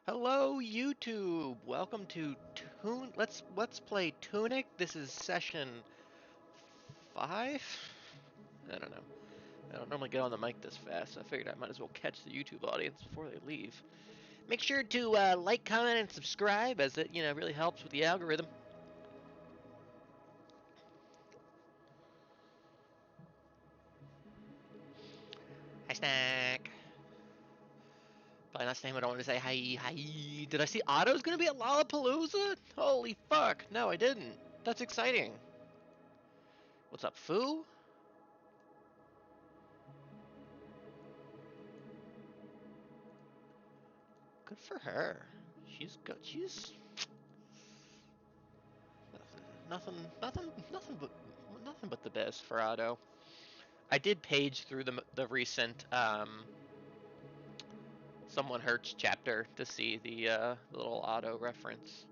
Hello YouTube. Welcome to Tune. Let's play Tunic. This is session 5. I don't know. I don't normally get on the mic this fast, so I figured I might as well catch the YouTube audience before they leave. Make sure to like, comment, and subscribe, as it really helps with the algorithm. Hi, Snack. Probably not saying what I want to say. Hi. Did I see Otto's gonna be at Lollapalooza? Holy fuck! No, I didn't. That's exciting. What's up, Foo? Good for her. She's good. She's nothing but the best for Otto. I did page through the recent Someone Hurts chapter to see the little Otto reference,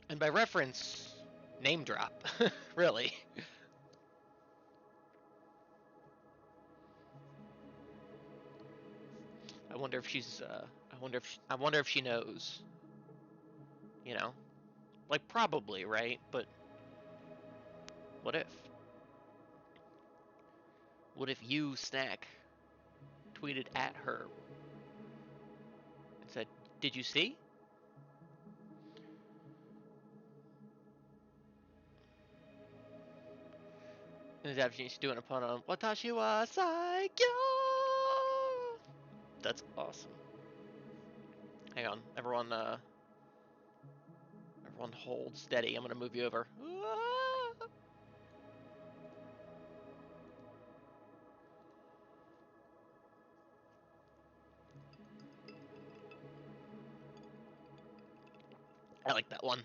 and by reference, name drop, really. I wonder if she's. I wonder if she knows. You know, like probably right, but what if? What if you snack tweeted at her and said, "Did you see?" And she's doing a pun on "Watashi wa Saikyo." That's awesome. Hang on, everyone hold steady. I'm gonna move you over. I like that one.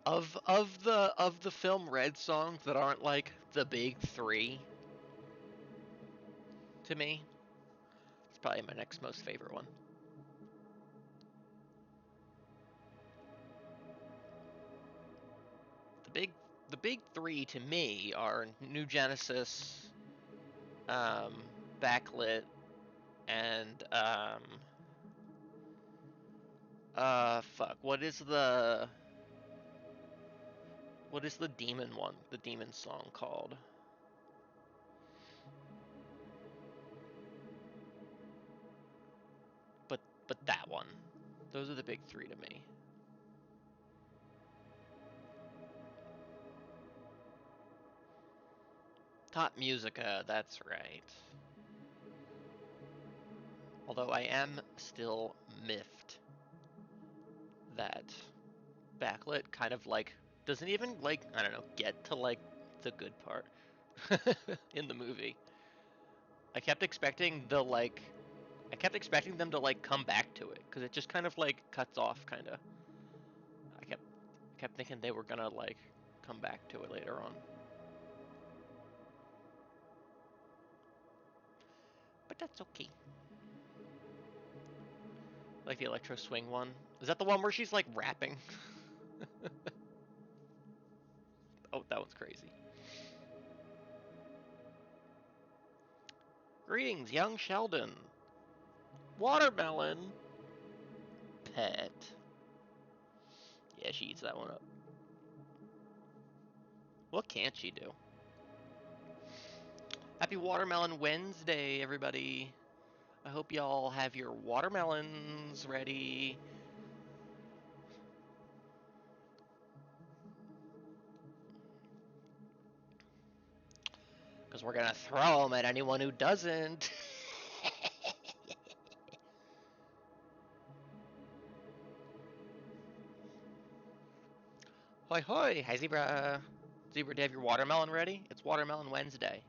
Of the film Red songs that aren't like the big three, to me, it's probably my next most favorite one. The big the big three to me are New Genesis, um, Backlit, and fuck. What is the demon one? The demon song called? But that one. Those are the big three to me. Top Musica, that's right. Although I am still miffed that Backlit kind of like doesn't even like, I don't know, get to like the good part in the movie. I kept expecting them to like come back to it because it just kind of like cuts off kind of. I kept thinking they were gonna like come back to it later on. But that's okay. Like the electro swing one. Is that the one where she's like rapping? Oh, that one's crazy. Greetings, young Sheldon. Watermelon. Pet. Yeah, she eats that one up. What can't she do? Happy Watermelon Wednesday, everybody. I hope y'all have your watermelons ready. Because we're going to throw them at anyone who doesn't. Hoi hoi. Hi, Zebra. Zebra, do you have your watermelon ready? It's Watermelon Wednesday.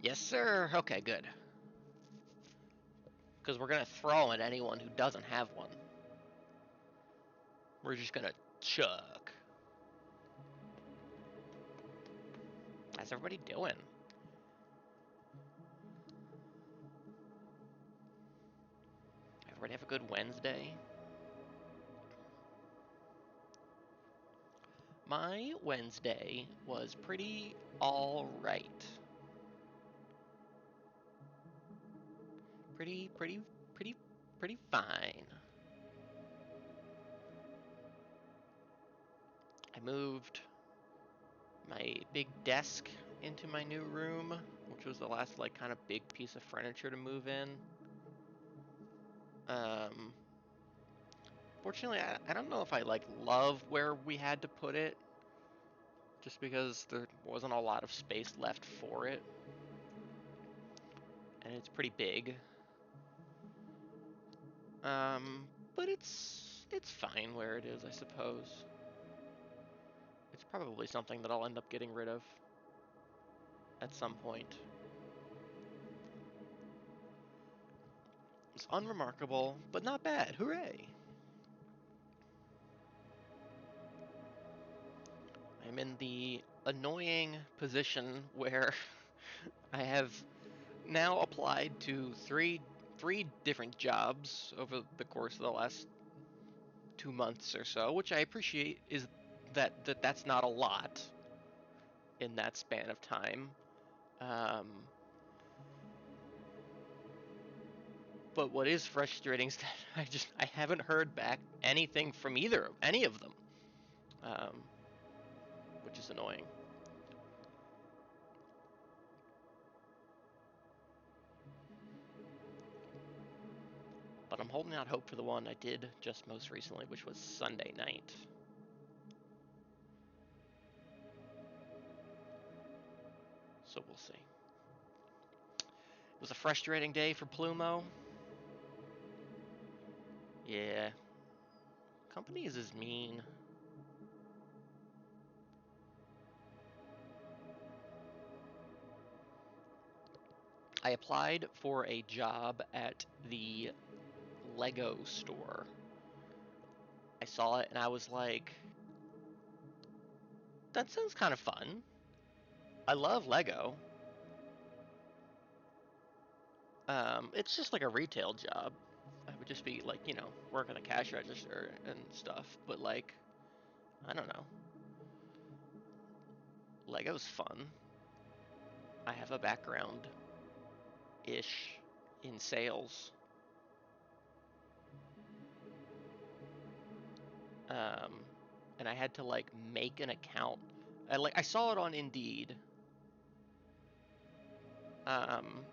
Yes, sir. Okay, good. Because we're going to throw them at anyone who doesn't have one. We're just going to chuck. How's everybody doing? Everybody have a good Wednesday. My Wednesday was pretty alright. Pretty fine. I moved my big desk into my new room, which was the last like kind of big piece of furniture to move in. Um, Fortunately, I don't know if I like love where we had to put it, just because there wasn't a lot of space left for it, and it's pretty big. But it's fine where it is, I suppose. It's probably something that I'll end up getting rid of at some point. It's unremarkable, but not bad. Hooray! I'm in the annoying position where I have now applied to three different jobs over the course of the last 2 months or so, which I appreciate is that's not a lot in that span of time. Um, but what is frustrating is that I haven't heard back anything from any of them, um, which is annoying. But I'm holding out hope for the one I did just most recently, which was Sunday night. So we'll see. It was a frustrating day for Plumo. Yeah, companies is mean. I applied for a job at the Lego store. I saw it and I was like, that sounds kind of fun. I love Lego. It's just like a retail job. I would just be like, working the cash register and stuff. But like, I don't know. Lego's fun. I have a background ish in sales. Um, and I had to like make an account. I saw it on Indeed. Um,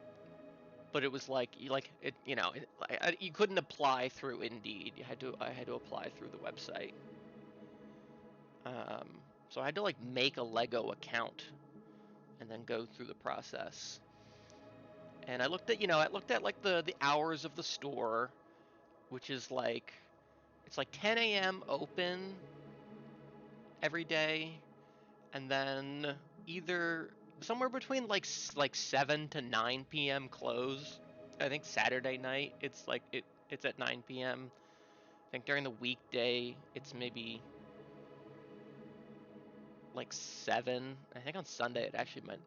but it was like you couldn't apply through Indeed. I had to apply through the website. So I had to like make a Lego account and then go through the process. And I looked at like the hours of the store, which is like it's like 10 a.m. open every day, and then either somewhere between like 7 to 9 p.m. close. I think Saturday night it's at 9 p.m. I think during the weekday it's maybe like 7. I think on Sunday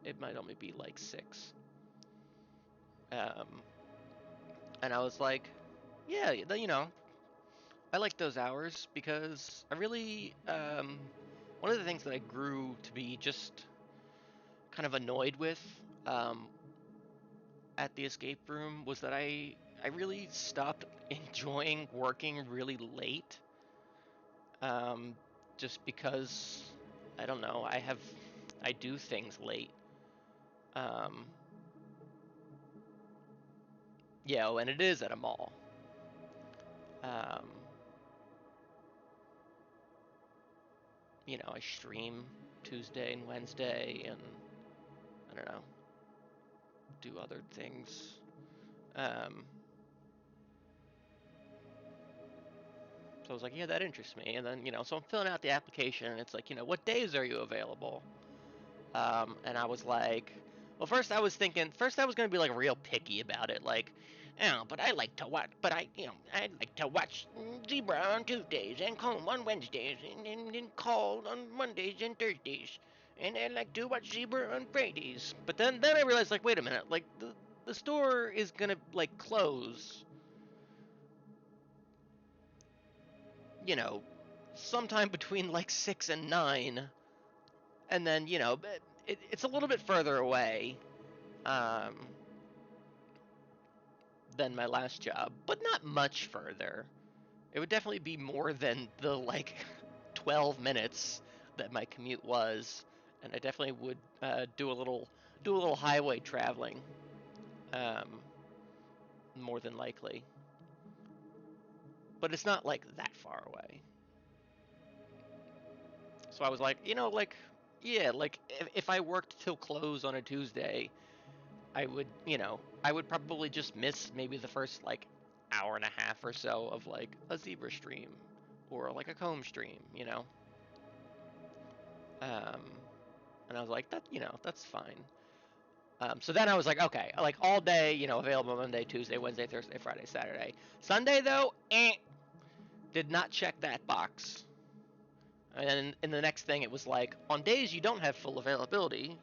it might only be like 6. Um, and I was like, yeah, I like those hours because I really one of the things that I grew to be just kind of annoyed with um, at the escape room was that I really stopped enjoying working really late, um, just because I don't know I do things late. Um, yeah, and it is at a mall. Um, I stream Tuesday and Wednesday, and I don't know, do other things. Um, so I was like, yeah, that interests me. And then, so I'm filling out the application, and it's like, what days are you available? And I was like, well, first I was gonna be like real picky about it, like, oh, but I like to watch Zebra on Tuesdays and Comb on Wednesdays and Call on Mondays and Thursdays, and I like to watch Zebra on Fridays. But then I realized, like, wait a minute, like the store is gonna like close you know, sometime between like 6 and 9, and then, you know, it's a little bit further away than my last job, but not much further. It would definitely be more than the like 12 minutes that my commute was, and I definitely would do a little highway traveling, more than likely. But it's not like that far away. So I was like, like, yeah, like if I worked till close on a Tuesday, I would, I would probably just miss maybe the first like hour and a half or so of like a zebra stream or like a comb stream. Um, and I was like, that's fine. So then I was like, okay, like all day, available Monday, Tuesday, Wednesday, Thursday, Friday, Saturday. Sunday though, did not check that box. And then in the next thing, it was like, on days you don't have full availability,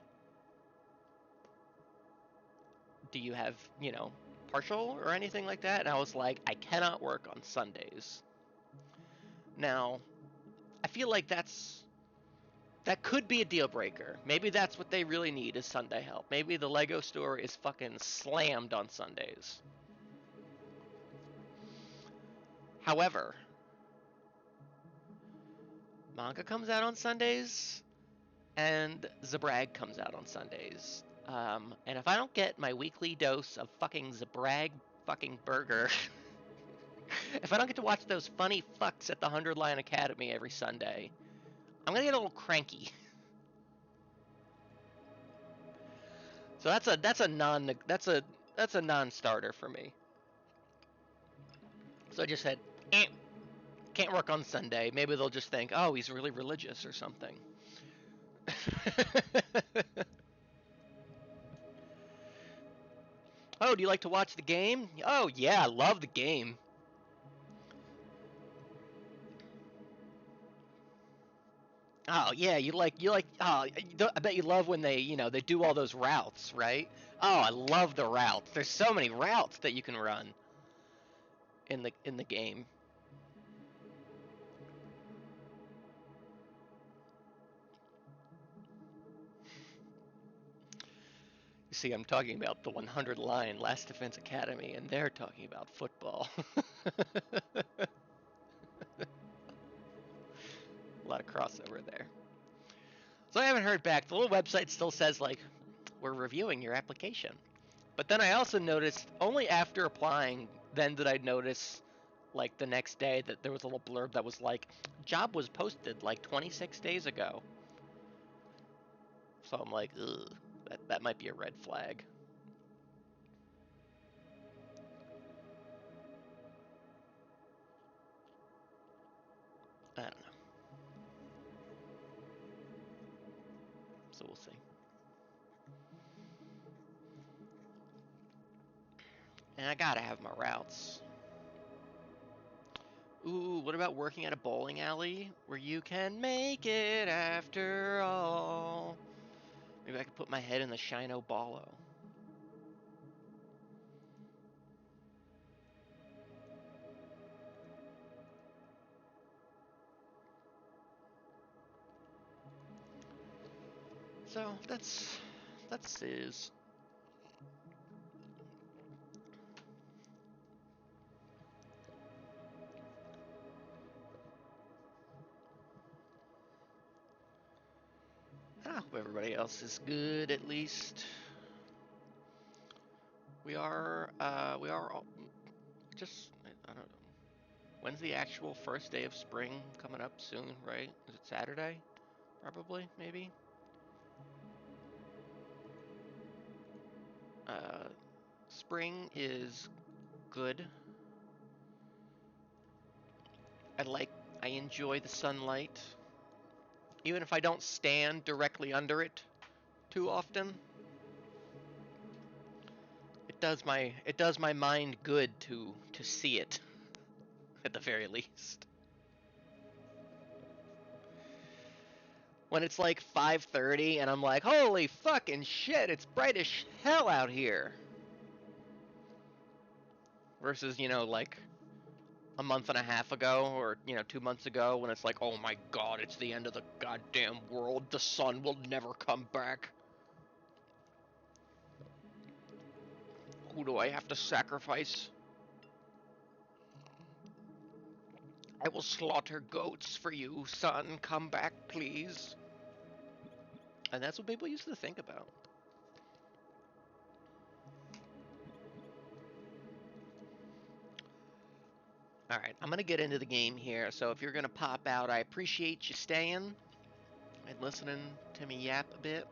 do you have, partial or anything like that? And I was like, I cannot work on Sundays. Now, I feel like that could be a deal breaker. Maybe that's what they really need is Sunday help. Maybe the Lego store is fucking slammed on Sundays. However, manga comes out on Sundays, and Zabrag comes out on Sundays. And if I don't get my weekly dose of fucking Zabrag fucking burger, if I don't get to watch those funny fucks at the 100 Line Academy every Sunday, I'm gonna get a little cranky. So that's a non-starter for me. So I just said, can't work on Sunday. Maybe they'll just think, oh, he's really religious or something. Oh, do you like to watch the game? Oh yeah, I love the game. Oh yeah, you like. Oh, I bet you love when they do all those routes, right? Oh, I love the routes. There's so many routes that you can run in the game. You see, I'm talking about the 100 line Last Defense Academy, and they're talking about football. A lot of crossover there. So I haven't heard back. The little website still says like, we're reviewing your application. But then I also noticed only after applying, then did I notice like the next day that there was a little blurb that was like, job was posted like 26 days ago. So I'm like, ugh, that might be a red flag. I don't know. So we'll see. And I gotta have my routes. Ooh, what about working at a bowling alley where you can make it after all? Maybe I could put my head in the Shino Ballo. So that's is. I hope everybody else is good at least. We are all, just, I don't know. When's the actual first day of spring coming up soon, right? Is it Saturday? Probably, maybe. Uh, Spring is good. I like, I enjoy the sunlight, even if I don't stand directly under it too often. It does my mind good to see it at the very least. When it's like 5:30 and I'm like, holy fucking shit, it's bright as hell out here. Versus, like a month and a half ago, or 2 months ago, when it's like, oh my god, it's the end of the goddamn world. The sun will never come back. Who do I have to sacrifice? I will slaughter goats for you, son. Come back, please. And that's what people used to think about. Alright, I'm gonna get into the game here, so if you're gonna pop out, I appreciate you staying and listening to me yap a bit.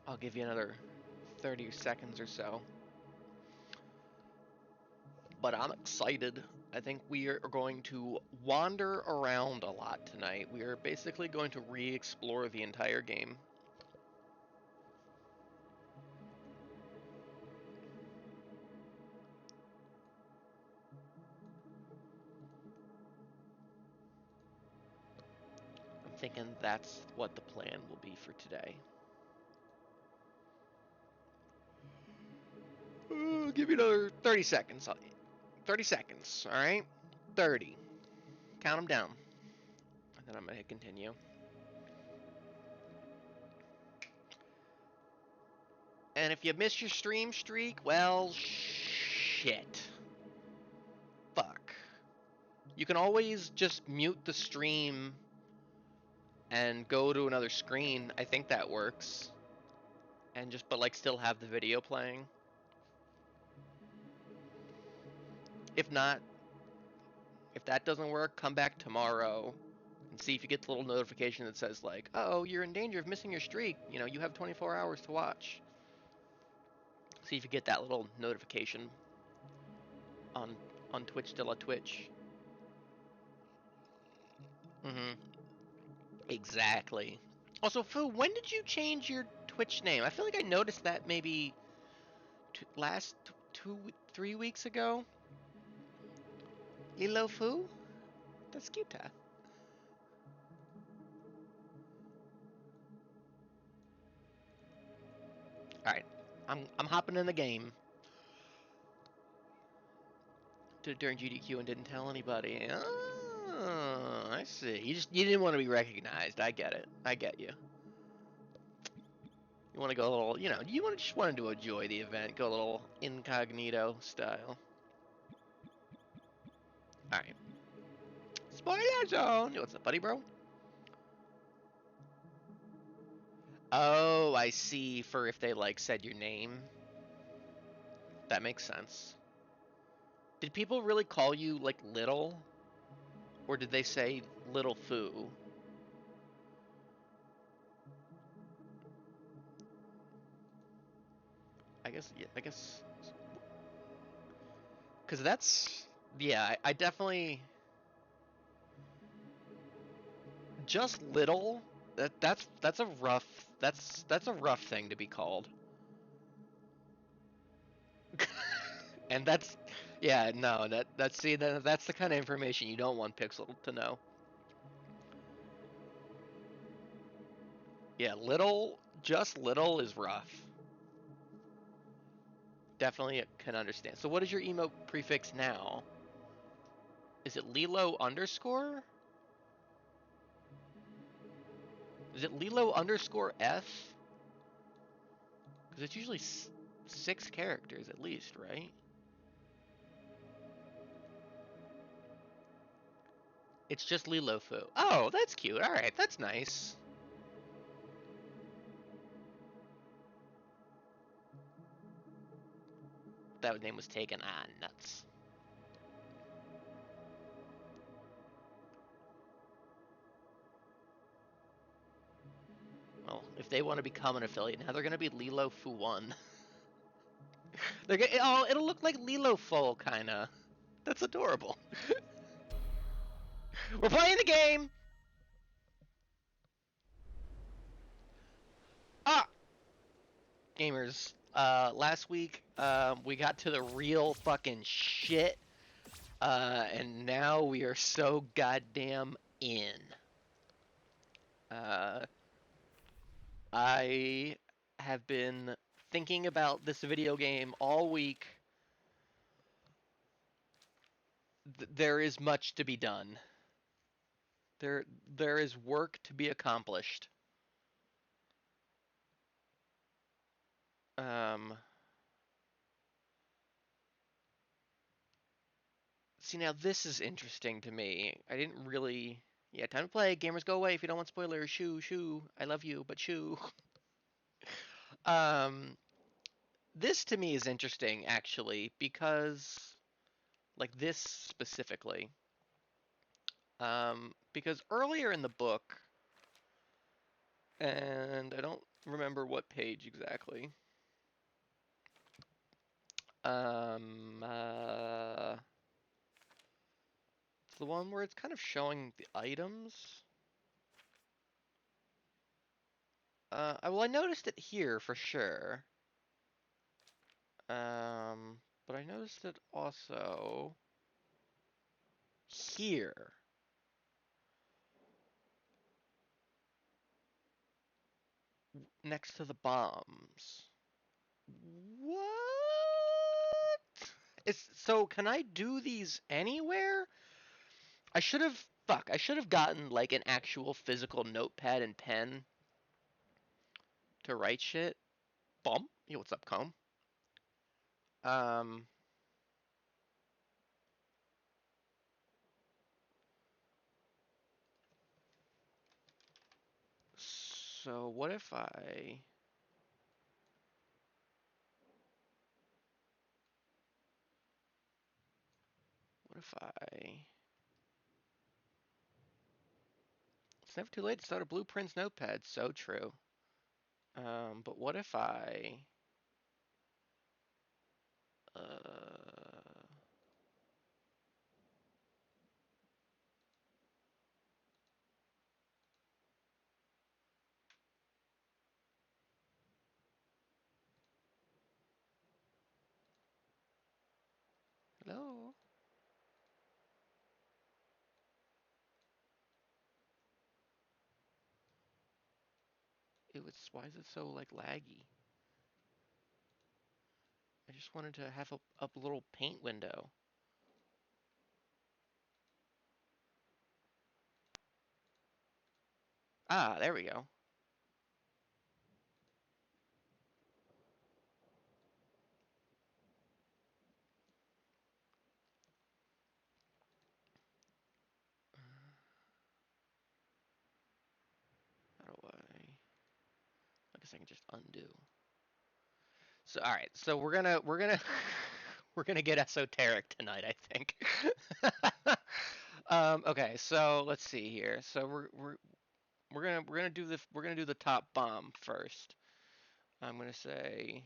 I'll give you another 30 seconds or so. But I'm excited. I think we are going to wander around a lot tonight. We are basically going to re-explore the entire game. I'm thinking that's what the plan will be for today. Give you another 30 seconds. 30 seconds, alright? 30. Count them down. And then I'm going to hit continue. And if you miss your stream streak, well, shit. Fuck. You can always just mute the stream and go to another screen. I think that works. And but like still have the video playing. If not, if that doesn't work, come back tomorrow and see if you get the little notification that says like, oh, you're in danger of missing your streak. You have 24 hours to watch. See if you get that little notification on Twitch de la Twitch. Exactly. Also, Fu, when did you change your Twitch name? I feel like I noticed that maybe last 3 weeks ago. Lilo Fu? That's cute. Alright. I'm hopping in the game. Did it during GDQ and didn't tell anybody. Oh, I see. You didn't want to be recognized. I get it. I get you. You want to go a little, you just wanted to enjoy the event, go a little incognito style. Alright. Spoiler zone! What's up, buddy, bro? Oh, I see. For if they, said your name. That makes sense. Did people really call you, Little? Or did they say Little Foo? I guess. Because that's... Yeah, I definitely... Just Little? That's a rough... That's a rough thing to be called. And that's... Yeah, no, that's the kind of information you don't want Pixel to know. Yeah, just Little is rough. Definitely can understand. So what is your emote prefix now? Is it Lilo underscore? Is it Lilo underscore F? Because it's usually 6 characters at least, right? It's just Lilo Fu. Oh, that's cute. Alright, that's nice. That name was taken. Ah, nuts. Well, if they want to become an affiliate now, they're going to be Lilo Fu 1. It'll look like Lilo Fu, kinda. That's adorable. We're playing the game! Ah! Gamers, last week, we got to the real fucking shit, and now we are so goddamn in. I have been thinking about this video game all week, There is much to be done. There is work to be accomplished. Um, See, now this is interesting to me. I didn't really. Yeah, time to play. Gamers go away if you don't want spoilers. Shoo, shoo. I love you, but shoo. um, this to me is interesting actually because, like, this specifically. Because earlier in the book, and I don't remember what page exactly. It's the one where it's kind of showing the items. Well, I noticed it here for sure. But I noticed it also here next to the bombs. What? So can I do these anywhere? I should have fuck, I should have gotten like an actual physical notepad and pen to write shit. Bump. Yo, what's up, comb? Um so what if I it's never too late to start a blueprints notepad, so true. But what if I uh hello? Why is it so like laggy? I just wanted to have a little paint window. Ah, there we go. How do I guess I can just undo. So all right, so we're gonna we're gonna get esoteric tonight, I think. Okay, so let's see here. So we're gonna do the top bomb first. I'm gonna say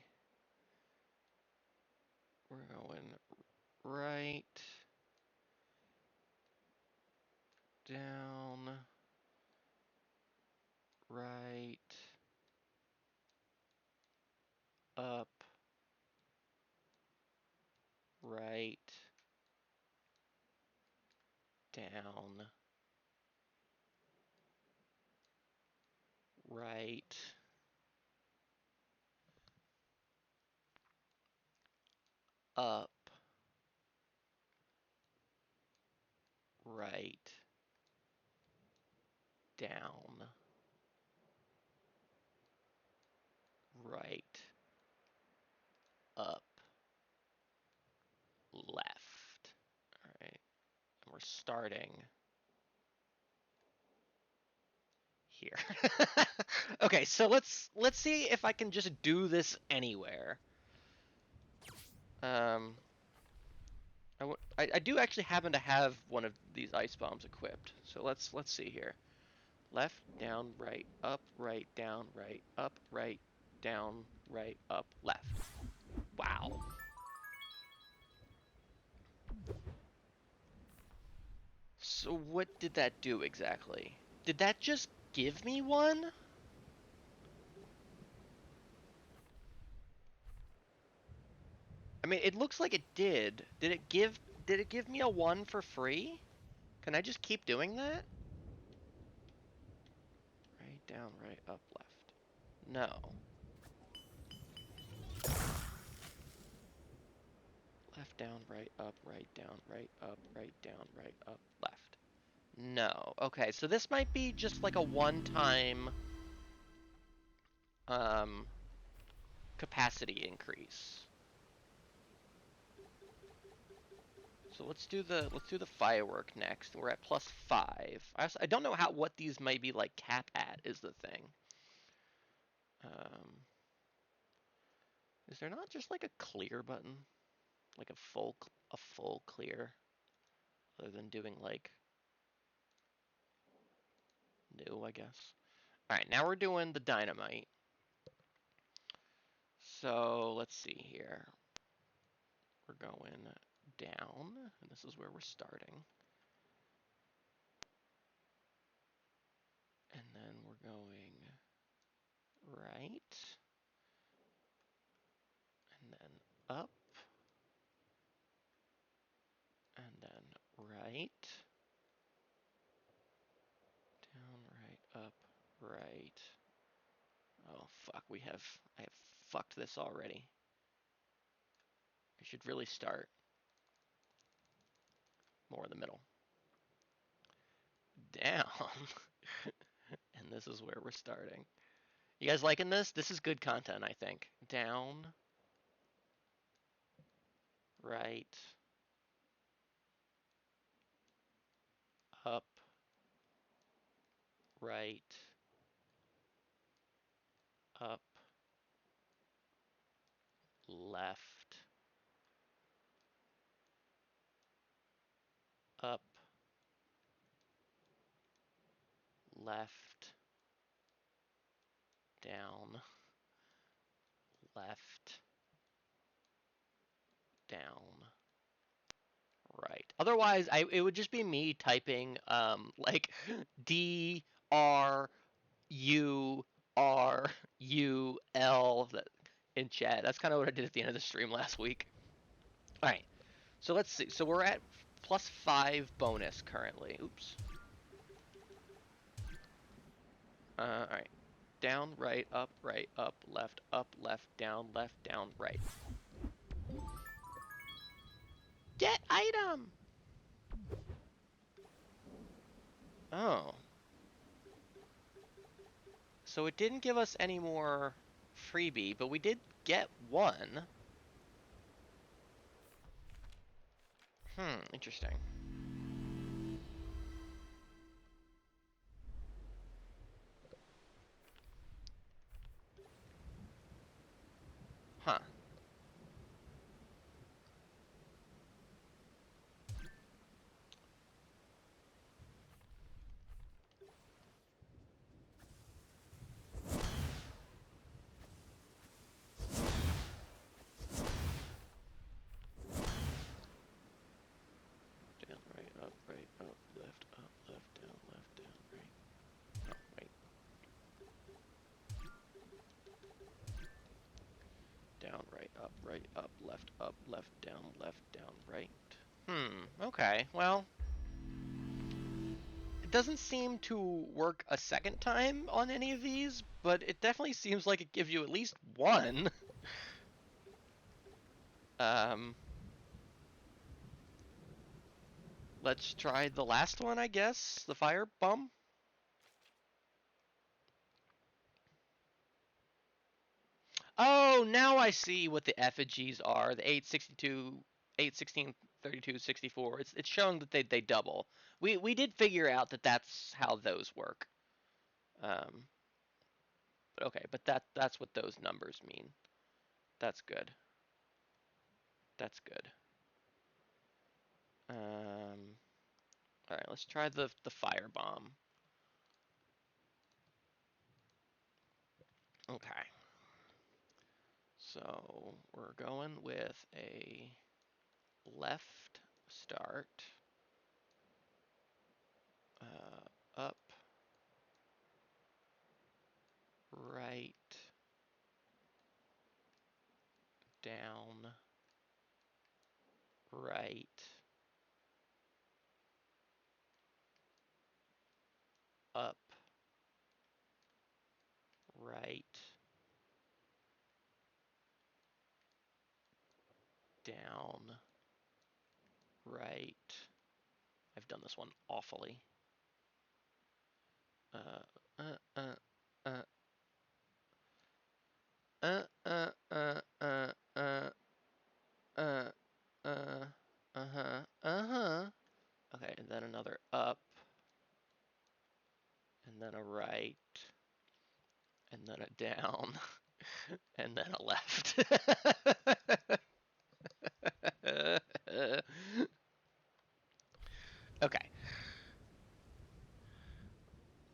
we're going right, down, right, up, right, down, right, up, right, down, right, up, left. All right, and we're starting here. Okay, so let's see if I can just do this anywhere. Um, I do actually happen to have one of these ice bombs equipped. So let's see here. Left, down, right, down, right, up, right, down, right, up, left. Wow. So what did that do exactly? Did that just give me one? I mean, it looks like it did. Did it give me a one for free? Can I just keep doing that? Right, down, right, up, left. No. Left, down, right, down, right, up, right, down, right, up, left. No. Okay, so this might be just like a one-time capacity increase. So let's do the firework next. We're at +5. I don't know what these might be like cap at is the thing. Is there not just like a clear button, like a full clear, other than doing like new, I guess. All right, now we're doing the dynamite. So let's see here. We're going down, and this is where we're starting. And then we're going right, and then up, and then right, down, right, up, right. Oh fuck, I have fucked this already. I should really start more in the middle. Down. And this is where we're starting. You guys liking this? This is good content, I think. Down, right, up, right, up, left, up, left, down, left, down, right. Otherwise, it would just be me typing like D R U R U L in chat. That's kind of what I did at the end of the stream last week. All right. So let's see. So we're at +5 bonus currently. Oops. All right. Down, right, up, left, down, right. Get item! Oh. So it didn't give us any more freebie, but we did get one. Interesting. Huh. Down, right, up, left, down, right. Oh, wait. Down, right, up, left, down, right. Okay. Well, it doesn't seem to work a second time on any of these, but it definitely seems like it gives you at least one. Let's try the last one, I guess. The fire bomb. Oh, now I see what the effigies are. The 862, 816, 32, 64. It's showing that they double. We did figure out that that's how those work. But okay, but that's what those numbers mean. That's good. That's good. All right, let's try the fire bomb. Okay. So we're going with a left start, up, right, down, right, up, right, down, done this one awfully. Uh, uh, uh, uh, uh, uh, uh, uh, uh, uh-huh. Okay, and then another up, and then a right, and then a down, and then a left. Okay.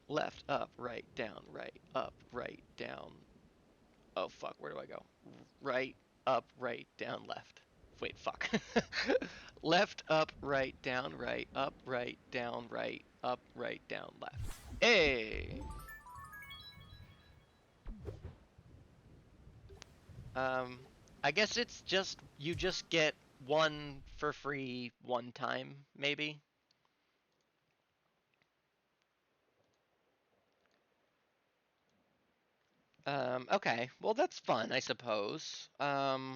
Left, up, right, down, right, up, right, down. Oh, fuck, where do I go? Right, up, right, down, left. Wait, fuck. Left, up, right, down, right, up, right, down, right, up, right, down, left. Hey! Um, I guess it's just, you just get one for free one time, maybe? Okay. Well, that's fun, I suppose. Now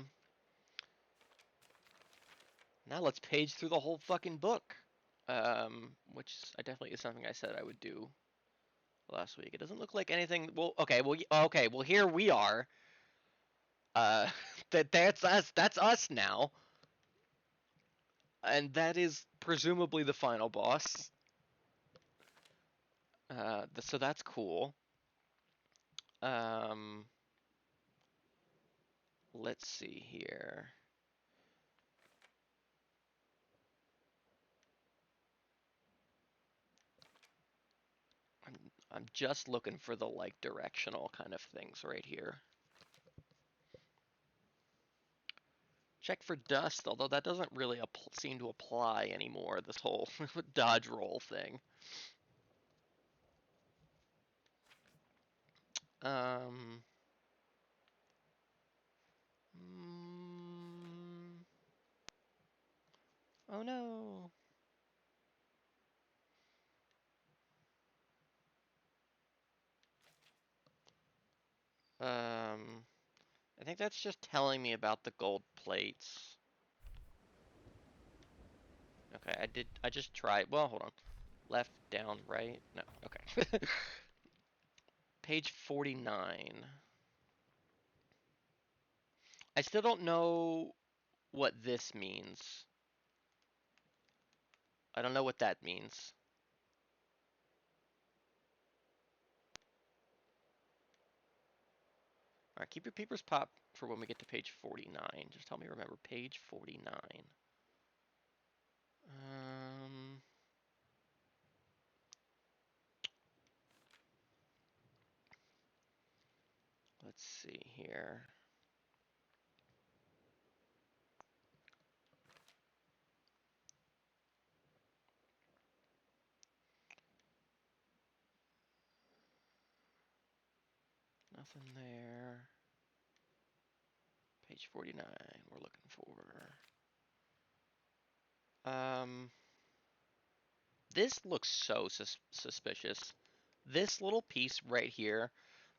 let's page through the whole fucking book. Which I definitely is something I said I would do last week. It doesn't look like anything. Well, okay. Well, okay. Well, here we are. Uh, that's us. That's us now, and that is presumably the final boss. So that's cool. Um, let's see here. I'm I'm just looking for the like directional kind of things right here. Check for dust, although that doesn't really seem to apply anymore. This whole dodge roll thing. Um. Mm, oh no. I think that's just telling me about the gold plates. Okay, I just tried. Well, hold on. Left, down, right. No. Okay. Page 49. I still don't know what this means. I don't know what that means. All right, keep your peepers pop for when we get to page 49. Just help me remember page 49. Um, let's see here. Nothing there. Page 49, we're looking for. This looks so suspicious. This little piece right here,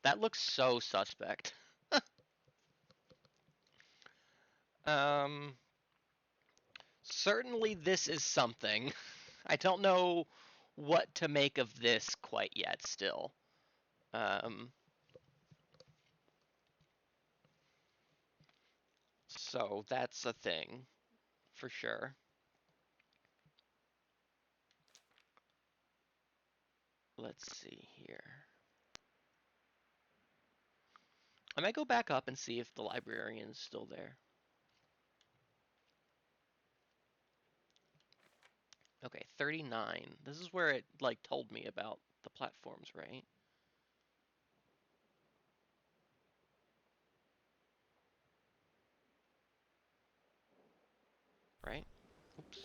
that looks so suspect. Um, certainly this is something. I don't know what to make of this quite yet still. So that's a thing, for sure. Let's see here. I might go back up and see if the librarian's still there. Okay, 39. This is where it, like, told me about the platforms, right? Right? Oops.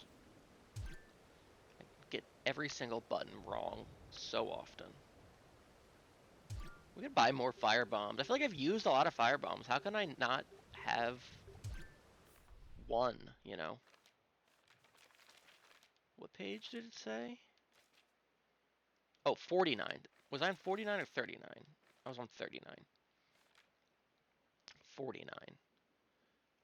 I get every single button wrong so often. We could buy more fire bombs. I feel like I've used a lot of fire bombs. How can I not have one, you know? What page did it say? Oh, 49. Was I on 49 or 39? I was on 39. 49.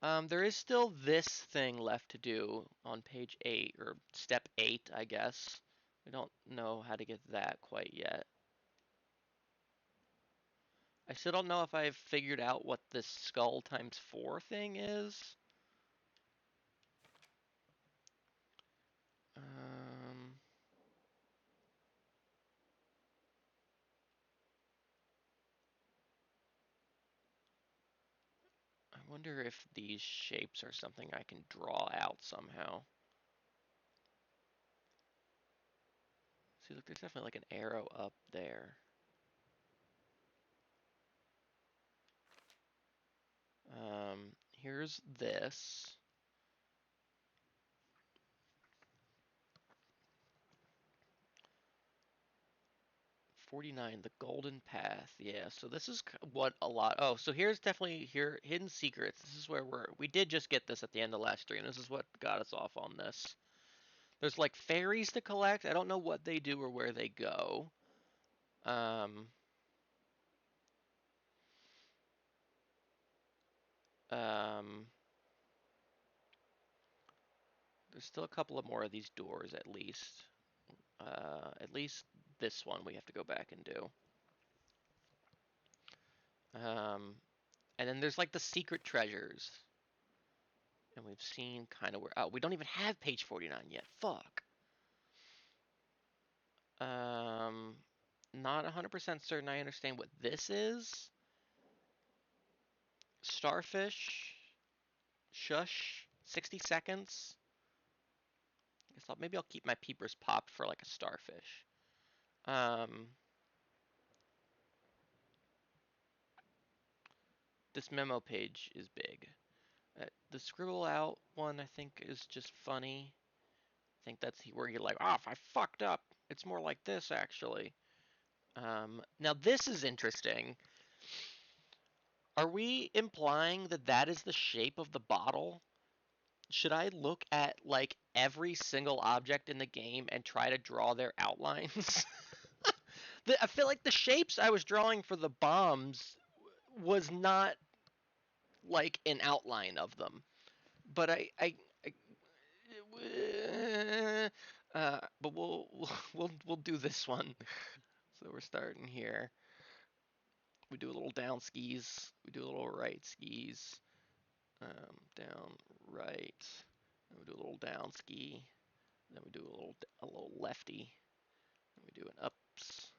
There is still this thing left to do on page 8, or step 8, I guess. We don't know how to get that quite yet. I still don't know if I've figured out what this skull times 4 thing is. I wonder if these shapes are something I can draw out somehow. See, look, there's definitely like an arrow up there. Here's this. 49, the golden path. Yeah, so this is what a lot. Oh, so here's definitely here hidden secrets. This is where we did just get this at the end of last stream. This is what got us off on this. There's like fairies to collect. I don't know what they do or where they go. Um, um, there's still a couple of more of these doors at least. At least this one we have to go back and do. And then there's like the secret treasures. And we've seen kind of where. Oh, we don't even have page 49 yet. Fuck. Not 100% certain I understand what this is. Starfish. Shush. 60 seconds. I guess maybe I'll keep my peepers popped for like a starfish. This memo page is big. The scribble out one I think is just funny. I think that's where you're like, oh, if I fucked up. It's more like this actually. Now this is interesting. Are we implying that that is the shape of the bottle? Should I look at like every single object in the game and try to draw their outlines? I feel like the shapes I was drawing for the bombs was not like an outline of them, but but we'll do this one. So we're starting here. We do a little down skis. We do a little right skis. Down right. Then we do a little down ski. Then we do a little lefty. Then we do an ups.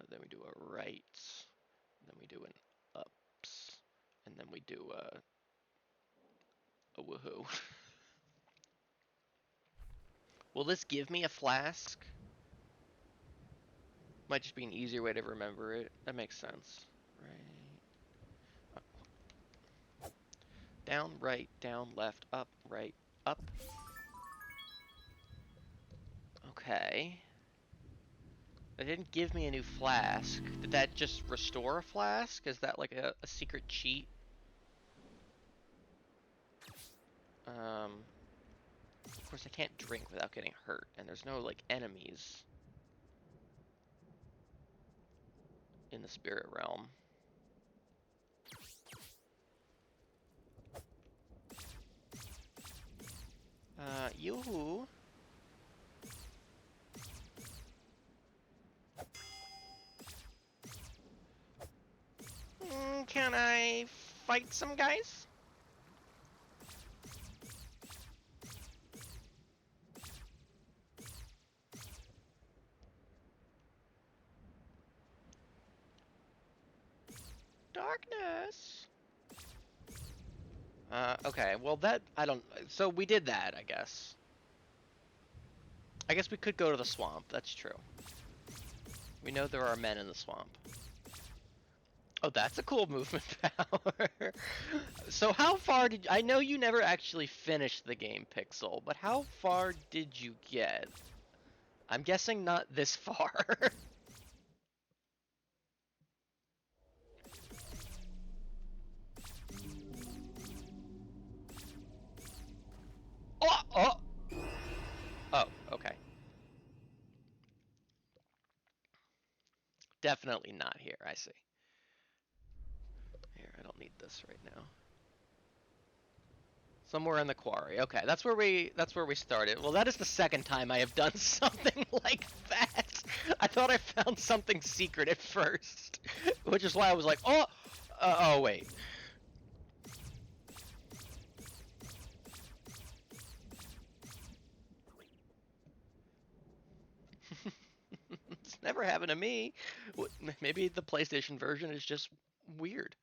Then we do a right. Then we do an ups. And then we do a woohoo. Will this give me a flask? Might just be an easier way to remember it. That makes sense. Right. Down, right, down, left, up, right, up. Okay. It didn't give me a new flask. Did that just restore a flask? Is that like a secret cheat? Of course I can't drink without getting hurt, and there's no like enemies in the spirit realm. Yoo-hoo. Can I fight some guys? Darkness. Okay, well that, I don't, so we did that, I guess. I guess we could go to the swamp, that's true. We know there are men in the swamp. Oh, that's a cool movement power. So how far did, I know you never actually finished the game, Pixel, but how far did you get? I'm guessing not this far. Oh, oh! Oh, okay. Definitely not here, I see. Here, I don't need this right now. Somewhere in the quarry. Okay, that's where we started. Well, that is the second time I have done something like that. I thought I found something secret at first, which is why I was like, oh, oh wait. It's never happened to me. Maybe the PlayStation version is just weird.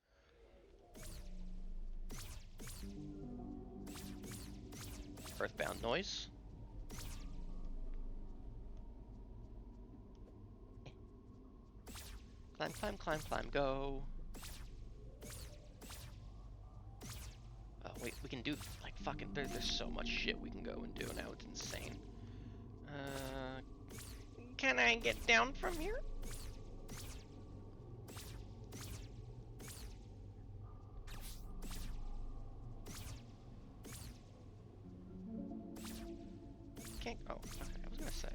Earthbound noise. Climb, climb, climb, climb, go. Oh, wait, we can do, like, fucking, there's so much shit we can go and do now, it's insane. Can I get down from here? Can't, oh, okay, I was gonna say.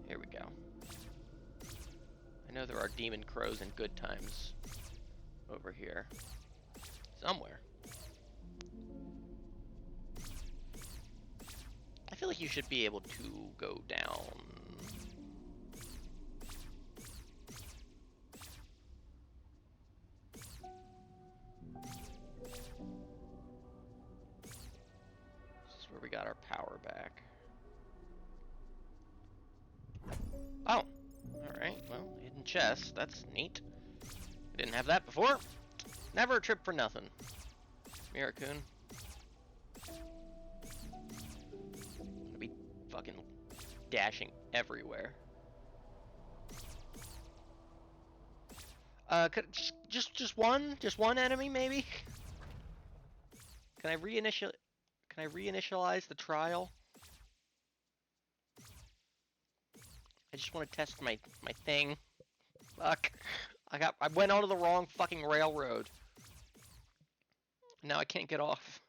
Here we go. I know there are demon crows in good times over here. Somewhere. I feel like you should be able to go down. This is where we got our power back. Oh, alright, well, hidden chest, that's neat. We didn't have that before. Never a trip for nothing. Mirakun. I'm gonna be fucking dashing everywhere. Just one enemy maybe? Can I reinitialize the trial? I just want to test my thing. Fuck. I went onto the wrong fucking railroad. Now I can't get off.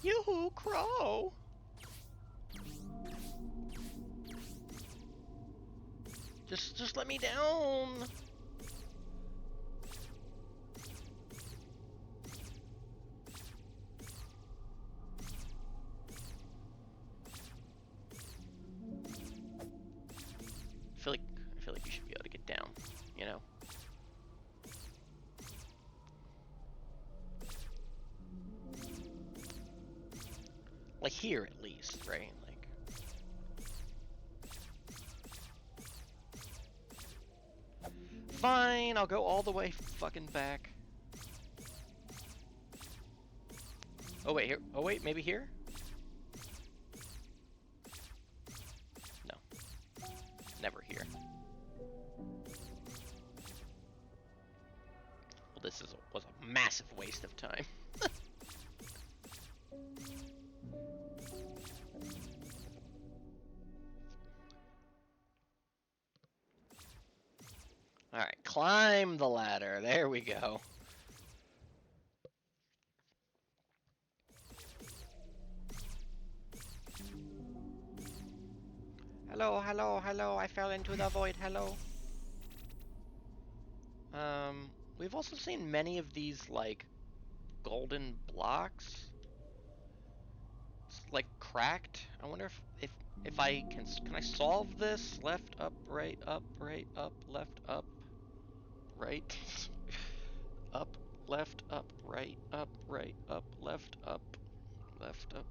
Yoo-hoo, crow! Just let me down! I feel like you should be able to get down, you know? Like here at least, right? Like fine, I'll go all the way fucking back. Oh wait, here. Oh wait, maybe here? No. Never here. Well, this was a massive waste of time. Alright, climb the ladder. There we go. Hello, hello, hello. I fell into the void. Hello. We've also seen many of these, like, golden blocks. It's, like, cracked. I wonder if I can I solve this? Left, up, right, left, up, right, up, left, up, right, left, up, left, up.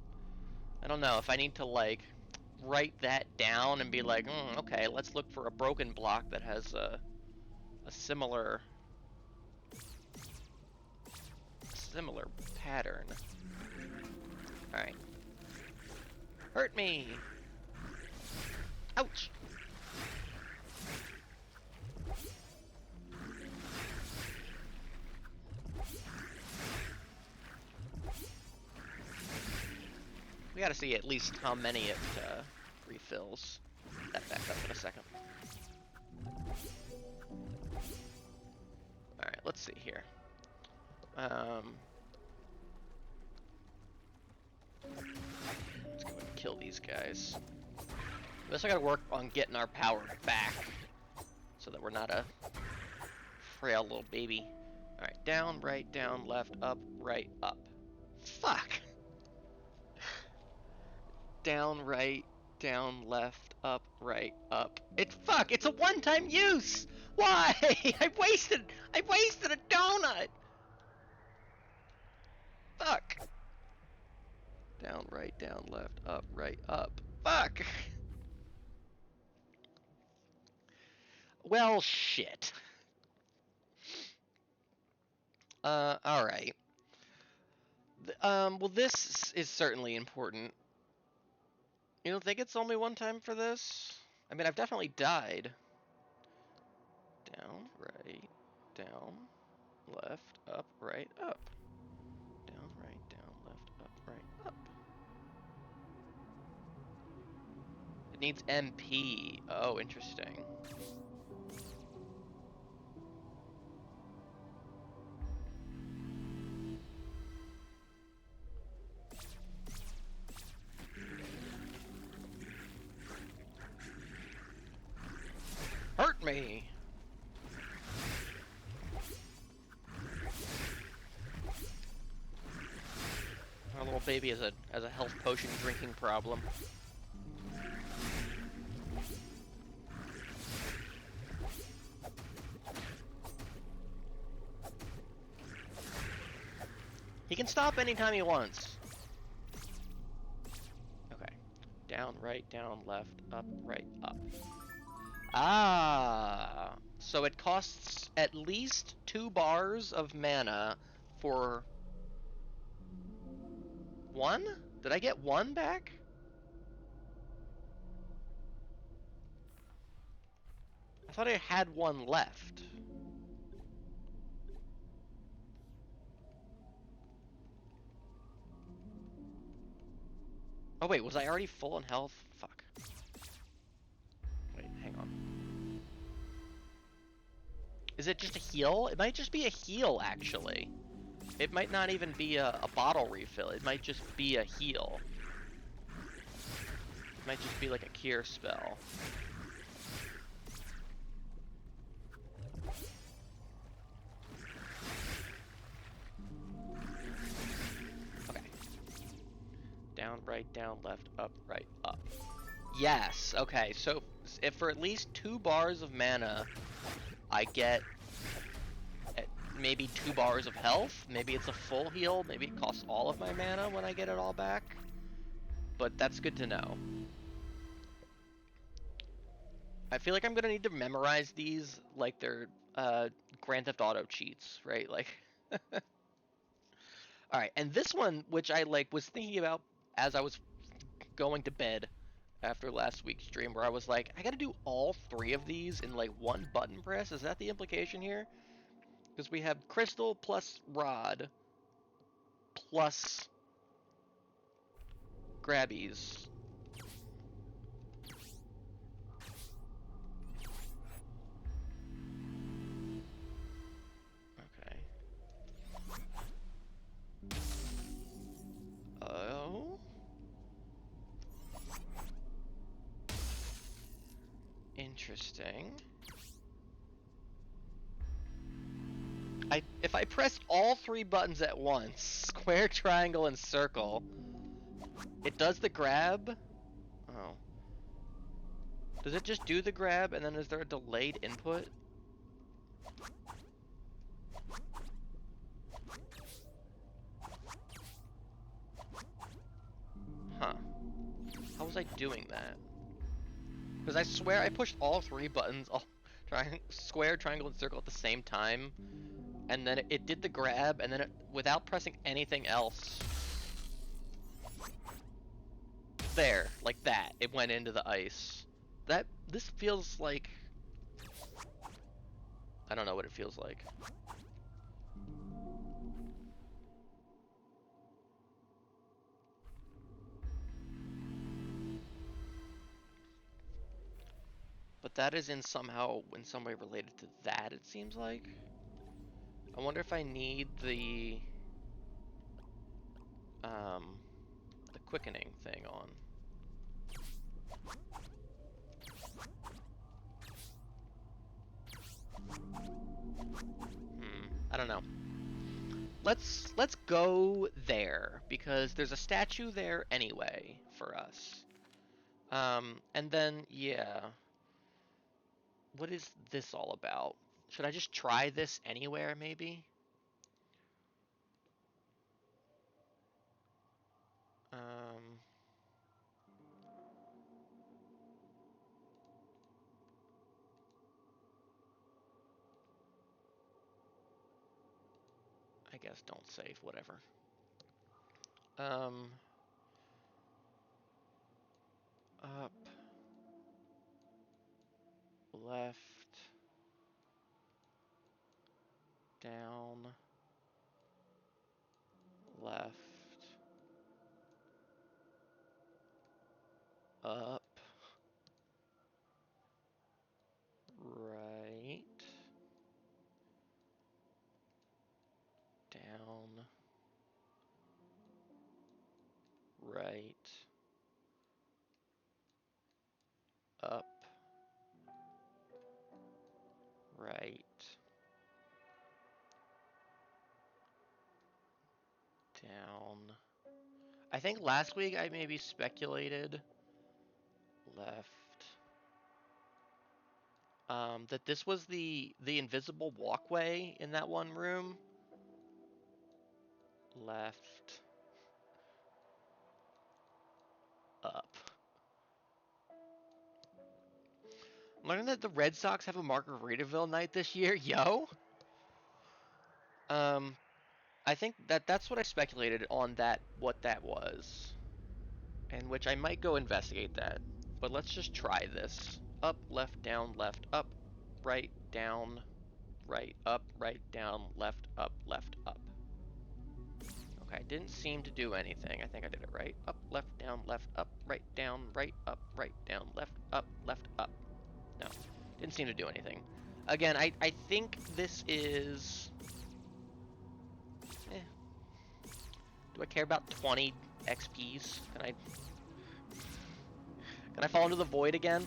I don't know if I need to, like, write that down and be like, okay, let's look for a broken block that has a similar pattern. Alright. Hurt me! Ouch! We gotta see at least how many it refills. That back up in a second. Alright, let's see here. Let's go and kill these guys. I guess I gotta work on getting our power back so that we're not a frail little baby. Alright, down, right, down, left, up, right, up. Fuck! Down, right, down, left, up, right, up. Fuck, it's a one-time use! Why? I wasted a donut! Fuck! Down, right, down, left, up, right, up. Fuck! Well, shit. Alright. Well, this is certainly important. You don't think it's only one time for this? I mean, I've definitely died. Down, right, down, left, up, right, up. Down, right, down, left, up, right, up. It needs MP. Oh, interesting. Hurt me! Our little baby has a health potion drinking problem. He can stop anytime he wants. Okay. Down, right, down, left, up, right, up. Ah! So it costs at least 2 bars of mana for 1? Did I get 1 back? I thought I had 1 left. Oh wait, was I already full in health? Fuck. Wait, hang on. Is it just a heal? It might just be a heal, actually. It might not even be a bottle refill. It might just be a heal. It might just be like a cure spell. Okay. Down, right, down, left, up, right, up. Yes, okay, so if for at least 2 bars of mana, I get maybe 2 bars of health, maybe it's a full heal, maybe it costs all of my mana when I get it all back. But that's good to know. I feel like I'm gonna need to memorize these like they're Grand Theft Auto cheats, right? Like, all right. And this one, which I like, was thinking about as I was going to bed after last week's stream, where I was like, I gotta do all 3 of these in like one button press. Is that the implication here? Because we have crystal plus rod plus grabbies. Okay. Oh. Interesting. If I press all 3 buttons at once, square, triangle, and circle, it does the grab? Oh. Does it just do the grab, and then is there a delayed input? Huh. How was I doing that? Because I swear I pushed all 3 buttons, square, triangle, and circle at the same time, and then it did the grab, and then without pressing anything else, there, like that, it went into the ice. This feels like, I don't know what it feels like. But that is in some way related to that, it seems like. I wonder if I need the quickening thing on. I don't know. Let's go there because there's a statue there anyway for us. And then yeah, what is this all about? Should I just try this anywhere maybe? Um, I guess don't save, whatever. Um, Up, left, down, left, up, right, down, right, up, right, down. I think last week I maybe speculated left. That this was the invisible walkway in that one room. Left, up. I'm learning that the Red Sox have a Margaritaville night this year, yo. Um, I think that's what I speculated on that what that was, and which I might go investigate that. But let's just try this. Up, left, up, right, down, right, up, right, down, left, up. Okay, didn't seem to do anything. I think I did it right. Up, left, up, right, down, right, down, left, up. No, didn't seem to do anything. Again, I think this is... Eh. Do I care about 20 XPs? Can I fall into the void again?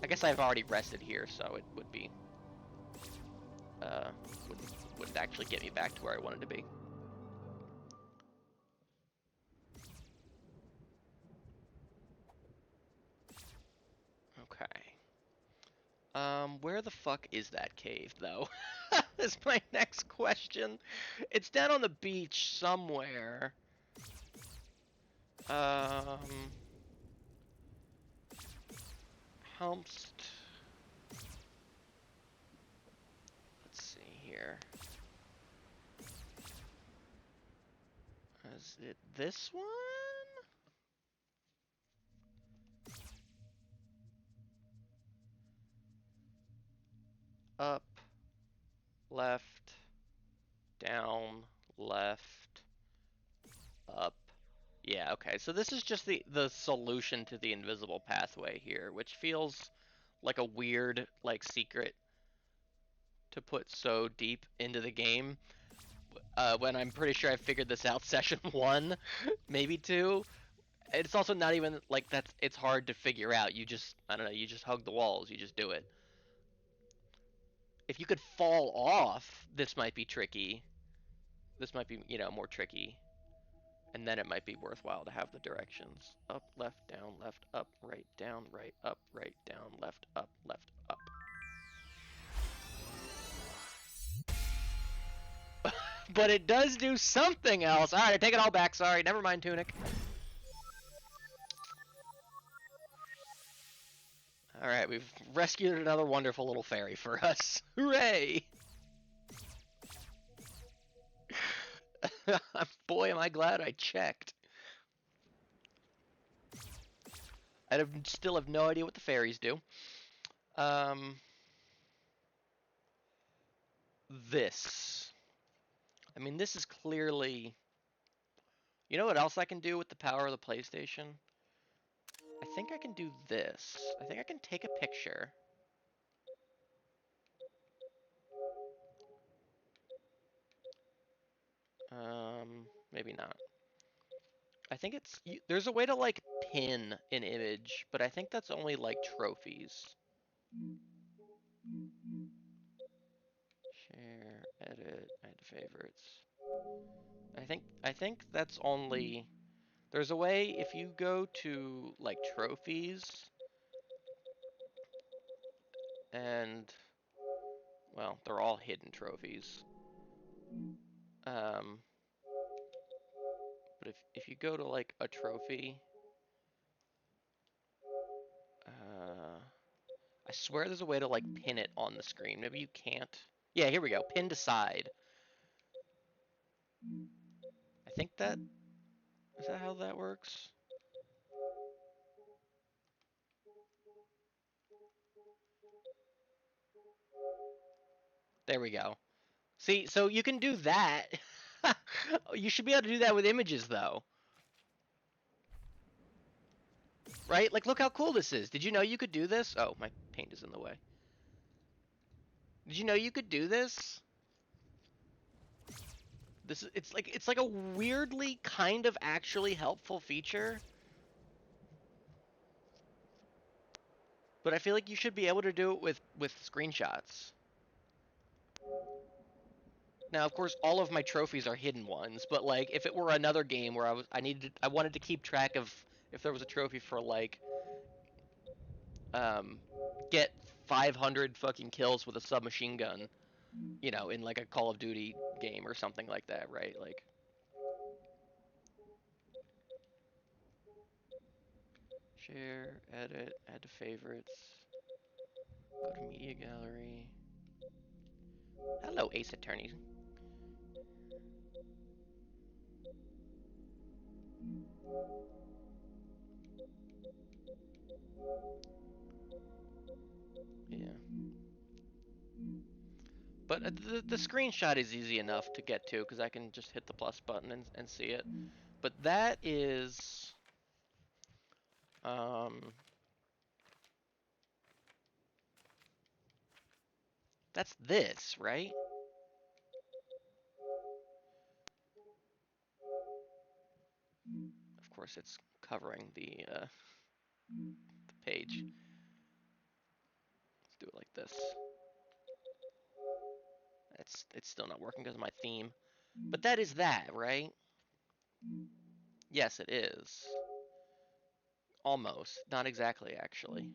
I guess I've already rested here, so it would be... Uh, would actually get me back to where I wanted to be. Okay. Where the fuck is that cave, though? Is my next question. It's down on the beach somewhere. Um... Humst... Let's see here. Is it this one? Up, left, down, left, up. Yeah, okay. So this is just the solution to the invisible pathway here, which feels like a weird like secret to put so deep into the game. When I'm pretty sure I figured this out session 1, maybe 2. It's also not even like it's hard to figure out. You just I don't know, you just hug the walls, you just do it. If you could fall off, this might be tricky. This might be, more tricky. And then it might be worthwhile to have the directions. Up, left, up, right, up, right, down, left, up, left, up. But it does do something else. All right, I take it all back. Sorry, never mind, Tunic. All right, we've rescued another wonderful little fairy for us. Hooray! Boy, am I glad I checked. Still have no idea what the fairies do. This. I mean, this is clearly... You know what else I can do with the power of the PlayStation? I think I can do this. I think I can take a picture. Maybe not. I think it's there's a way to like pin an image, but I think that's only like trophies. Share, edit, add favorites. I think that's only there's a way if you go to like trophies and well, they're all hidden trophies. Um, but if you go to like a trophy, I swear there's a way to like pin it on the screen. Maybe you can't. Yeah, here we go. Pin to side. I think that is that how that works? There we go. See, so you can do that. You should be able to do that with images though. Right? Like look how cool this is. Did you know you could do this? Oh, my paint is in the way. Did you know you could do this? It's like a weirdly kind of actually helpful feature. But I feel like you should be able to do it with screenshots. Now, of course, all of my trophies are hidden ones, but like if it were another game where I wanted to keep track of if there was a trophy for like um get 500 fucking kills with a submachine gun, in like a Call of Duty game or something like that, right? Like share, edit, add to favorites, go to media gallery. Hello, Ace Attorney. Yeah. But the screenshot is easy enough to get to because I can just hit the plus button and see it. But that is um that's this, right? Of course, it's covering the page. Let's do it like this. It's still not working because of my theme. But that is that, right? Yes, it is. Almost. Not exactly, actually.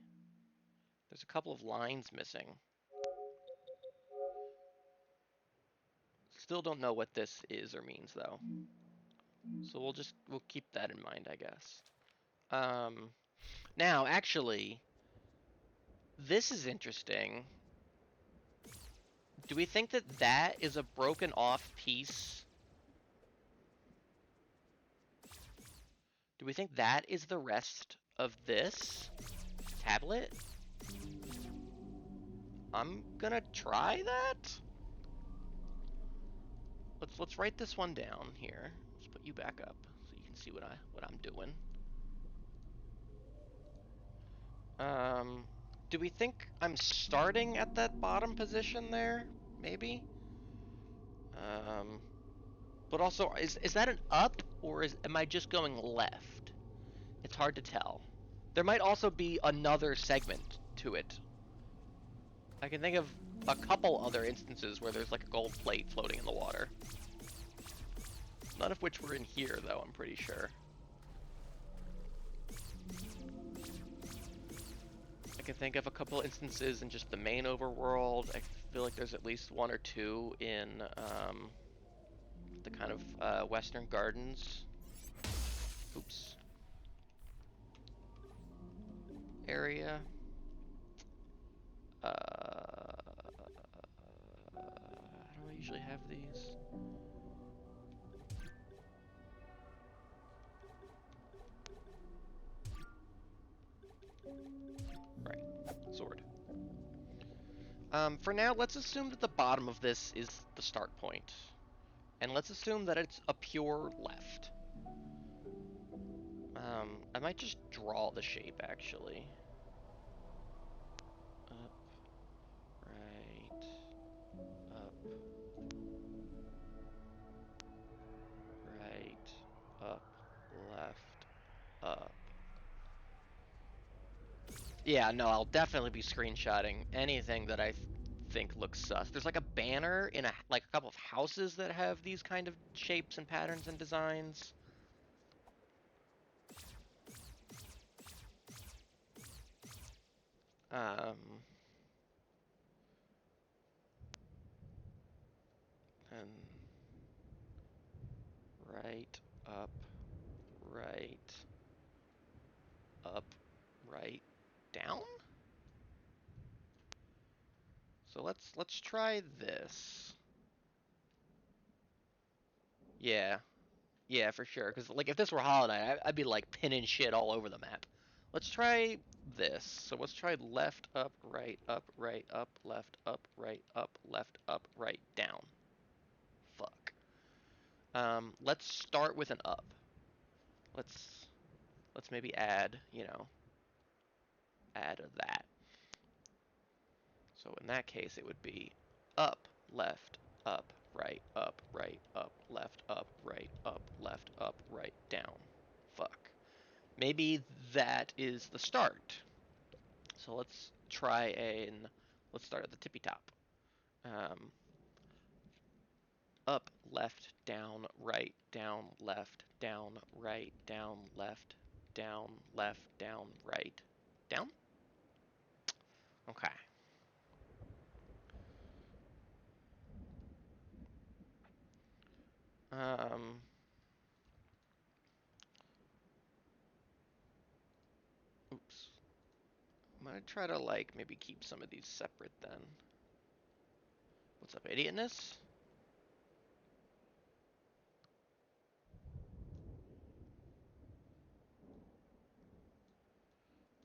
There's a couple of lines missing. Still don't know what this is or means, though. So we'll keep that in mind, I guess. Now, actually, this is interesting. Do we think that that is a broken off piece? Do we think that is the rest of this tablet? I'm gonna try that. Let's write this one down here. Let's put you back up so you can see what I'm doing. Do we think I'm starting at that bottom position there? Maybe. Um, but also, is that an up or am I just going left? It's hard to tell. There might also be another segment to it. I can think of a couple other instances where there's like a gold plate floating in the water. None of which were in here, though, I'm pretty sure. I can think of a couple instances in just the main overworld. I feel like there's at least one or two in the kind of Western Gardens. Oops. Area. How do I usually have these? Right. Sword. For now, let's assume that the bottom of this is the start point. And let's assume that it's a pure left. I might just draw the shape, actually. Up, right, up. Yeah, no, I'll definitely be screenshotting anything that I think looks sus. There's like a banner in a couple of houses that have these kind of shapes and patterns and designs. Um, and right, up, right, up, right, down. So let's try this. Yeah, yeah, for sure. Because like if this were Hollow Knight, I'd be like pinning shit all over the map. Let's try this. So let's try left, up, right, left, up, right, down. Fuck. Let's start with an up. Let's let's maybe add, add that. So in that case, it would be up, right, up, right, down. Fuck. Maybe that is the start. So let's start at the tippy top. Um, up, left, down, right, left, down, right, down. Okay. Um, oops. I'm gonna try to like maybe keep some of these separate then. What's up, idiotness?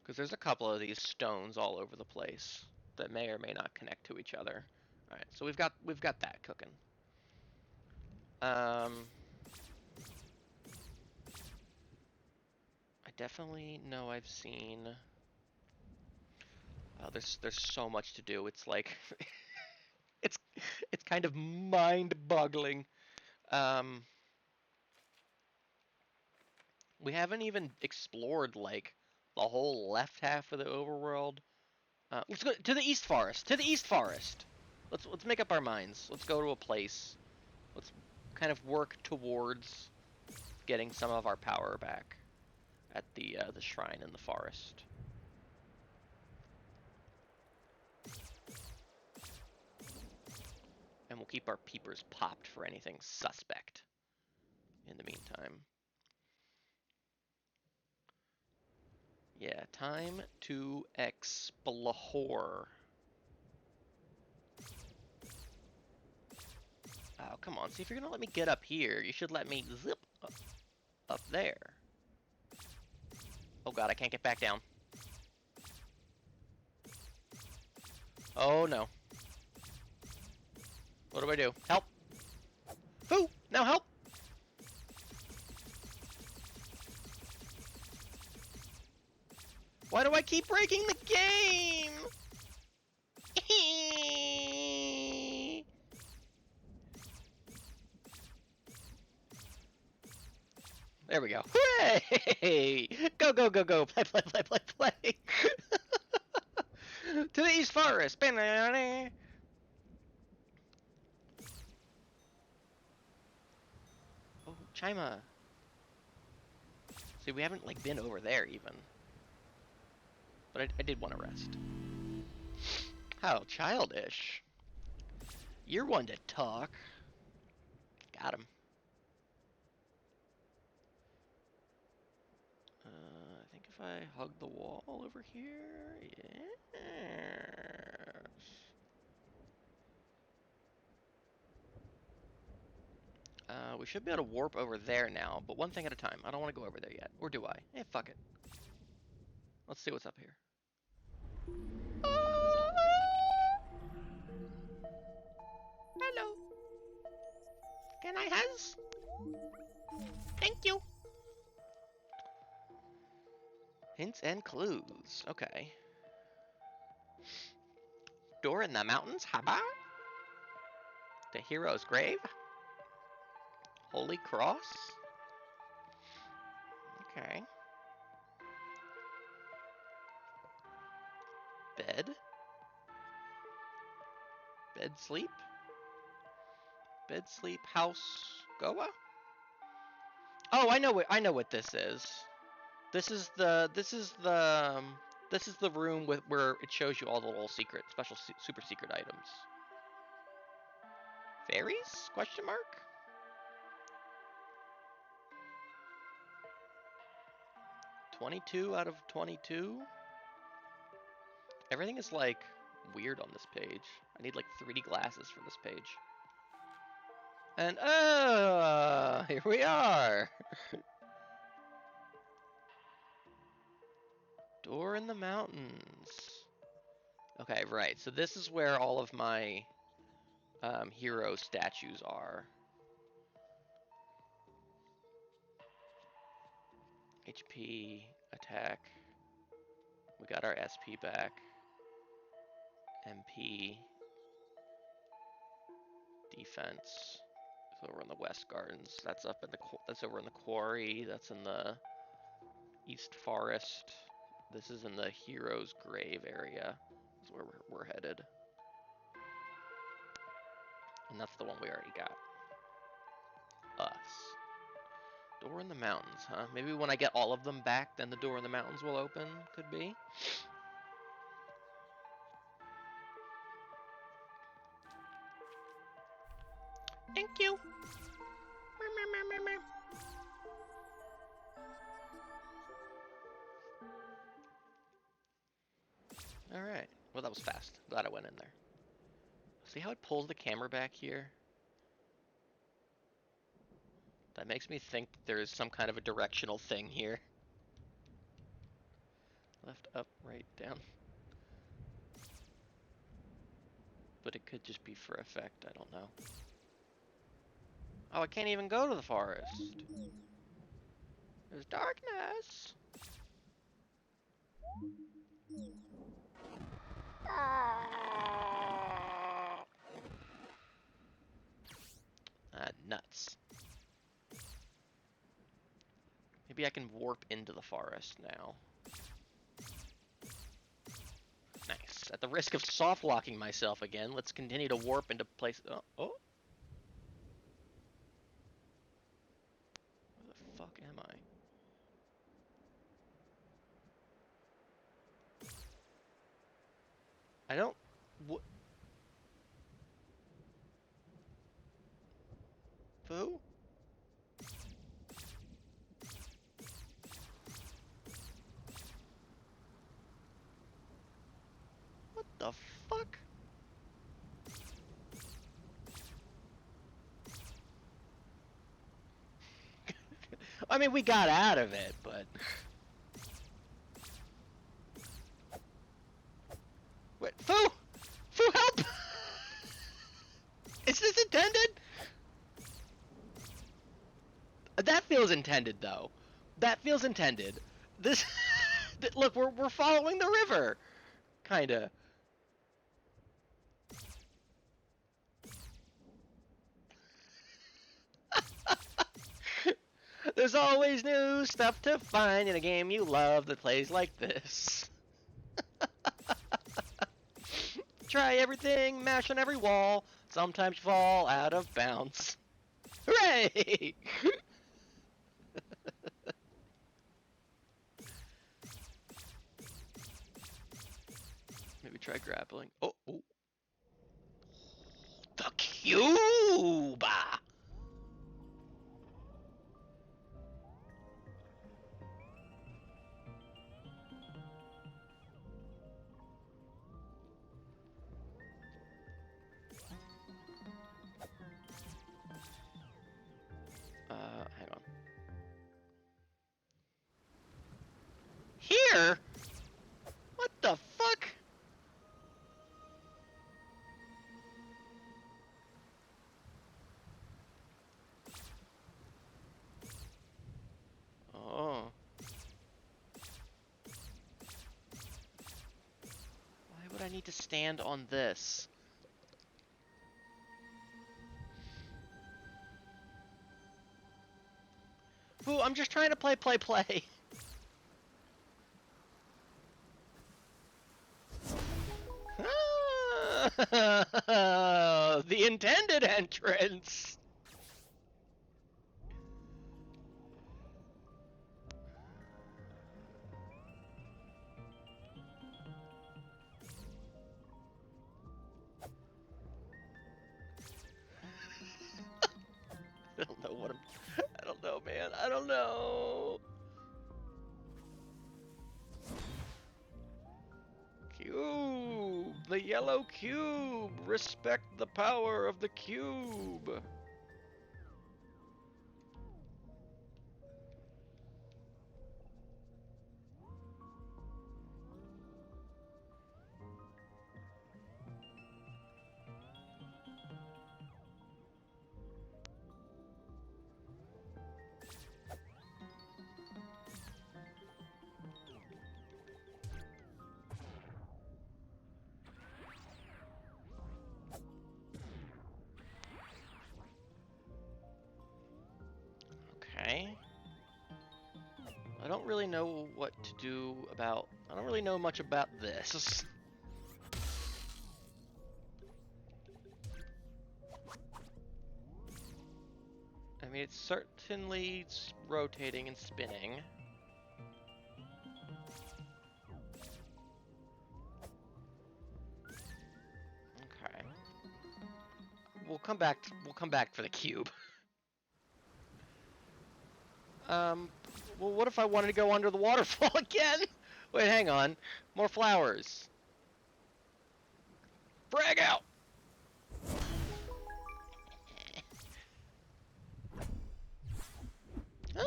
Because there's a couple of these stones all over the place that may or may not connect to each other. All right, so we've got that cooking. I definitely know I've seen. Oh, there's so much to do. It's like it's it's kind of mind-boggling. Um, we haven't even explored like the whole left half of the overworld. Let's go to the East Forest. To the East Forest. Let's make up our minds. Let's go to a place. Let's kind of work towards getting some of our power back at the shrine in the forest. And we'll keep our peepers popped for anything suspect in the meantime. Yeah, time to explore. Oh, come on. See, if you're gonna let me get up here, you should let me zip up there. Oh god, I can't get back down. Oh no. What do I do? Help! Foo! Now help! Why do I keep breaking the game? There we go. Hooray! Go, go, go, go. Play, play, play, play, play. To the East Forest. Oh, Chima. See, we haven't like been over there even. But I did want to rest. How childish. You're one to talk. Got him. I think if I hug the wall over here, yes. We should be able to warp over there now, but one thing at a time. I don't want to go over there yet. Or do I? Eh, fuck it. Let's see what's up here. Hello. Can I has? Thank you. Hints and clues. Okay. Door in the mountains. Haba. The hero's grave. Holy cross. Okay. Bed? Bed sleep? Bed sleep house Goa? Oh, I know what this is. This is the room with where it shows you all the little special super secret items. Fairies? Question mark? $22 out of 22? Everything is like weird on this page. I need like 3D glasses for this page. And here we are. Door in the mountains. Okay, right. So this is where all of my hero statues are. HP, attack. We got our SP back. MP. Defense. So we're in the West Gardens. That's up in that's over in the quarry. That's in the East Forest. This is in the Hero's Grave area. That's where we're headed. And that's the one we already got. Us. Door in the mountains, huh? Maybe when I get all of them back, then the door in the mountains will open? Could be. Thank you. Alright. Well, that was fast. Glad I went in there. See how it pulls the camera back here? That makes me think there's some kind of a directional thing here. Left, up, right, down. But it could just be for effect, I don't know. Oh, I can't even go to the forest. There's darkness. Nuts. Maybe I can warp into the forest now. Nice. At the risk of soft locking myself again, let's continue to warp into places. Oh. Where the fuck am I? I don't... Who? What the fuck? I mean, we got out of it, but... Wait, Fu! Fu, help! Is this intended? That feels intended, though. That feels intended. This... Look, we're following the river. Kinda. There's always new stuff to find in a game you love that plays like this. Try everything, mash on every wall. Sometimes you fall out of bounds. Hooray! Maybe try grappling. Oh. The cube! Hang on. Here? What the fuck? Oh. Why would I need to stand on this? Ooh, I'm just trying to play. The intended entrance. I don't know what I don't know, man. I don't know. Cube! The yellow cube! Respect the power of the cube! Okay. I don't really know what to do about... I don't really know much about this. I mean, it's certainly rotating and spinning. Okay. We'll come back for the cube. Well, what if I wanted to go under the waterfall again? Wait, hang on. More flowers. Frag out! Ah!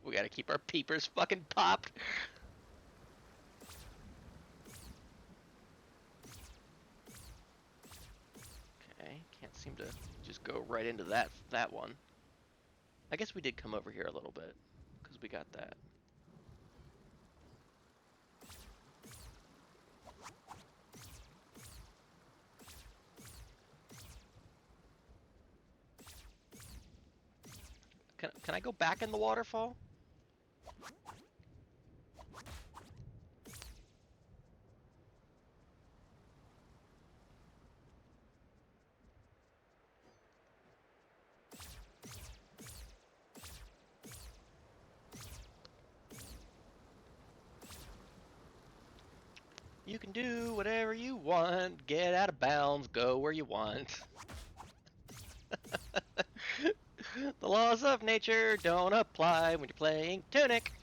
We gotta keep our peepers fucking popped. Okay, can't seem to just go right into that one. I guess we did come over here a little bit, because we got that. Can I go back in the waterfall? You can do whatever you want, get out of bounds, go where you want. The laws of nature don't apply when you're playing Tunic.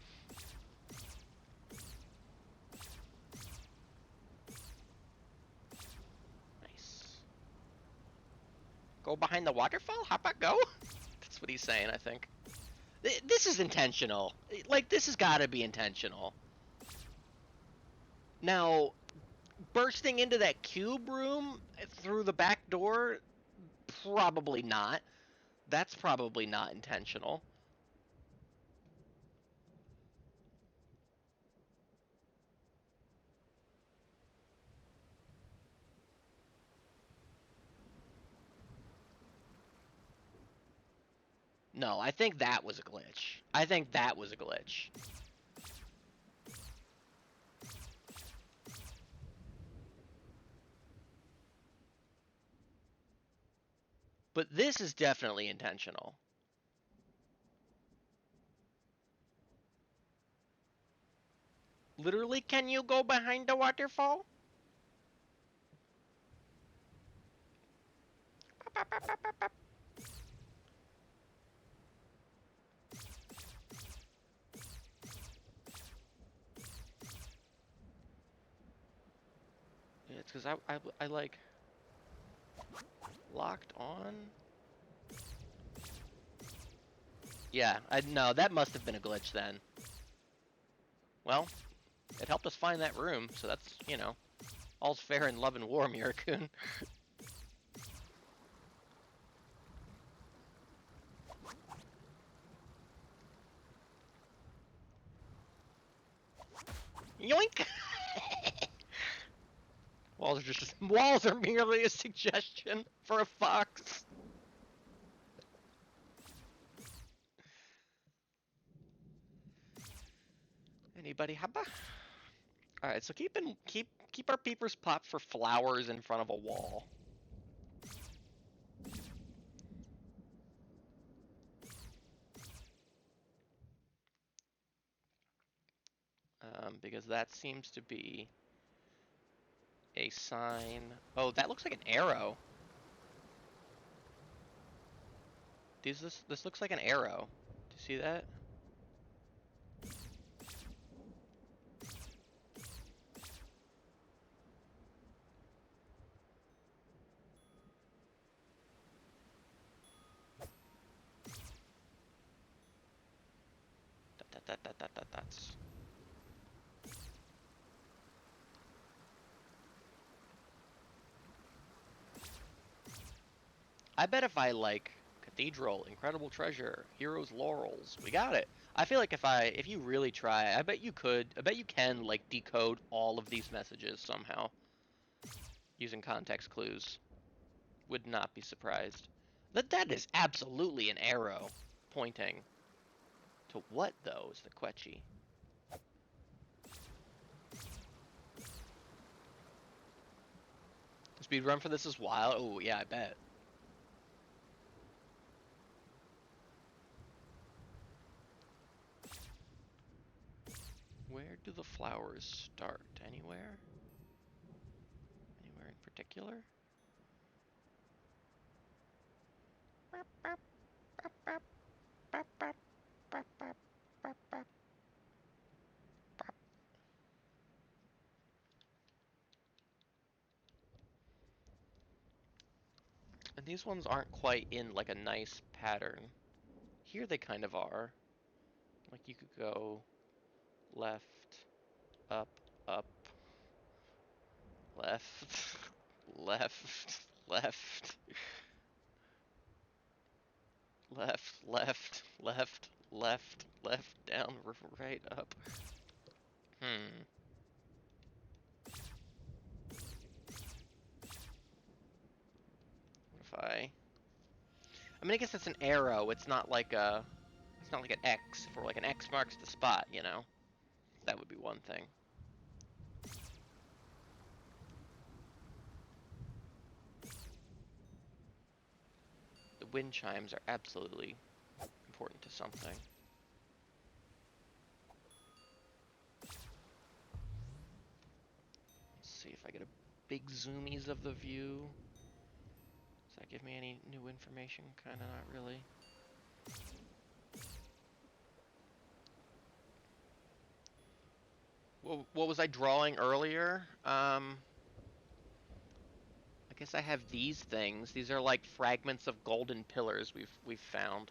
Nice. Go behind the waterfall? How about go? That's what he's saying, I think. This is intentional. Like, this has got to be intentional. Now, bursting into that cube room through the back door, probably not. That's probably not intentional. No, I think that was a glitch. I think that was a glitch. But this is definitely intentional. Literally, can you go behind the waterfall? Yeah, it's because I like locked on. Yeah, no, that must have been a glitch then. Well, it helped us find that room, so that's, you know, all's fair in love and war, Mirakun. Yoink! Walls are merely a suggestion for a fox. Anybody haba? All right, so keep keep our peepers popped for flowers in front of a wall. Because that seems to be a sign. Oh, that looks like an arrow. This looks like an arrow. Do you see that? That's. I bet if I like cathedral, incredible treasure, heroes laurels, we got it. I feel like if you really try, I bet you could. I bet you can like decode all of these messages somehow using context clues. Would not be surprised. That is absolutely an arrow pointing to what though is the Quetchy. The speed run for this is wild. Oh yeah, I bet. Where do the flowers start? Anywhere? Anywhere in particular? And these ones aren't quite in like a nice pattern. Here they kind of are. Like you could go left, up, up, left, left, left, left, left, left, left, left, down, right, up. Hmm. What if I mean, I guess it's an arrow. It's not like a. It's not like an X. For like an X marks the spot, you know. That would be one thing. The wind chimes are absolutely important to something. Let's see if I get a big zoomies of the view. Does that give me any new information? Kinda not really. What was I drawing earlier? I guess I have these things. These are like fragments of golden pillars we've found.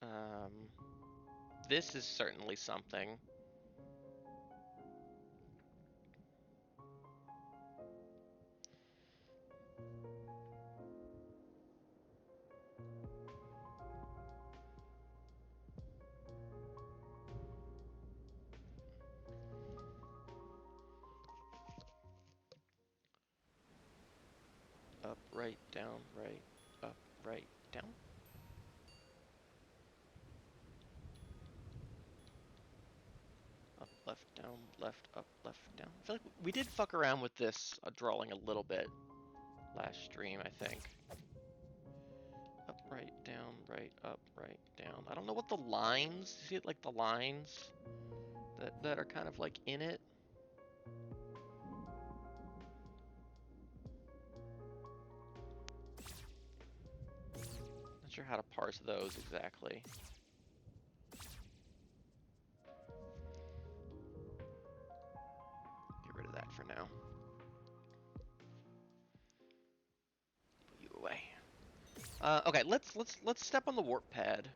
Um, this is certainly something. Up, right, down, right, up, right, down. Up, left, down, left, up, left, down. I feel like we did fuck around with this drawing a little bit last stream, I think. Up, right, down, right, up, right, down. I don't know what the lines, see it like the lines that are kind of like in it? Not sure how to parse those exactly. Get rid of that for now. Put you away. Okay, let's step on the warp pad.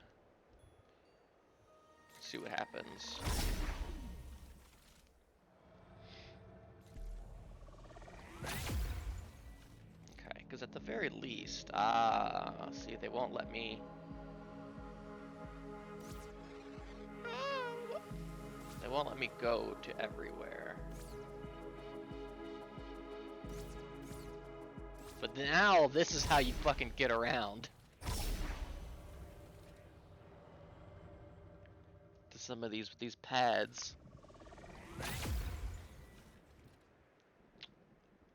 See what happens. Okay, because at the very least, see, they won't let me. They won't let me go to everywhere. But now, this is how you fucking get around to some of these pads.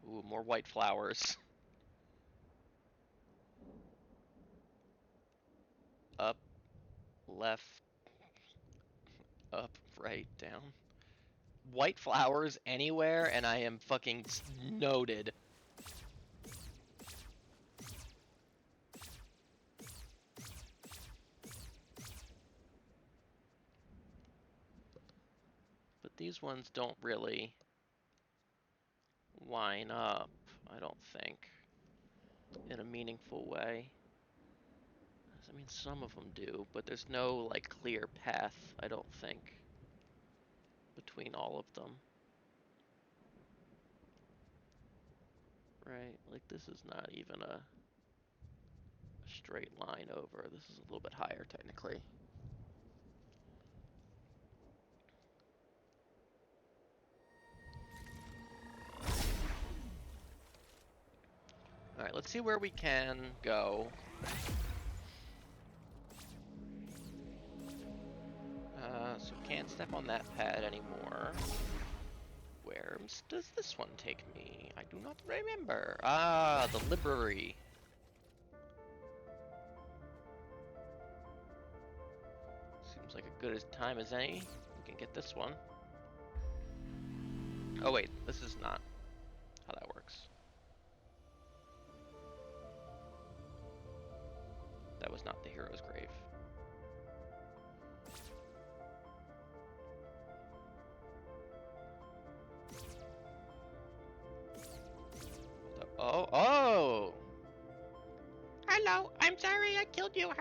Ooh, more white flowers. Up, left, up, right, down. White flowers anywhere, and I am fucking noted. But these ones don't really line up, I don't think, in a meaningful way. I mean, some of them do, but there's no, like, clear path, I don't think, between all of them. Right? Like, this is not even a straight line over. This is a little bit higher, technically. Alright, let's see where we can go. So can't step on that pad anymore. Where does this one take me? I do not remember. Ah, the library. Seems like a good as time as any. We can get this one. Oh wait, this is not how that works. That was not the hero's grave. Oh, oh! Hello, I'm sorry I killed you.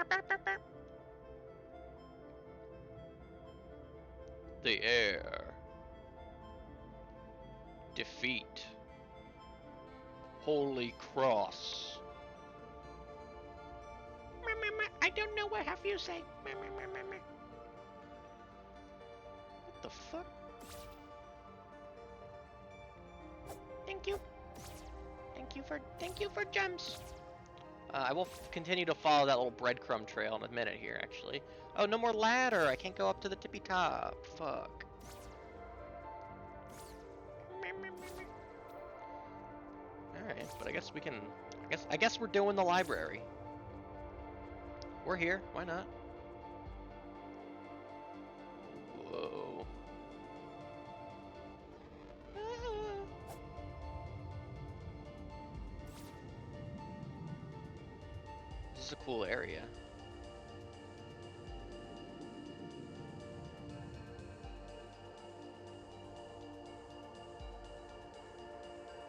The air. Defeat. Holy Cross. I don't know what have you say. What the fuck? Thank you. Thank you for gems. I will continue to follow that little breadcrumb trail in a minute here, actually. Oh, no more ladder. I can't go up to the tippy top. Fuck. Alright, but I guess we can... I guess we're doing the library. We're here. Why not? Whoa. This is a cool area.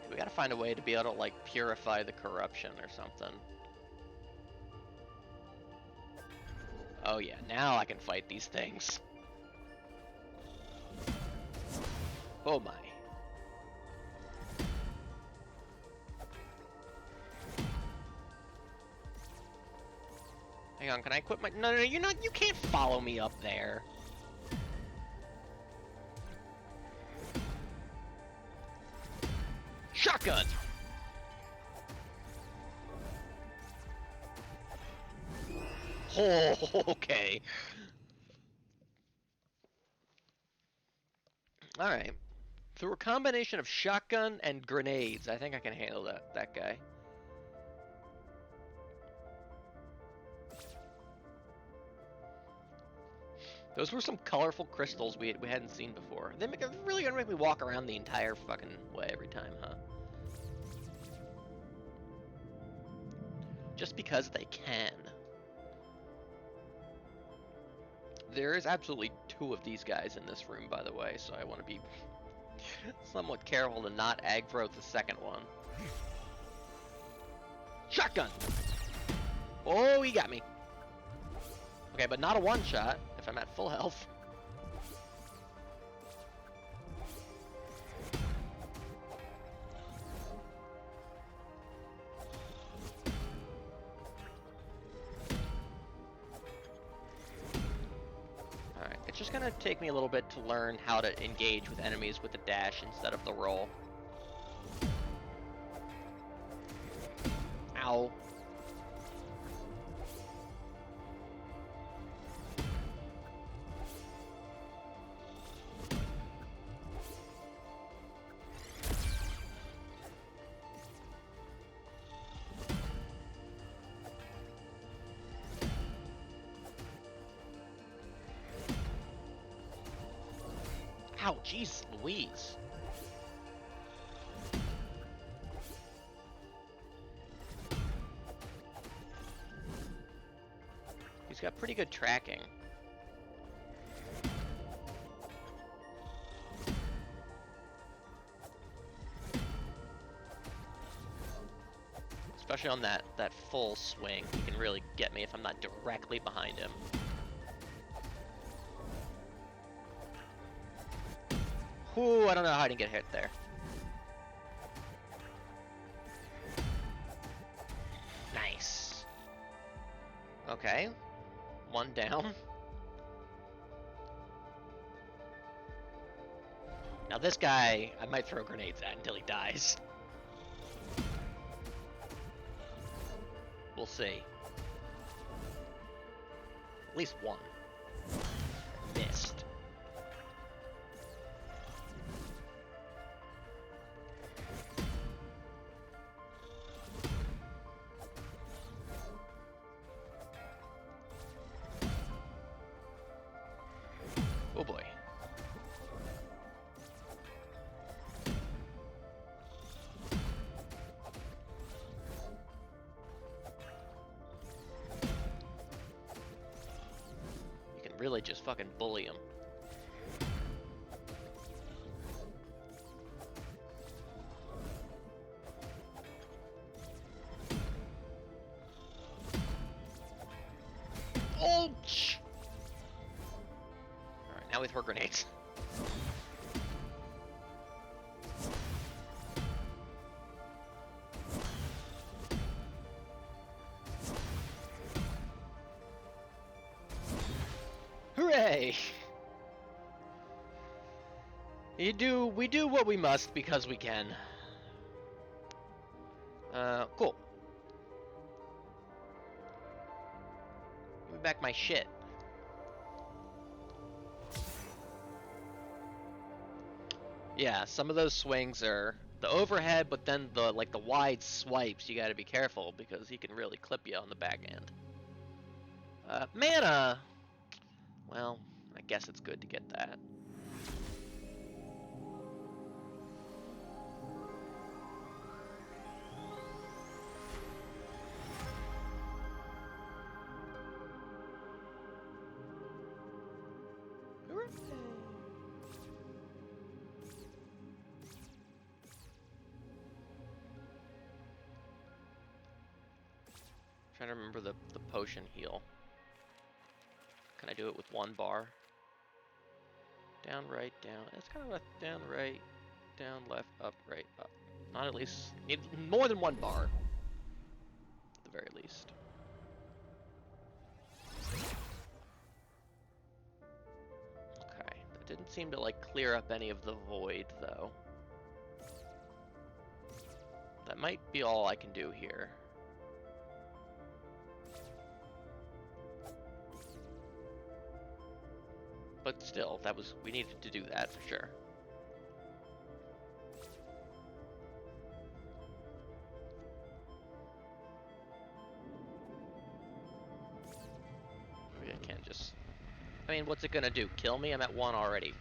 We gotta find a way to be able to, like, purify the corruption or something. Oh yeah, now I can fight these things. Oh my. Hang on, can I equip my... No, you're not... You can't follow me up there. Shotgun! Oh, okay. Alright. Through a combination of shotgun and grenades, I think I can handle that guy. Those were some colorful crystals we hadn't seen before. They're really gonna make me walk around the entire fucking way every time, huh? Just because they can. There is absolutely 2 of these guys in this room, by the way, so I want to be somewhat careful to not aggro the second one. Shotgun! Oh, he got me. Okay, but not a one-shot if I'm at full health. Alright, it's just gonna take me a little bit to learn how to engage with enemies with the dash instead of the roll. Ow. Ow, jeez Louise. He's got pretty good tracking. Especially on that full swing. He can really get me if I'm not directly behind him. Whew, I don't know how I didn't get hit there. Nice. Okay. One down. Now this guy, I might throw grenades at until he dies. We'll see. At least one. Missed. Oh boy. You can really just fucking bully him. Oh! Alright, now we throw grenades. Hooray! We do what we must because we can. Cool. Give me back my shit. Yeah, some of those swings are the overhead, but then the wide swipes, you gotta be careful because he can really clip you on the back end. Mana! Well, I guess it's good to get that. Trying to remember the potion heal. Can I do it with one bar? Down, right, down. It's kind of a down, right, down, left, up, right, up. Not at least, need more than one bar. At the very least. Okay, that didn't seem to like clear up any of the void though. That might be all I can do here. But still, we needed to do that for sure. Maybe I can't just... I mean, what's it gonna do? Kill me? I'm at 1 already.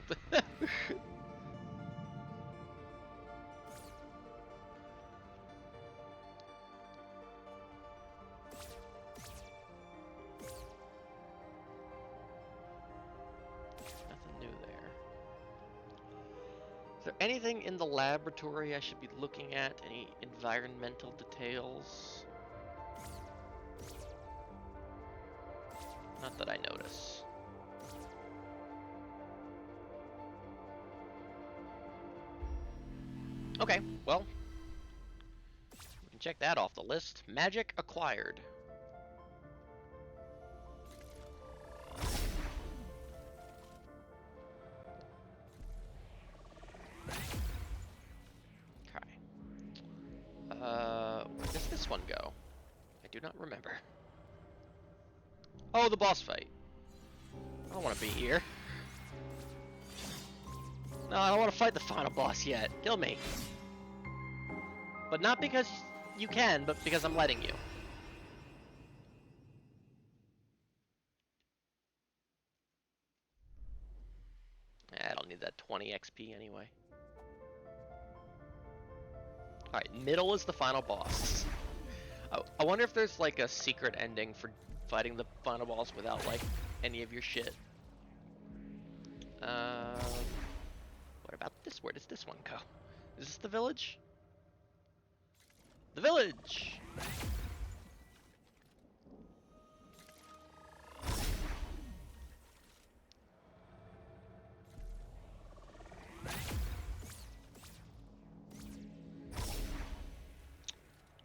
Is there anything in the laboratory I should be looking at? Any environmental details? Not that I notice. Okay, well, we can check that off the list. Magic acquired. Where does this one go? do not remember. Oh, the boss fight. I don't want to be here. No, I don't want to fight the final boss yet. Kill me. But not because you can, but because I'm letting you. I don't need that 20 XP anyway. Alright, middle is the final boss. I wonder if there's like a secret ending for fighting the final boss without like any of your shit. What about this? Where does this one go? Is this the village? The village!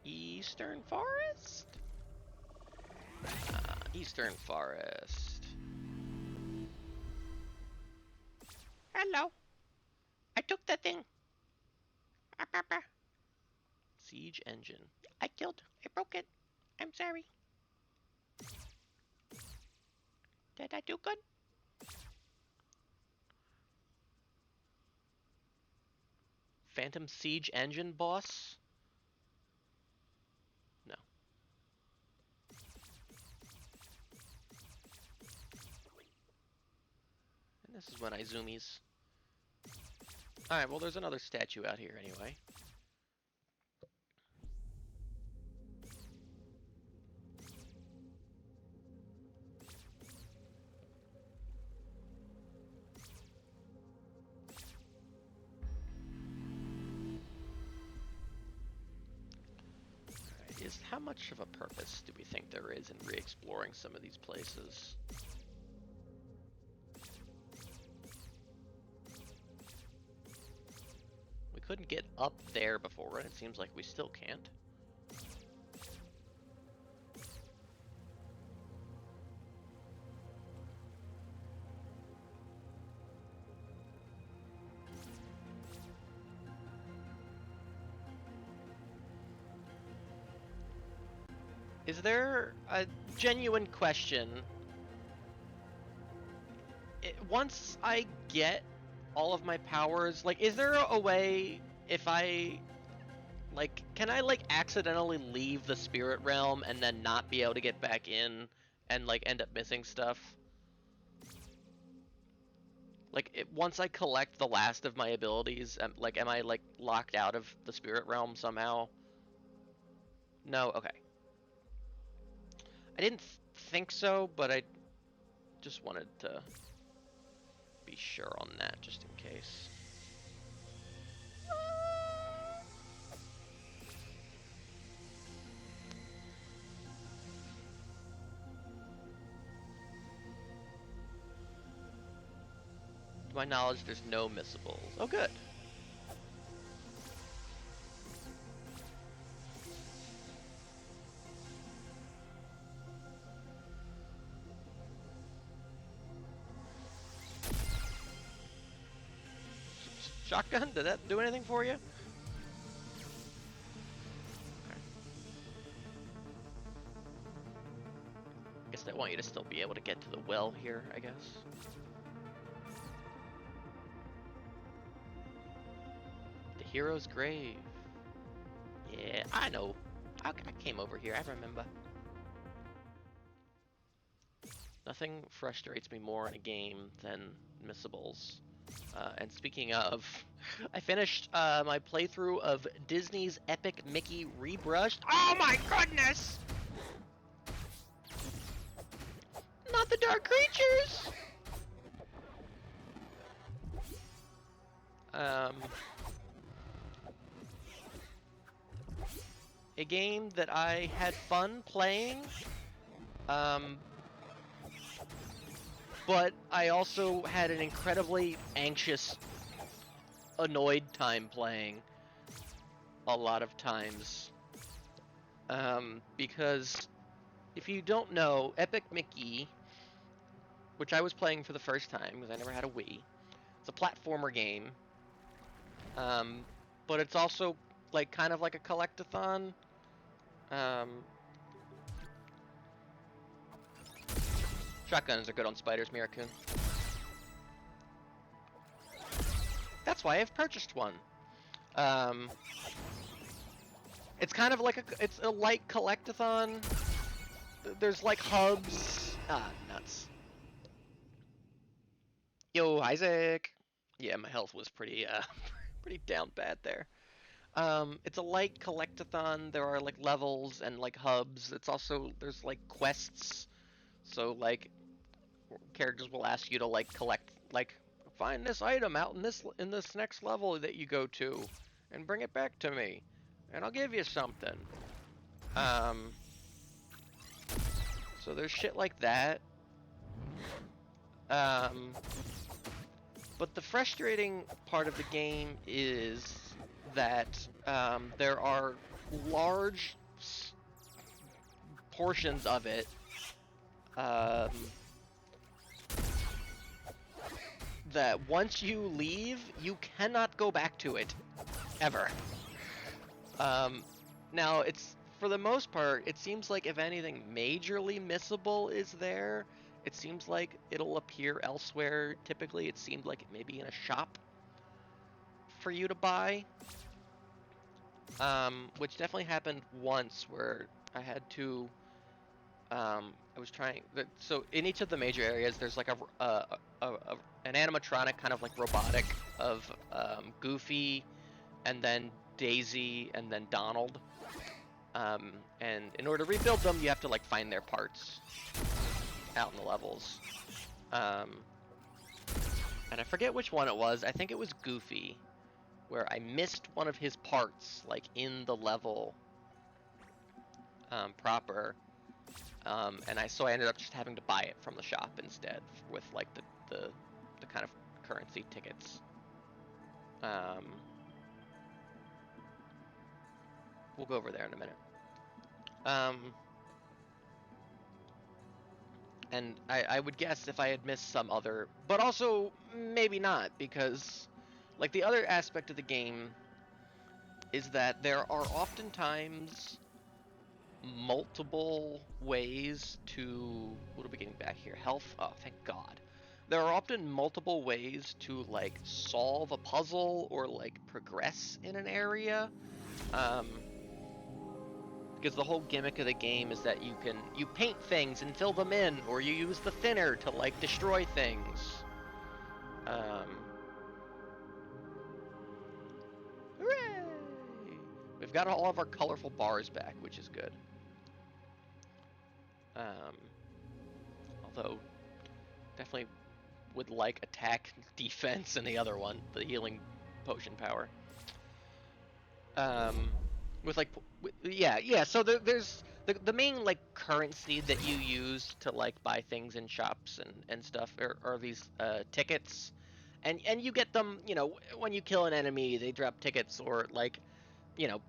Eastern Forest? Eastern Forest. Hello. I took the thing. Siege engine. I broke it. I'm sorry. Did I do good? Phantom Siege engine boss? No. And this is when I zoomies. Alright, well there's another statue out here anyway. How much of a purpose do we think there is in re-exploring some of these places? We couldn't get up there before, and it seems like we still can't. Is there a genuine question? Once I get all of my powers, like, is there a way if I, like, can I, like, accidentally leave the spirit realm and then not be able to get back in and, like, end up missing stuff? Like, once I collect the last of my abilities, like, am I, like, locked out of the spirit realm somehow? No? Okay. I didn't think so, but I just wanted to be sure on that, just in case. To my knowledge, there's no missables. Oh, good. Shotgun? Did that do anything for you? Okay. Guess they want you to still be able to get to the well here, I guess. The hero's grave. Yeah, I know. I came over here, I remember. Nothing frustrates me more in a game than missables. And speaking of, I finished my playthrough of Disney's Epic Mickey Rebrushed. Oh my goodness! Not the dark creatures! A game that I had fun playing, but I also had an incredibly anxious, annoyed time playing a lot of times. Because if you don't know, Epic Mickey, which I was playing for the first time because I never had a Wii, it's a platformer game. But it's also like kind of like a collectathon. Shotguns are good on spiders, Mirakun. That's why I've purchased one. It's kind of like it's a light collectathon. There's like hubs. Ah, nuts. Yo, Isaac. Yeah, my health was pretty pretty down bad there. It's a light collectathon. There are like levels and like hubs. It's also there's like quests. So like characters will ask you to like collect like find this item out in this next level that you go to and bring it back to me and I'll give you something. Um so there's shit like that. Um but the frustrating part of the game is that there are large portions of it um, that once you leave, you cannot go back to it, ever. Now, it's for the most part, it seems like if anything majorly missable is there, it seems like it'll appear elsewhere. Typically, it seemed like it may be in a shop for you to buy. Which definitely happened once where I had to. I was trying. So in each of the major areas, there's like an animatronic kind of like robotic of Goofy, and then Daisy, and then Donald. And in order to rebuild them, you have to like find their parts out in the levels. And I forget which one it was. I think it was Goofy, where I missed one of his parts like in the level proper. And so I ended up just having to buy it from the shop instead with like the kind of currency tickets. We'll go over there in a minute. And I would guess if I had missed some other, but also maybe not, because like the other aspect of the game is that there are oftentimes multiple ways to, what are we getting back here? Health? Oh, thank God. There are often multiple ways to like solve a puzzle or like progress in an area. Because the whole gimmick of the game is that you paint things and fill them in, or you use the thinner to like destroy things. Hooray! We've got all of our colorful bars back, which is good. Although definitely would like attack, defense, and the other one, the healing potion power. With like, yeah. So there's the main like currency that you use to like buy things in shops and stuff are these tickets, and you get them. You know, when you kill an enemy, they drop tickets, or like, you know,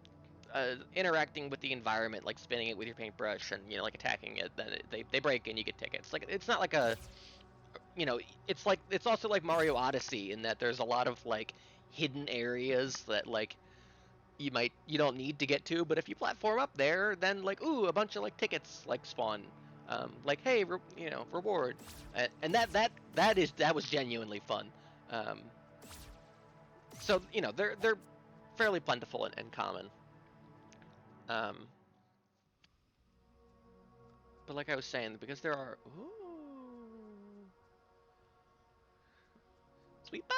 interacting with the environment, like spinning it with your paintbrush and like attacking it, then they break and you get tickets. Like it's not like a, it's also like Mario Odyssey in that there's a lot of like hidden areas that like you don't need to get to, but if you platform up there, then like ooh, a bunch of like tickets like spawn, like hey, reward, and that was genuinely fun. So they're fairly plentiful and common. But like I was saying, because there are sweeper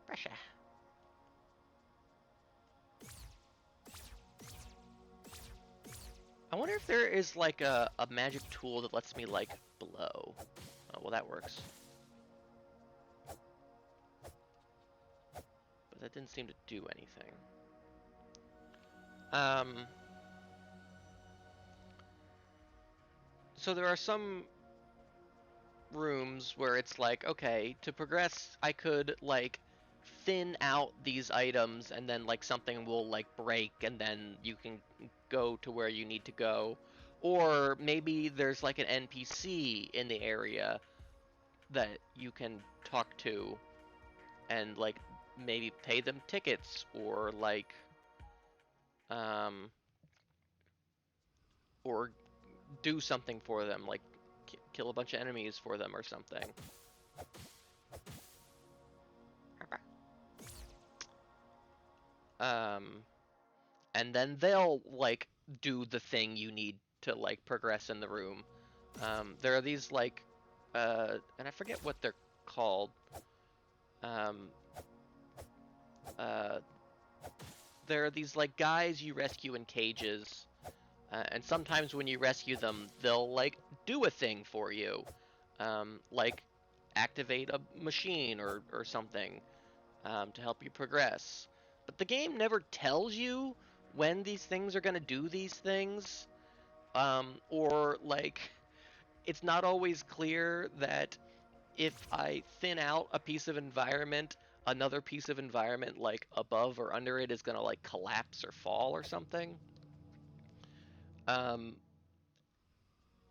pressure. I wonder if there is like a magic tool that lets me like blow. Oh, well, that works. But that didn't seem to do anything. So there are some rooms where it's like, okay, to progress, I could like thin out these items and then like something will like break and then you can go to where you need to go. Or maybe there's like an NPC in the area that you can talk to and like maybe pay them tickets or like or do something for them, like kill a bunch of enemies for them or something. And then they'll like do the thing you need to like progress in the room. There are these like, and I forget what they're called. There are these like guys you rescue in cages, and sometimes when you rescue them, they'll like do a thing for you, like activate a machine or something, to help you progress. But the game never tells you when these things are gonna do these things, or like it's not always clear that if I thin out a piece of environment, another piece of environment like above or under it is gonna like collapse or fall or something. Um,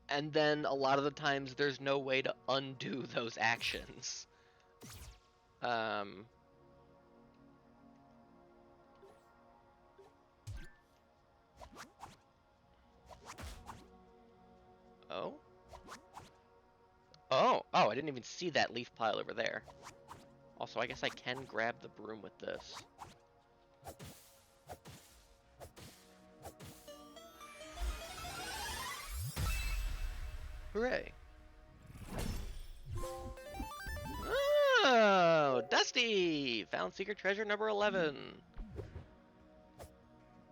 and then a lot of the times there's no way to undo those actions. Um, oh? Oh, I didn't even see that leaf pile over there. Also, I guess I can grab the broom with this. Hooray. Oh, Dusty! Found secret treasure number 11.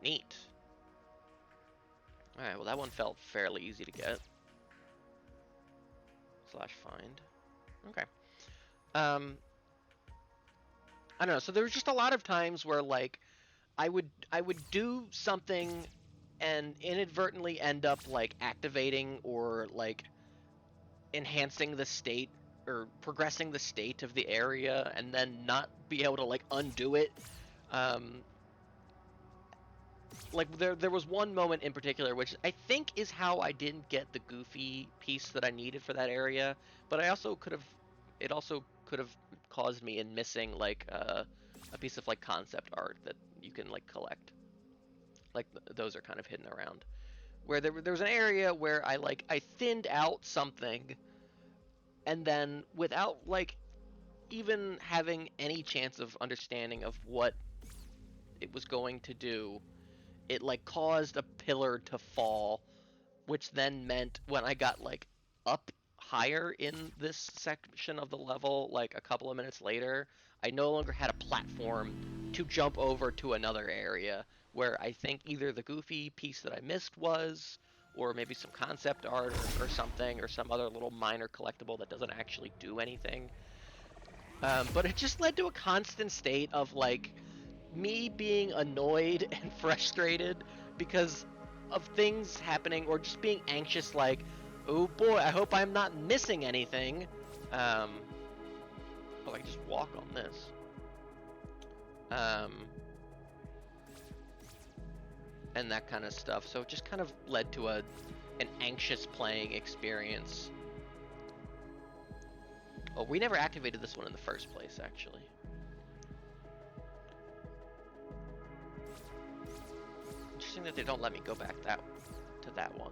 Neat. Alright, well that one felt fairly easy to get. Slash find. Okay. I don't know, so there was just a lot of times where like I would do something and inadvertently end up like activating or like enhancing the state or progressing the state of the area and then not be able to like undo it. Like there was one moment in particular which I think is how I didn't get the goofy piece that I needed for that area, but I also could have it also could have caused me in missing like a piece of like concept art that you can like collect. Like those are kind of hidden around. Where there was an area where I thinned out something and then without like even having any chance of understanding of what it was going to do, it like caused a pillar to fall, which then meant when I got like up higher in this section of the level, like a couple of minutes later, I no longer had a platform to jump over to another area where I think either the goofy piece that I missed was, or maybe some concept art or something, or some other little minor collectible that doesn't actually do anything. But it just led to a constant state of like me being annoyed and frustrated because of things happening, or just being anxious like, oh boy, I hope I'm not missing anything. Oh, I can just walk on this. And that kind of stuff. So it just kind of led to an anxious playing experience. Oh, we never activated this one in the first place, actually. Interesting that they don't let me go back to that one.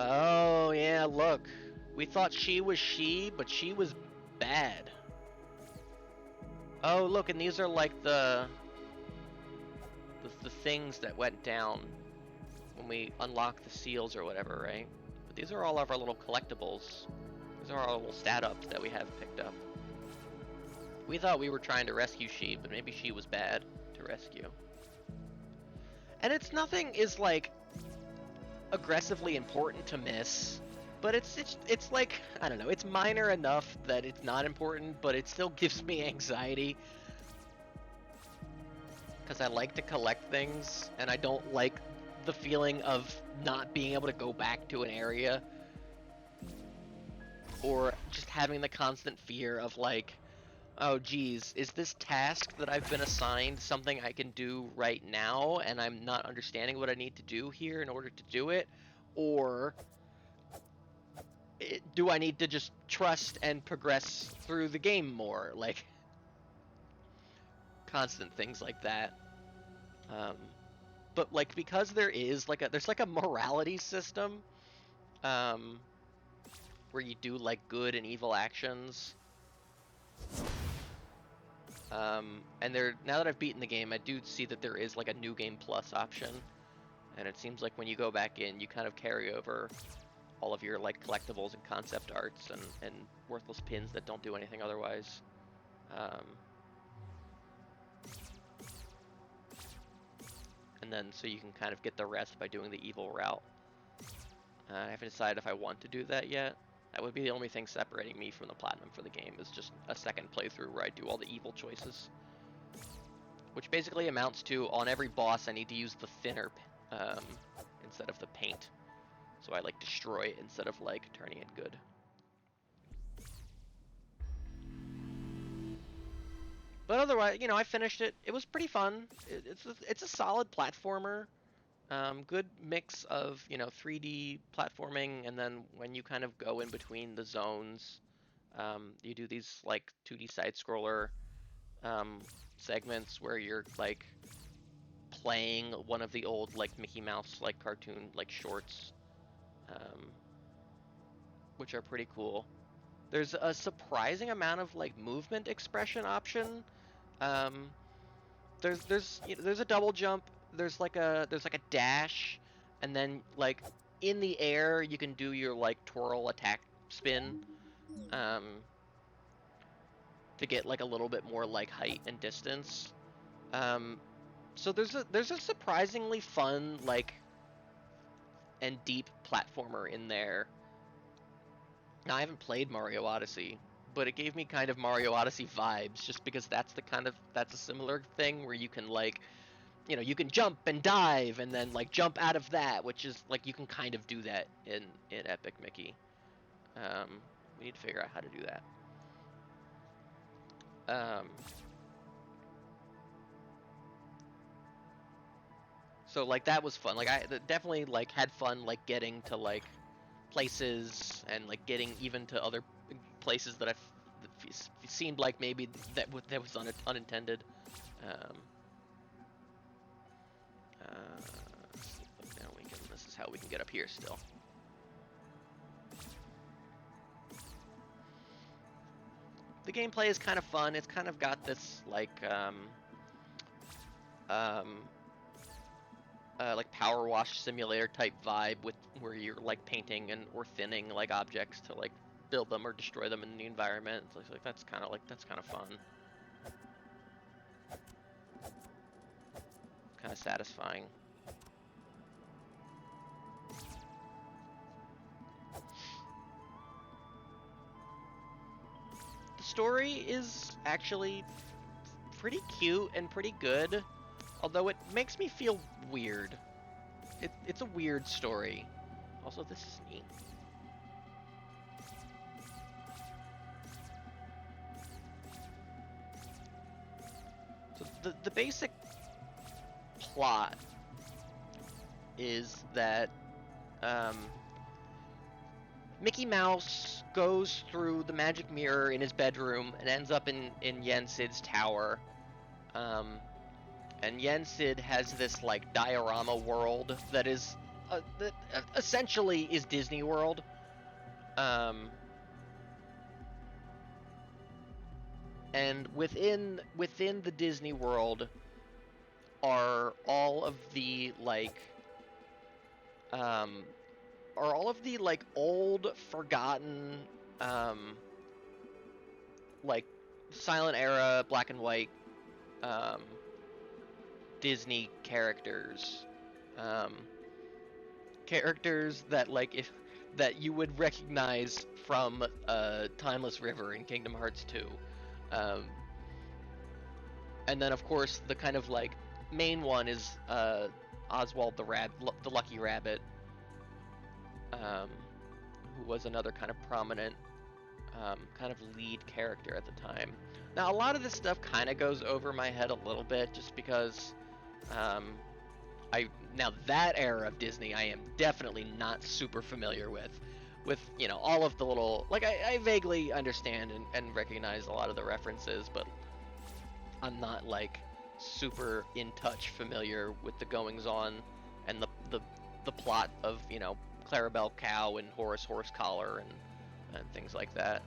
Oh, yeah, look. We thought she was she, but she was bad. Oh, look, and these are like the things that went down when we unlocked the seals or whatever, right? But these are all of our little collectibles. These are our little stat ups that we have picked up. We thought we were trying to rescue she, but maybe she was bad to rescue. And it's nothing is like aggressively important to miss, but it's like, I don't know, it's minor enough that it's not important, but it still gives me anxiety because I like to collect things and I don't like the feeling of not being able to go back to an area, or just having the constant fear of like, oh geez, is this task that I've been assigned something I can do right now and I'm not understanding what I need to do here in order to do it? Or do I need to just trust and progress through the game more? Like, constant things like that. But like because there's like a morality system, um, where you do like good and evil actions. And now that I've beaten the game, I do see that there is like a new game plus option, and it seems like when you go back in, you kind of carry over all of your like collectibles and concept arts and worthless pins that don't do anything otherwise. And then so you can kind of get the rest by doing the evil route. I haven't decided if I want to do that yet. That would be the only thing separating me from the platinum for the game, is just a second playthrough where I do all the evil choices. Which basically amounts to, on every boss I need to use the thinner instead of the paint. So I like destroy it instead of like turning it good. But otherwise, I finished it. It was pretty fun. It's a solid platformer. Good mix of 3D platforming, and then when you kind of go in between the zones, you do these like 2D side scroller segments where you're like playing one of the old like Mickey Mouse like cartoon like shorts, which are pretty cool. There's a surprising amount of like movement expression option. There's a double jump. There's like a dash, and then like in the air you can do your like twirl attack spin, to get like a little bit more like height and distance. So there's a surprisingly fun like and deep platformer in there. Now I haven't played Mario Odyssey, but it gave me kind of Mario Odyssey vibes, just because that's a similar thing where you can like, you can jump and dive and then like jump out of that, which is like you can kind of do that in Epic Mickey. We need to figure out how to do that. So like that was fun. Like I definitely like had fun like getting to like places and like getting even to other places that seemed like maybe that was unintended. Now this is how we can get up here still. The gameplay is kind of fun. It's kind of got this like like power wash simulator type vibe with where you're like painting or thinning like objects to like build them or destroy them in the environment. It's like that's kind of fun. Kind of satisfying. The story is actually pretty cute and pretty good, although it makes me feel weird. It's a weird story. Also, this is neat. So the basic plot is that Mickey Mouse goes through the magic mirror in his bedroom and ends up in Yensid's tower. And Yensid has this like diorama world that is that essentially is Disney World. And within the Disney World are all of the old forgotten like silent era black and white Disney characters, characters that that you would recognize from Timeless River in Kingdom Hearts 2, and then of course the kind of like main one is Oswald the Lucky Rabbit, who was another kind of prominent kind of lead character at the time. Now a lot of this stuff kind of goes over my head a little bit, just because now that era of Disney I am definitely not super familiar with all of the little I vaguely understand and recognize a lot of the references, but I'm not like super in touch familiar with the goings on and the plot of, you know, Clarabelle Cow and Horace Horsecollar and things like that.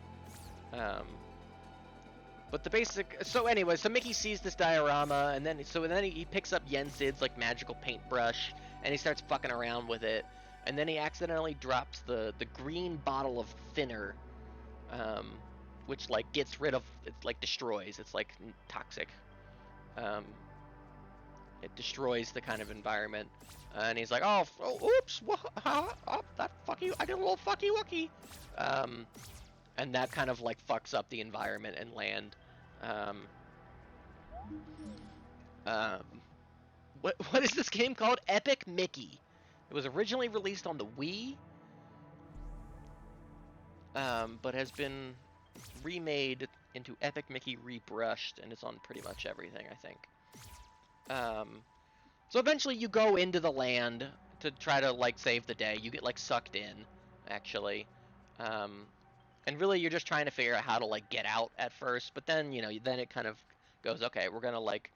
But the basic, so anyway, so Mickey sees this diorama, and then he picks up Yensid's like magical paintbrush, and he starts fucking around with it, and then he accidentally drops the green bottle of thinner, which like gets rid of, it's like destroys, it's like toxic. It destroys the kind of environment, and he's like, oh oops, that fucky, I did a little fucky wookie, and that kind of like fucks up the environment and land. What is this game called? Epic Mickey. It was originally released on the Wii, but has been remade into Epic Mickey Rebrushed, and it's on pretty much everything, I think. So eventually you go into the land to try to like save the day. You get like sucked in, actually. And really you're just trying to figure out how to like get out at first, but then, you know, then it kind of goes, okay, we're gonna like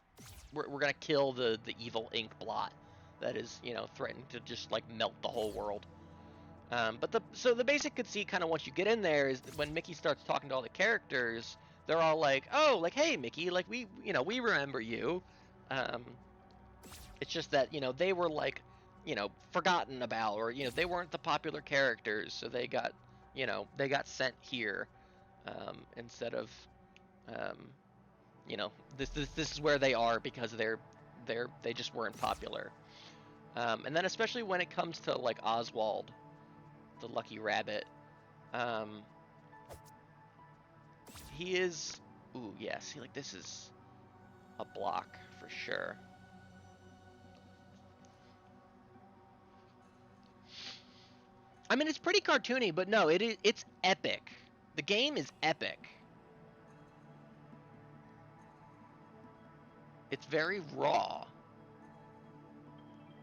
we're gonna kill the evil ink blot that is, you know, threatening to just like melt the whole world. But the basic conceit kind of once you get in there is when Mickey starts talking to all the characters, they're all like, oh, like, hey Mickey, like we remember you. It's just that, you know, they were like, you know, forgotten about, or, you know, they weren't the popular characters, so they got, you know, they got sent here, instead of, you know, this is where they are because they just weren't popular. And then especially when it comes to like Oswald, the lucky rabbit, he is, ooh, yeah, see, like this is a block for sure. I mean, it's pretty cartoony, but no, it's epic. The game is epic. It's very raw.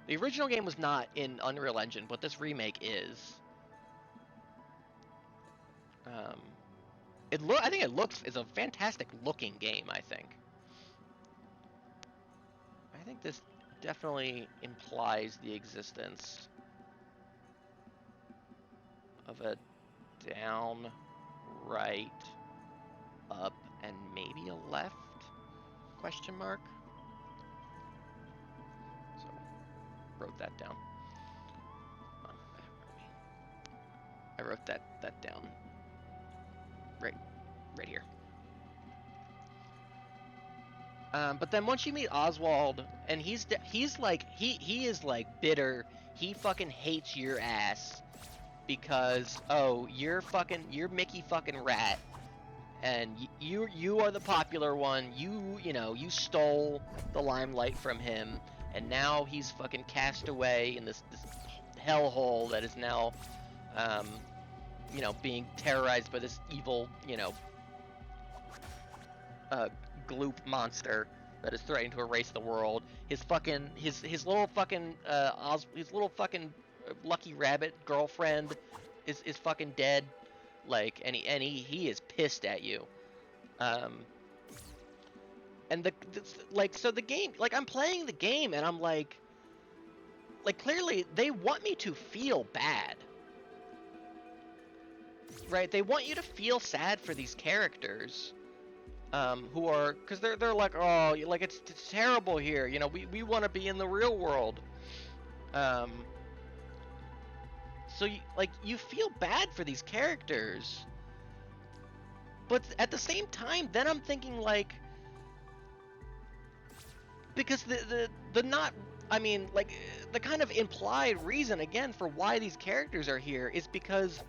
The original game was not in Unreal Engine, but this remake is. I think it's a fantastic looking game, I think. I think this definitely implies the existence of a down, right, up, and maybe a left? Question mark. So, wrote that down. I wrote that down. Right here. But then once you meet Oswald, and he's like he is like bitter. He fucking hates your ass because, oh, you're Mickey fucking rat, and you are the popular one. You know, you stole the limelight from him, and now he's fucking cast away in this hellhole that is now, you know, being terrorized by this evil, you know, gloop monster that is threatening to erase the world. His little fucking lucky rabbit girlfriend is fucking dead. Like, and he is pissed at you. And so the game, like, I'm playing the game and I'm like clearly they want me to feel bad. Right? They want you to feel sad for these characters. Who are, because they're like, oh, like it's terrible here, you know, we want to be in the real world. So you feel bad for these characters, but at the same time, then I'm thinking like, because the not, I mean, like the kind of implied reason again for why these characters are here is because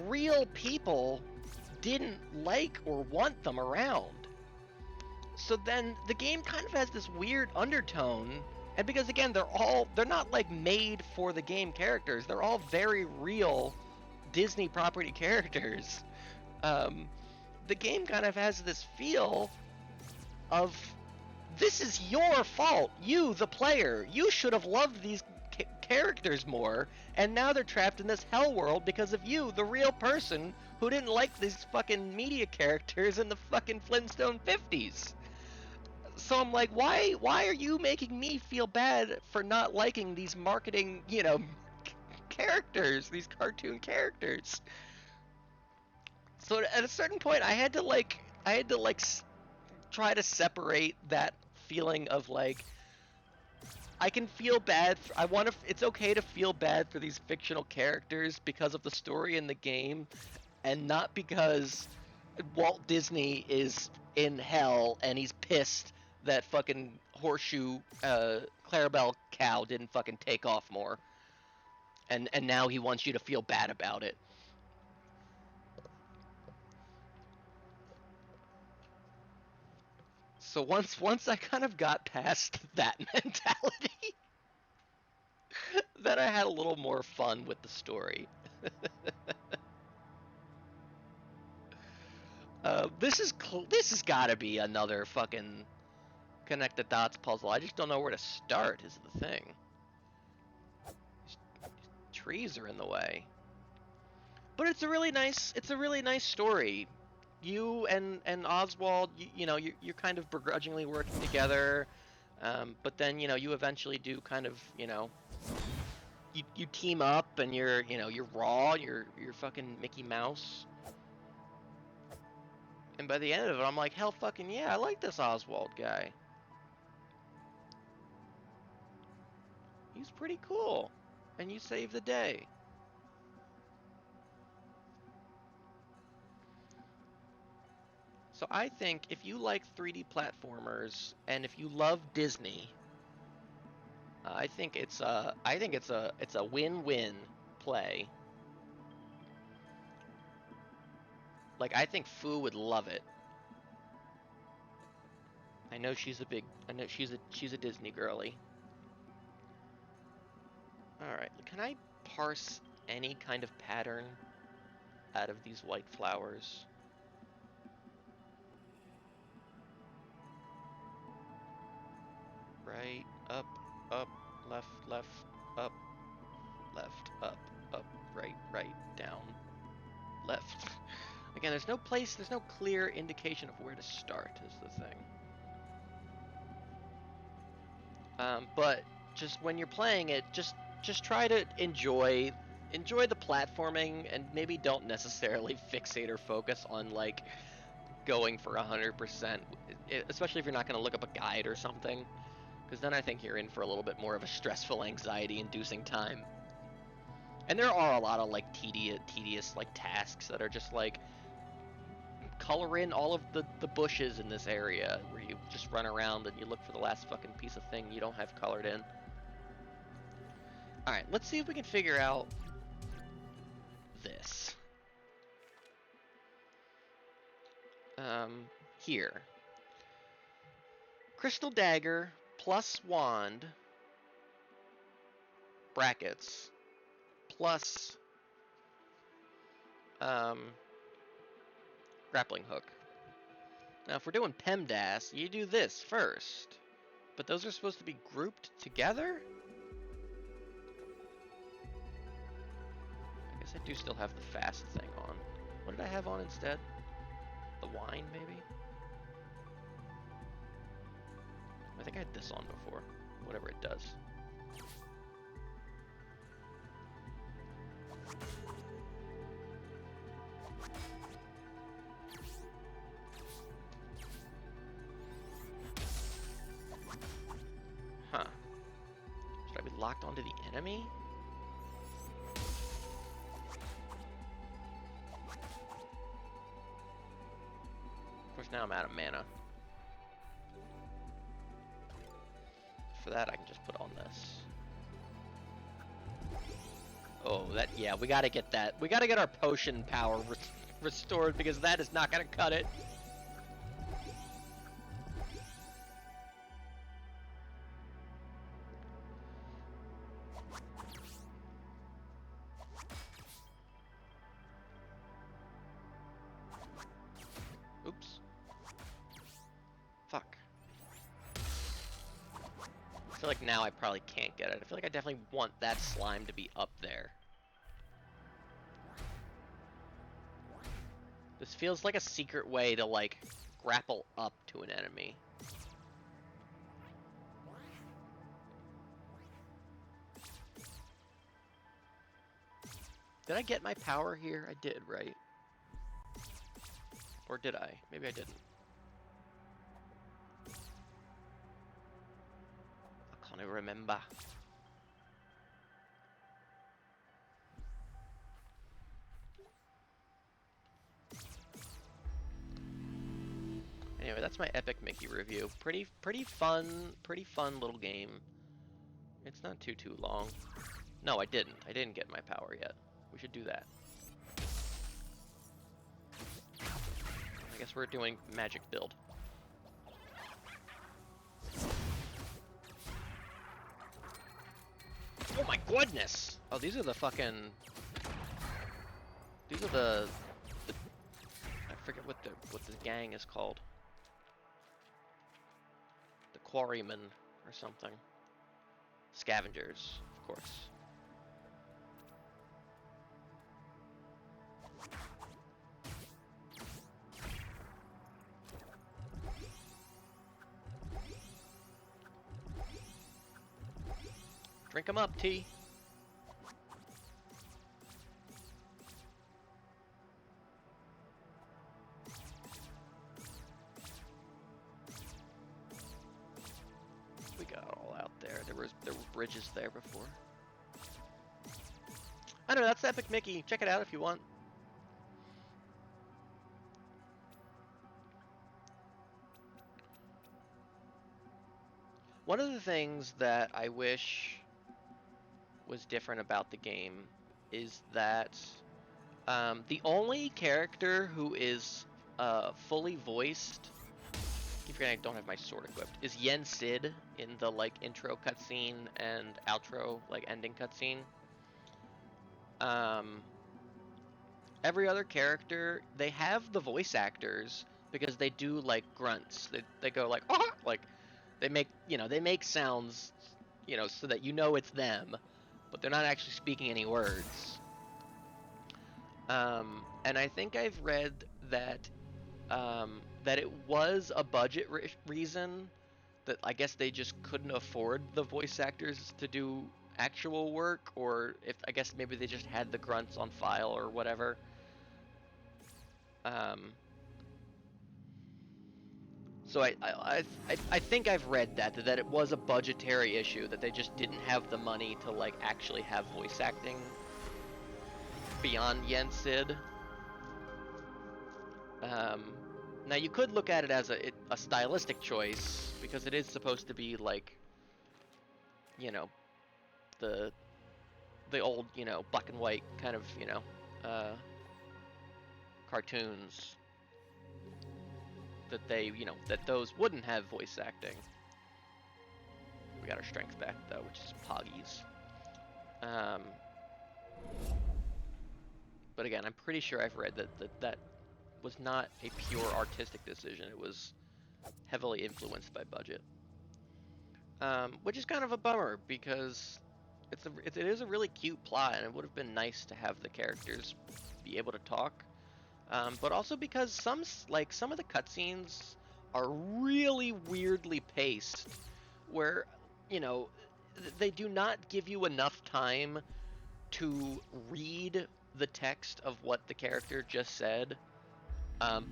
real people didn't like or want them around. So then the game kind of has this weird undertone, and because again they're not like made for the game characters, they're all very real Disney property characters. The game kind of has this feel of, this is your fault, you the player, you should have loved these characters more, and now they're trapped in this hell world because of you, the real person who didn't like these fucking media characters in the fucking Flintstone 50s. So I'm like, why are you making me feel bad for not liking these marketing, you know, characters, these cartoon characters? So at a certain point, I had to like try to separate that feeling of like, I can feel bad. I want to. It's okay to feel bad for these fictional characters because of the story in the game, and not because Walt Disney is in hell and he's pissed that fucking horseshoe Clarabelle cow didn't fucking take off more, and now he wants you to feel bad about it. So once I kind of got past that mentality, then I had a little more fun with the story. This has got to be another fucking connect the dots puzzle. I just don't know where to start. Is the thing. These trees are in the way, but it's a really nice story. You and Oswald, you know, you're kind of begrudgingly working together, but then you know you eventually do kind of you team up and you're raw, you're fucking Mickey Mouse. And by the end of it, I'm like, hell fucking yeah, I like this Oswald guy. He's pretty cool. And you save the day. So I think if you like 3D platformers and if you love Disney, I think it's a win-win play. Like I think Fu would love it. I know she's a Disney girly. All right, can I parse any kind of pattern out of these white flowers? Right, up, left, left, up, left, up, right, down, left. Again, there's no clear indication of where to start is the thing. But just when you're playing it, just try to enjoy the platforming and maybe don't necessarily fixate or focus on like going for 100%, especially if you're not going to look up a guide or something, because then I think you're in for a little bit more of a stressful, anxiety-inducing time. And there are a lot of like tedious like tasks that are just like color in all of the bushes in this area where you just run around and you look for the last fucking piece of thing you don't have colored in. Alright, let's see if we can figure out this. Here. Crystal dagger plus wand brackets plus grappling hook. Now if we're doing PEMDAS, you do this first. But those are supposed to be grouped together? I guess I do still have the fast thing on. What did I have on instead? The wine, maybe? I think I had this on before. Whatever it does. Huh. Should I be locked onto the enemy? Of course, now I'm out of mana. For that, I can just put on this. Oh, yeah, we gotta get that. We gotta get our potion power restored because that is not gonna cut it. Oops. Fuck. I feel like now I probably can't get it. I feel like I definitely want that slime to be up there. This feels like a secret way to, like, grapple up to an enemy. Did I get my power here? I did, right? Or did I? Maybe I didn't. I can't even remember. Anyway, that's my Epic Mickey review. Pretty fun little game. It's not too long. No, I didn't. I didn't get my power yet. We should do that. I guess we're doing magic build. Oh my goodness! Oh, these are the fucking... These are the I forget what the gang is called. The quarrymen or something. Scavengers, of course. Drink 'em up, T. We got it all out there. There were bridges there before. I don't know, that's Epic Mickey. Check it out if you want. One of the things that I wish was different about the game is that the only character who is fully voiced, keep forgetting I don't have my sword equipped, is Yen Sid in the like intro cutscene and outro like ending cutscene. Every other character, they have the voice actors because they do like grunts. They go like ah! Like they make sounds, so that it's them, but they're not actually speaking any words. And I think I've read that that it was a budget reason, that I guess they just couldn't afford the voice actors to do actual work, or if I guess maybe they just had the grunts on file or whatever. So I think I've read that it was a budgetary issue, that they just didn't have the money to like actually have voice acting beyond Yen Sid. Now you could look at it as a stylistic choice, because it is supposed to be like, the old, black and white kind of, cartoons, that that those wouldn't have voice acting. We got our strength back though, which is Poggies. But again, I'm pretty sure I've read that was not a pure artistic decision. It was heavily influenced by budget, which is kind of a bummer, because it is a really cute plot, and it would have been nice to have the characters be able to talk. But also because some of the cutscenes are really weirdly paced, where they do not give you enough time to read the text of what the character just said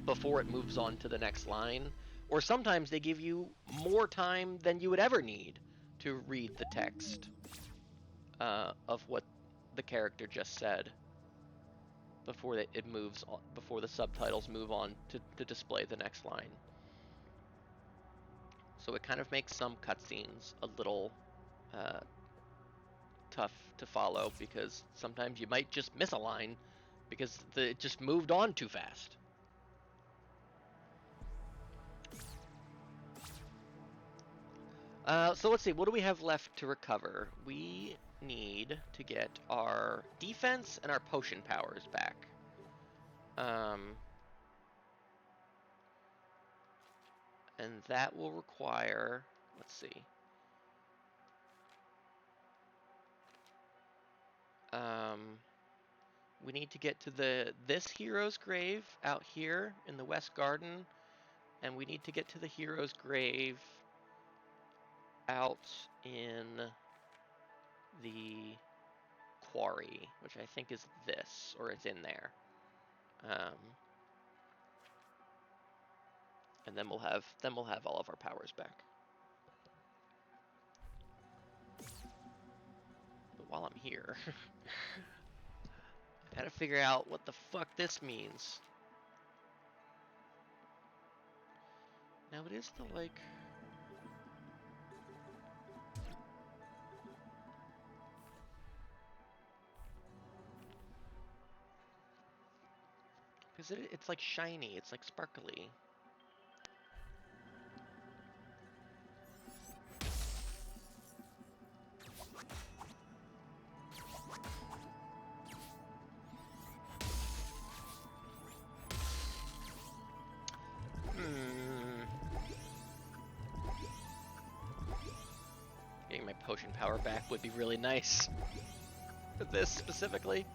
before it moves on to the next line. Or sometimes they give you more time than you would ever need to read the text of what the character just said before it moves on, before the subtitles move on to display the next line. So it kind of makes some cutscenes a little tough to follow, because sometimes you might just miss a line because it just moved on too fast. So let's see, what do we have left to recover? We need to get our defense and our potion powers back. And that will require, let's see. We need to get to this hero's grave out here in the West Garden, and we need to get to the hero's grave out in the quarry, which I think is this, or it's in there. And then we'll have all of our powers back. But while I'm here, I gotta figure out what the fuck this means. Now it is the like. Because it's like shiny, it's like sparkly. Getting my potion power back would be really nice. For this specifically.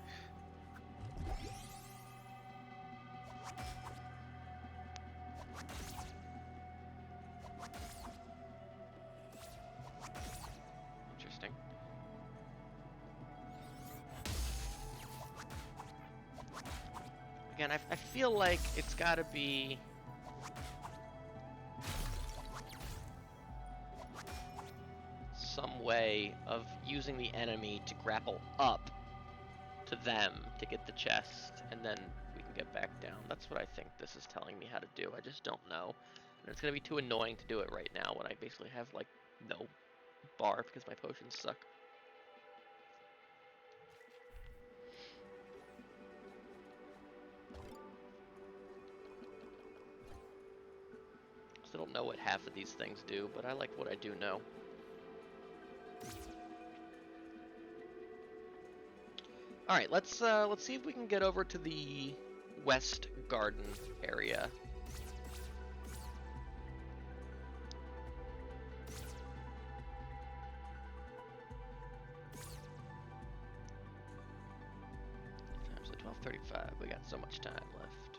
Interesting. Again, I feel like it's gotta be... some way of using the enemy to grapple up to them to get the chest, and then we can get back down. That's what I think this is telling me how to do. I just don't know. And it's gonna be too annoying to do it right now when I basically have, like, no bar because my potions suck. Still don't know what half of these things do, but I like what I do know. All right, let's see if we can get over to the West Garden area. Times the 12:35. We got so much time left.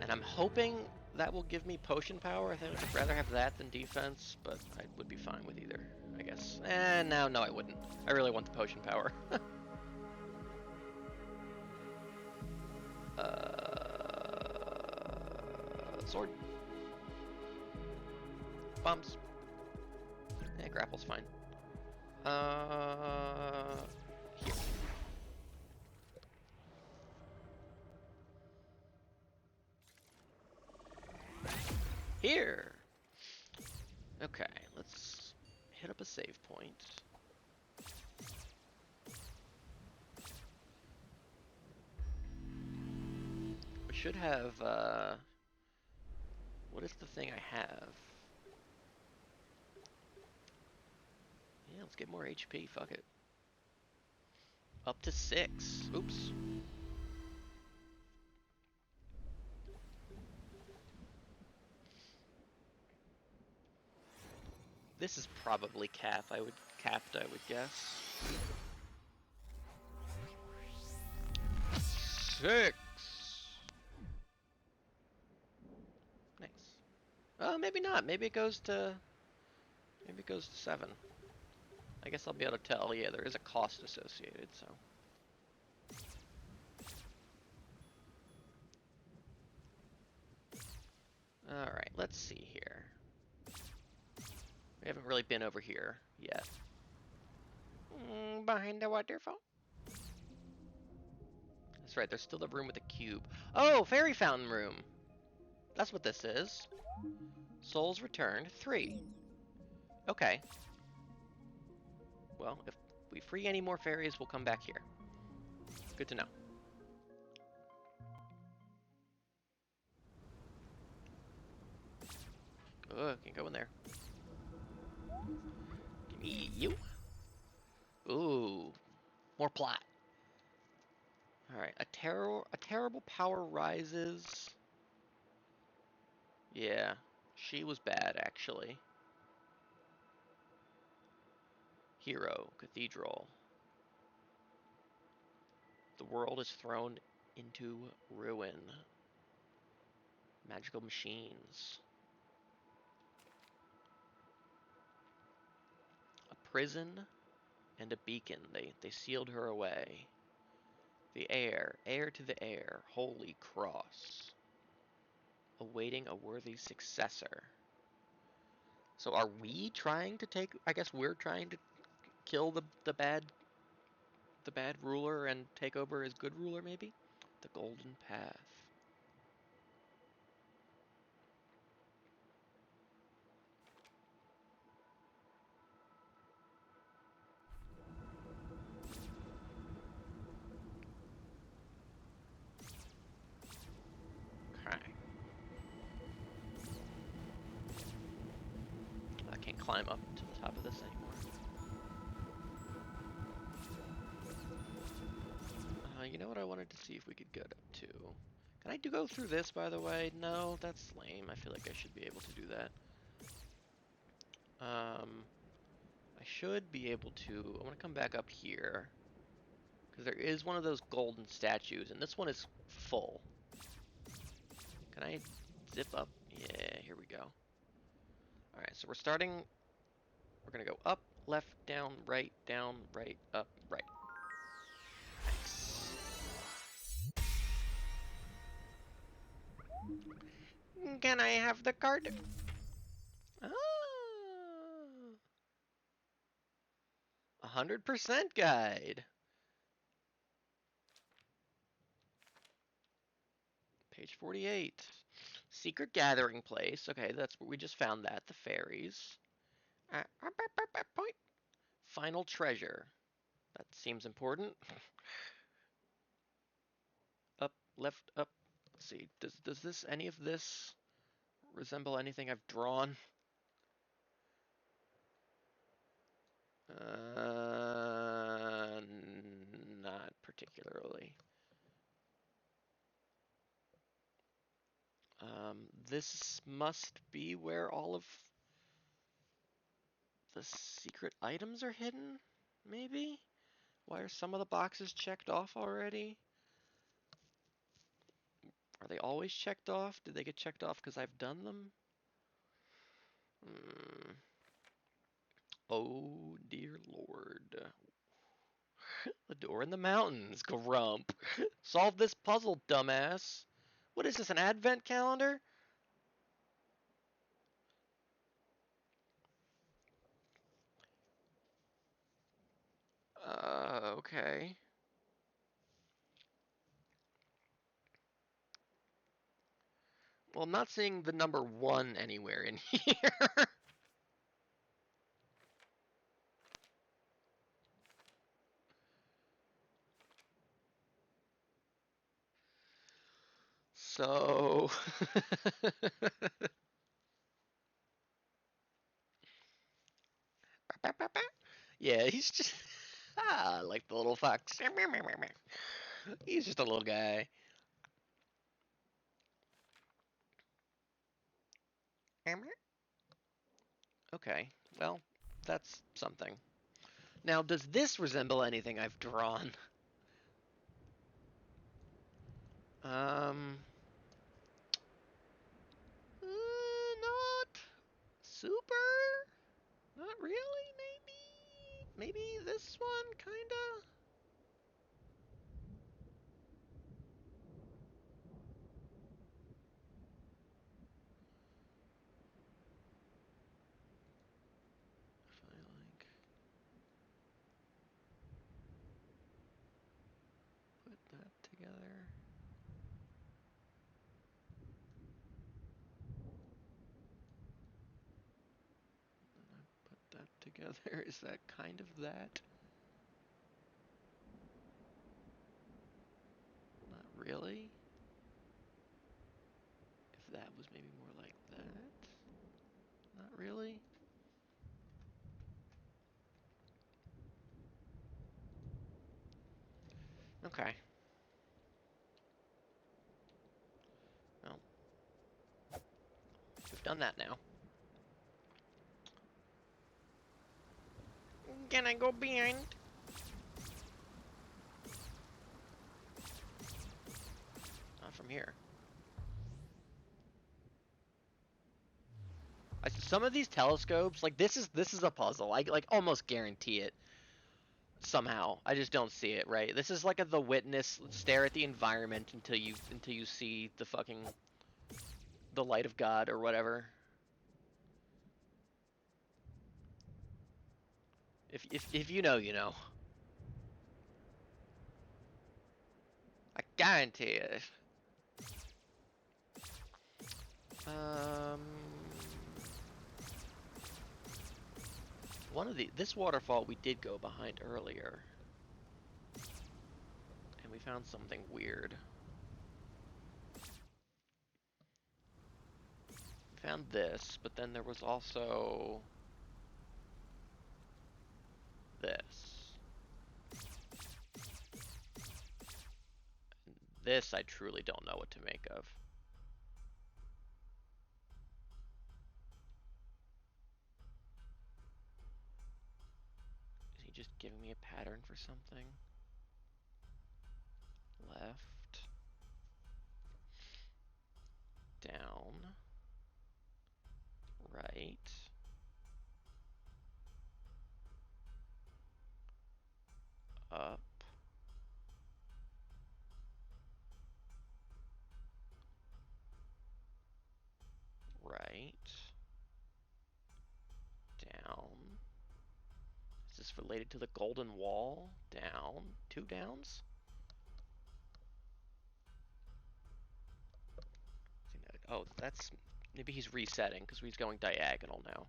And I'm hoping that will give me potion power. I think I'd rather have that than defense, but I would be fine with either, I guess. No, I wouldn't. I really want the potion power. Sword. Bombs. Yeah, grapple's fine. Here. Here! Okay, let's hit up a save point. We should have, what is the thing I have? Yeah, let's get more HP, fuck it. Up to 6. Oops. This is probably capped, I would guess. 6. Nice. Maybe not. Maybe it goes to 7. I guess I'll be able to tell. Yeah, there is a cost associated, so. Alright, let's see here. We haven't really been over here yet. Behind the waterfall? That's right, there's still the room with the cube. Oh, fairy fountain room! That's what this is. Souls returned, 3. Okay. Well, if we free any more fairies, we'll come back here. Good to know. Ugh, can't go in there. Give me you. Ooh, more plot. Alright, a terrible power rises. Yeah, she was bad, actually. Hero, cathedral. The world is thrown into ruin. Magical machines. A prison and a beacon. They sealed her away. The heir to the heir, holy cross. Awaiting a worthy successor. So are we trying to take, I guess we're trying to kill the bad ruler and take over as good ruler, maybe? The Golden Path. Okay. I can't climb up to the top of this anymore. You know what I wanted to see if we could get up to? Can I go through this, by the way? No, that's lame. I feel like I should be able to do that. I should be able to... I want to come back up here. Because there is one of those golden statues, and this one is full. Can I zip up? Yeah, here we go. Alright, so we're starting... We're going to go up, left, down, right, up, right. Nice. Can I have the card? Ah. 100% guide. Page 48. Secret gathering place. Okay, that's where we just found that. The fairies. Point. Final treasure. That seems important. Up, left, up. Let's see. Does this any of this resemble anything I've drawn? Not particularly. This must be where all of the secret items are hidden, maybe? Why are some of the boxes checked off already? Are they always checked off? Did they get checked off because I've done them? Oh, dear Lord. The door in the mountains, Grump. Solve this puzzle, dumbass. What is this, an advent calendar? Okay. Well, I'm not seeing the number 1 anywhere in here. So... yeah, he's just... like the little fox. He's just a little guy. Okay, well, that's something. Now, does this resemble anything I've drawn? Not super? Not really, maybe? Maybe this one, kinda? If I, like, put that together... Put that together. Is that kind of that? Not really. If that was maybe more like that. Not really. Okay. Well, we've done that now. Can I go behind? Not from here. Some of these telescopes, like this is a puzzle. I like almost guarantee it somehow. I just don't see it, right? This is like the witness stare at the environment until you see the fucking the light of God or whatever. If you know, you know. I guarantee it. Um, this waterfall we did go behind earlier, and we found something weird. We found this, but then there was also this. This I truly don't know what to make of. Is he just giving me a pattern for something? Left, down, right, up, right, down. Is this related to the golden wall? Down, 2 downs? Oh, that's... Maybe he's resetting, because he's going diagonal now.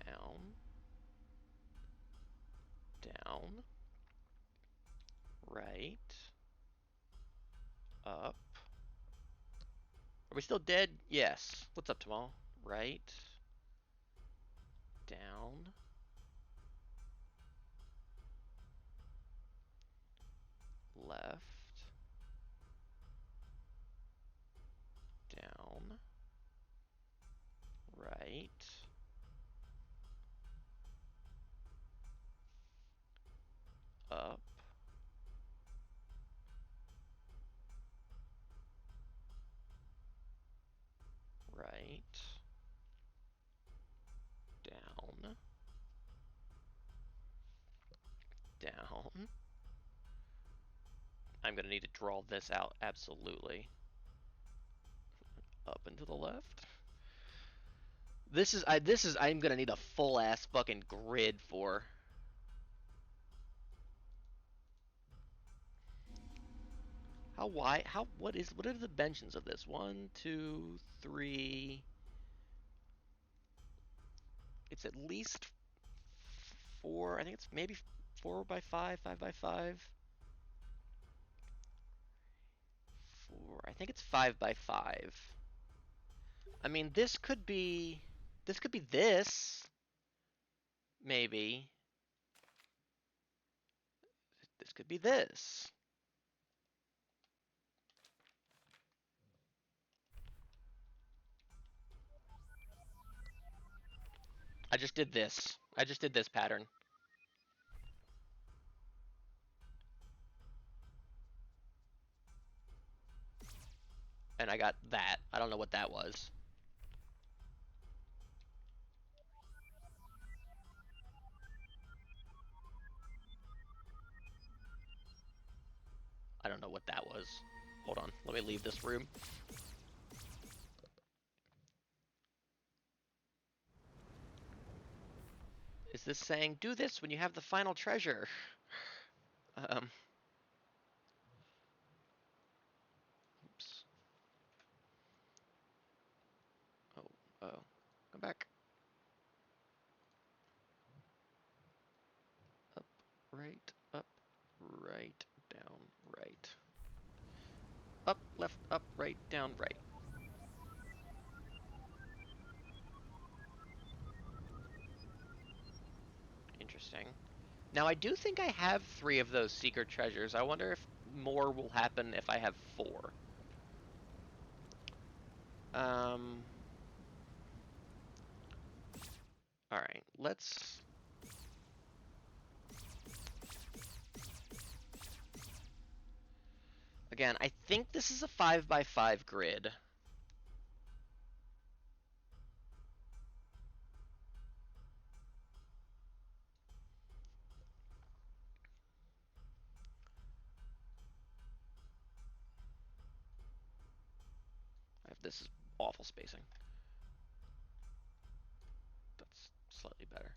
Down. Down. Right. Up. Are we still dead? Yes. What's up, Tamal? Right. Down. Left. Down. Right. Up. Right. Down. Down. I'm gonna need to draw this out, absolutely. Up and to the left. I'm gonna need a full ass fucking grid for. How wide? What are the dimensions of this? 1, 2, 3. It's at least 4. I think it's maybe 4 by 5, 5 by 5. 4. I think it's 5 by 5. I mean, this could be. This could be this. Maybe. This could be this. I just did this. I just did this pattern. And I got that. I don't know what that was. I don't know what that was. Hold on. Let me leave this room. Is this saying, do this when you have the final treasure? Oops. Oh. Come back. Up, right, down, right. Up, left, up, right, down, right. Interesting. Now, I do think I have 3 of those secret treasures. I wonder if more will happen if I have 4. Alright, let's... Again, I think this is a 5x5 grid. This is awful spacing. That's slightly better.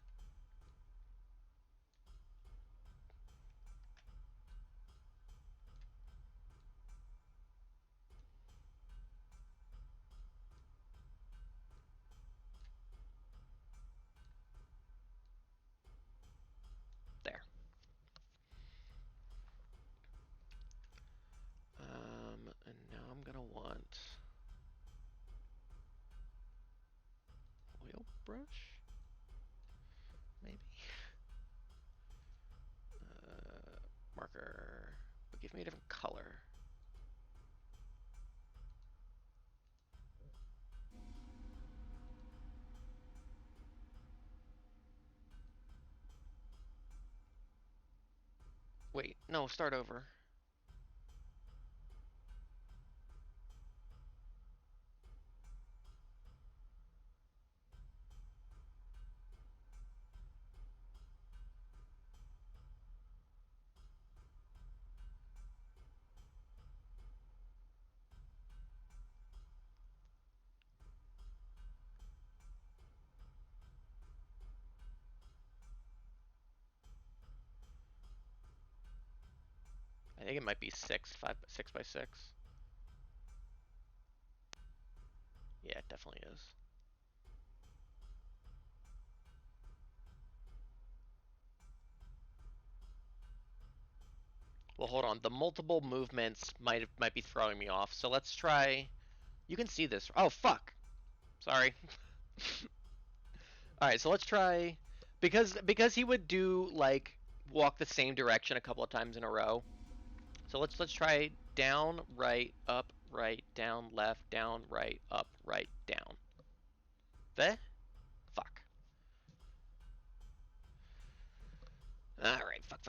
There. And now I'm gonna want oil brush, maybe. Marker, but give me a different color. Wait, no, start over. I think it might be 6x6. Yeah, it definitely is. Well, hold on. The multiple movements might be throwing me off. So let's try. You can see this. Oh fuck. Sorry. All right, so let's try because he would do like walk the same direction a couple of times in a row. So let's try down, right, down, left, down, right, up, right, down. The fuck. All right, fuck.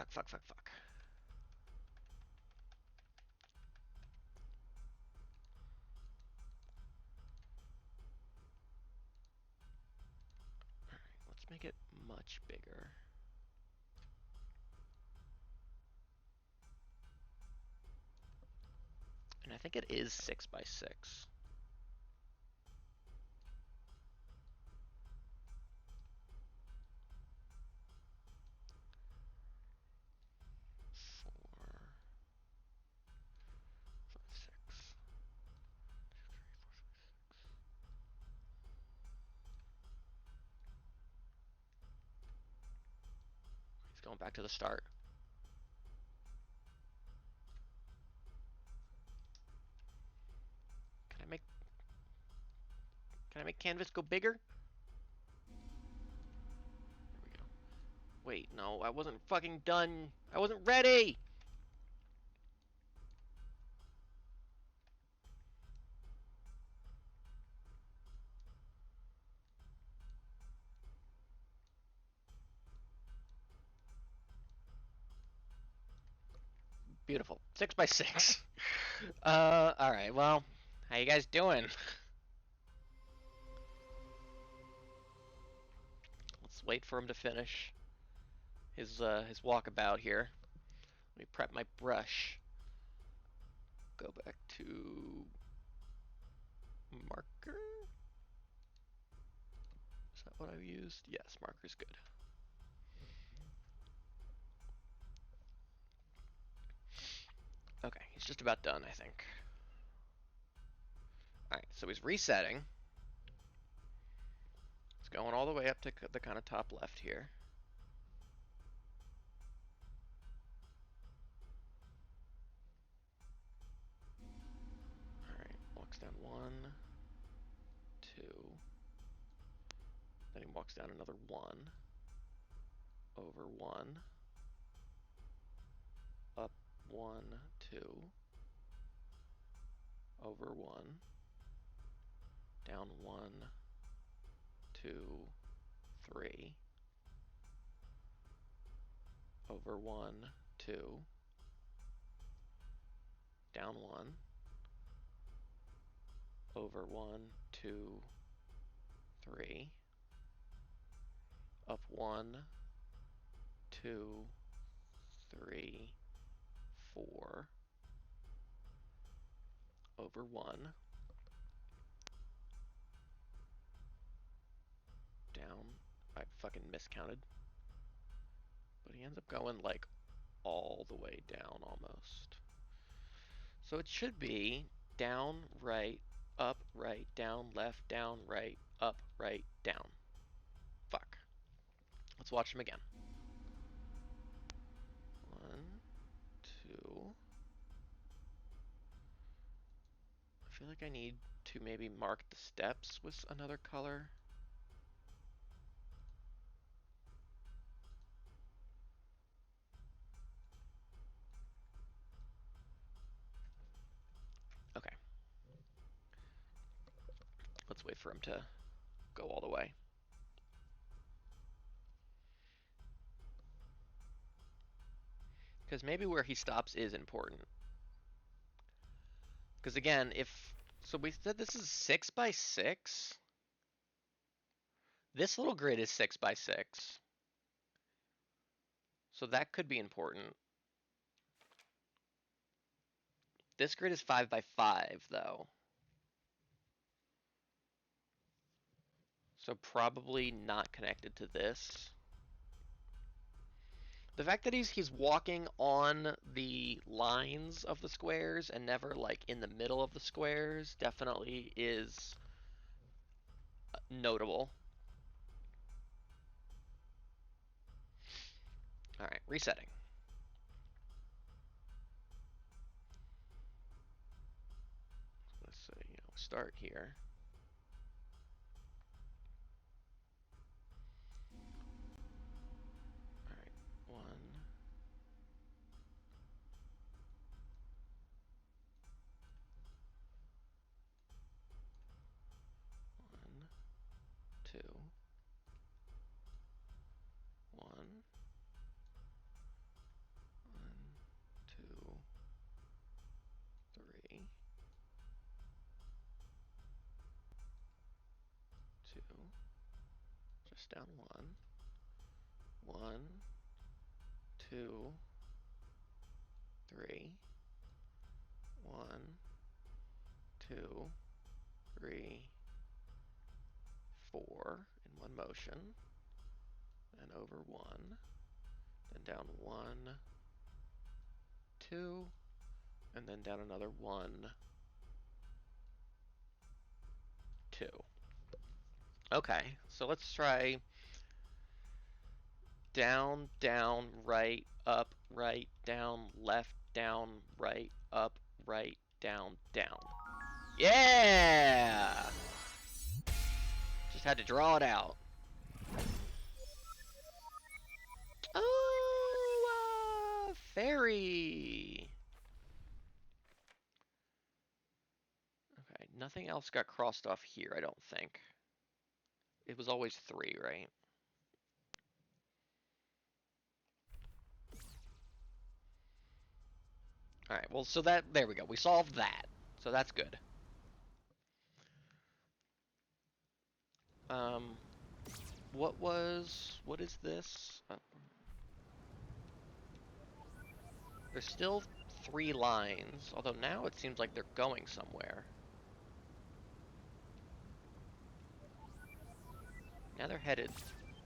Let's make it much bigger. And I think it is 6x6. 4, 5, 6. He's going back to the start. Can I make canvas go bigger? There we go. Wait, no, I wasn't fucking done. I wasn't ready. Beautiful. 6x6. All right. Well, how you guys doing? Let's wait for him to finish his walkabout here. Let me prep my brush. Go back to marker. Is that what I've used? Yes, marker's good. Okay, he's just about done, I think. All right, so he's resetting. It's going all the way up to the kind of top left here. All right, walks down 1, 2. Then he walks down another 1, over 1, up 1, 2, over 1, down 1, 2, 3, over 1, 2, down 1, over 1, 2, 3, up 1, 2, 3, 4, over 1, down, I fucking miscounted, but he ends up going like all the way down almost. So it should be down, right, down, left, down, right, up, right, down. Fuck. Let's watch them again. 1, 2. I feel like I need to maybe mark the steps with another color. Okay. Let's wait for him to go all the way. Because maybe where he stops is important. Because again, so we said this is 6 by 6. This little grid is 6 by 6. So that could be important. This grid is 5 by 5, though. So probably not connected to this. The fact that he's walking on the lines of the squares and never like in the middle of the squares definitely is notable. All right, resetting. Let's say, start here. All right, 1, 2, 1, 1, 2, 3, 2, just down 1, 1, 2, 3, 1, 2, 3, 4 in one motion, and over 1, then down 1, 2, and then down another 1, 2. Okay, so let's try down, down, right, down, left, down, right, up, right, down, down. Yeah! Just had to draw it out. Oh, fairy! Okay, nothing else got crossed off here, I don't think. It was always 3, right? Alright, well, so there we go. We solved that. So that's good. What is this? There's still 3 lines, although now it seems like they're going somewhere. Now they're headed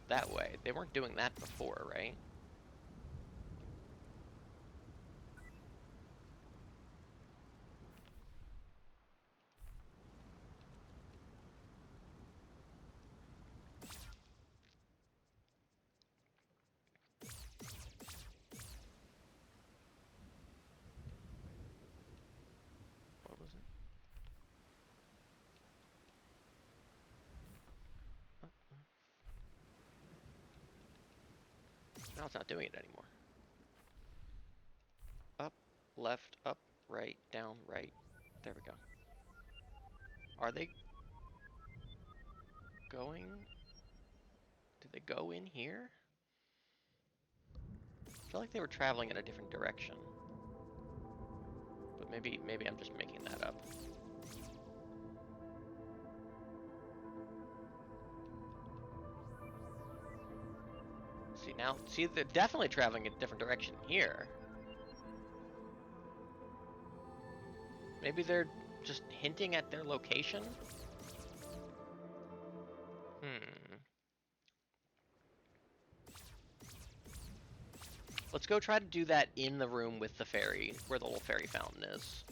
that way. They weren't doing that before, right? What was it? Oh. Now it's not doing it anymore. Up, left, up, right, down, right. There we go. Are they going? Do they go in here? I feel like they were traveling in a different direction. But Maybe I'm just making that up. See, they're definitely traveling a different direction here. Maybe they're just hinting at their location? Let's go try to do that in the room with the fairy, where the little fairy fountain is.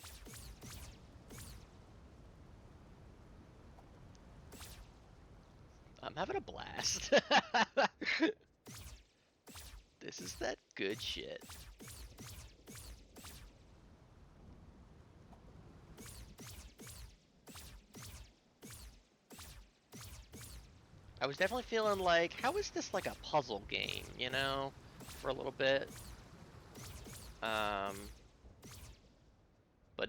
I'm having a blast. This is that good shit. I was definitely feeling like, how is this like a puzzle game, you know, for a little bit. But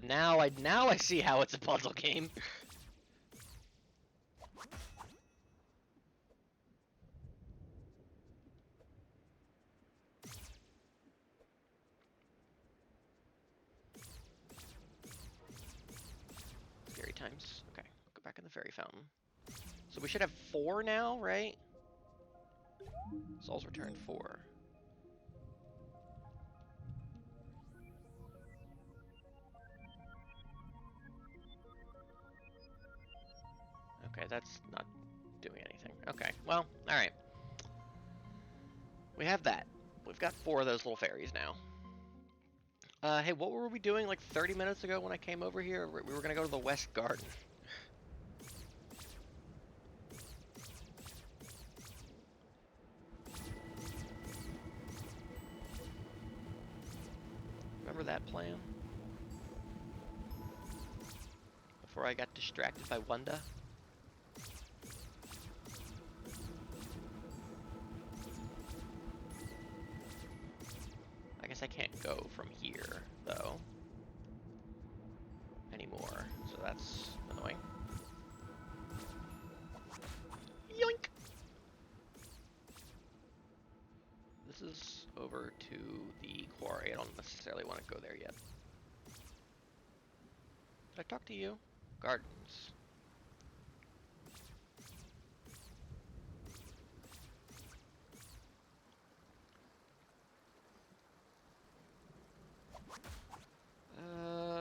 now I see how it's a puzzle game. Scary times. Okay, go back in the fairy fountain. So we should have 4 now, right? Soul's returned 4. Okay, that's not doing anything. Okay, well, alright. We have that. We've got 4 of those little fairies now. Hey, what were we doing like 30 minutes ago when I came over here? We were gonna go to the West Garden. Remember that plan? Before I got distracted by Wanda? I guess I can't go from here, though. Anymore, so that's annoying. Yoink! This is over to the quarry. I don't necessarily want to go there yet. Did I talk to you? Gardens.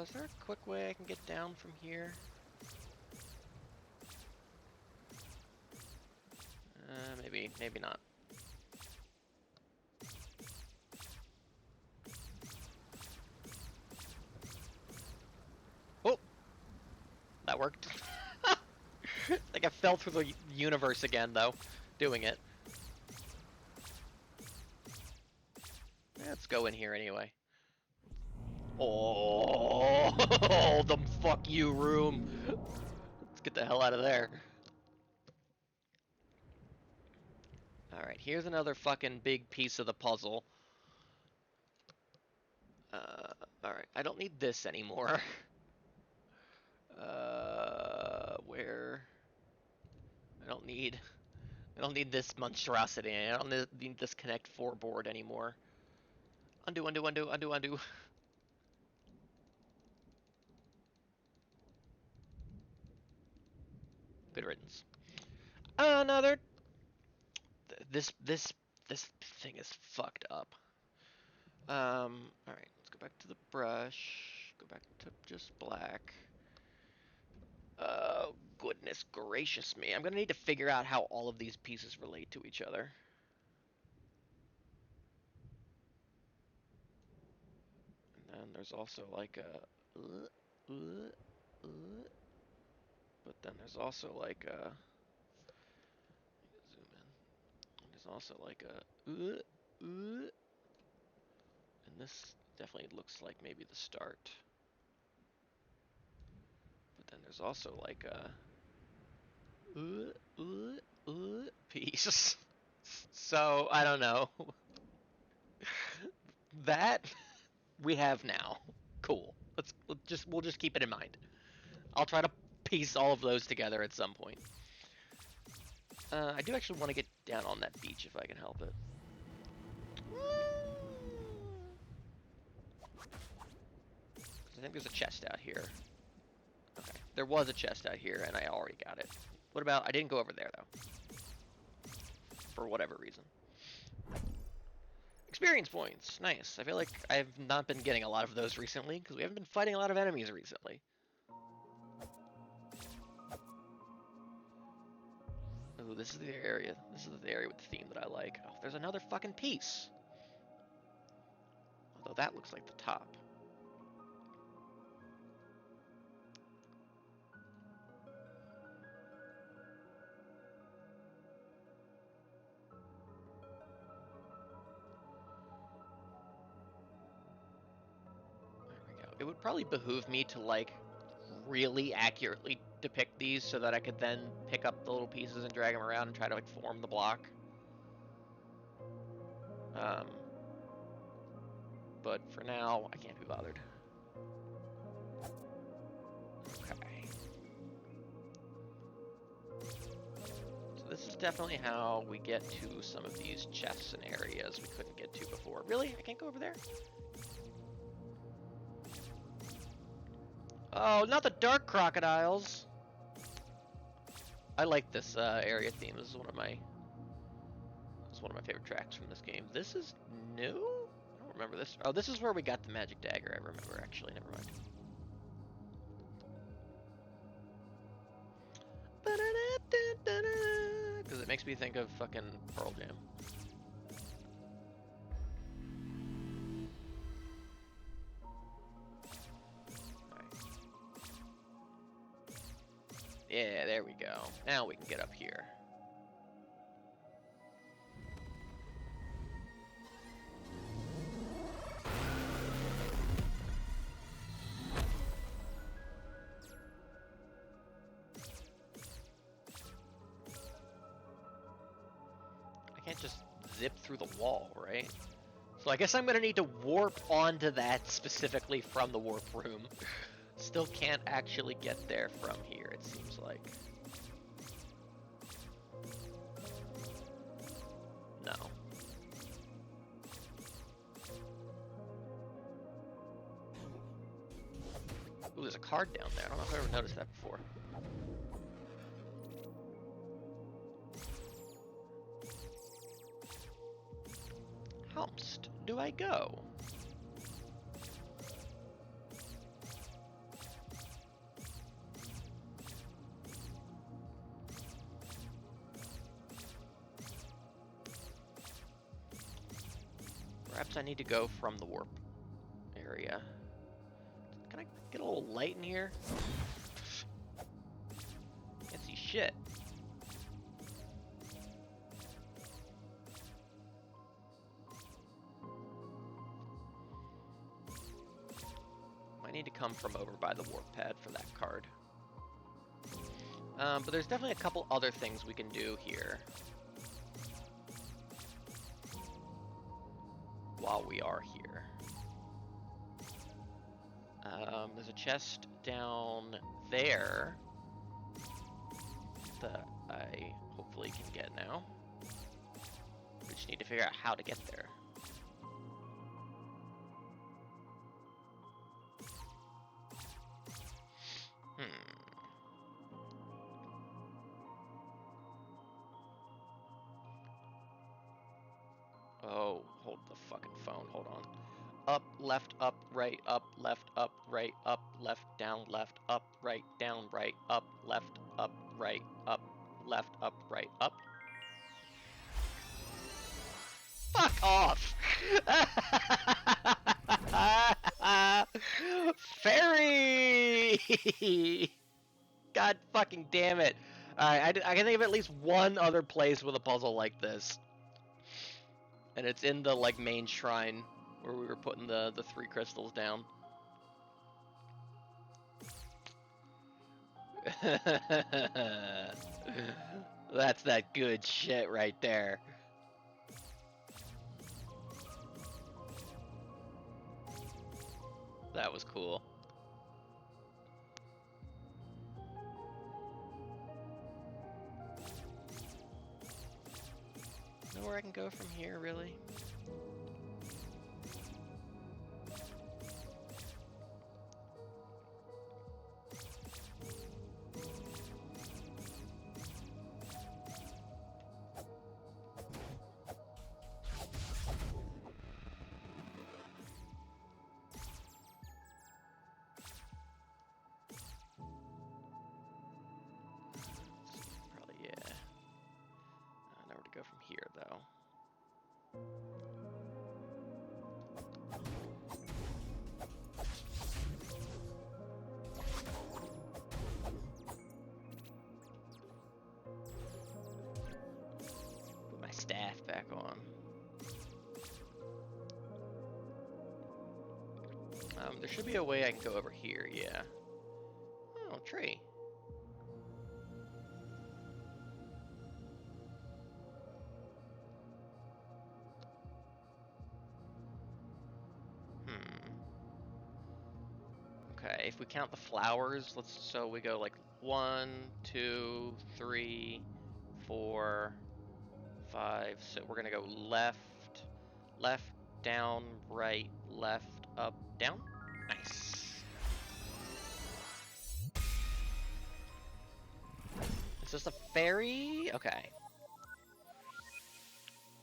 Is there a quick way I can get down from here? Maybe not. Oh! That worked. Like I fell through the universe again, though, doing it. Let's go in here anyway. Oh, the fuck you room. Let's get the hell out of there. Alright, here's another fucking big piece of the puzzle. Alright, I don't need this anymore. Where? I don't need this monstrosity. I don't need this Connect 4 board anymore. Undo, undo, undo, undo, undo. Good riddance. Another. This thing is fucked up. All right, let's go back to the brush. Go back to just black. Oh, goodness gracious me. I'm gonna need to figure out how all of these pieces relate to each other. And then there's also like a... but then there's also like a... Zoom in. There's also like a... and this definitely looks like maybe the start. But then there's also like a... piece. So, I don't know. That we have now. Cool. We'll just keep it in mind. I'll try to piece all of those together at some point. I do actually want to get down on that beach if I can help it. Because I think there's a chest out here. Okay, there was a chest out here, and I already got it. What about, I didn't go over there, though. For whatever reason. Experience points, nice. I feel like I've not been getting a lot of those recently, because we haven't been fighting a lot of enemies recently. Ooh, this is the area. This is the area with the theme that I like. Oh, there's another fucking piece. Although that looks like the top. There we go. It would probably behoove me to, like, really accurately depict these so that I could then pick up the little pieces and drag them around and try to, like, form the block. But for now, I can't be bothered. Okay. So this is definitely how we get to some of these chests and areas we couldn't get to before. Really? I can't go over there? Oh, not the dark crocodiles! I like this area theme. This is one of my favorite tracks from this game. This is new? I don't remember this. Oh, this is where we got the magic dagger. I remember, actually. Never mind. Because it makes me think of fucking Pearl Jam. Yeah, there we go. Now we can get up here. I can't just zip through the wall, right? So I guess I'm gonna need to warp onto that specifically from the warp room. Still can't actually get there from here, it seems like. No. Ooh, there's a card down there. I don't know if I've ever noticed that before. How do I go? Perhaps I need to go from the warp area. Can I get a little light in here? Can't see shit. I need to come from over by the warp pad for that card. But there's definitely a couple other things we can do here while we are here. There's a chest down there that I hopefully can get now. We just need to figure out how to get there. Oh, hold the fucking phone, hold on. Up, left, up, right, down, left, up, right, down, right, up, left, up, right, up. Fuck off! Fairy! God fucking damn it. Alright, I can think of at least one other place with a puzzle like this. And it's in the, like, main shrine where we were putting the 3 crystals down. That's that good shit right there. That was cool. Know where I can go from here, really? staff back on. There should be a way I can go over here, yeah. Oh, tree. Okay, if we count the flowers, so we go like 1, 2, 3, 4, 5. So we're gonna go left, left, down, right, left, up, down. Nice. Is this a fairy? Okay.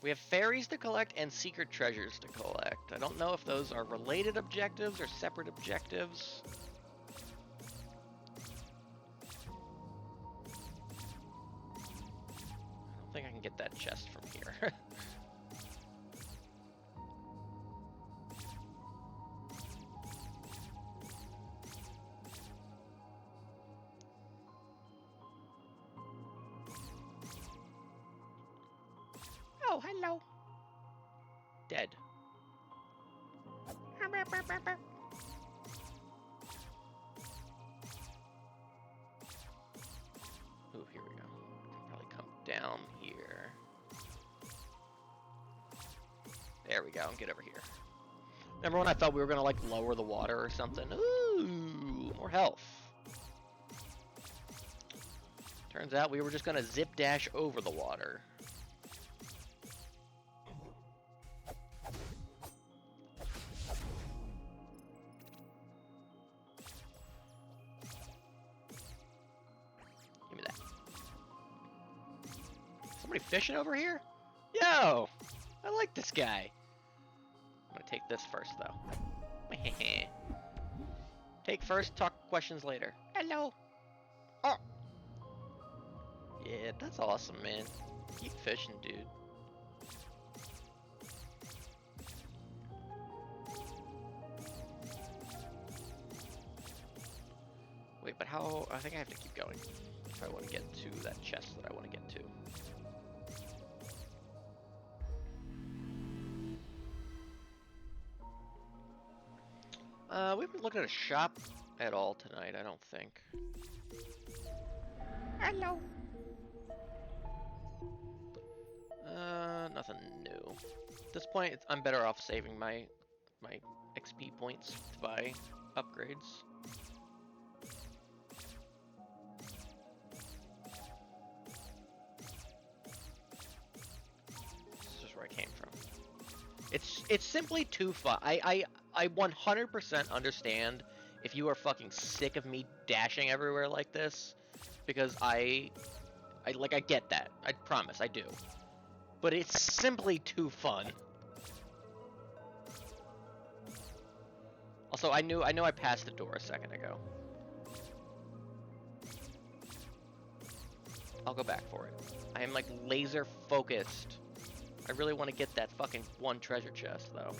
We have fairies to collect and secret treasures to collect. I don't know if those are related objectives or separate objectives. I don't think I can get that chest from here. Oh, hello. Dead. Ooh, here we go. Probably come down here. There we go, and get over here. Remember when I thought we were gonna like lower the water or something? Ooh, more health. Turns out we were just gonna zip dash over the water. Give me that. Somebody fishing over here? Yo! I like this guy. I'm gonna take this first, though. Take first, talk questions later. Hello. Oh. Yeah, that's awesome, man. Keep fishing, dude. Wait, but how? I think I have to keep going if I want to get to that chest that I want to get to. We haven't looked at a shop at all tonight, I don't think. Hello. Nothing new. At this point, I'm better off saving my XP points to buy upgrades. This is just where I came from. It's simply too fun. I 100% understand if you are fucking sick of me dashing everywhere like this, because I get that. I promise, I do. But it's simply too fun. Also, I know I passed the door a second ago. I'll go back for it. I am like laser focused. I really want to get that fucking one treasure chest though.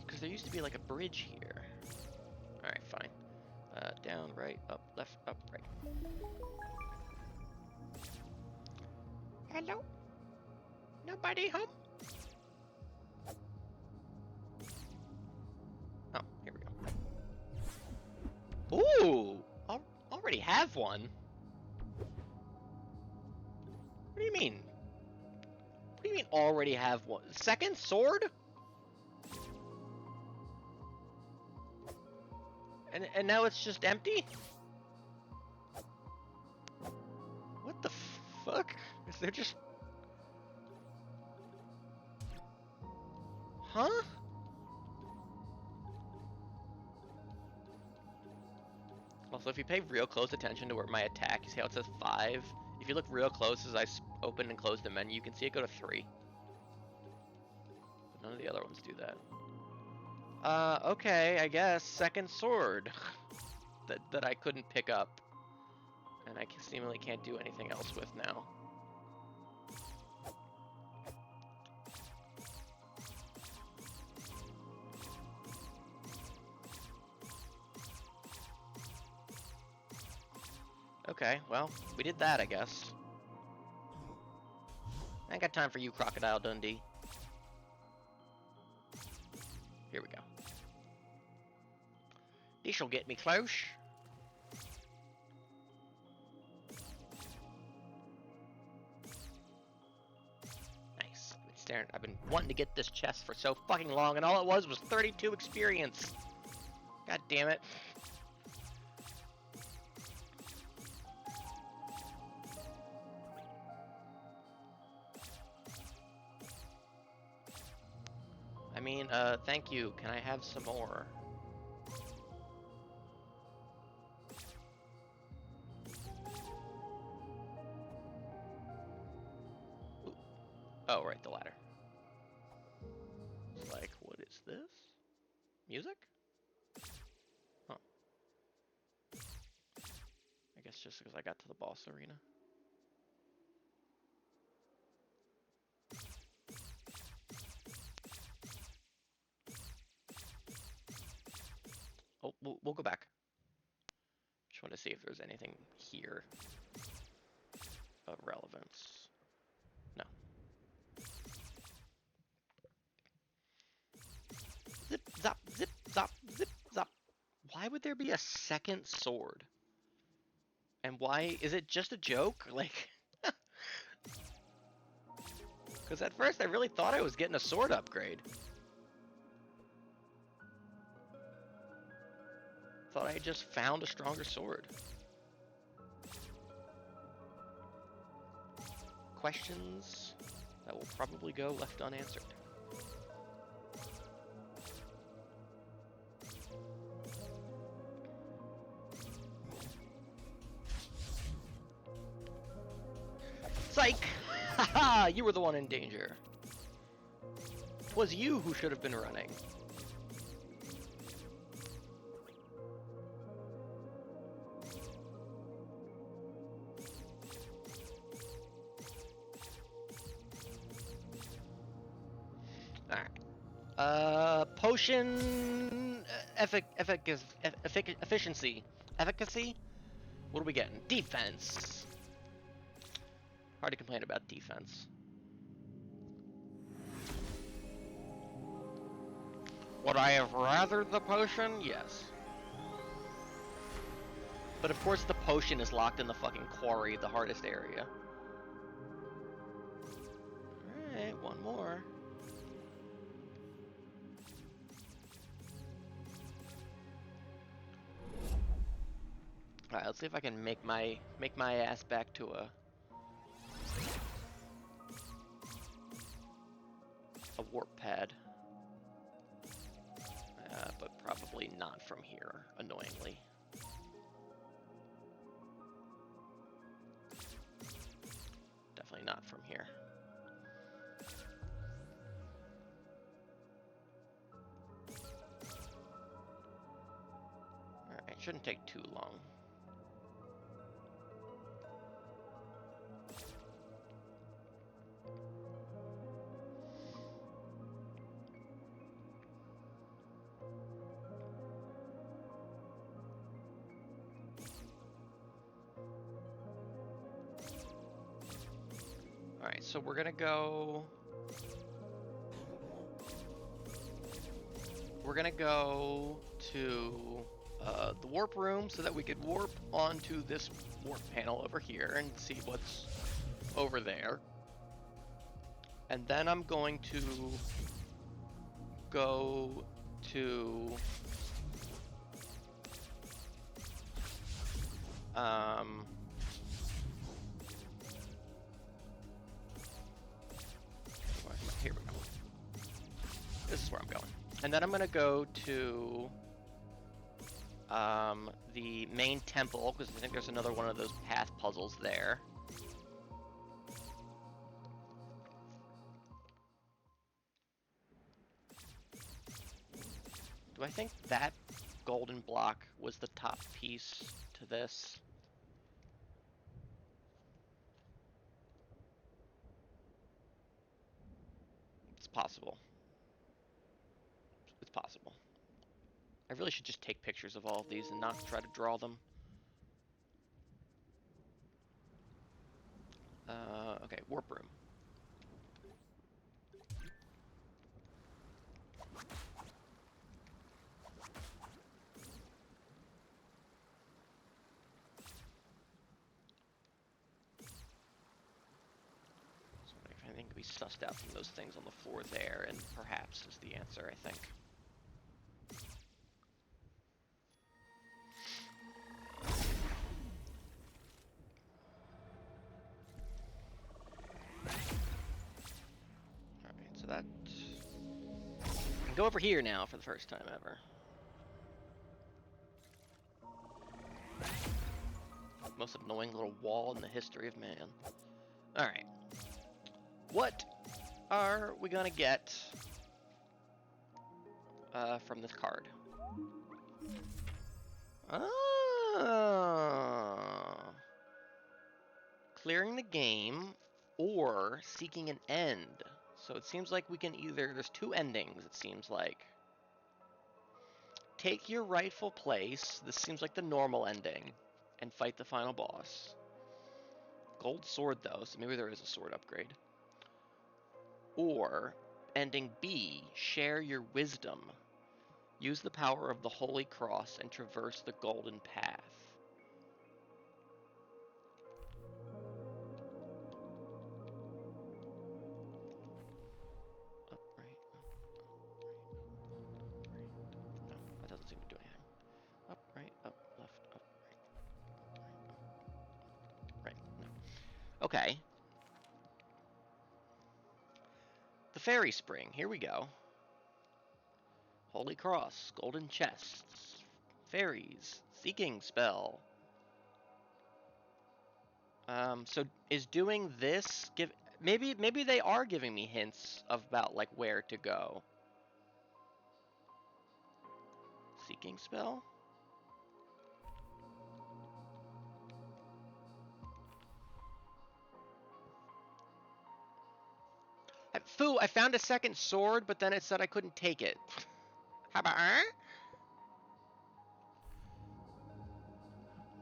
Because there used to be like a bridge here. Alright, fine. Down, right, up, left, up, right. Hello? Nobody home? Oh, here we go. Ooh! Already have one? What do you mean? What do you mean already have one? Second sword? And now it's just empty? What the fuck? Is there just... Huh? Also, if you pay real close attention to where my attack, you see how it says 5? If you look real close as I open and close the menu, you can see it go to 3. But none of the other ones do that. Okay, I guess. Second sword. that I couldn't pick up. And I seemingly can't do anything else with now. Okay, well, we did that, I guess. I ain't got time for you, Crocodile Dundee. Here we go. This'll get me close. Nice. I've been wanting to get this chest for so fucking long, and all it was 32 experience. God damn it. I mean, thank you. Can I have some more? Ooh. Oh, right, the ladder. It's like, what is this? Music? Huh. I guess just because I got to the boss arena. Oh, we'll go back. Just want to see if there's anything here of relevance. No. Zip, zop, zip, zop, zip, zop. Why would there be a second sword? And why is it just a joke? Like, because at first I really thought I was getting a sword upgrade. Thought I just found a stronger sword. Questions that will probably go left unanswered. Psych! Haha! You were the one in danger. 'Twas you who should have been running. Alright. Potion... efficiency. Efficacy? What are we getting? Defense. Hard to complain about defense. Would I have rathered the potion? Yes. But of course the potion is locked in the fucking quarry, the hardest area. Alright, one more. Alright, let's see if I can make my ass back to a warp pad. But probably not from here, annoyingly. Definitely not from here. Alright, shouldn't take too long. Alright, so we're gonna go... We're gonna go to the warp room so that we could warp onto this warp panel over here and see what's over there. And then I'm going to go to... Here we go. This is where I'm going. And then I'm going to go to the main temple, because I think there's another one of those path puzzles there. Do I think that golden block was the top piece to this? It's possible. It's possible. I really should just take pictures of all of these and not try to draw them. warp room. So if anything can be sussed out from those things on the floor there, and perhaps is the answer, I think. Alright, so that... I can go over here now for the first time ever. Most annoying little wall in the history of man. Alright. What are we gonna get from this card? Clearing the game or seeking an end. So it seems like we can either... There's two endings, it seems like. Take your rightful place. This seems like the normal ending. And fight the final boss. Gold sword, though, so maybe there is a sword upgrade. Or, ending B, share your wisdom. Use the power of the Holy Cross and traverse the golden path. Up, right, no, that doesn't seem to do anything. Up, right, up, left, up, right, no. Okay. The Fairy Spring, here we go. Holy Cross, golden chests, fairies, seeking spell. So is doing this maybe they are giving me hints about like where to go. Seeking spell? Foo, I found a second sword, but then it said I couldn't take it. How about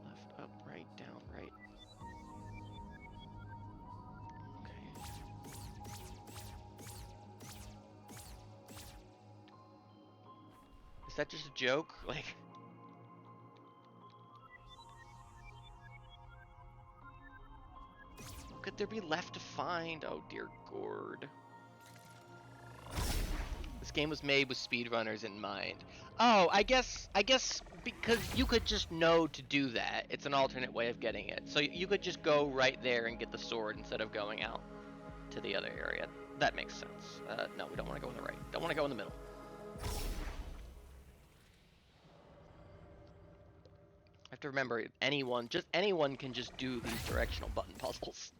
left, up, right, down, right. Okay. Is that just a joke? Like... What could there be left to find? Oh dear Gord. This game was made with speedrunners in mind. Oh, I guess because you could just know to do that. It's an alternate way of getting it. So you could just go right there and get the sword instead of going out to the other area. That makes sense. No, we don't want to go on the right. Don't want to go in the middle. I have to remember, anyone can just do these directional button puzzles.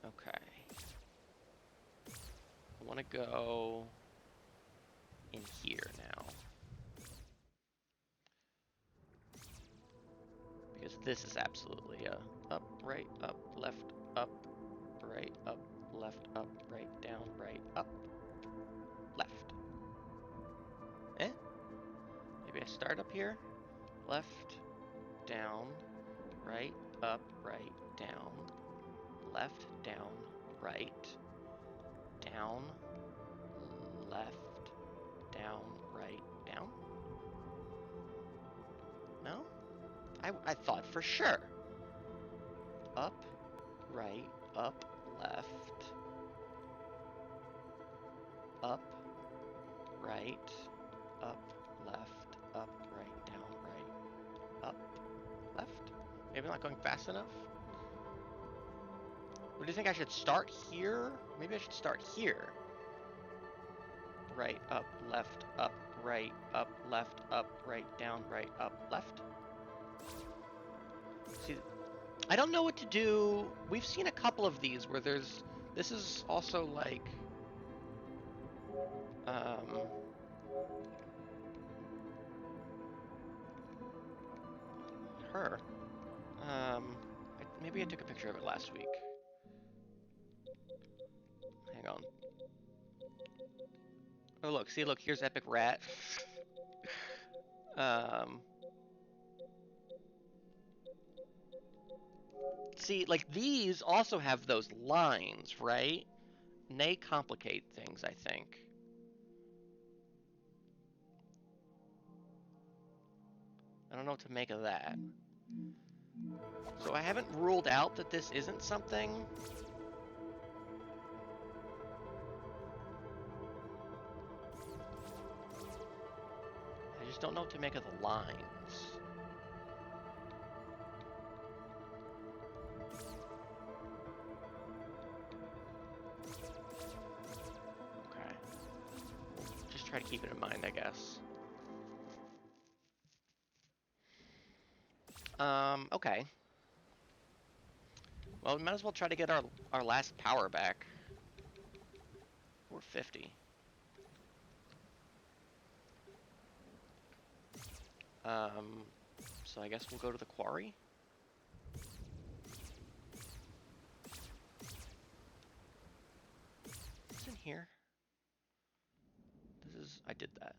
Okay. I want to go in here now. Because this is absolutely a up, right, up, left, up, right, up, left, up, right, down, right, up, left. Eh? Maybe I start up here? Left, down, right, up, right, down, left, down, right, down, left, down, right, down? No? I thought for sure. Up, right, up, left, up, right, up, left, up, right, down, right, up, left? Maybe I'm not going fast enough? Or do you think I should start here? Maybe I should start here. Right, up, left, right, down, right, up, left. See, I don't know what to do. We've seen a couple of these where there's... This is also like... Her. Maybe I took a picture of it last week. Hang on. Oh, look. See, look. Here's Epic Rat. See, like these also have those lines, right? And they complicate things, I think. I don't know what to make of that. So I haven't ruled out that this isn't something. I just don't know what to make of the lines. Okay. Just try to keep it in mind, I guess. Okay. Well, we might as well try to get our last power back. We're 50. So I guess we'll go to the quarry. What's in here? This is... I did that.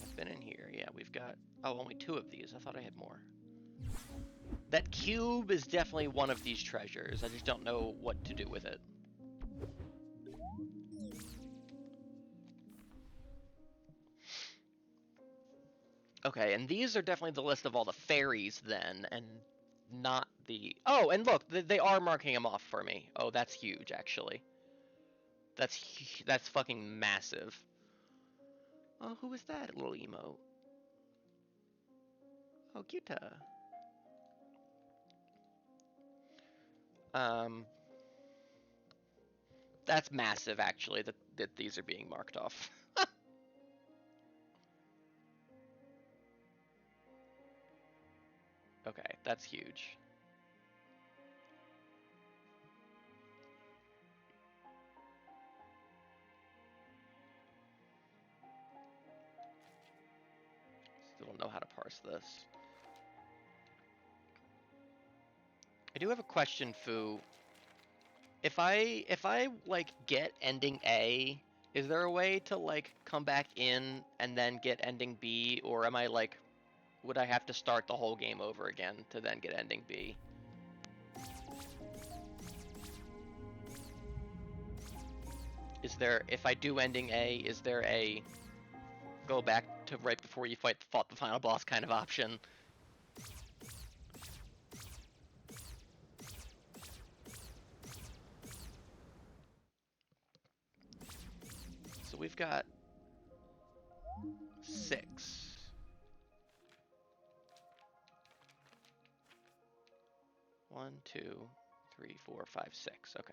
I've been in here. Yeah, we've got... Oh, only 2 of these. I thought I had more. That cube is definitely one of these treasures. I just don't know what to do with it. Okay, and these are definitely the list of all the fairies then, and not the... Oh, and look, they are marking them off for me. Oh, that's huge, actually. That's fucking massive. Oh, who is that little emote? Oh, Cuta. That's massive, actually, that these are being marked off. Okay, that's huge. Still don't know how to parse this. I do have a question, Fu. If I like get ending A, is there a way to like come back in and then get ending B, or am I like, would I have to start the whole game over again to then get ending B? Is there, if I do ending A, is there a go back to right before you fought the final boss kind of option? So we've got 6. 1, 2, 3, 4, 5, 6. Okay.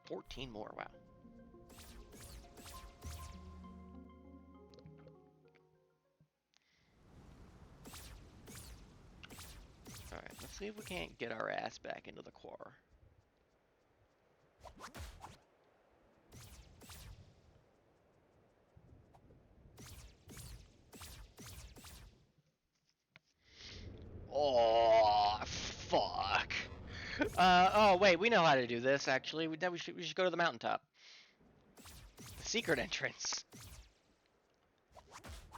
14 more. Wow. All right. Let's see if we can't get our ass back into the core. Oh, fuck. Oh, wait, we know how to do this, actually. We should go to the mountaintop. The secret entrance.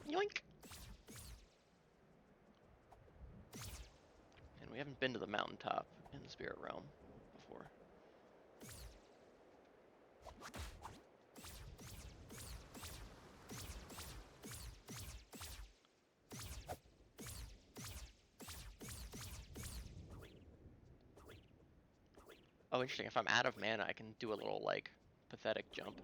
Yoink. And we haven't been to the mountaintop in the spirit realm before. Oh, interesting. If I'm out of mana, I can do a little, like, pathetic jump.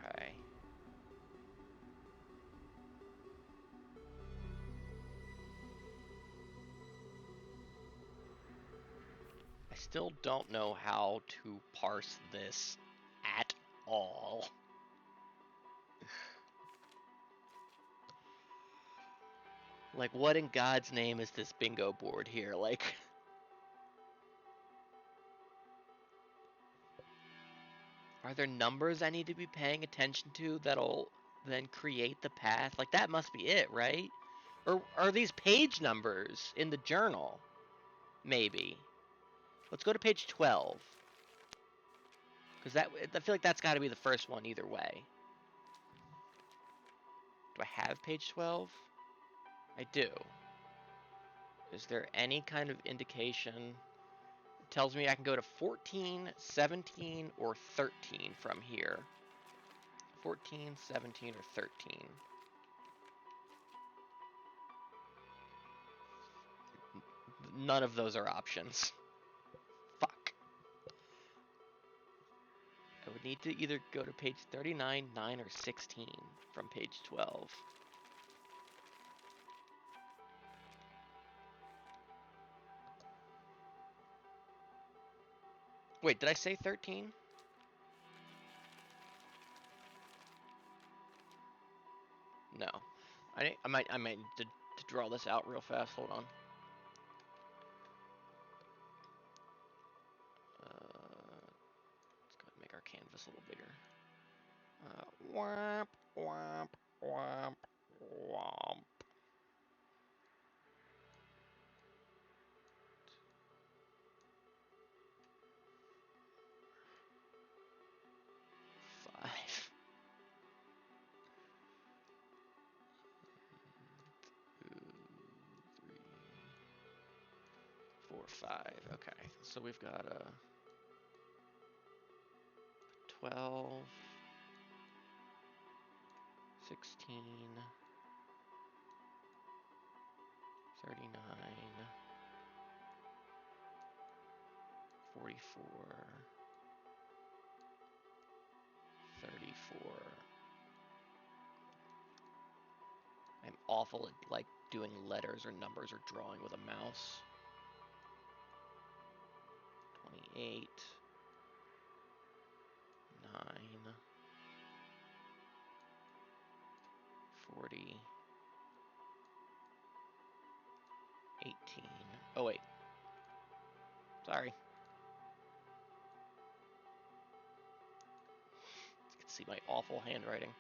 Okay. I still don't know how to parse this at all. Like, what in God's name is this bingo board here? Like, are there numbers I need to be paying attention to that'll then create the path? Like, that must be it, right? Or are these page numbers in the journal? Maybe. Let's go to page 12. Because I feel like that's got to be the first one either way. Do I have page 12? I do. Is there any kind of indication? It tells me I can go to 14, 17, or 13 from here. 14, 17, or 13. None of those are options. Fuck. I would need to either go to page 39, 9, or 16 from page 12. Wait, did I say 13? No. I might need to draw this out real fast. Hold on. Let's go ahead and make our canvas a little bigger. Womp, womp, womp, womp. Five. 2, 3, 4, 5. Okay, so we've got a 12, 16, 39, 44, 34. I'm awful at like doing letters or numbers or drawing with a mouse. 28, 9, 40, 18. Oh wait. Sorry. You can see my awful handwriting.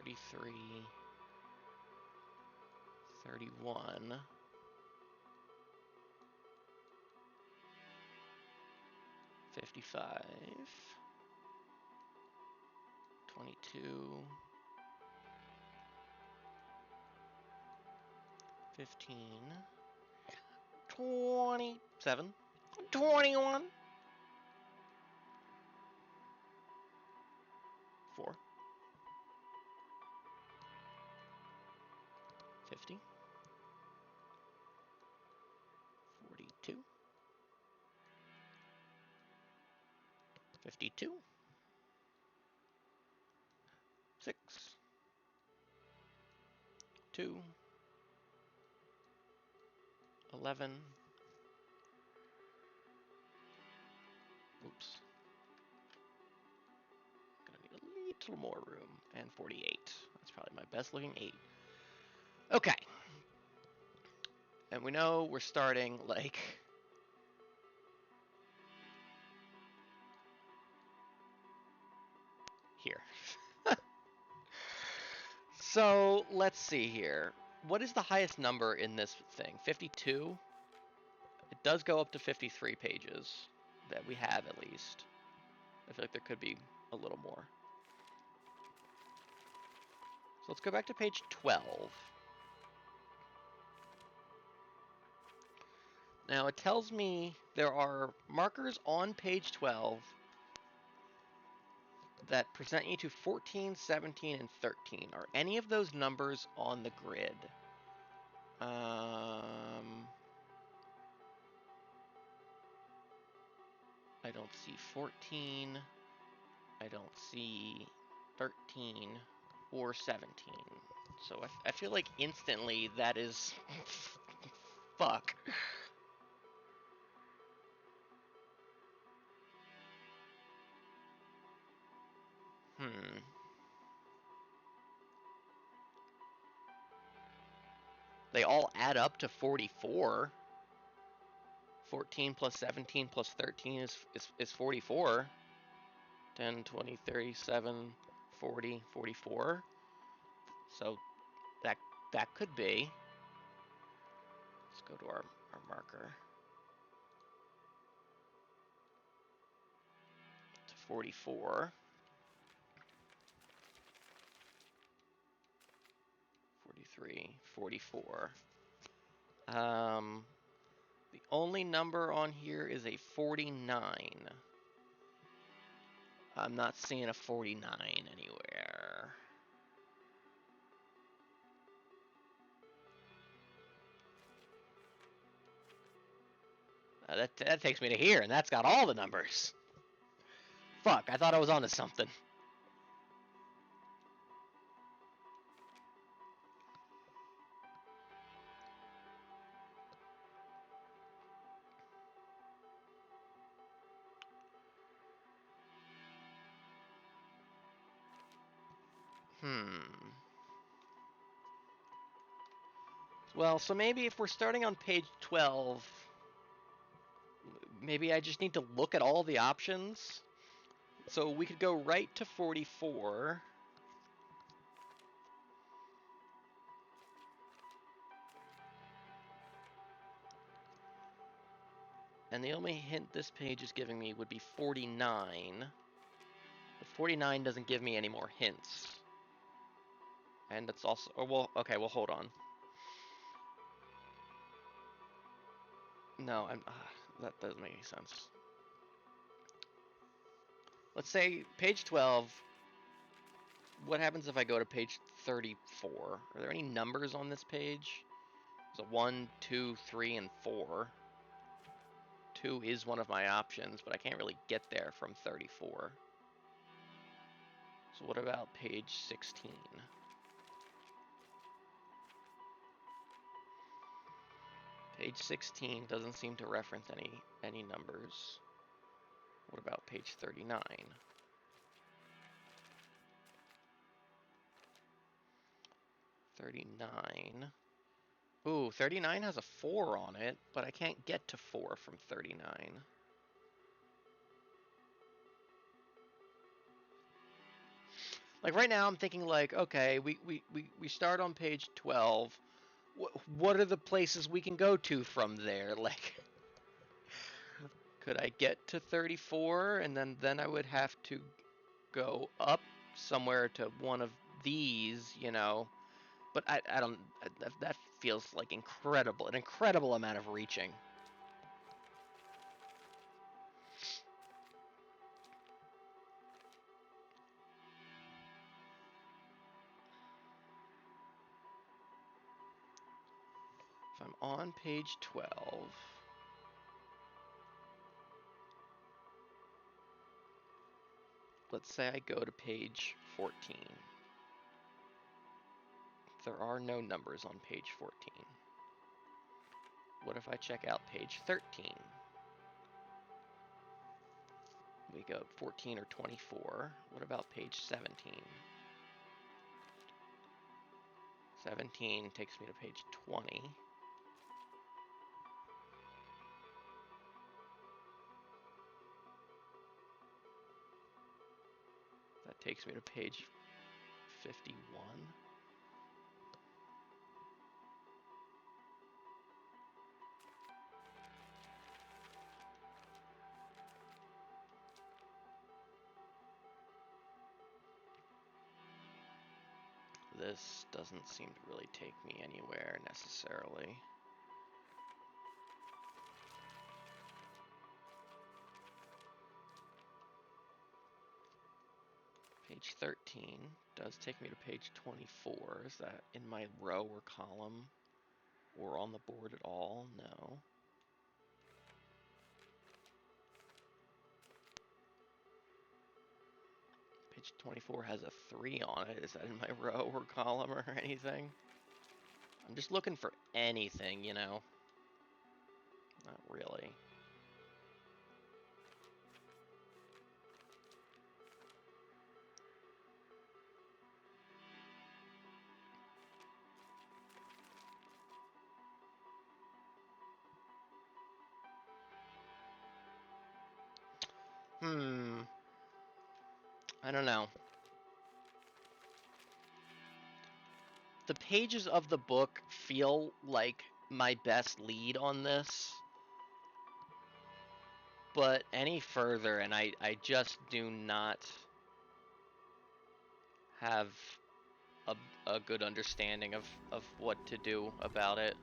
33, 31, 55, 22, 15, 27, 21, 4, 50, 42, 52, 6, 2, 11, oops, gonna need a little more room, and 48. That's probably my best looking 8. Okay. And we know we're starting like here. So let's see here. What is the highest number in this thing? 52? It does go up to 53 pages that we have at least. I feel like there could be a little more. So let's go back to page 12. Now it tells me there are markers on page 12 that present you to 14, 17, and 13. Are any of those numbers on the grid? I don't see 14. I don't see 13 or 17. So I feel like instantly that is fuck. Hmm. They all add up to 44. 14 plus 17 plus 13 is 44. 10, 20, 30, 7, 40, 44. So that that could be. Let's go to our marker. To 44. 43, 44. The only number on here is a 49. I'm not seeing a 49 anywhere. That takes me to here, and that's got all the numbers. Fuck, I thought I was onto something. Well, so maybe if we're starting on page 12, maybe I just need to look at all the options. So we could go right to 44. And the only hint this page is giving me would be 49. But 49 doesn't give me any more hints. And it's also, oh, well, okay, well, hold on. No, that doesn't make any sense. Let's say page 12. What happens if I go to page 34? Are there any numbers on this page? So 1, 2, 3, and 4. 2 is one of my options, but I can't really get there from 34. So what about page 16? Page 16 doesn't seem to reference any numbers. What about page 39? 39. Ooh, 39 has a 4 on it, but I can't get to 4 from 39. Like right now I'm thinking like, okay, we start on page 12. What are the places we can go to from there? Like, could I get to 34 and then I would have to go up somewhere to one of these, you know? But I don't, that feels like an incredible amount of reaching. If I'm on page 12, let's say I go to page 14. There are no numbers on page 14. What if I check out page 13? We go 14 or 24. What about page 17? 17 takes me to page 20. That takes me to page 51. This doesn't seem to really take me anywhere necessarily. Page 13 does take me to page 24. Is that in my row or column or on the board at all? No. Page 24 has a 3 on it. Is that in my row or column or anything? I'm just looking for anything, you know. Not really. I don't know. The pages of the book feel like my best lead on this, but any further and I just do not have a good understanding of what to do about it.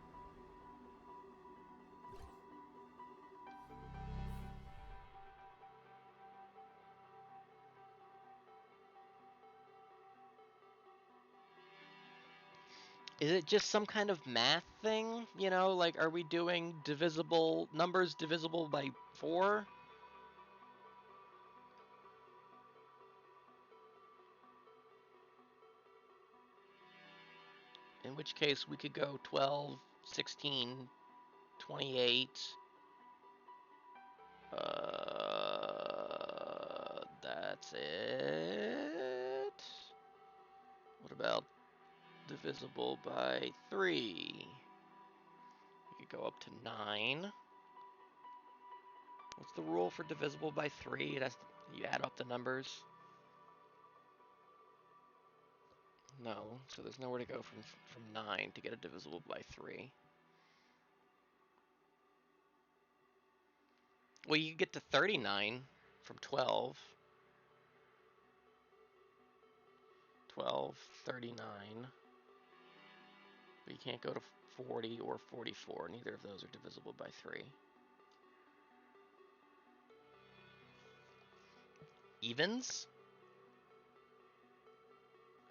Is it just some kind of math thing? You know, like, are we doing numbers divisible by 4? In which case we could go 12, 16, 28. That's it. What about divisible by 3? We could go up to 9. What's the rule for divisible by 3? It has to, you add up the numbers. No, so there's nowhere to go from 9 to get a divisible by 3. Well, you get to 39 from 12. 12, 39. But you can't go to 40 or 44. Neither of those are divisible by 3. Evens?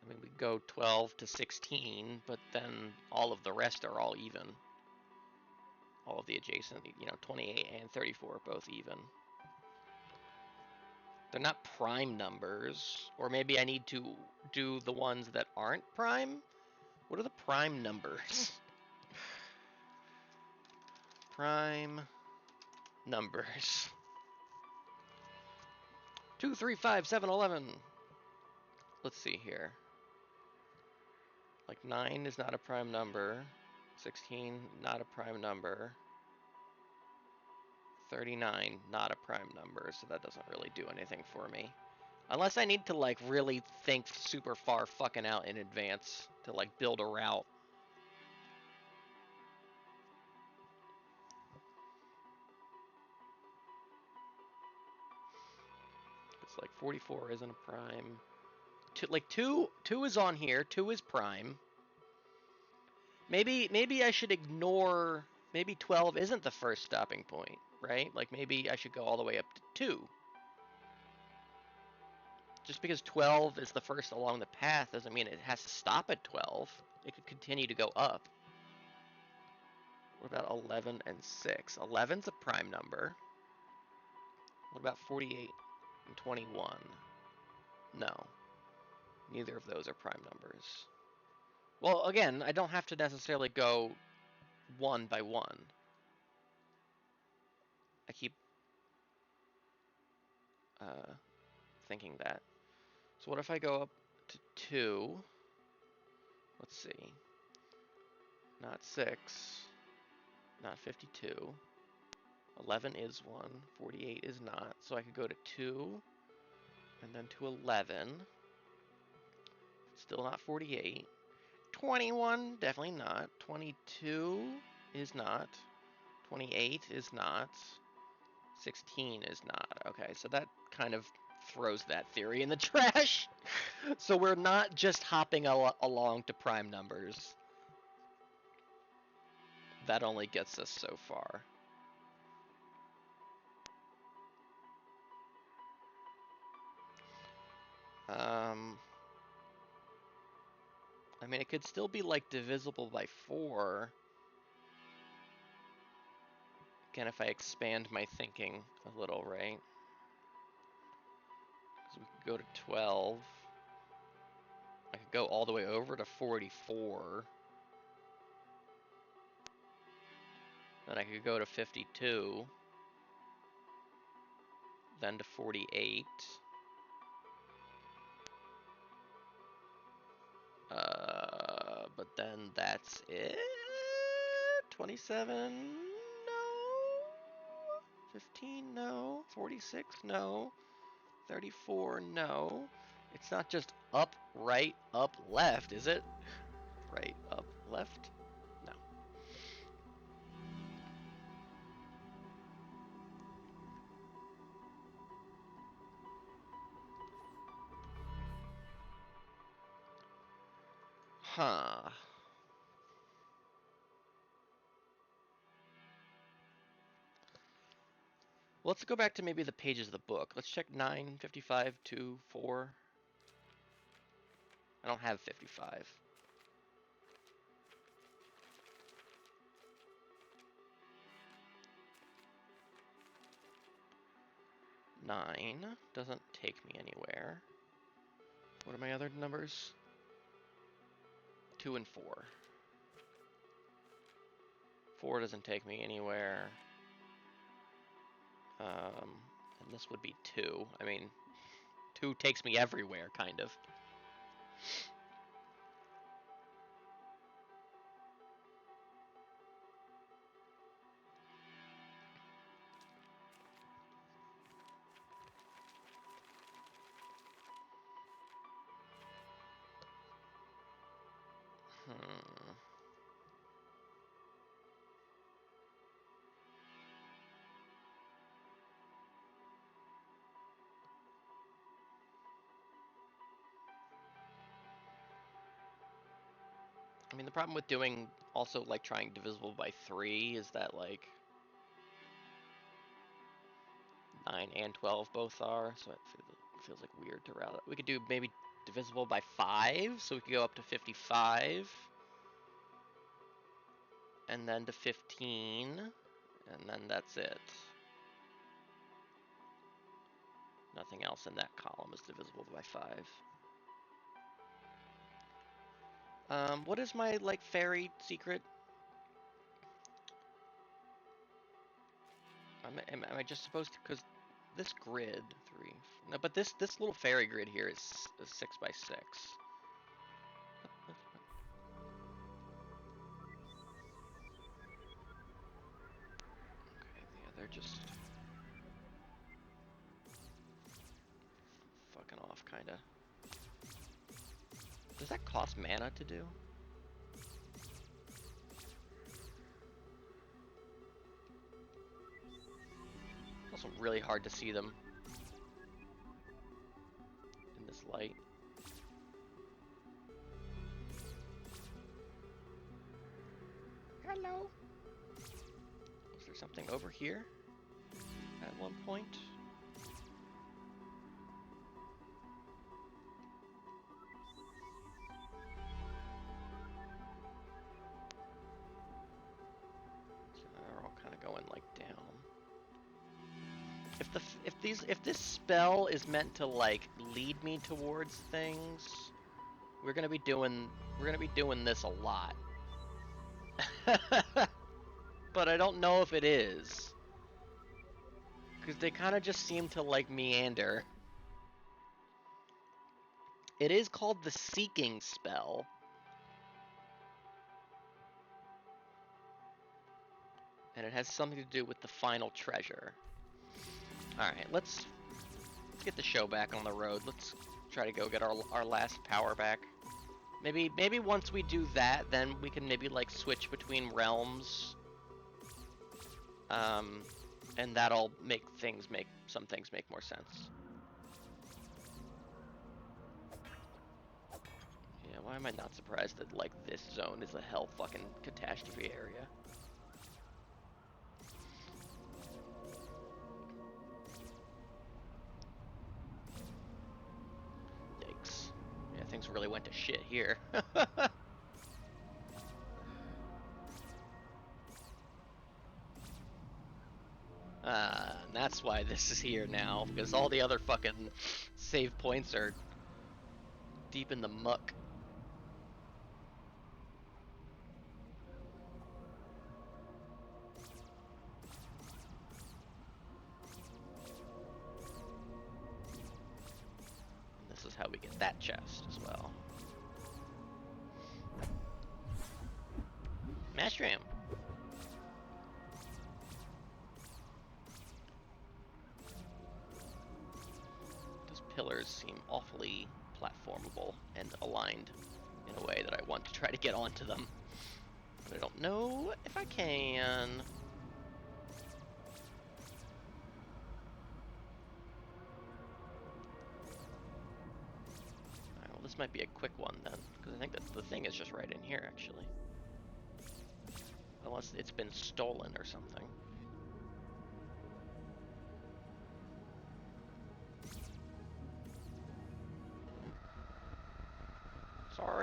I mean, we go 12 to 16, but then all of the rest are all even. All of the adjacent, 28 and 34 are both even. They're not prime numbers. Or maybe I need to do the ones that aren't prime? What are the prime numbers? Prime numbers. 2, 3, 5, 7, 11. Let's see here. Like 9 is not a prime number. 16, not a prime number. 39, not a prime number, so that doesn't really do anything for me. Unless I need to, like, really think super far fucking out in advance to, like, build a route. It's like 44 isn't a prime. Like, 2 is on here. 2 is prime. Maybe I should ignore... Maybe 12 isn't the first stopping point, right? Like, maybe I should go all the way up to 2. Just because 12 is the first along the path doesn't mean it has to stop at 12. It could continue to go up. What about 11 and 6? 11's a prime number. What about 48 and 21? No. Neither of those are prime numbers. Well, again, I don't have to necessarily go one by one. I keep thinking that. So what if I go up to 2? Let's see. Not 6. Not 52. 11 is 1. 48 is not. So I could go to 2. And then to 11. Still not 48. 21, definitely not. 22 is not. 28 is not. 16 is not. Okay, so that kind of throws that theory in the trash. So we're not just hopping along to prime numbers. That only gets us so far. I mean, it could still be like divisible by 4. Again, if I expand my thinking a little, right? So we could go to 12. I could go all the way over to 44. Then I could go to 52. Then to 48. But then that's it? 27? No. 15? No. 46? No. 34, no. It's not just up, right, up, left, is it? Right, up, left? No. Huh. Well, let's go back to maybe the pages of the book. Let's check 9, 55, 2, 4. I don't have 55. Nine doesn't take me anywhere. What are my other numbers? 2 and 4. 4 doesn't take me anywhere. And this would be 2. I mean, 2 takes me everywhere, kind of. I mean, the problem with doing also like trying divisible by 3 is that like 9 and 12 both are, so it feels like weird to route it. We could do maybe divisible by 5, so we could go up to 55, and then to 15, and then that's it. Nothing else in that column is divisible by 5. What is my, like, fairy secret? Am I just supposed to, because this grid, 3, no, but this little fairy grid here is 6 by 6. Okay, yeah, they're just fucking off, kinda. Does that cost mana to do? It's also really hard to see them in this light. Hello? Was there something over here at one point? So they're all kind of going like down. If this spell is meant to like lead me towards things, we're gonna be doing this a lot. But I don't know if it is, because they kind of just seem to like meander. It is called the Seeking spell. And it has something to do with the final treasure. Alright, let's get the show back on the road. Let's try to go get our last power back. Maybe once we do that, then we can maybe like switch between realms. And that'll make some things make more sense. Yeah, why am I not surprised that like this zone is a hell fucking catastrophe area? Yikes. Yeah, things really went to shit here. And that's why this is here now, because all the other fucking save points are deep in the muck. And this is how we get that chest as well. Mushroom. pillars seem awfully platformable and aligned in a way that I want to try to get onto them. But I don't know if I can. Alright, well, this might be a quick one then, because I think that the thing is just right in here, actually. Unless it's been stolen or something.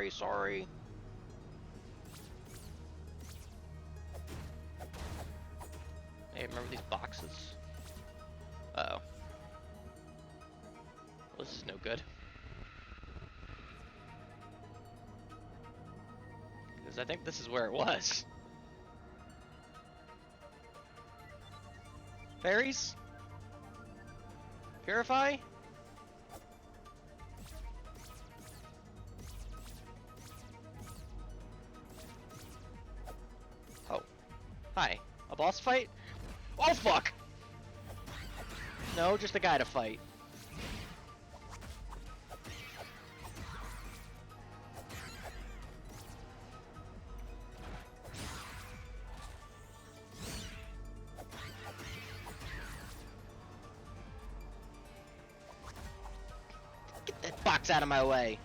Sorry. Hey, remember these boxes? Uh-oh. Well, this is no good. Because I think this is where it was. Fairies? Purify? Oh. Hi. A boss fight? Oh, fuck! No, just a guy to fight. Get that box out of my way.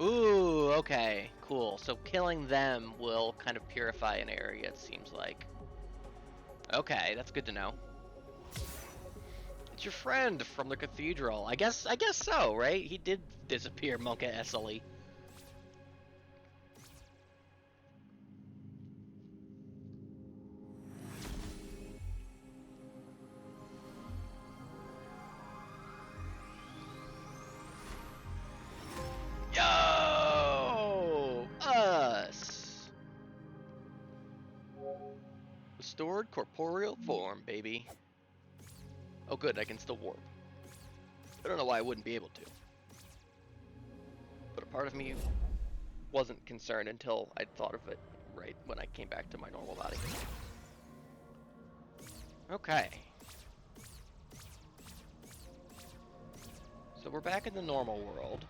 Ooh, okay, cool. So killing them will kind of purify an area, it seems like. Okay, that's good to know. It's your friend from the cathedral. I guess so, right? He did disappear, Monka Essely. Yo! Us! Restored corporeal form, baby. Oh good, I can still warp. I don't know why I wouldn't be able to. But a part of me wasn't concerned until I'd thought of it right when I came back to my normal body. Okay. So we're back in the normal world.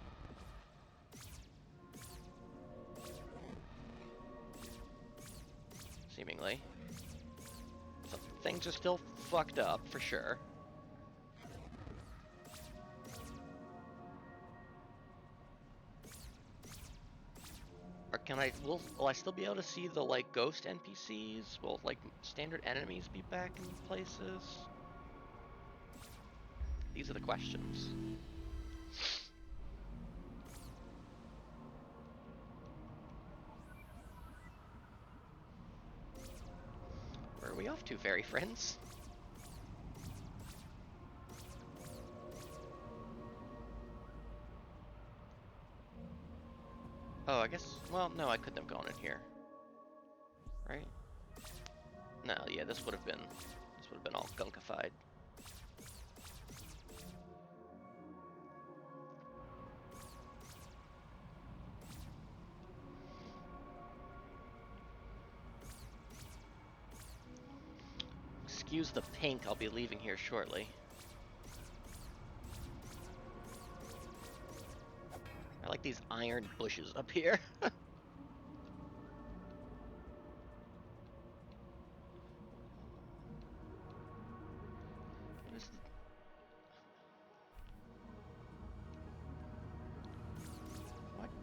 Seemingly. So things are still fucked up, for sure. Or can I, will I still be able to see the, like, ghost NPCs? Will, like, standard enemies be back in places? These are the questions. Where are we off to, fairy friends? Oh, I guess, well, no, I couldn't have gone in here. Right? No, yeah, this would have been all gunkified. Excuse the pink, I'll be leaving here shortly. I like these iron bushes up here.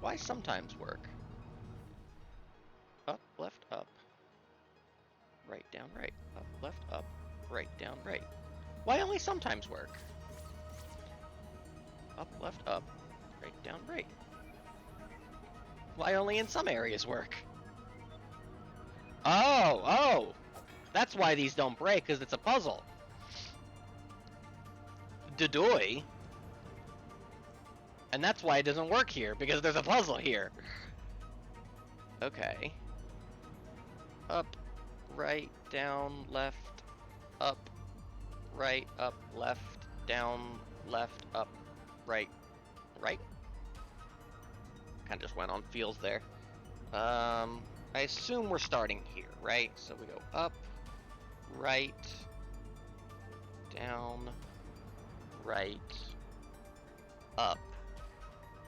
Why sometimes work? Up, left, up. Right, down, right. Up, left, up. Right, down, right. Why only sometimes work? Up, left, up. Right, down, right. Why only in some areas work? Oh! That's why these don't break, because it's a puzzle. Dodoy. And that's why it doesn't work here, because there's a puzzle here. Okay. Up, right, down, left, up, right, up, left, down, left, up, right, right? Kind of just went on feels there. I assume we're starting here, right? So we go up, right, down, right, up.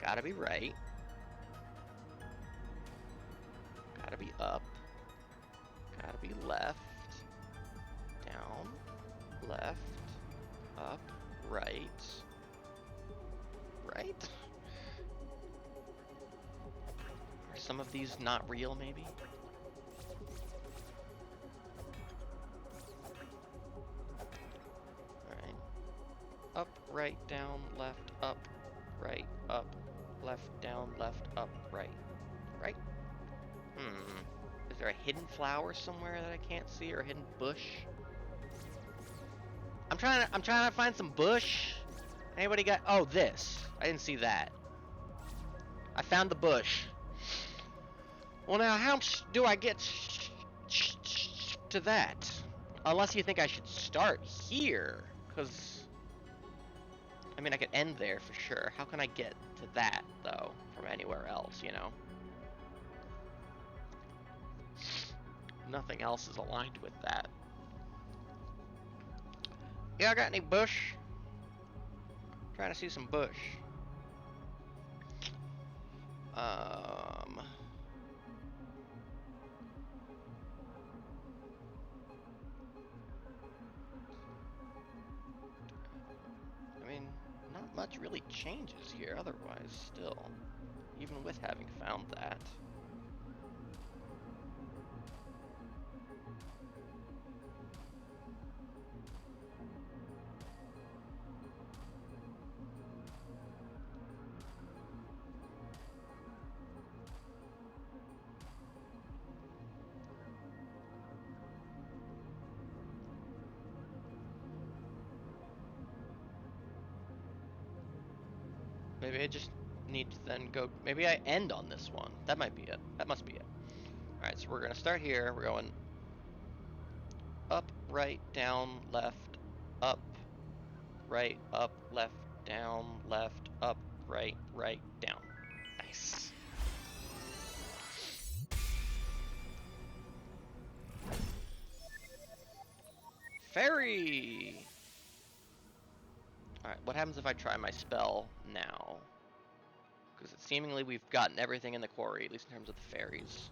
Gotta be right. Gotta be up. Gotta be left. Down, left, up, right. Right? Are some of these not real, maybe? Alright. Up, right, down, left, up, right, up, left, down, left, up, right. Right? Is there a hidden flower somewhere that I can't see, or a hidden bush? I'm trying to find some bush. Anybody got? Oh, this. I didn't see that. I found the bush. Well, now how do I get to that? Unless you think I should start here, because I mean I could end there for sure. How can I get to that though from anywhere else? You know. Nothing else is aligned with that. Yeah, I got any bush? Trying to see some bush. I mean, not much really changes here otherwise still, even with having found that. Maybe I just need to then go, maybe I end on this one. That might be it. That must be it. Alright, so we're going to start here. We're going up, right, down, left, up, right, up, left, down, left, up, right, right, down. Nice. Fairy! Alright, what happens if I try my spell now? Because seemingly we've gotten everything in the quarry, at least in terms of the fairies.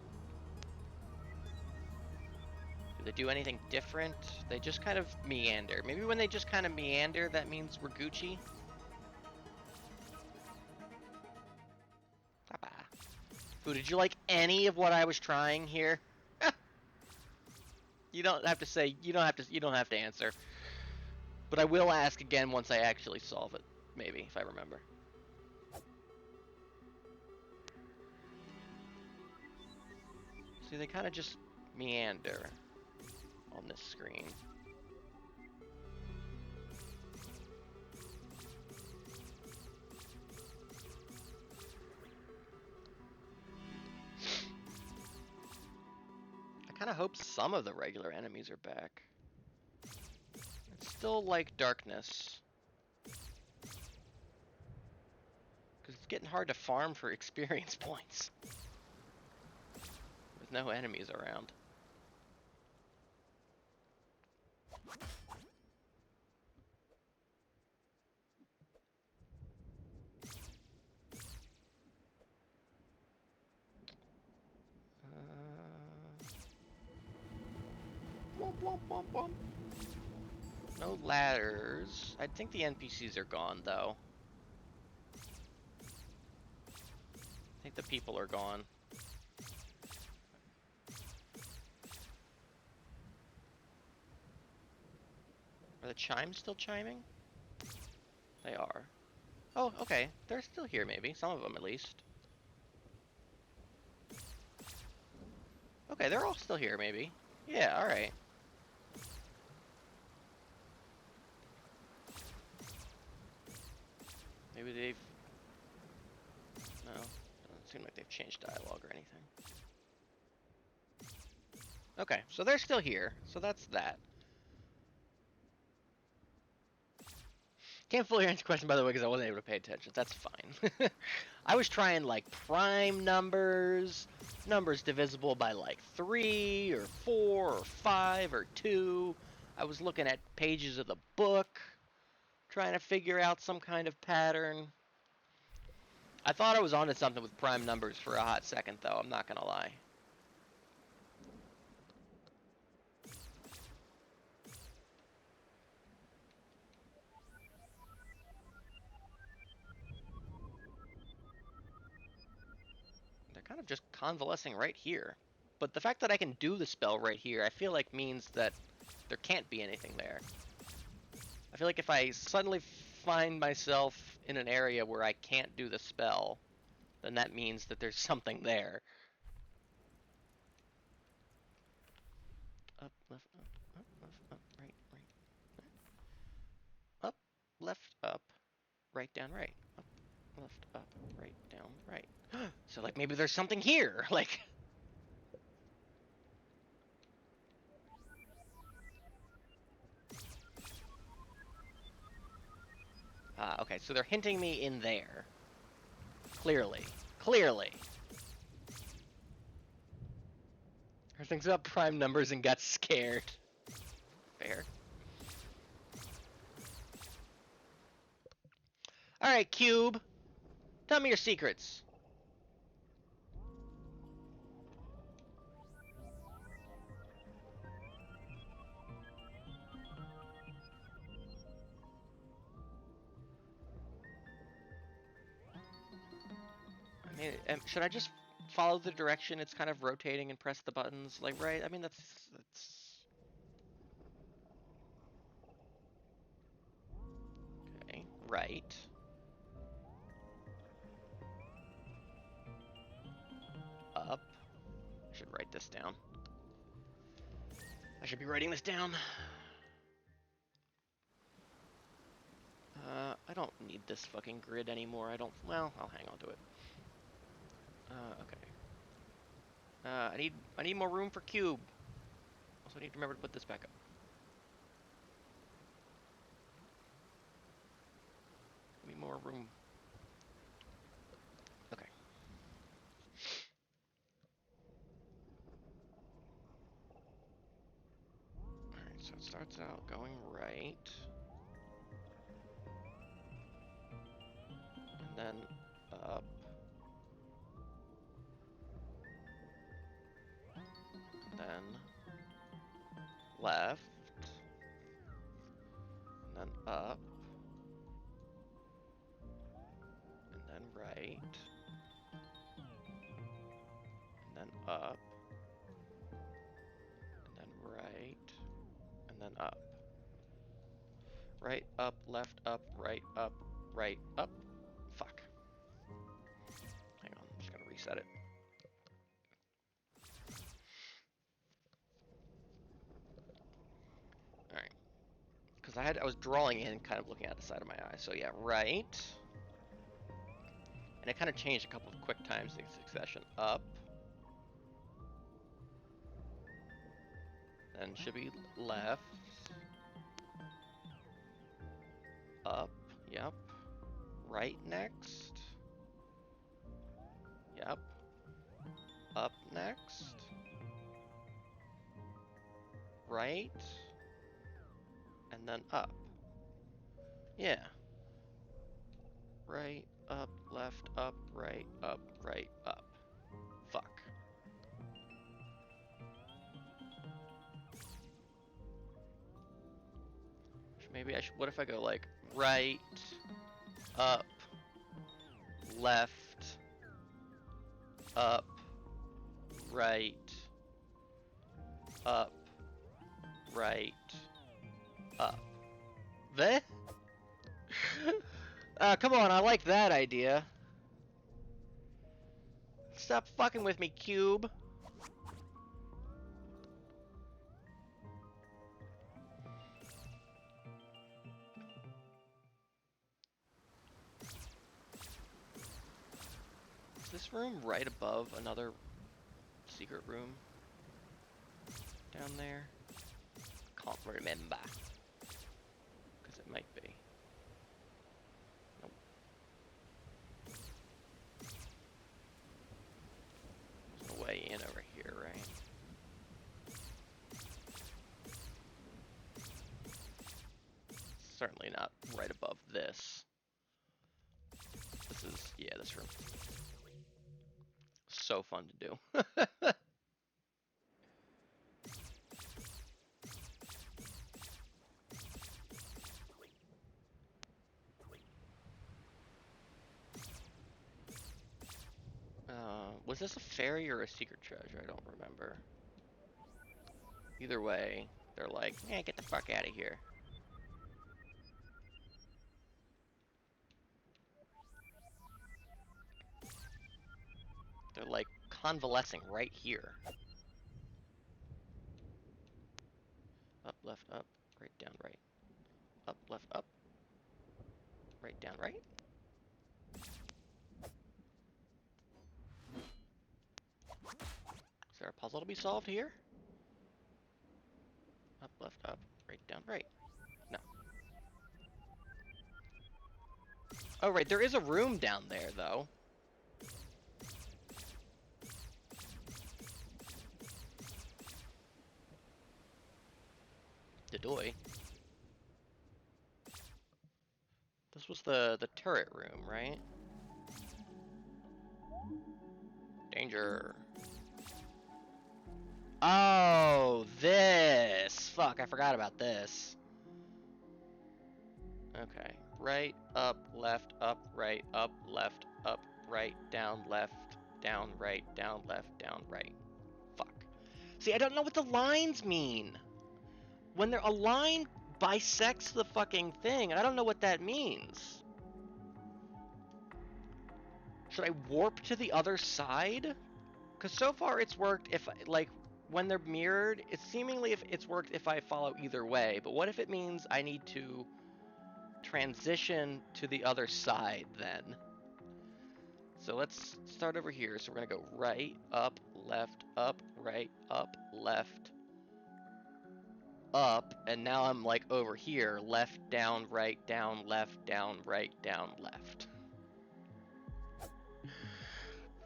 Do they do anything different? They just kind of meander. Maybe when they just kind of meander, that means we're Gucci? Papa. Ooh, did you like any of what I was trying here? You don't have to say, you don't have to answer. But I will ask again once I actually solve it, maybe, if I remember. See, they kind of just meander on this screen. I kind of hope some of the regular enemies are back. It's still like darkness. Because it's getting hard to farm for experience points. With no enemies around. Womp, womp, womp, womp. No ladders. I think the NPCs are gone, though. I think the people are gone. Are the chimes still chiming? They are. Oh, okay. They're still here, maybe. Some of them, at least. Okay, they're all still here, maybe. Yeah, alright. Maybe they've... No, doesn't seem like they've changed dialogue or anything. Okay, so they're still here. So that's that. Can't fully answer the question, by the way, because I wasn't able to pay attention. That's fine. I was trying, like, prime numbers, numbers divisible by, like, 3 or 4 or 5 or 2. I was looking at pages of the book, trying to figure out some kind of pattern. I thought I was onto something with prime numbers for a hot second, though. I'm not going to lie. They're kind of just convalescing right here. But the fact that I can do the spell right here, I feel like means that there can't be anything there. I feel like if I suddenly find myself in an area where I can't do the spell, then that means that there's something there. Up, left, up, right, up, left, up, right, down, right, up, left, up, right, down, right. So, like, maybe there's something here, like... Okay, so they're hinting me in there. Clearly. Clearly. Her thinks about prime numbers and got scared. Fair. Alright, Cube. Tell me your secrets. I mean, should I just follow the direction it's kind of rotating and press the buttons? Like, right? I mean, that's... Okay, right. Up. I should write this down. I should be writing this down. I don't need this fucking grid anymore. Well, I'll hang on to it. Okay. I need more room for cube. Also, I need to remember to put this back up. Give me more room. Okay. Alright, so it starts out going right. And then up. Then left. And then up. And then right. And then up. And then right. And then up. Right, up, left, up, right, up, right, up. Fuck. Hang on, I'm just gonna reset it. Alright. Because I was drawing in, kind of looking at the side of my eye. So yeah, right. And it kind of changed a couple of quick times in succession. Up. Then should be left. Up. Yep. Right next. Yep. Up next. Right. And then up. Yeah. Right, up, left, up, right, up, right, up. Fuck. Maybe I should, what if I go like right, up, left, up, right, up, right, up. There? Come on, I like that idea. Stop fucking with me, Cube. Is this room right above another secret room? Down there? Can't remember. Because it might be. certainly not right above this. This is, yeah, this room. So fun to do. Was this a fairy or a secret treasure? I don't remember. Either way, they're like, "Yeah, get the fuck out of here." They're like convalescing right here. Up, left, up, right, down, right. Up, left, up, right, down, right. Is there a puzzle to be solved here? Up, left, up, right, down, right. No. Oh, right, there is a room down there, though. Dedoy. This was the turret room, right? Danger. Oh, this! Fuck, I forgot about this. Okay. Right, up, left, right, down, right, down, left, down, right. Fuck. See, I don't know what the lines mean. When a line bisects the fucking thing, I don't know what that means. Should I warp to the other side? Because so far it's worked if, like, when they're mirrored, it's seemingly if it's worked if I follow either way. But what if it means I need to transition to the other side then? So let's start over here. So we're going to go right, up, right, up, left, up. And now I'm like over here, left, down, right, left, down, right, down, left.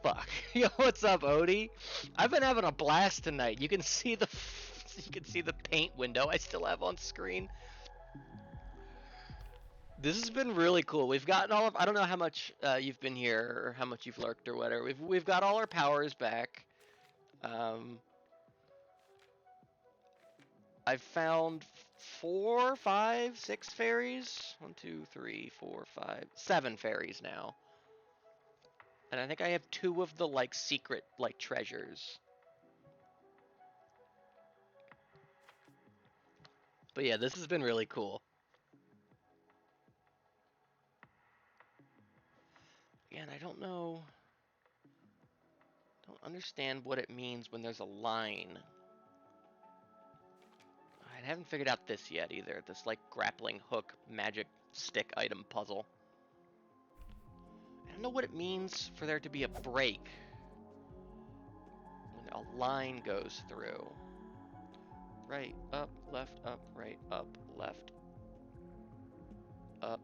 Fuck. Yo, what's up, Odie? I've been having a blast tonight. You can see the paint window I still have on screen. This has been really cool. We've gotten all of, I don't know how much you've been here or how much you've lurked or whatever. We've got all our powers back. I've found 4, 5, 6 fairies. 1, 2, 3, 4, 5, 7 fairies now. And I think I have 2 of the like secret like treasures. But yeah, this has been really cool. Again, I don't understand what it means when there's a line. I haven't figured out this yet either. This like grappling hook magic stick item puzzle. I don't know what it means for there to be a break when a line goes through. Right, up, right, up, left, up.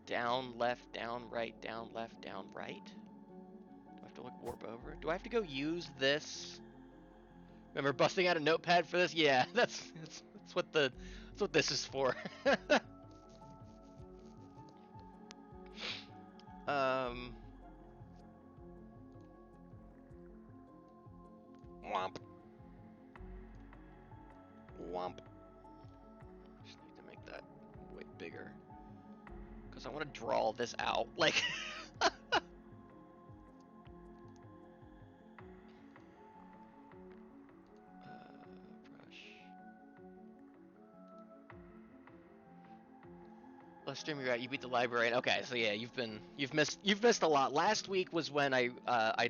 Down, left, down, right, left, down, right. Do I have to like warp over? Do I have to go use this? Remember busting out a notepad for this? Yeah, that's what this is for. Womp. Womp. Just need to make that way bigger. Because I want to draw this out. Like... brush. Let's stream you out. You beat the librarian. Okay, so yeah, you've missed a lot. Last week was when I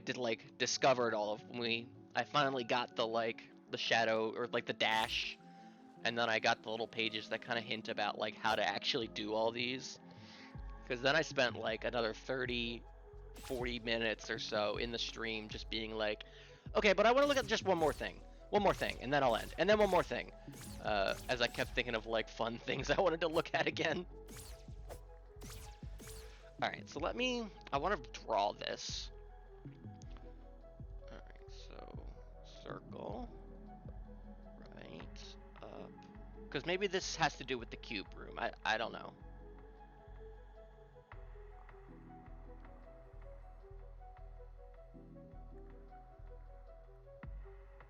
did like discovered all of I finally got the shadow or like the dash, and then I got the little pages that kind of hint about like how to actually do all these. Because then I spent like another 30, 40 minutes or so in the stream just being like, okay, but I want to look at just one more thing, and then I'll end, and then one more thing. As I kept thinking of like fun things I wanted to look at again. Alright, so I want to draw this. Alright, so circle, right, up, Because maybe this has to do with the cube room. I don't know.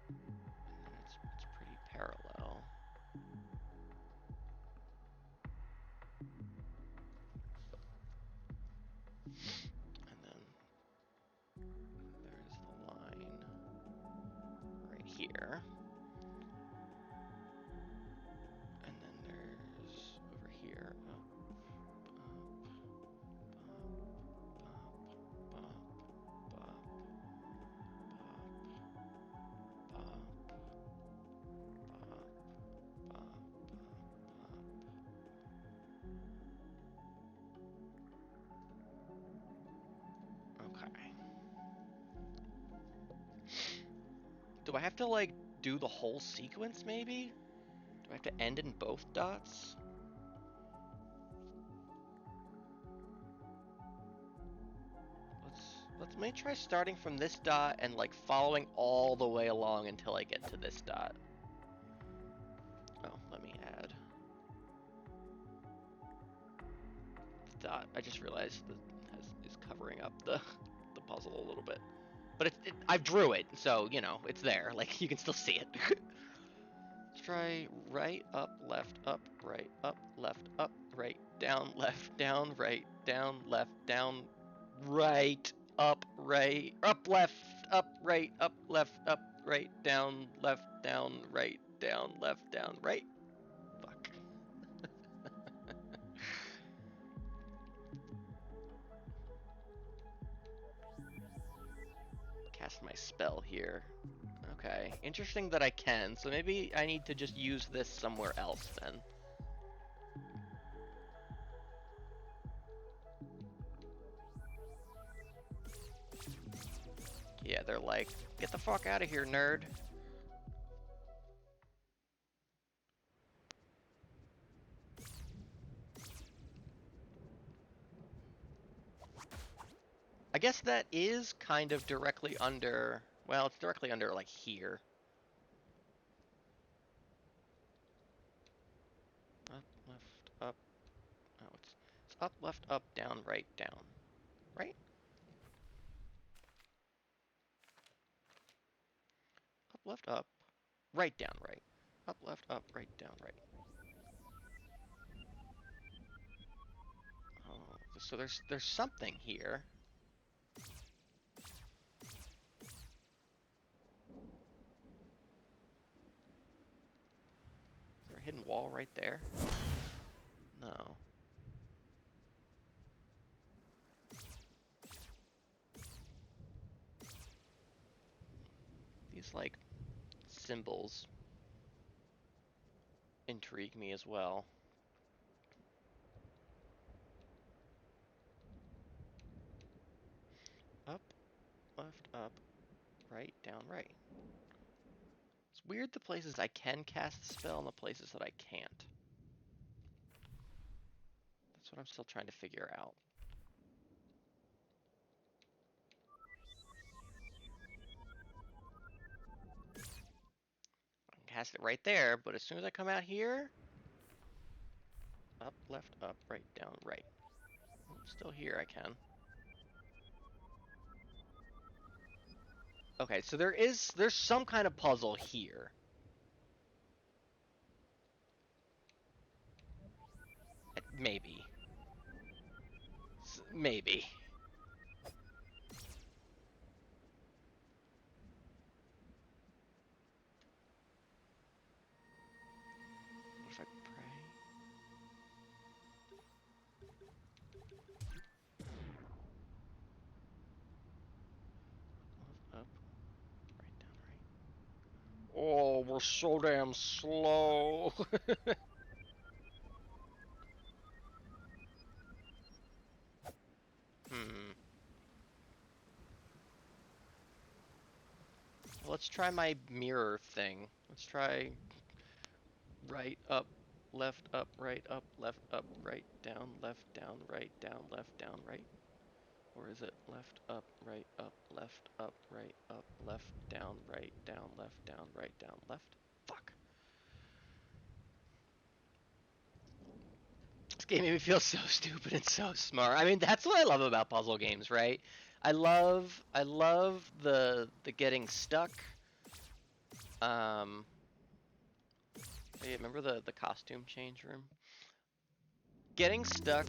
And then it's pretty parallel. And then there's the line right here. And then there's over here, up, bop, bop, bop, bop, bop, bop, bop, bop. Okay. Do I have to, like, do the whole sequence, maybe? Do I have to end in both dots? Let me try starting from this dot and, like, following all the way along until I get to this dot. Oh, let me add the dot. I just realized that is covering up the puzzle a little bit. But I drew it, so, you know, it's there. Like, you can still see it. Let's try right, up, left, right, down, left, down, right, down, left, down, right, up, left, right, down, right, down, left, down, right. Fuck. Cast my spell here. Okay, interesting that I can, so maybe I need to just use this somewhere else then. Yeah, they're like, get the fuck out of here, nerd. I guess that is kind of directly under, well, it's directly under, like, here. Up, left, up. Oh, it's up, left, up, down, right, down. Right? Up, left, up, right, down, right. Up, left, up, right, down, right. Oh, so there's something here. Is there a hidden wall right there? No. These, like, symbols intrigue me as well. Up, left, up, right, down, right. It's weird the places I can cast the spell and the places that I can't. That's what I'm still trying to figure out. I can cast it right there, but as soon as I come out here, up, left, up, right, down, right. Still here, I can. Okay, so there's some kind of puzzle here. Maybe. Maybe. What if I pray? Left, up, right, down, right. Oh, we're so damn slow. Hmm. Let's try my mirror thing. Let's try right, up, left, up, right, down, right, down, left, down, right. Or is it left, up, right, left, down, right, down, left, down, right, down, left? Fuck. game made me feel so stupid and so smart. I mean, that's what I love about puzzle games, right? I love the getting stuck. Um, hey, remember the costume change room? Getting stuck,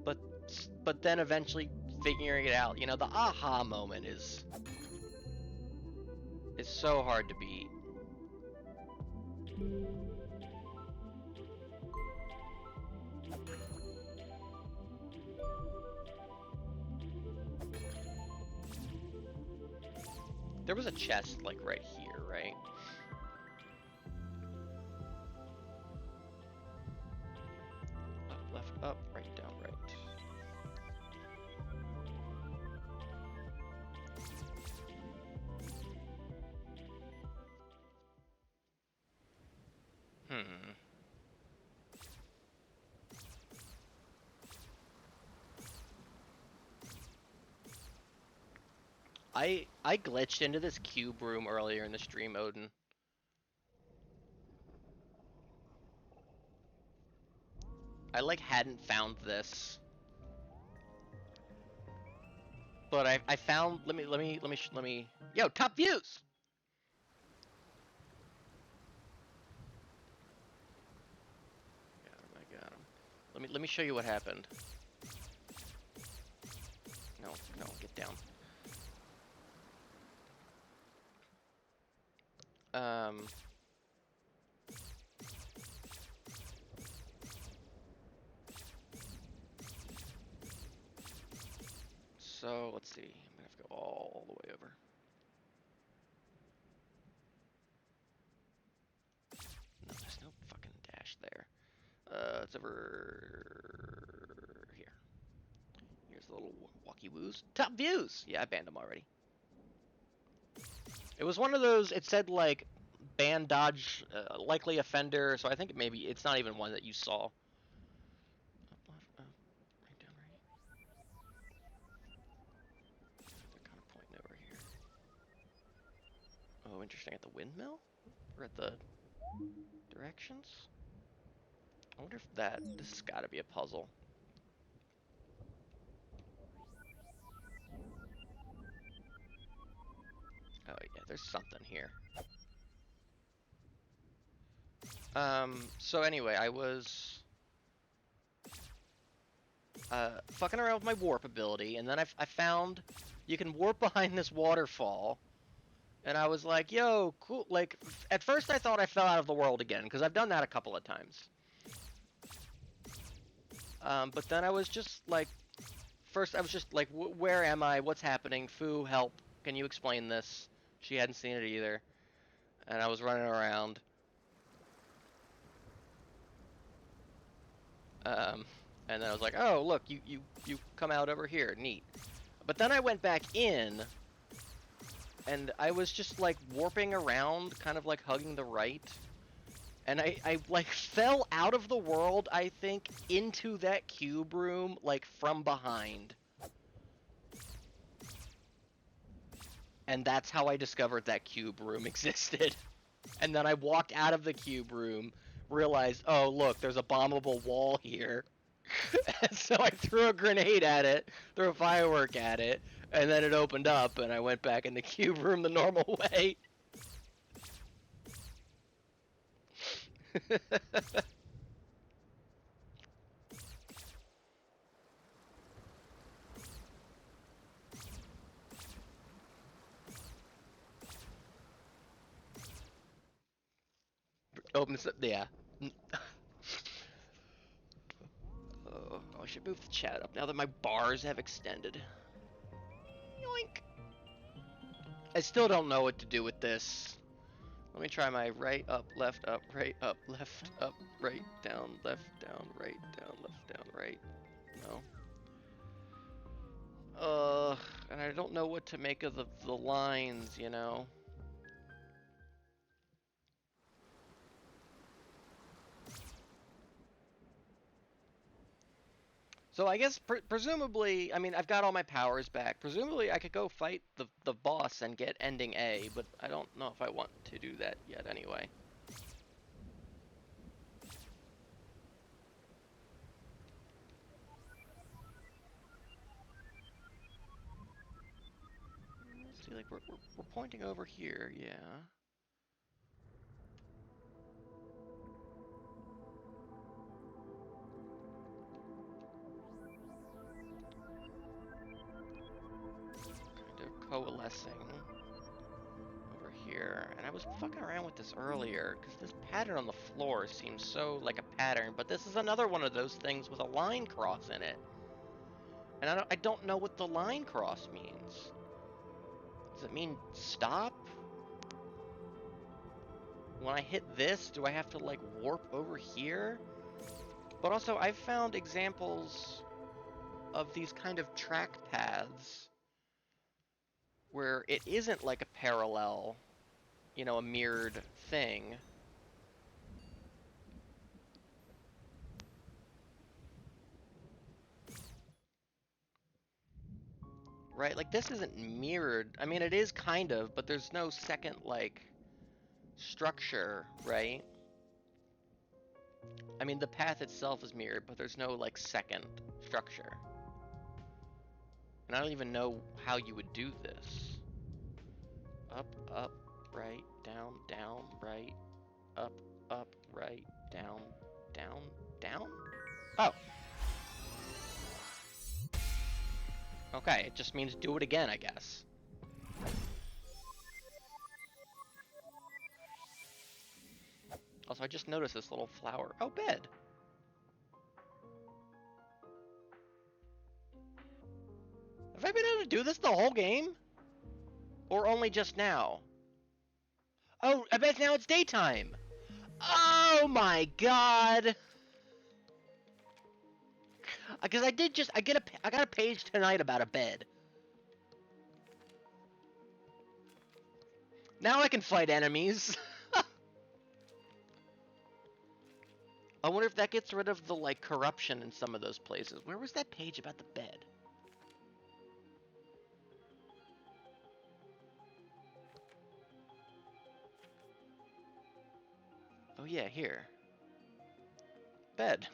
but but then eventually figuring it out. You know, the aha moment is so hard to beat. There was a chest like right here, right? Up, left, up, right, down, right. Hmm. I glitched into this cube room earlier in the stream, Odin. I like hadn't found this, but I found. Let me. Yo, top views. Got him. I got him. Let me show you what happened. No, no, get down. Um. So let's see. I'm gonna have to go all the way over. No, there's no fucking dash there. It's over here. Here's the little walkie woos. Top views. Yeah, I banned them already. It was one of those. It said like ban dodge likely offender, so I think maybe it's not even one that you saw. Up, left, up, right, down, right. They're kind of pointing over here. Oh, interesting. At the windmill? Or at the directions? I wonder if this has got to be a puzzle. Oh yeah, there's something here. So anyway, I was fucking around with my warp ability, and then I found you can warp behind this waterfall, and I was like, yo, cool. Like, at first I thought I fell out of the world again, because I've done that a couple of times. But then I was just like, first I was just like, where am I? What's happening? Foo, help. Can you explain this? She hadn't seen it either. And I was running around. And then I was like, oh, look, you come out over here. Neat. But then I went back in, and I was just like warping around, kind of like hugging the right. And I like fell out of the world, I think, into that cube room, like from behind. And that's how I discovered that cube room existed. And then I walked out of the cube room, realized, oh, look, there's a bombable wall here. And so I threw a grenade at it, threw a firework at it, and then it opened up, and I went back in the cube room the normal way. Open this up, yeah. Oh, I should move the chat up now that my bars have extended. Yoink. I still don't know what to do with this. Let me try my right, up, left, right, down, right, down, left, down, right. No. And I don't know what to make of the lines, you know. So I guess presumably, I mean, I've got all my powers back. Presumably, I could go fight the boss and get ending A, but I don't know if I want to do that yet anyway. See, like, we're pointing over here, yeah. Kind of coalescing over here. And I was fucking around with this earlier, because this pattern on the floor seems so like a pattern, but this is another one of those things with a line cross in it. And I don't know what the line cross means. Does it mean stop? When I hit this, do I have to, like, warp over here? But also, I've found examples of these kind of track paths where it isn't like a parallel, you know, a mirrored thing. Right? Like, this isn't mirrored. I mean, it is kind of, but there's no second, like, structure, right? I mean, the path itself is mirrored, but there's no, like, second structure. And I don't even know how you would do this. Up, up, right, down, down, right, up, right, down, down, down? Oh. Okay, it just means do it again, I guess. Also, I just noticed this little flower. Oh, bed. Have I been able to do this the whole game? Or only just now? Oh, I bet now it's daytime. Oh my god. Because I got a page tonight about a bed. Now I can fight enemies. I wonder if that gets rid of the, like, corruption in some of those places. Where was that page about the bed? Oh yeah, here. Bed.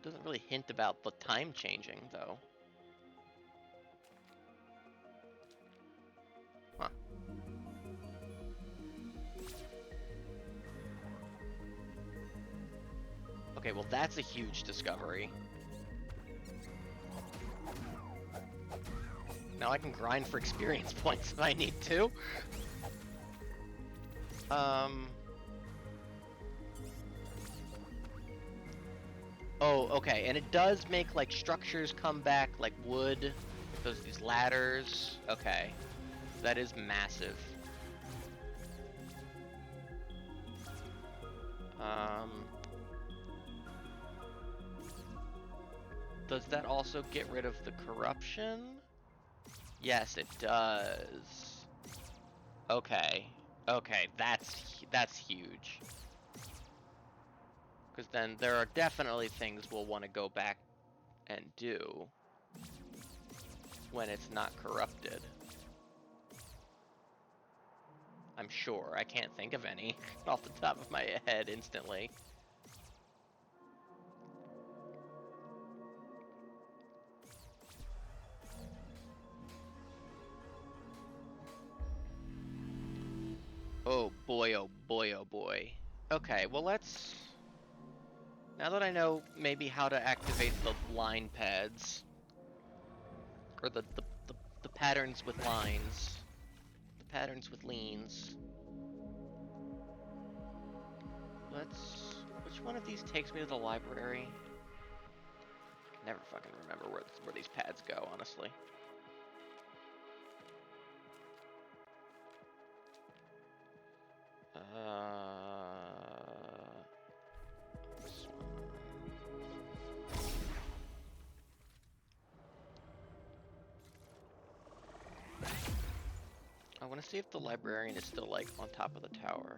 Doesn't really hint about the time changing, though. Huh. Okay, well that's a huge discovery. Now I can grind for experience points if I need to. Oh, okay, and it does make, like, structures come back, like wood. These ladders. Okay. That is massive. Does that also get rid of the corruption? Yes, it does. Okay. Okay, that's huge. Because then there are definitely things we'll want to go back and do when it's not corrupted. I'm sure. I can't think of any off the top of my head instantly. Oh boy, oh boy, oh boy. Okay, well let's... Now that I know maybe how to activate the line pads, or the patterns with lines, the patterns with leans, let's... Which one of these takes me to the library? Never fucking remember where these pads go, honestly. This one. I want to see if the librarian is still, like, on top of the tower.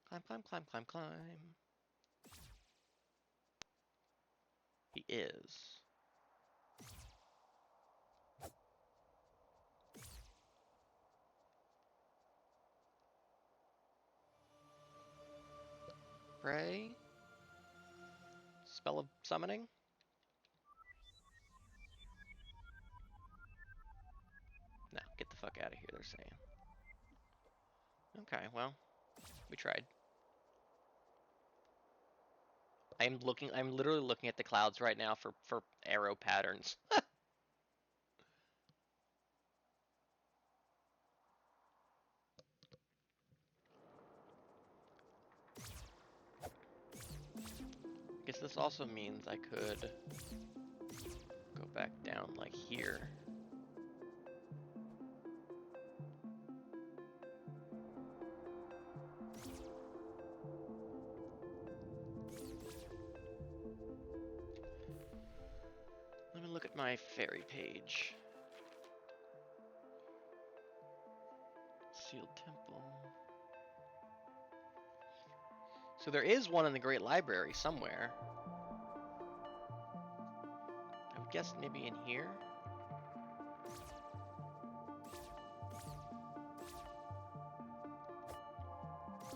Climb, climb, climb, climb, climb. He is. Pray. Spell of summoning. No, get the fuck out of here, they're saying. Okay, well, we tried. I'm literally looking at the clouds right now for arrow patterns. Guess this also means I could go back down like here. Let me look at my fairy page. Sealed Temple. So there is one in the Great Library somewhere. I would guess maybe in here.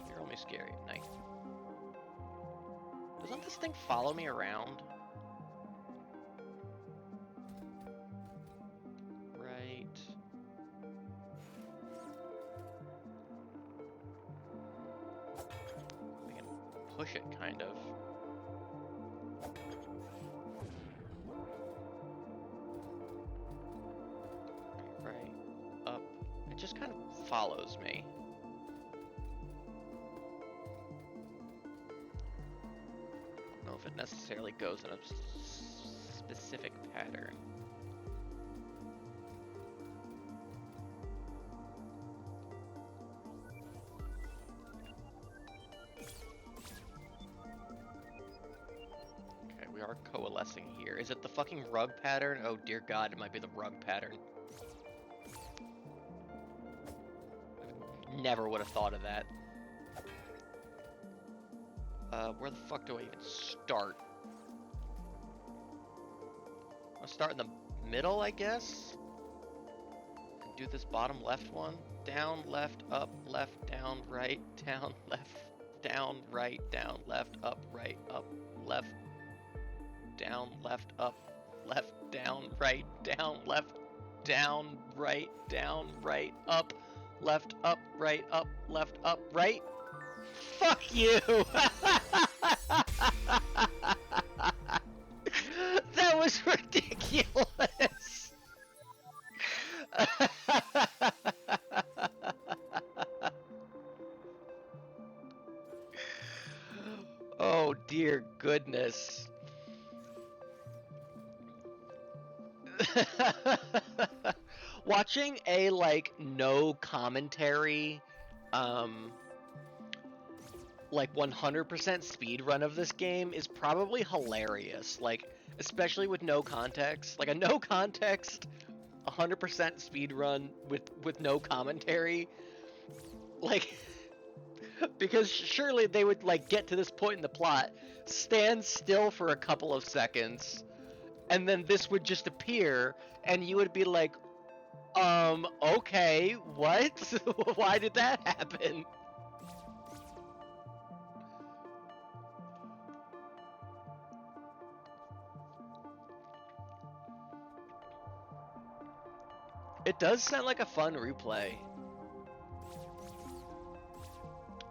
You're only scary at night. Doesn't this thing follow me around? Right. I can push it, kind of. Right, up. It just kind of follows me. I don't know if it necessarily goes in a specific pattern. Okay, we are coalescing here. Is it the fucking rug pattern? Oh dear God, it might be the rug pattern. Never would have thought of that. Where the fuck do I even start? I'll start in the middle, I guess? Do this bottom left one. Down, left, up, left, down, right, down, left, down, right, down, left, up, right, up, left, down, left, up, left, down, right, down, left, down, right, up, left, up, right. Fuck you! That was ridiculous! Oh dear goodness. Watching a like no commentary like 100% speed run of this game is probably hilarious, like especially with no context. Like a no context 100% speed run with no commentary, like because surely they would like get to this point in the plot, stand still for a couple of seconds, and then this would just appear and you would be like, okay, what? Why did that happen? It does sound like a fun replay.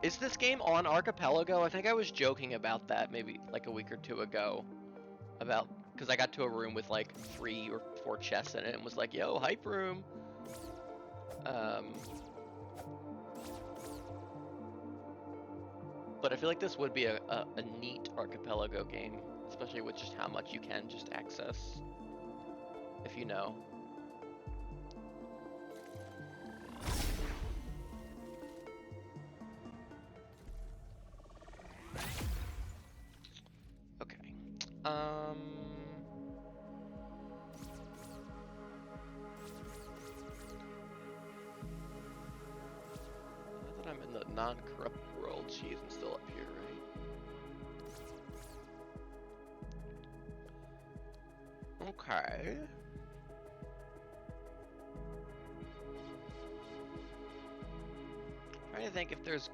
Is this game on Archipelago? I think I was joking about that maybe like a week or two ago. About, because I got to a room with like 3 or 4 chests in it and was like, yo, hype room. But I feel like this would be a neat Archipelago game, especially with just how much you can just access, if you know. Okay. Now that I'm in the non-corrupt world, she isn't still up here, right? Okay. Trying to think if there's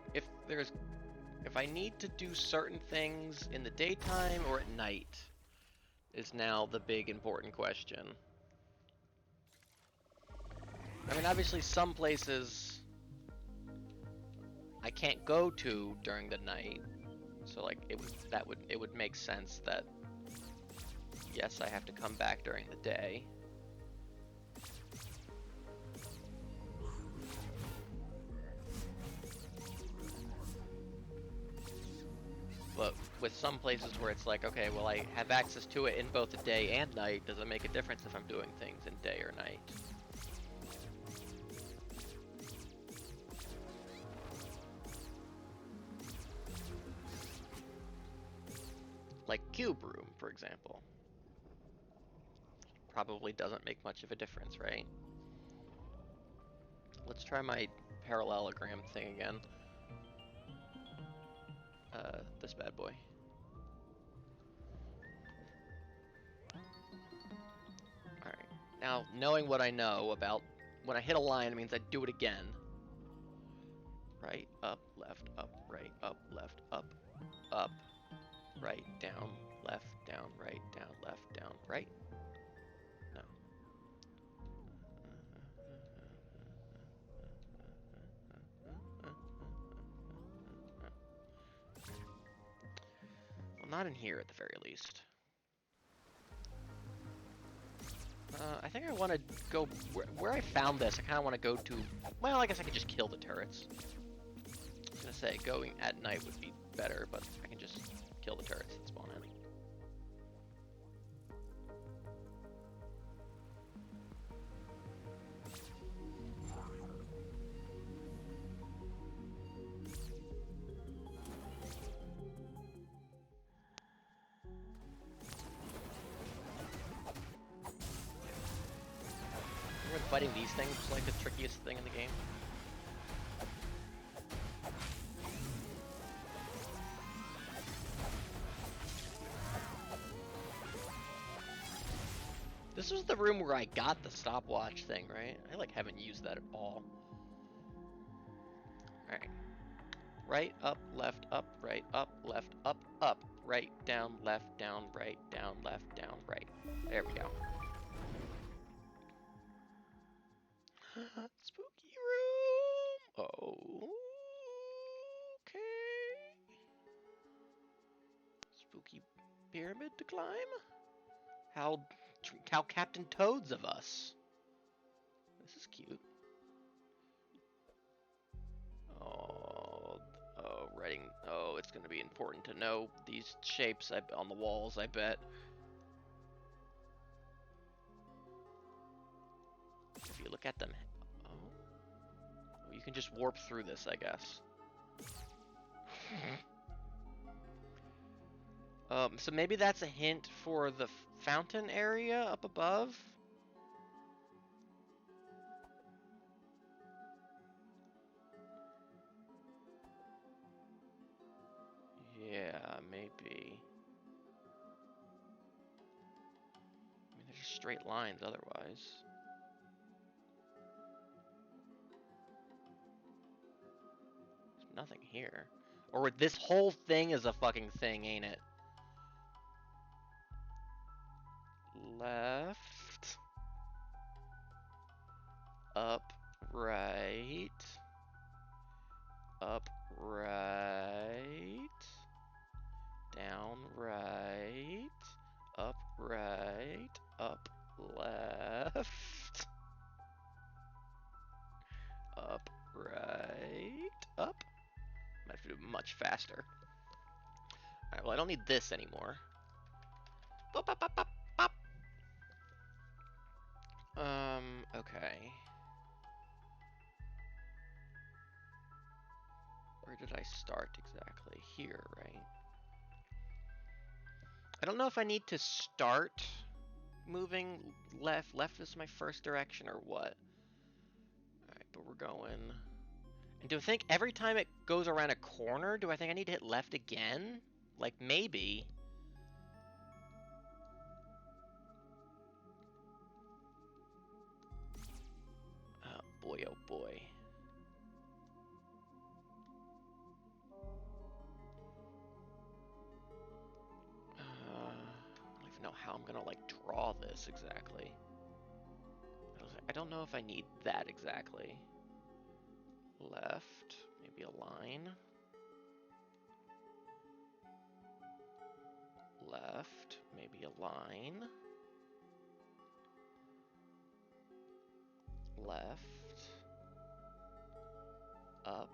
If I need to do certain things in the daytime or at night is now the big important question. I mean, obviously some places I can't go to during the night. So like it would make sense that yes, I have to come back during the day. But with some places where it's like, okay, well, I have access to it in both the day and night, does it make a difference if I'm doing things in day or night? Like Cube Room, for example. Probably doesn't make much of a difference, right? Let's try my parallelogram thing again. This bad boy. Alright. Now, knowing what I know about when I hit a line, it means I do it again. Right, up, left, up, right, up, left, up, right, down, left, down, right, right. No. Well, not in here at the very least. I think I want to go where I found this. I kind of want to go to. Well, I guess I could just kill the turrets. I was gonna say going at night would be better, but I can just kill the turrets that spawn in. Remember fighting these things was like the trickiest thing in the game. This was the room where I got the stopwatch thing, right? I like haven't used that at all. Alright. Right, up, left, up, right, down, right, There we go. Spooky room! Oh, okay. Spooky pyramid to climb? How Captain Toads of us. This is cute. Writing. Oh, it's going to be important to know these shapes on the walls, I bet. If you look at them. Oh. You can just warp through this, I guess. So maybe that's a hint for the fountain area up above? Yeah, maybe. I mean, there's straight lines otherwise. There's nothing here. Or this whole thing is a fucking thing, ain't it? Left. Up, right. Up, right. Down, right. Up, right. Up, left. Up, right. Up. Might have to do it much faster. Alright, well, I don't need this anymore. Bop, bop, bop, bop, bop. Okay. Where did I start exactly? Here, right? I don't know if I need to start moving left. Left is my first direction or what? Alright, but we're going. And do I think every time it goes around a corner, do I think I need to hit left again? Like, maybe. Oh boy, oh boy. gonna like draw this exactly. I don't know if I need that exactly. Left, maybe a line. Left, maybe a line. Left, up,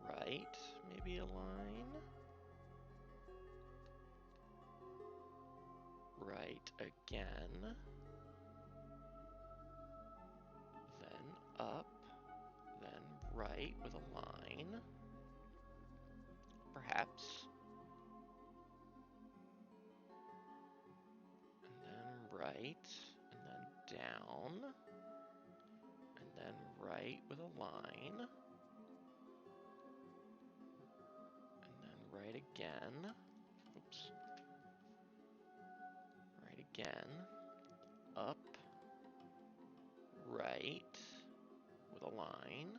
right, maybe a line. Right again. Then up, then right with a line. Perhaps. And then right, and then down. And then right with a line. And then right again. Oops. Right again. Up. Right with a line.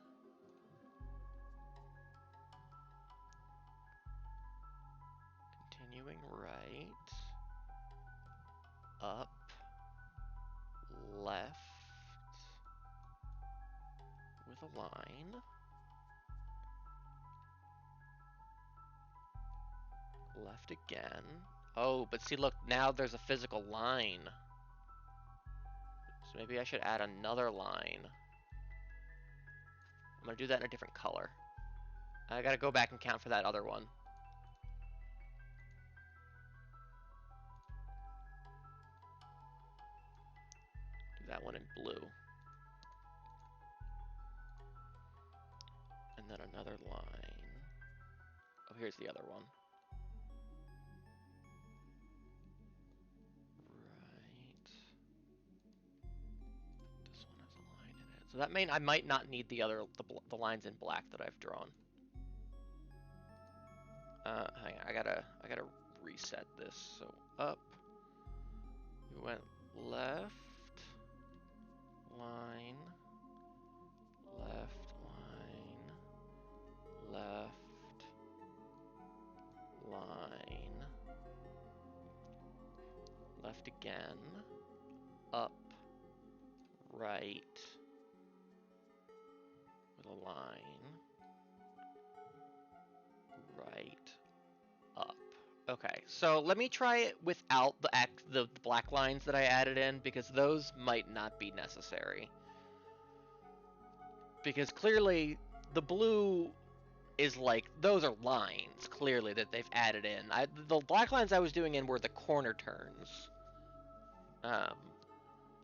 Continuing right. Up. Left with a line. Left again. Oh, but see, look, now there's a physical line. So maybe I should add another line. I'm gonna do that in a different color. I gotta go back and count for that other one. Do that one in blue. And then another line. Oh, here's the other one. Right. This one has a line in it. So that means I might not need the lines in black that I've drawn. Hang on, I gotta reset this. So up. We went left. Line. Left line. Left. Line. Left again. Up. Right. With a line. Right. Up. Okay, so let me try it without the black lines that I added in, because those might not be necessary. Because clearly, the blue is like, those are lines, clearly, that they've added in. The black lines I was doing in were the corner turns.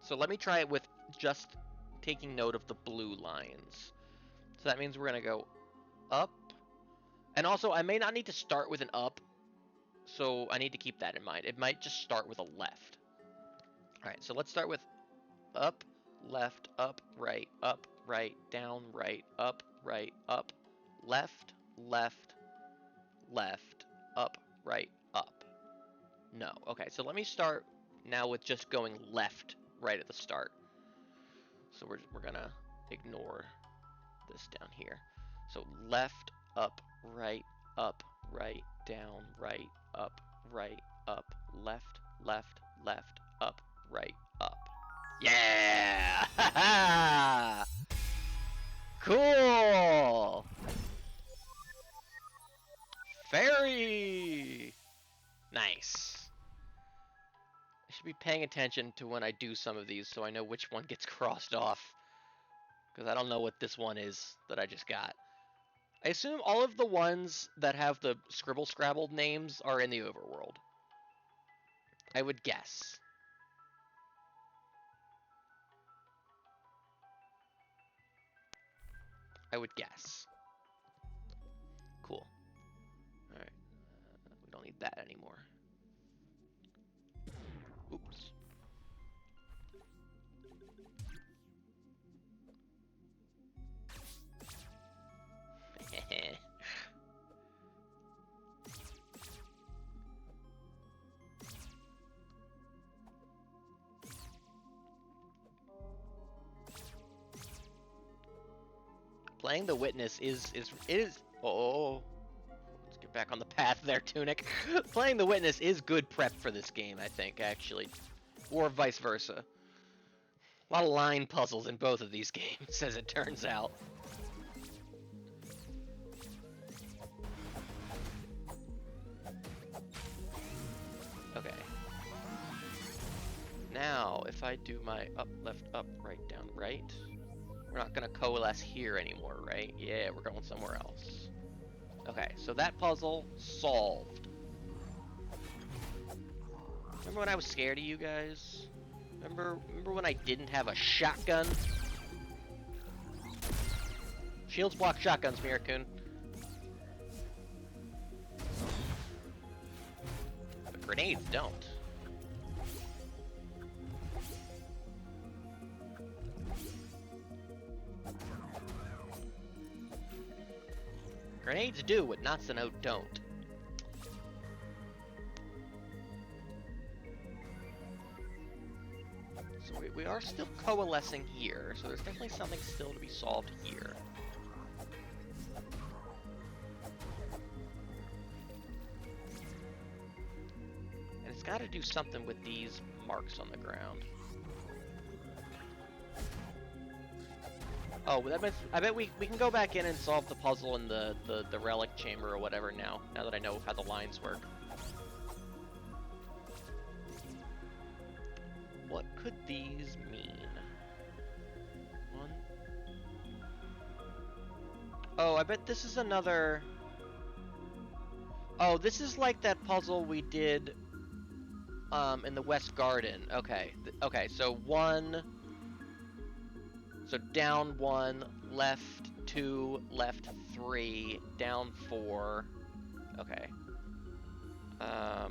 So let me try it with just taking note of the blue lines. So that means we're going to go up. And also, I may not need to start with an up, so I need to keep that in mind. It might just start with a left. All right, so let's start with up, left, right, down, right, up, left, left, left, up, right, up. No. Okay, so let me start now with just going left right at the start. So we're gonna ignore this down here. So left, up, right, down, right, up, left, left, left, up, right, up. Yeah! Cool! Very nice. I should be paying attention to when I do some of these so I know which one gets crossed off. Because I don't know what this one is that I just got. I assume all of the ones that have the scribble scrabbled names are in the overworld. I would guess. I would guess. Cool. Alright. We don't need that anymore. Oops. Playing the witness is. Oh. Let's get back on the path there, Tunic. Playing the Witness is good prep for this game, I think, actually. Or vice versa. A lot of line puzzles in both of these games, as it turns out. Okay. Now, if I do my up, left, up, right, down, right, we're not gonna coalesce here anymore, right? Yeah, we're going somewhere else. Okay, so that puzzle solved. Remember when I was scared of you guys? Remember when I didn't have a shotgun? Shields block shotguns, Mirakun. But grenades don't. Grenades do what Natsuno don't. So we are still coalescing here, so there's definitely something still to be solved here. And it's got to do something with these marks on the ground. Oh, I bet we can go back in and solve the puzzle in the relic chamber or whatever now that I know how the lines work. What could these mean? One. Oh, I bet this is another... Oh, this is like that puzzle we did in the West Garden. Okay. Okay, so one... So down 1, left 2, left 3, down 4. Okay. 5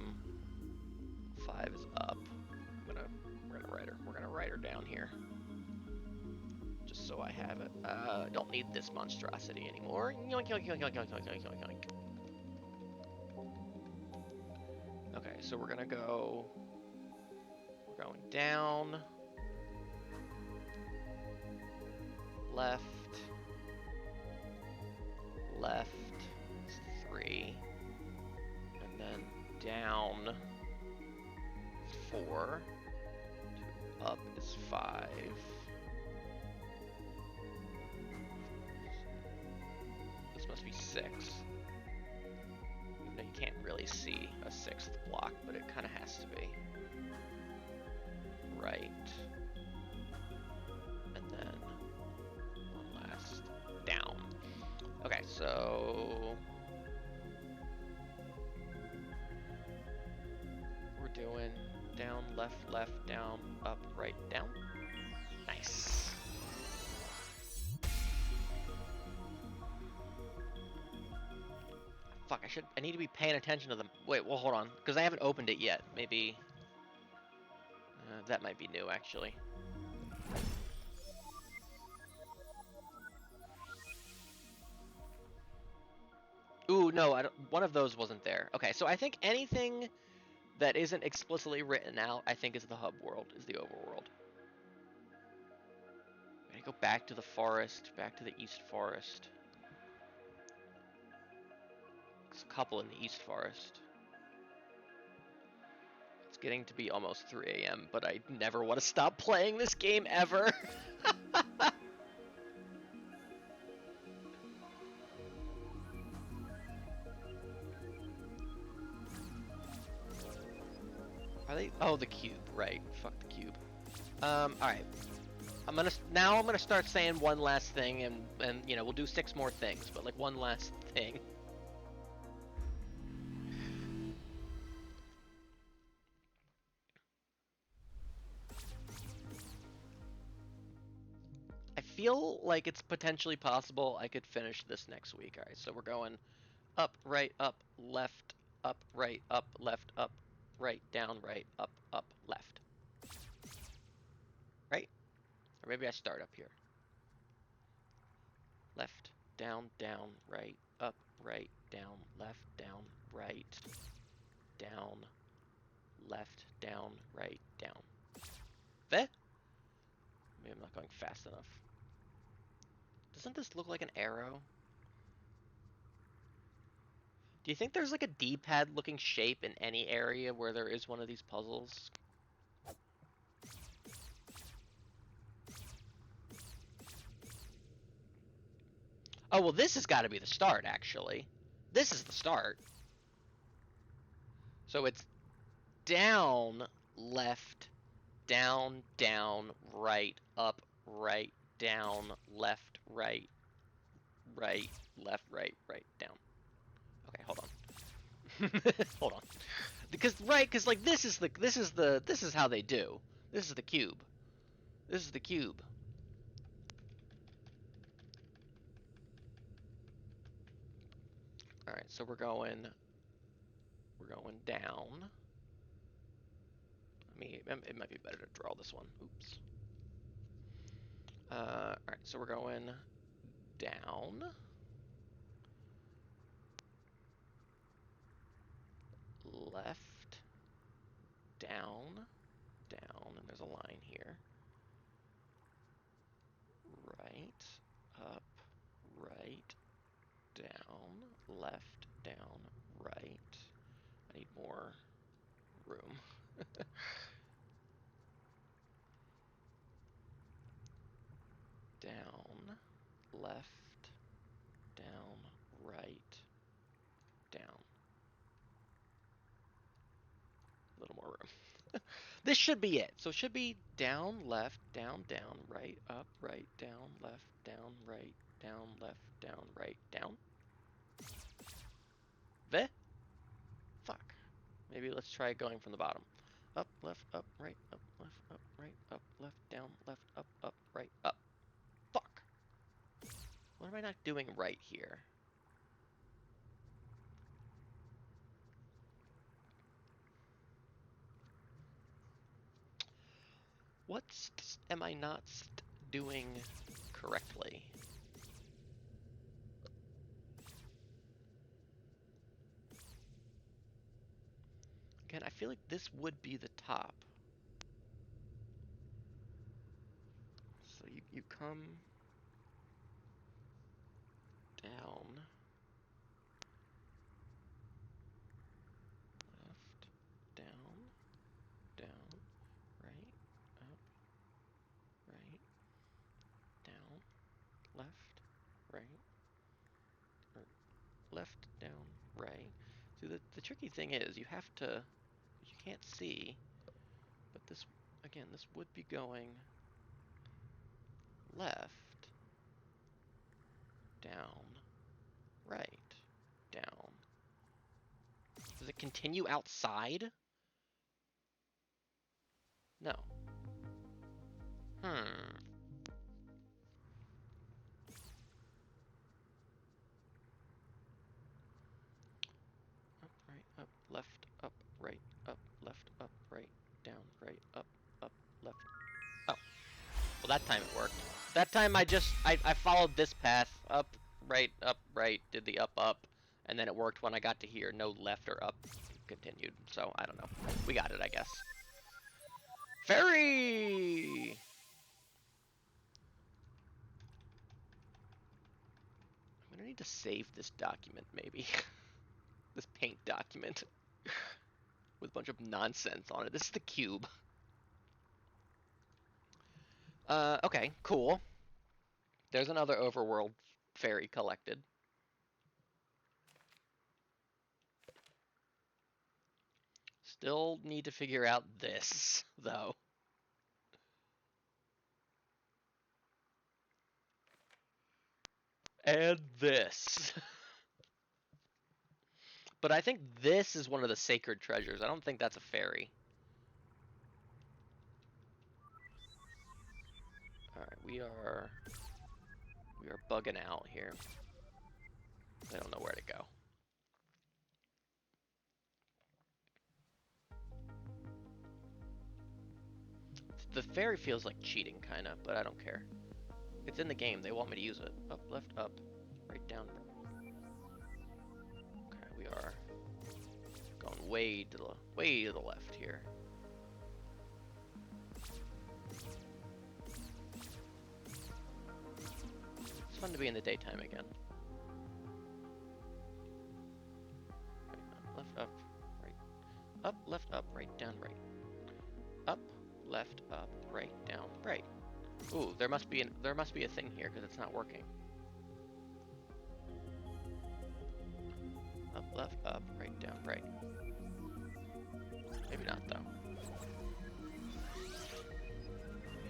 is up. We're gonna write her down here. Just so I have it. Don't need this monstrosity anymore. Yoink, yoink, yoink, yoink, yoink, yoink, yoink, yoink, yoink. Okay, so we're going down. Left, 3, and then down 4, up is 5. This must be 6. Even though you can't really see a 6th block, but it kind of has to be. Right. And then down. Okay, so we're doing down, left, down, up, right, down. Nice. Fuck, I need to be paying attention to them. Wait, well, hold on, because I haven't opened it yet. Maybe that might be new, actually. Ooh, no, one of those wasn't there. Okay, so I think anything that isn't explicitly written out, I think is the hub world, is the overworld. I'm gonna go back to the forest, back to the east forest. There's a couple in the east forest. It's getting to be almost 3 a.m., but I never want to stop playing this game ever. Are they? Oh, the cube, right. Fuck the cube. Alright. I'm gonna start saying one last thing, and you know, we'll do 6 more things, but like one last thing. I feel like it's potentially possible I could finish this next week. Alright, so we're going up, right, left, right, down, right, up, left. Right? Or maybe I start up here. Left, down, right, up, right, down, left, down, right, down, left, down, right, down. Maybe I'm not going fast enough. Doesn't this look like an arrow? Do you think there's like a D-pad looking shape in any area where there is one of these puzzles? Oh, well, this has got to be the start, actually. This is the start. So it's down, left, down, down, right, up, right, down, left, right, right, left, right, right, down. Okay, hold on. Hold on. Because like this is how they do. This is the cube. This is the cube. All right, so we're going down. I mean, it might be better to draw this one. Oops. All right, so we're going down, left, down, down, and there's a line here. Right, up, right, down, left, down, right. I need more room. Down, left, down, right, down. A little more room. This should be it. So it should be down, left, down, down, right, up, right, down, left, down, right, down, left, down, right, down. The? Fuck. Maybe let's try going from the bottom. Up, left, up, right, up, left, down, left, up, right, up. Fuck. What am I not doing right here? What am I not doing correctly? Again, I feel like this would be the top. So you come down, left, down, down, right, up, right, down, left, right, or left, down, right. See, the tricky thing is you have to, you can't see, but this, again, this would be going left, down, right, down. Does it continue outside? No. Hmm. Up, right, up, left, up, right, down, right, up, left. Oh, well that time it worked. That time I followed this path, up, right, did the up, and then it worked when I got to here. No left or up continued, so I don't know. We got it, I guess. Ferry! I'm gonna need to save this document, maybe. This paint document. With a bunch of nonsense on it. This is the cube. Okay, cool. There's another overworld fairy collected. Still need to figure out this, though. And this. But I think this is one of the sacred treasures. I don't think that's a fairy. Alright, we are bugging out here. I don't know where to go. The fairy feels like cheating, kind of, but I don't care. It's in the game. They want me to use it. Up, left, up, right, down. Okay, we are going way to the left here. It's fun to be in the daytime again. Up, left, up, right, down, right. Up, left, up, right, down, right. Ooh, there must be a thing here because it's not working. Up, left, up, right, down, right. Maybe not though.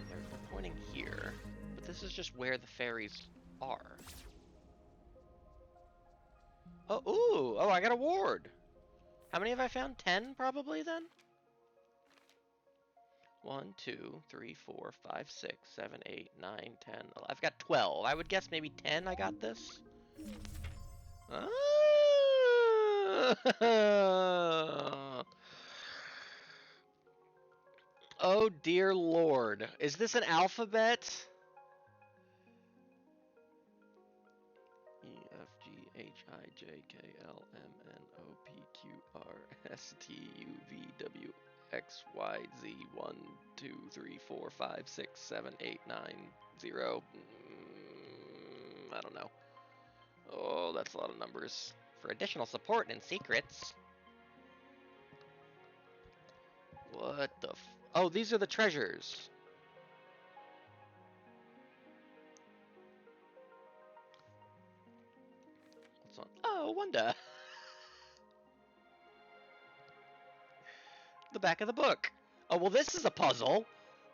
They're pointing here, but this is just where the fairies are. Oh, ooh! Oh, I got a ward! How many have I found? 10, probably, then? 1, 2, 3, 4, 5, 6, 7, 8, 9, 10, 11. I've got 12. I would guess maybe 10 I got this. Ah! Oh, dear Lord. Is this an alphabet? E, F, G, H, I, J, K, L, M, N, O, P, Q, R, S, T, U, V, W, X, Y, Z, 1, 2, 3, 4, 5, 6, 7, 8, 9, 0. I don't know. Oh, that's a lot of numbers. For additional support and secrets. What the f... Oh, these are the treasures. What's on? Oh, Wanda. The back of the book. Oh, well, this is a puzzle.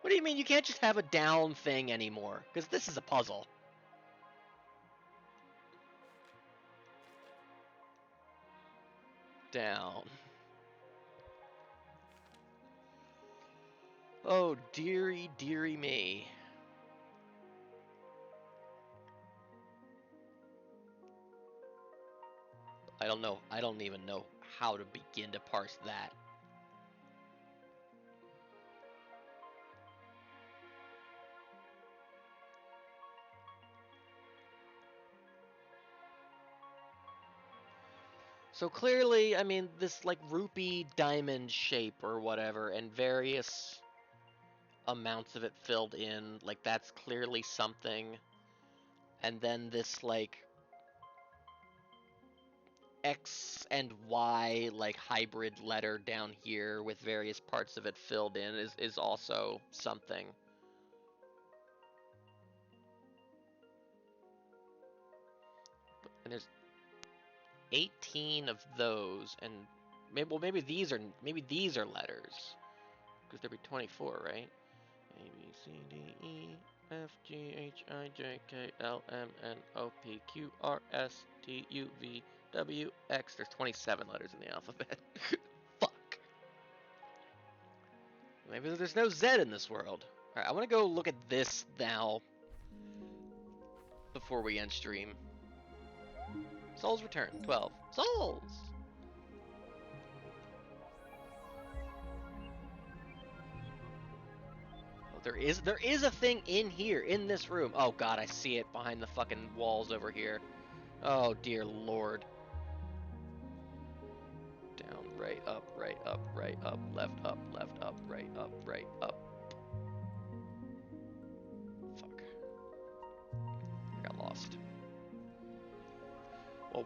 What do you mean you can't just have a down thing anymore? Because this is a puzzle. Down. Oh, dearie, dearie me. I don't know. I don't even know how to begin to parse that. So clearly, I mean, this like rupee diamond shape or whatever, and various amounts of it filled in, like that's clearly something. And then this like X and Y like hybrid letter down here with various parts of it filled in is also something. And there's 18 of those, and maybe these are letters because there'd be 24, right? A B C D E F G H I J K L M N O P Q R S T U V W X. There's 27 letters in the alphabet. Fuck. Maybe there's no Z in this world. Alright, I want to go look at this now before we end stream. Souls return. 12. Souls! Oh, there is a thing in here, in this room. Oh god, I see it behind the fucking walls over here. Oh dear lord. Down, right, up, right, up, right, up, left, right, up, right, up. Fuck. I got lost.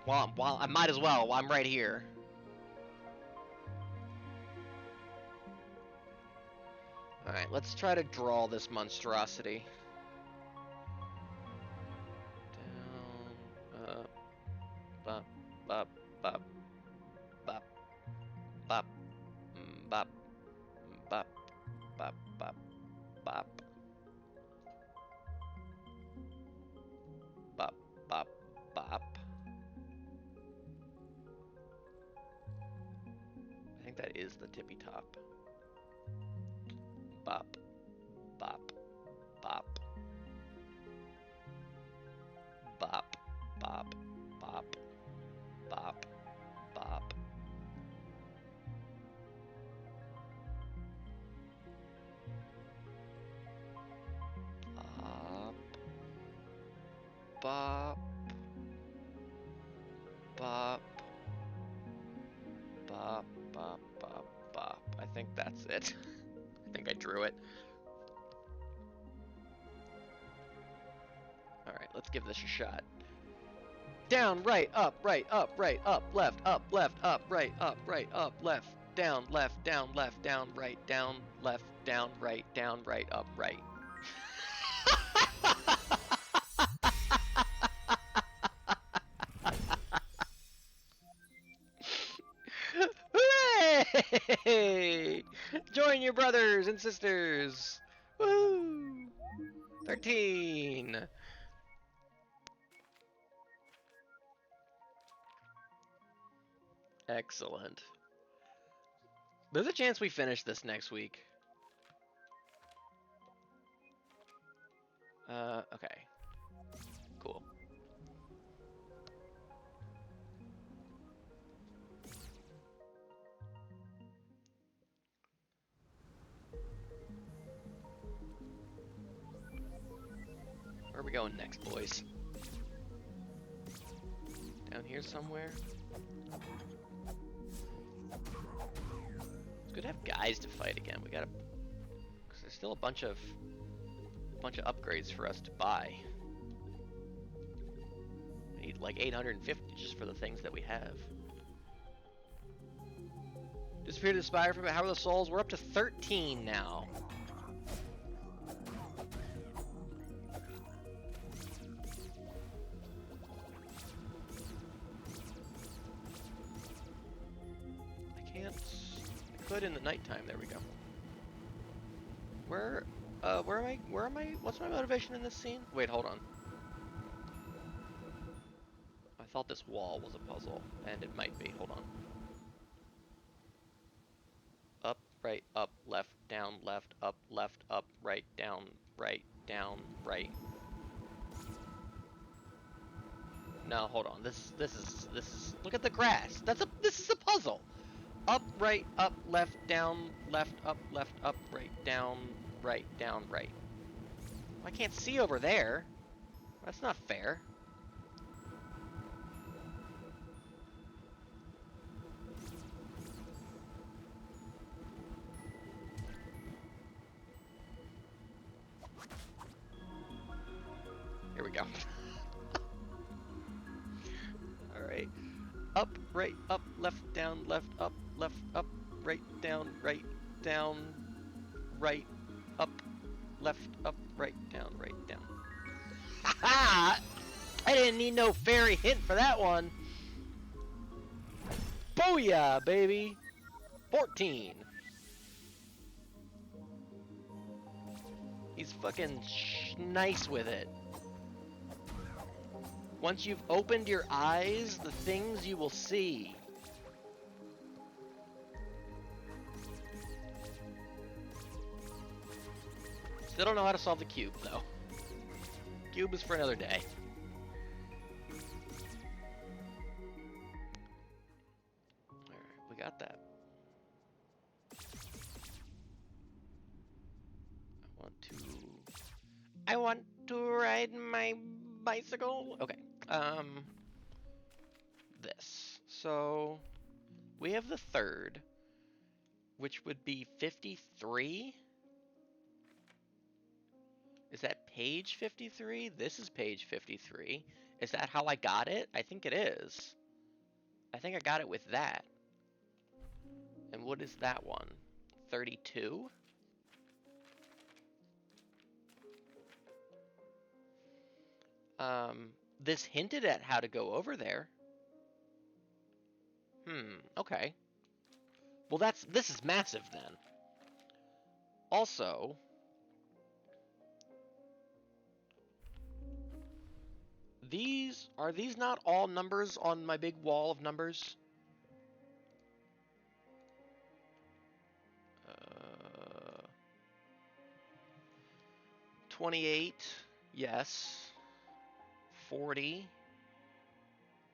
Well, while I might as well, while I'm right here. Alright, let's try to draw this monstrosity. Down, up, bop, bop, bop, bop, bop, bop, bop, bop, bop, bop, bop, bop, bop. I think that is the tippy top. Bop, bop, bop, bop, bop, bop, bop, bop. Bop, bop, bop, bop, bop, bop. I think that's it. I think I drew it. Alright, let's give this a shot. Down, right, up, right, up, right, up, left, up, right, up, left. down, left, down, right, down, left, down, right, up, right. Hooray! Join your brothers and sisters. Woo! 13. Excellent. There's a chance we finish this next week. Okay. Cool. Where are we going next, boys? Down here somewhere? It's good to have guys to fight again. We gotta... Cause there's still a bunch of upgrades for us to buy. We need like 850 just for the things that we have. Disappear to the spire from How are the Souls? We're up to 13 now. I can't... I could in the nighttime. There we go. Where am I? What's my motivation in this scene? Wait, hold on. I thought this wall was a puzzle, and it might be. Hold on. Up, right, up, left, down, up, right, down, right. No, hold on. This is. Look at the grass. This is a puzzle. Up, left, up, right, down, right. I can't see over there. That's not fair. Here we go. Alright. Up, right, up, left, up, right, down, right, up, left, up, right, down. Haha! I didn't need no fairy hint for that one. Booyah, baby! 14. He's fucking nice with it. Once you've opened your eyes, the things you will see. Still don't know how to solve the cube, though. Cube is for another day. Alright, we got that. I want to ride my bicycle. Okay. This. So we have the third, which would be 53. Is that page 53? This is page 53. Is that how I got it? I think it is. I think I got it with that. And what is that one? 32? This hinted at how to go over there. Okay. Well, this is massive then. Also, are these not all numbers on my big wall of numbers? 28, yes. 40,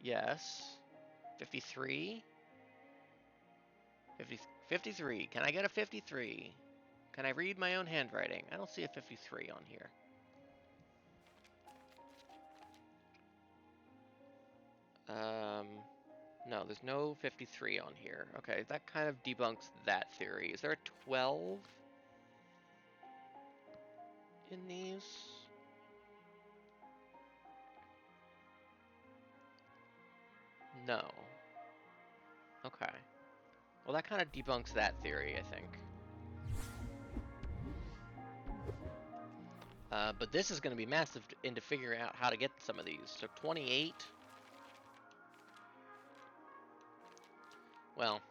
yes. 53. 53. Can I get a 53? Can I read my own handwriting? I don't see a 53 on here. No, there's no 53 on here. Okay, that kind of debunks that theory. Is there a 12 in these? No. Okay. Well, that kind of debunks that theory, I think. But this is going to be massive into figuring out how to get some of these. So 28. Well.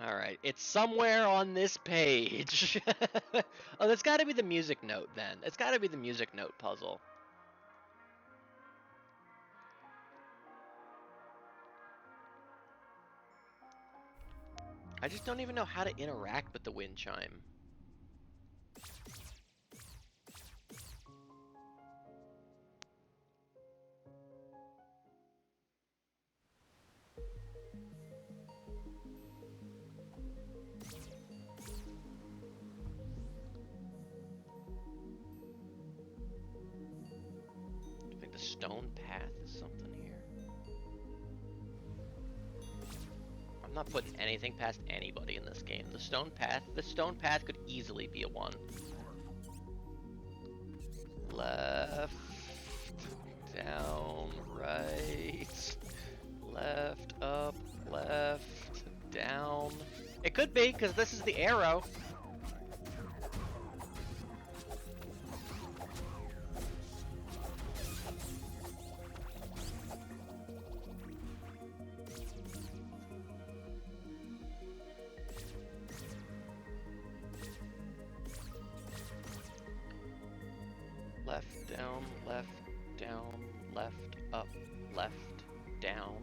Alright, it's somewhere on this page. Oh, that's got to be the music note then. It's got to be the music note puzzle. I just don't even know how to interact with the wind chime. I think the stone path is something here. I'm not putting anything past anybody in this game. The stone path could easily be a 1. Left, down, right, left, up, left, down. It could be, because this is the arrow. Left, down, left, down, left, up, left, down.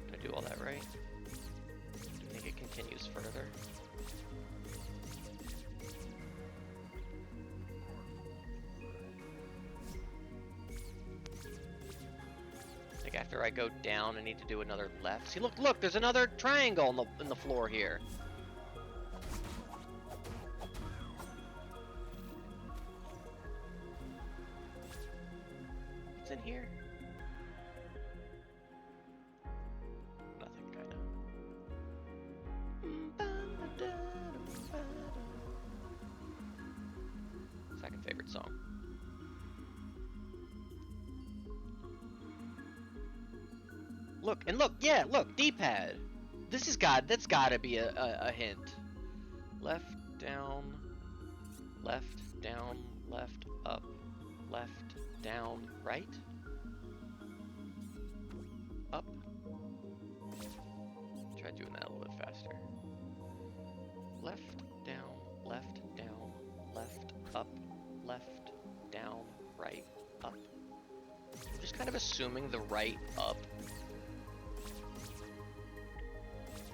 Did I do all that right? Do you think it continues further? I think after I go down, I need to do another left. See, look, there's another triangle in the floor here. What's in here? Nothing, kinda. Second favorite song. Look, yeah, look, D-pad. That's gotta be a hint. Left, down, left, up, left, down, right? Up. Try doing that a little bit faster. Left, down, left, up, left, down, right, up. I'm just kind of assuming the right up.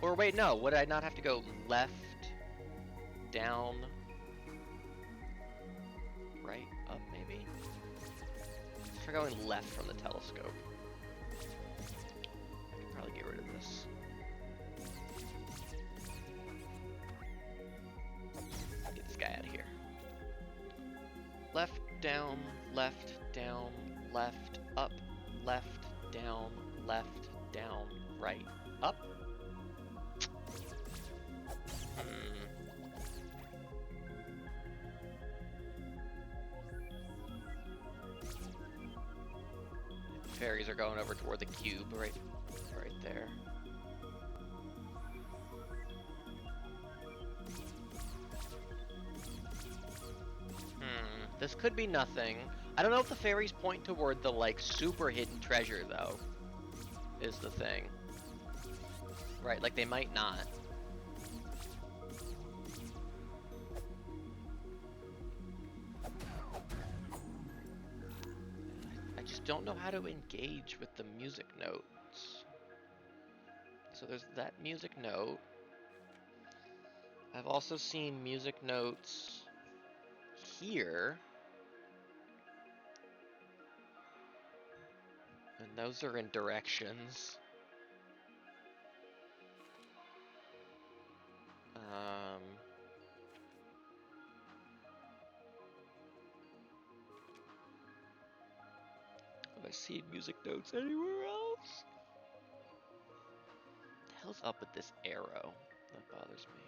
Or wait, no, would I not have to go left, down, right, up maybe? Let's try going left from the telescope. I could probably get rid of this. Get this guy out of here. Left, down, left, up, left, down, right, up. Fairies are going over toward the cube, right there. This could be nothing. I don't know if the fairies point toward the, like, super hidden treasure, though, is the thing. Right, like, they might not. I just don't know how to engage with the music notes. So there's that music note. I've also seen music notes here. And those are in directions. Have I seen music notes anywhere else? What the hell's up with this arrow? That bothers me.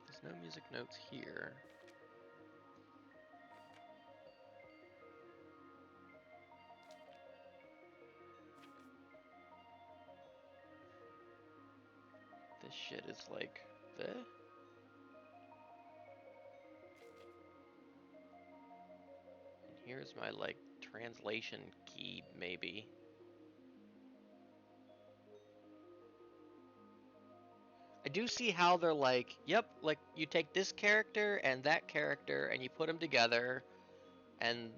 There's no music notes here. shit is like this. Here's my like translation key, maybe. I do see how they're like, yep, like you take this character and that character and you put them together, and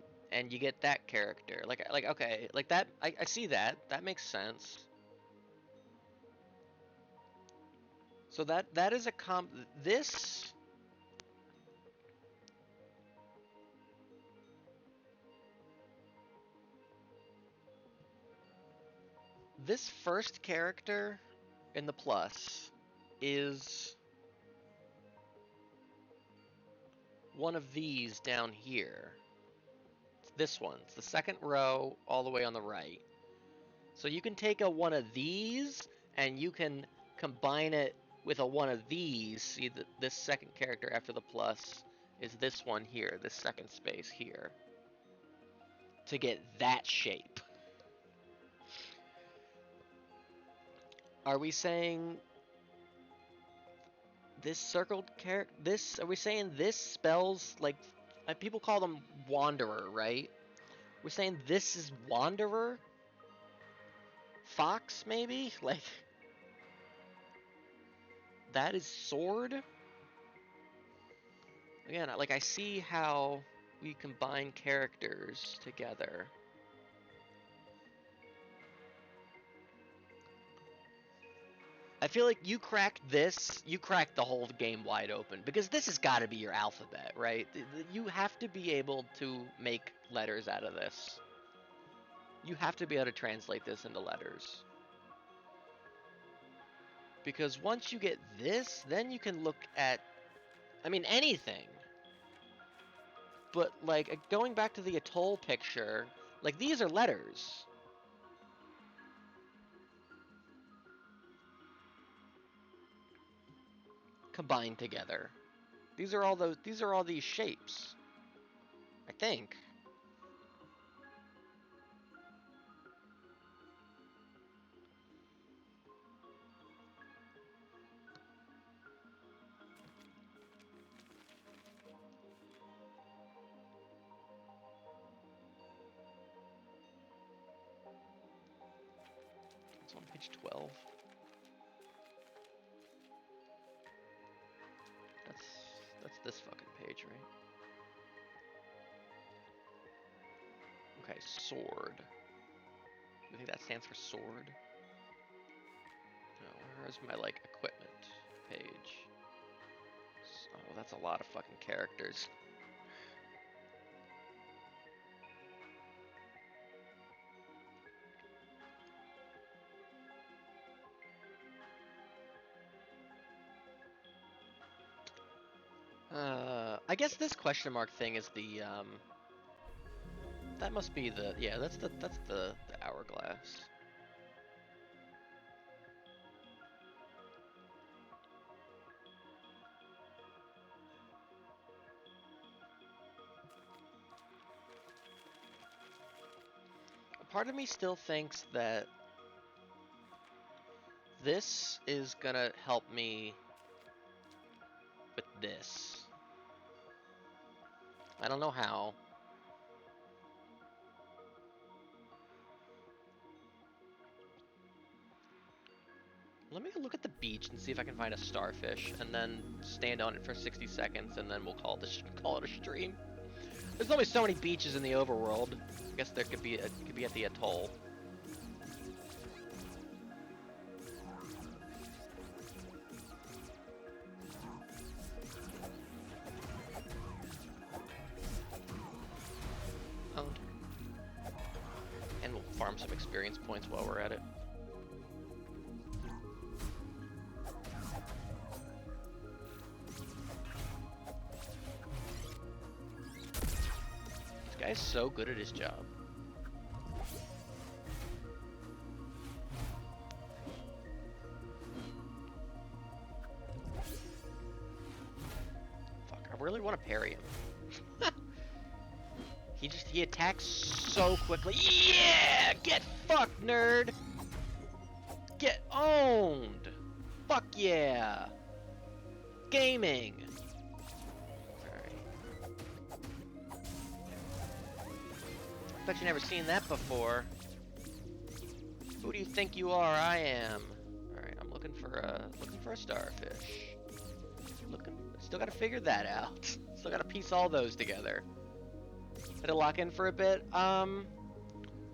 you get that character. Like okay, like that. I see that. That makes sense. So that is a this. This first character in the plus is one of these down here. This one. It's the second row all the way on the right. So you can take one of these and you can combine it with one of these. See, this second character after the plus is this one here, this second space here, to get that shape. Are we saying this circled character? Are we saying this spells like people call them Wanderer, right? We're saying this is Wanderer? Fox, maybe? Like, that is sword? Again, like, I see how we combine characters together. I feel like you cracked this, you cracked the whole game wide open, because this has got to be your alphabet, right? You have to be able to make letters out of this. You have to be able to translate this into letters. Because once you get this, then you can look at, I mean, anything. But, like, going back to the atoll picture, like, these are letters. Combined together. These are all these shapes. I think. It's on page 12. That's this fucking page, right? Okay, sword. You think that stands for sword? No, where's my, like, equipment page? Oh, that's a lot of fucking characters. I guess this question mark thing is the, that must be the, yeah, that's the hourglass. Part of me still thinks that this is gonna help me with this. I don't know how. Let me look at the beach and see if I can find a starfish, and then stand on it for 60 seconds, and then we'll call it a stream. There's only so many beaches in the overworld. I guess there could be at the atoll. Owned. And we'll farm some experience points while we're at it. This guy's so good at his job. Fuck, I really want to parry him. He attacks so quickly. Yeah! Get fucked, nerd! Get owned! Fuck yeah! Gaming! Alright. Bet you never seen that before. Who do you think you are? I am. Alright, I'm looking for a starfish. Still gotta figure that out. Still gotta piece all those together. Had to lock in for a bit.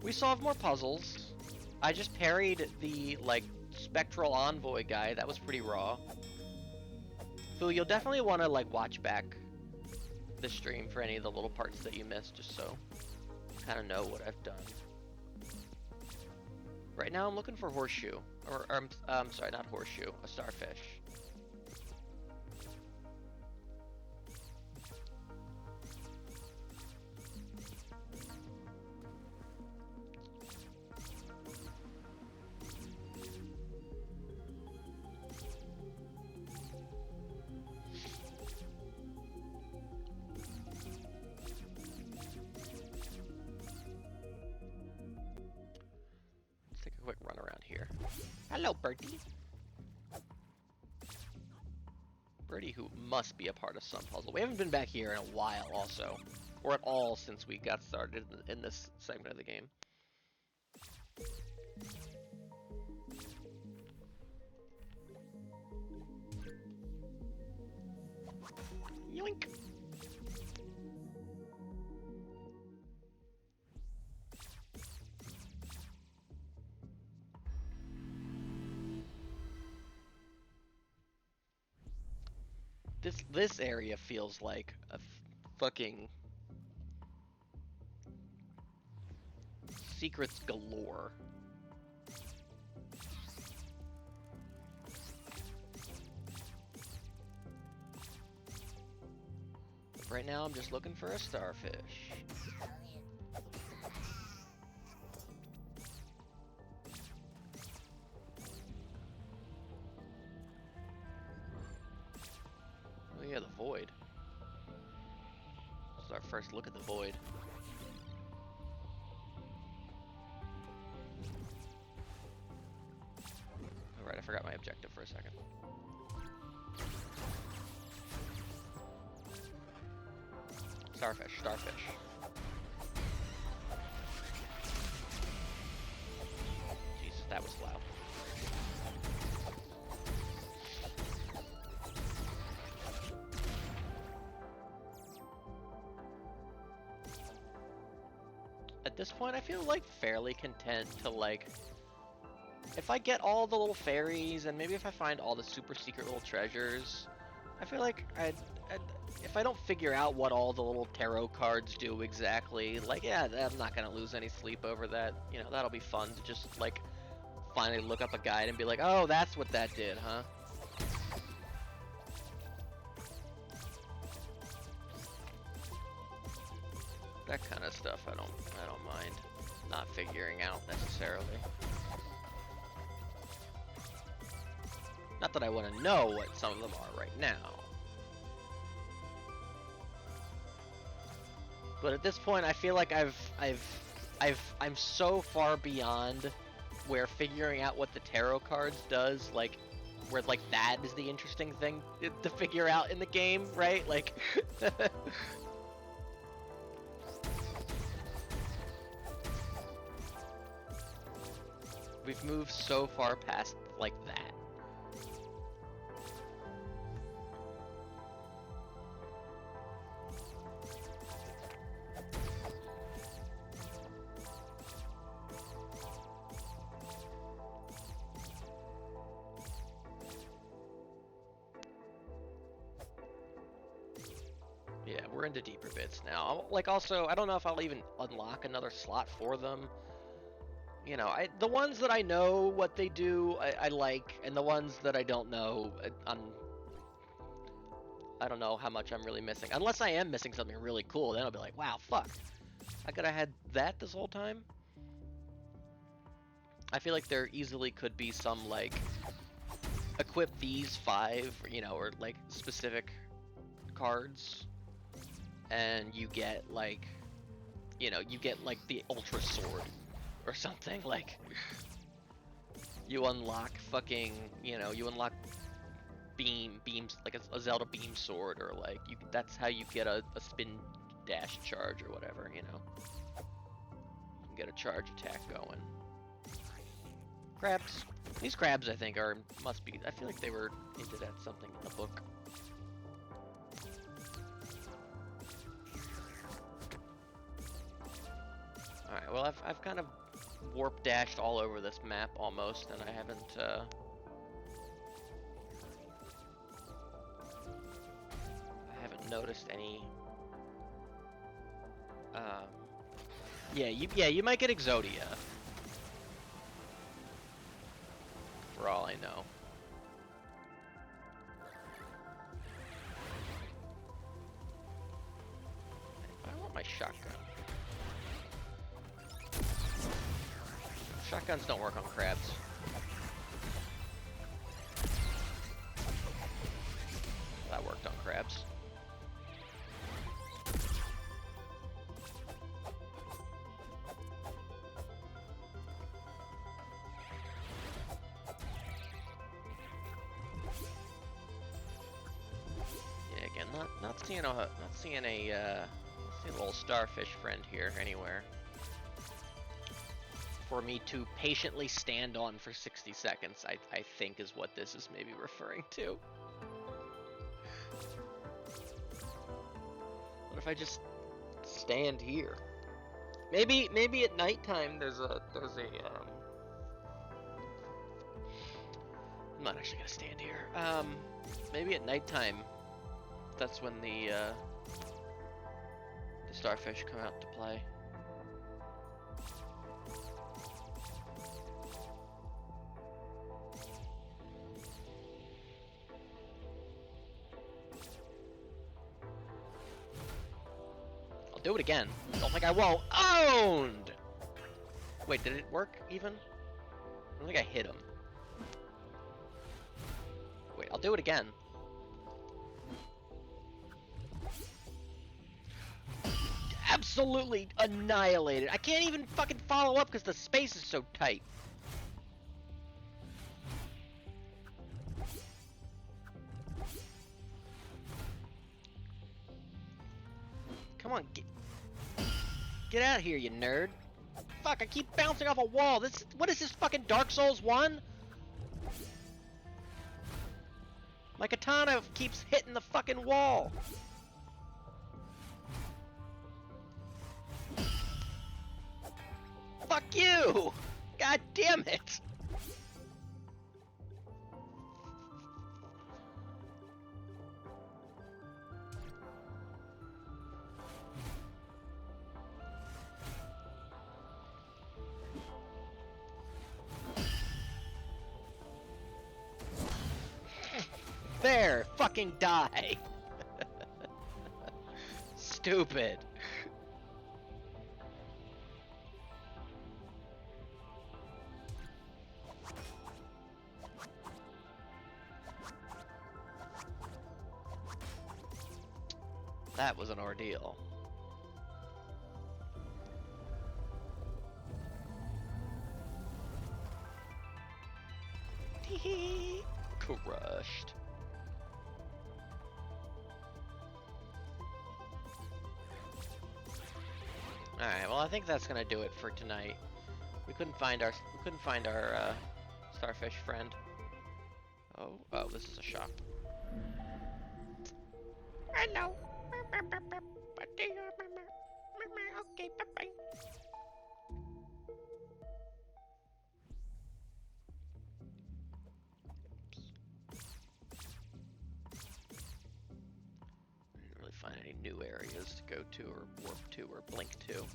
We solved more puzzles. I just parried the, like, spectral envoy guy. That was pretty raw. So you'll definitely want to, like, watch back the stream for any of the little parts that you missed, just so you kind of know what I've done. Right now I'm looking for horseshoe. Or sorry, not horseshoe, a starfish. Let's take a quick run around here. Hello, Birdie. Birdie, who must be a part of some puzzle. We haven't been back here in a while, also. Or at all since we got started in this segment of the game. Yoink! This area feels like a fucking secrets galore. But right now I'm just looking for a starfish. Oh yeah, the void. This is our first look at the void. Alright, I forgot my objective for a second. Starfish, starfish. Jesus, that was loud. At this point, I feel like fairly content to, like, if I get all the little fairies and maybe if I find all the super secret little treasures, I feel like if I don't figure out what all the little tarot cards do exactly, like, yeah, I'm not gonna lose any sleep over that. You know, that'll be fun to just, like, finally look up a guide and be like, oh, that's what that did, huh? That kind of stuff I don't mind not figuring out necessarily. Not that I want to know what some of them are right now. But at this point, I feel like I'm so far beyond where figuring out what the tarot cards does, like, where, like, that is the interesting thing to figure out in the game, right? Like, we've moved so far past, like, that. Yeah, we're into deeper bits now. Like, also, I don't know if I'll even unlock another slot for them. You know, the ones that I know what they do, I like, and the ones that I don't know, I don't know how much I'm really missing. Unless I am missing something really cool, then I'll be like, wow, fuck. I could have had that this whole time? I feel like there easily could be some, like, equip these 5, you know, or, like, specific cards, and you get, like, you know, you get, like, the Ultra Sword or something. Like, you unlock fucking, you know, you unlock beams like a Zelda beam sword, or like that's how you get a spin dash charge or whatever, you know. You can get a charge attack going. Crabs. These crabs, I think, must be. I feel like they were into that something in the book. All right. Well, I've kind of warp dashed all over this map almost, and I haven't. Noticed any. Yeah, you might get Exodia. For all I know. I want my shotgun. Shotguns don't work on crabs. That worked on crabs. Not seeing a little starfish friend here anywhere for me to patiently stand on for 60 seconds. I think is what this is maybe referring to. What if I just stand here? Maybe at nighttime there's a I'm not actually gonna stand here. Maybe at nighttime. That's when the starfish come out to play. I'll do it again. Don't think I won't. Owned! Wait, did it work even? I don't think I hit him. Wait, I'll do it again. Absolutely annihilated. I can't even fucking follow up because the space is so tight. Come on, get out of here, you nerd. Fuck, I keep bouncing off a wall. What is this, fucking Dark Souls 1? My katana keeps hitting the fucking wall. Fuck you! God damn it! There! Fucking die! Stupid. That was an ordeal. Crushed. Alright, well I think that's gonna do it for tonight. We couldn't find our starfish friend. Oh, this is a shop. Hello. Okay, bye-bye. Didn't really find any new areas to go to or warp to or blink to.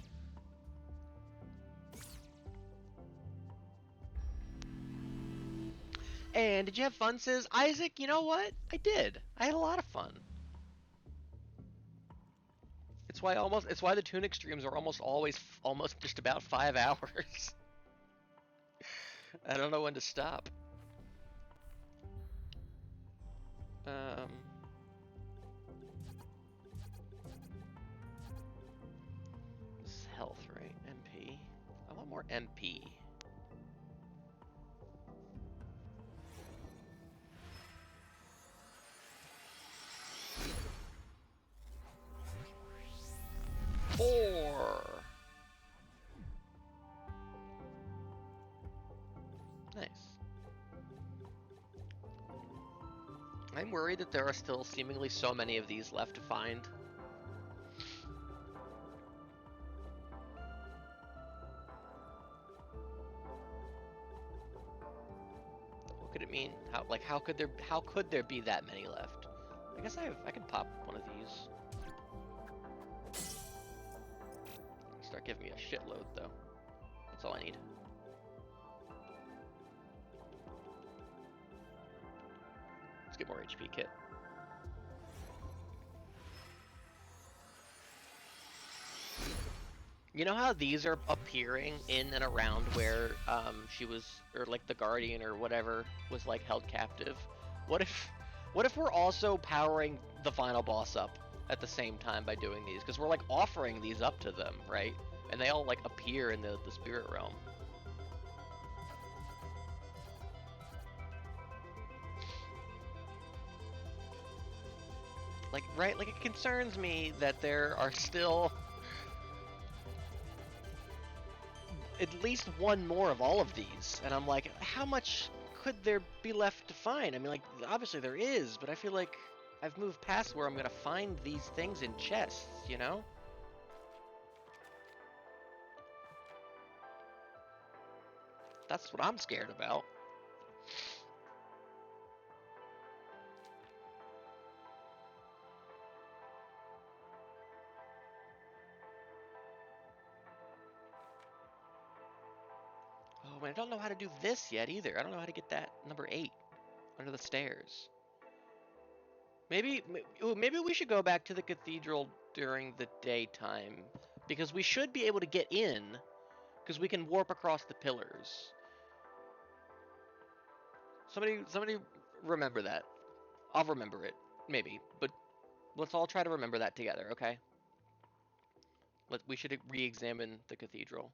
And did you have fun, says Isaac? You know what? I did. I had a lot of fun. It's why the Tunic streams are almost just about 5 hours. I don't know when to stop. This is health, right? MP. I want more MP. worried that there are still seemingly so many of these left to find? What could it mean? How could there be that many left? I guess I can pop one of these. Start giving me a shitload though. That's all I need. Let's get more HP kit. You know how these are appearing in and around where she was, or like the Guardian or whatever was like held captive? What if we're also powering the final boss up at the same time by doing these? Because we're like offering these up to them, right? And they all like appear in the spirit realm. Like, right? Like, it concerns me that there are still at least one more of all of these. And I'm like, how much could there be left to find? I mean, like, obviously there is, but I feel like I've moved past where I'm gonna find these things in chests, you know? That's what I'm scared about. Oh, and I don't know how to do this yet either. I don't know how to get that number 8 under the stairs. Maybe we should go back to the cathedral during the daytime, because we should be able to get in, because we can warp across the pillars. Somebody remember that. I'll remember it, maybe, but let's all try to remember that together, okay? We should re-examine the cathedral.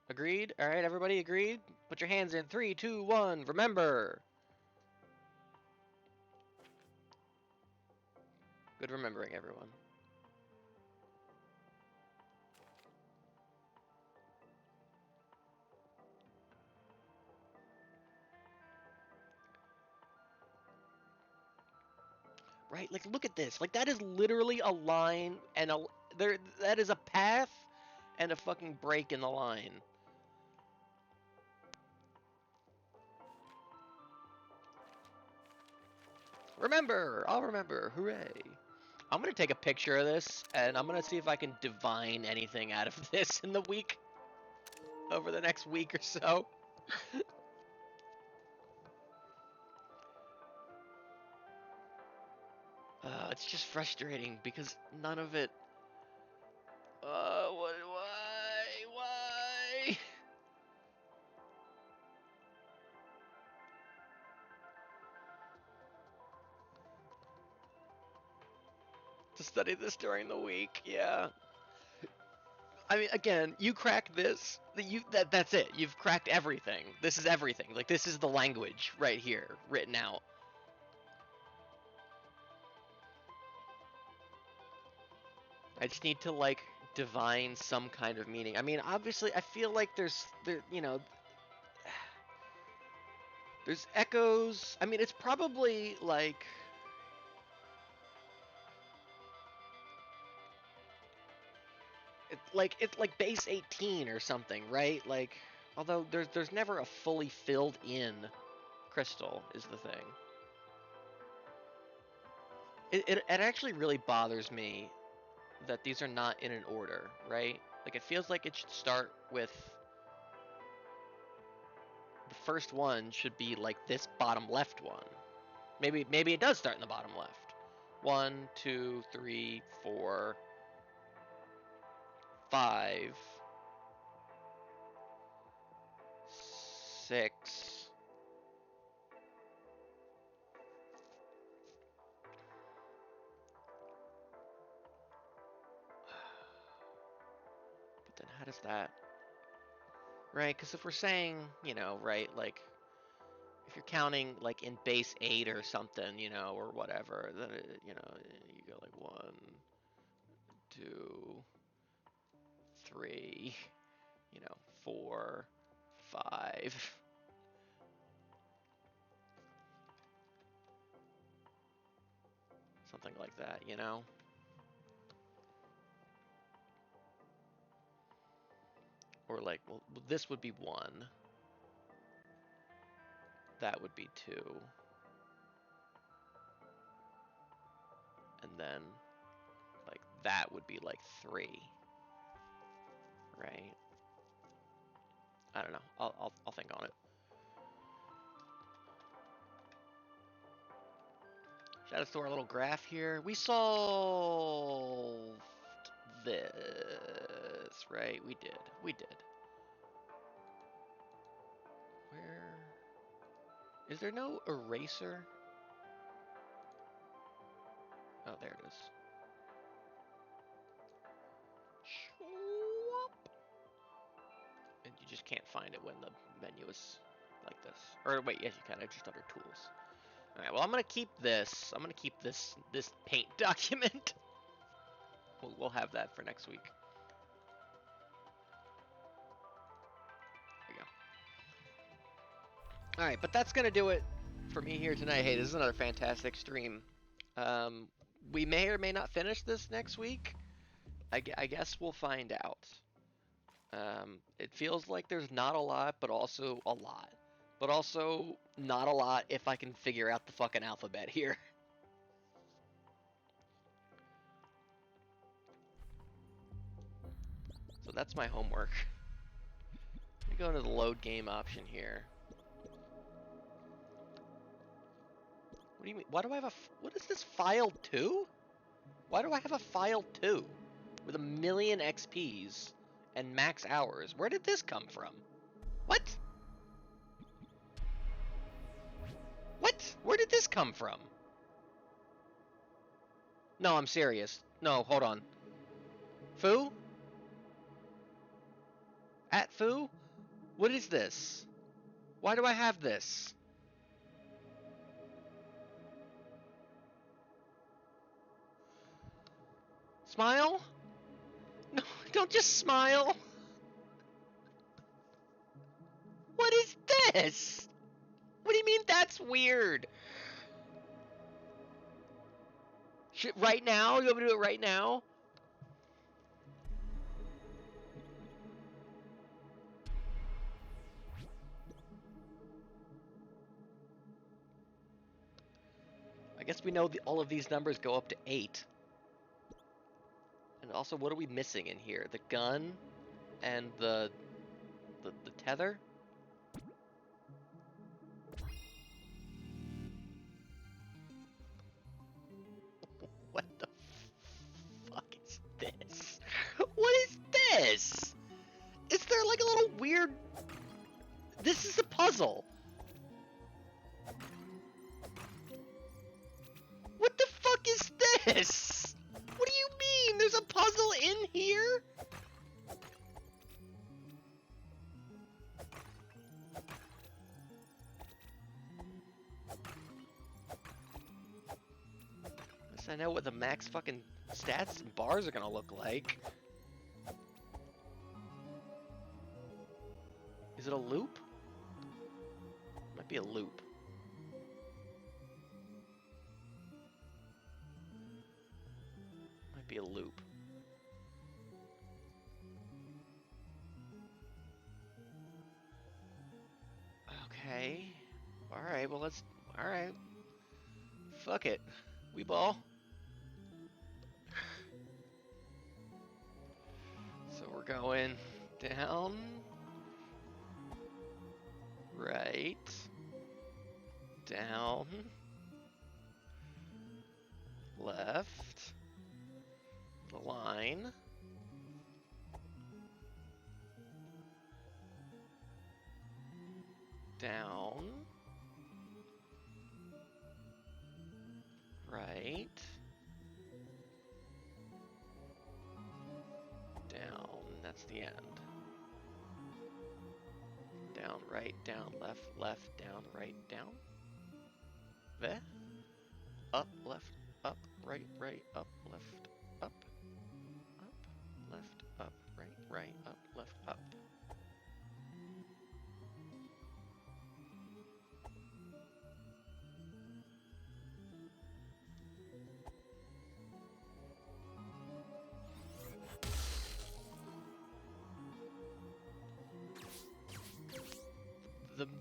Agreed? All right, everybody agreed? Put your hands in 3, 2, 1. Remember. Good remembering, everyone. Right? Like, look at this. Like, that is literally a line and that is a path and a fucking break in the line. Remember! I'll remember. Hooray. I'm gonna take a picture of this, and I'm gonna see if I can divine anything out of this in the week, over the next week or so. It's just frustrating because none of it. Why? To study this during the week, yeah. I mean, again, you crack this. That's it. You've cracked everything. This is everything. Like, this is the language right here, written out. I just need to like divine some kind of meaning. I mean, obviously, I feel like there's echoes. I mean, it's probably like it's like base 18 or something, right? Like, although there's never a fully filled in crystal is the thing. It actually really bothers me that these are not in an order, right? Like, it feels like it should start with the first one should be like this bottom left one. Maybe it does start in the bottom left. 1, 2, 3, 4, 5, 6. But then how does that? Right, because if we're saying, right, like, if you're counting, like, in base 8 or something, or whatever, then, you go like 1, 2, 3, 4, 5. Something like that, you know? Or like, well, this would be 1. That would be 2. And then, like, that would be like 3. Right? I don't know. I'll think on it. Shout out to our little graph here. We solved this, right? We did. We did. Where? Is there no eraser? Oh, there it is. And you just can't find it when the menu is like this. Or wait, yes, you can. It's just under tools. All right. Well, I'm gonna keep this. I'm gonna keep this paint document. We'll have that for next week. There we go. All right, but that's gonna do it for me here tonight. Hey, this is another fantastic stream. We may or may not finish this next week. I guess we'll find out. It feels like there's not a lot, but also a lot. But also not a lot if I can figure out the fucking alphabet here. So that's my homework. Let me go into the load game option here. What do you mean? Why do I have a... What is this, file 2? Why do I have a file 2? With 1,000,000 XPs and max hours. Where did this come from? What? What? Where did this come from? No, I'm serious. No, hold on. Foo? At Foo? What is this? Why do I have this? Smile? No, don't just smile. What is this? What do you mean that's weird? Right now? You want me to do it right now? I guess we know all of these numbers go up to 8. And also, what are we missing in here? The gun and the tether? What the fuck is this? What is this? Is there like a little weird... This is a puzzle. What the fuck is this? What do you mean? There's a puzzle in here? At least I know what the max fucking stats and bars are gonna look like. Is it a loop? Might be a loop. Might be a loop. Okay. Alright, well let's... Alright. Fuck it. We ball. So we're going down. Right. Down. Left. The line. Down. Right. Down. That's the end. Down, right, down, left, left, down, right, down. There. Up, left, up, right, up, left, up. Up, left, up, right, up, left, up.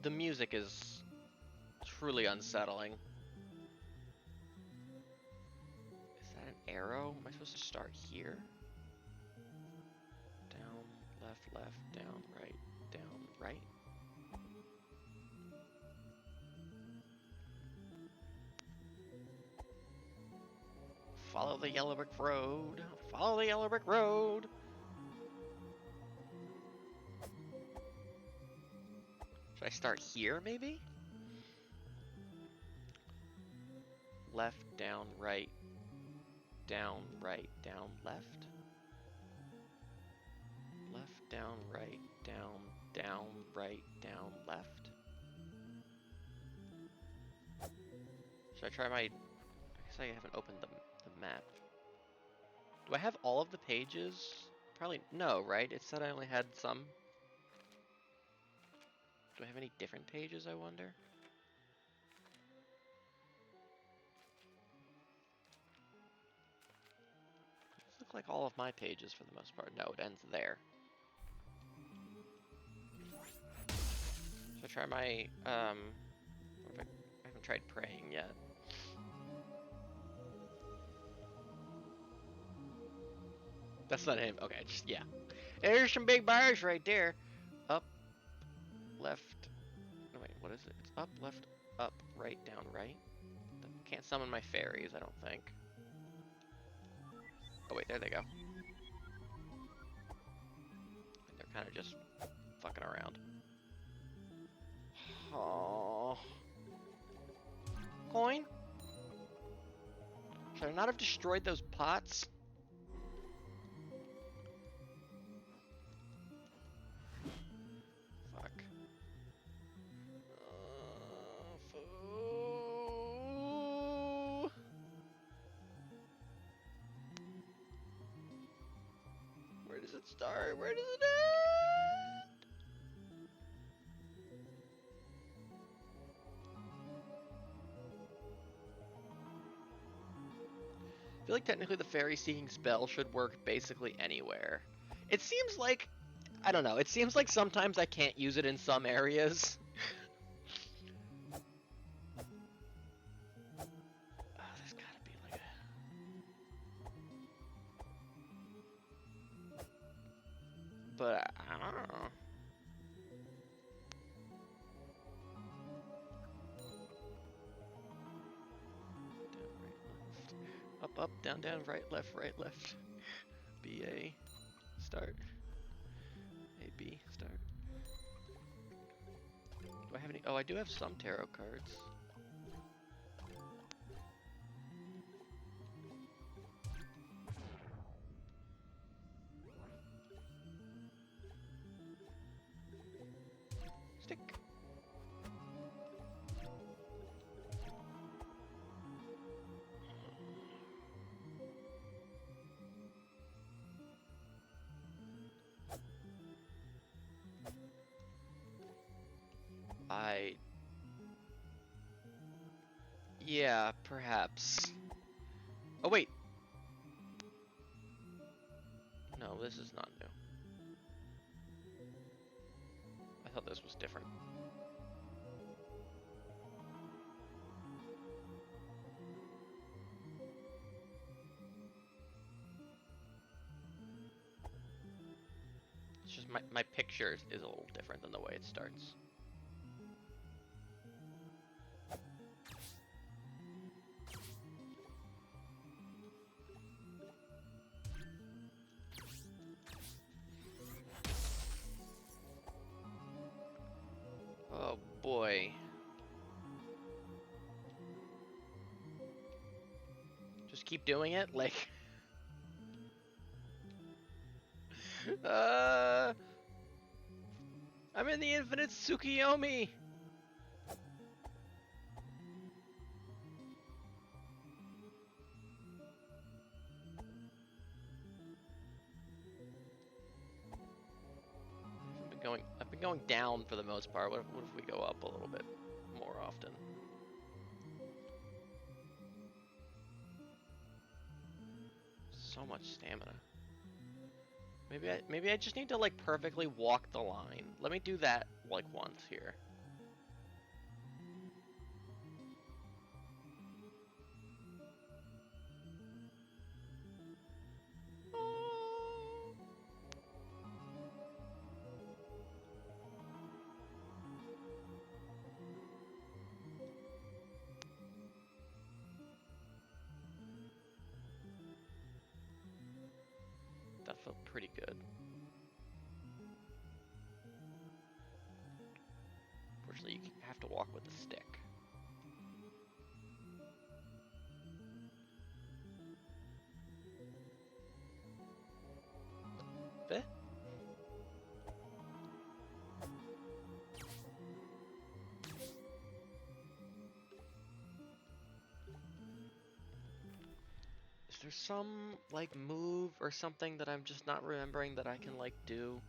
the music is truly unsettling. Is that an arrow? Am I supposed to start here? Down, left, down, right. Follow the yellow brick road. Follow the yellow brick road. Should I start here, maybe? Left, down, right, down, left. Left, down, right, left. Should I try my... I guess I haven't opened the map. Do I have all of the pages? Probably no, right? It said I only had some. Do I have any different pages, I wonder? These look like all of my pages for the most part. No, it ends there. Should I try my, I haven't tried praying yet. That's not him. Okay, just, yeah. There's some big bars right there. Up, left. No, wait, what is it? It's up, left, up, right, down, right. Can't summon my fairies, I don't think. Oh, wait, there they go. They're kind of just fucking around. Oh. Coin? Should I not have destroyed those pots? Fuck. Where does it start? Where does it end? I feel like technically the fairy seeking spell should work basically anywhere. It seems like, I don't know, it seems like sometimes I can't use it in some areas. There's gotta be like a... But I don't know. Up, down, right, left. B, A, start. A, B, start. Do I have any? Oh, I do have some tarot cards. Stick. Yeah, perhaps. Oh, wait. No, this is not new. I thought this was different. It's just my picture is a little different than the way it starts. Oh boy. Just keep doing it, like... I'm in the infinite Tsukiyomi! I've been going down for the most part. What if we go up a little bit more often? So much stamina. Maybe I just need to like perfectly walk the line. Let me do that like once here. felt pretty good. Unfortunately, you have to walk with a stick. Fifth? Is there some, like, move or something that I'm just not remembering that I can, like, do?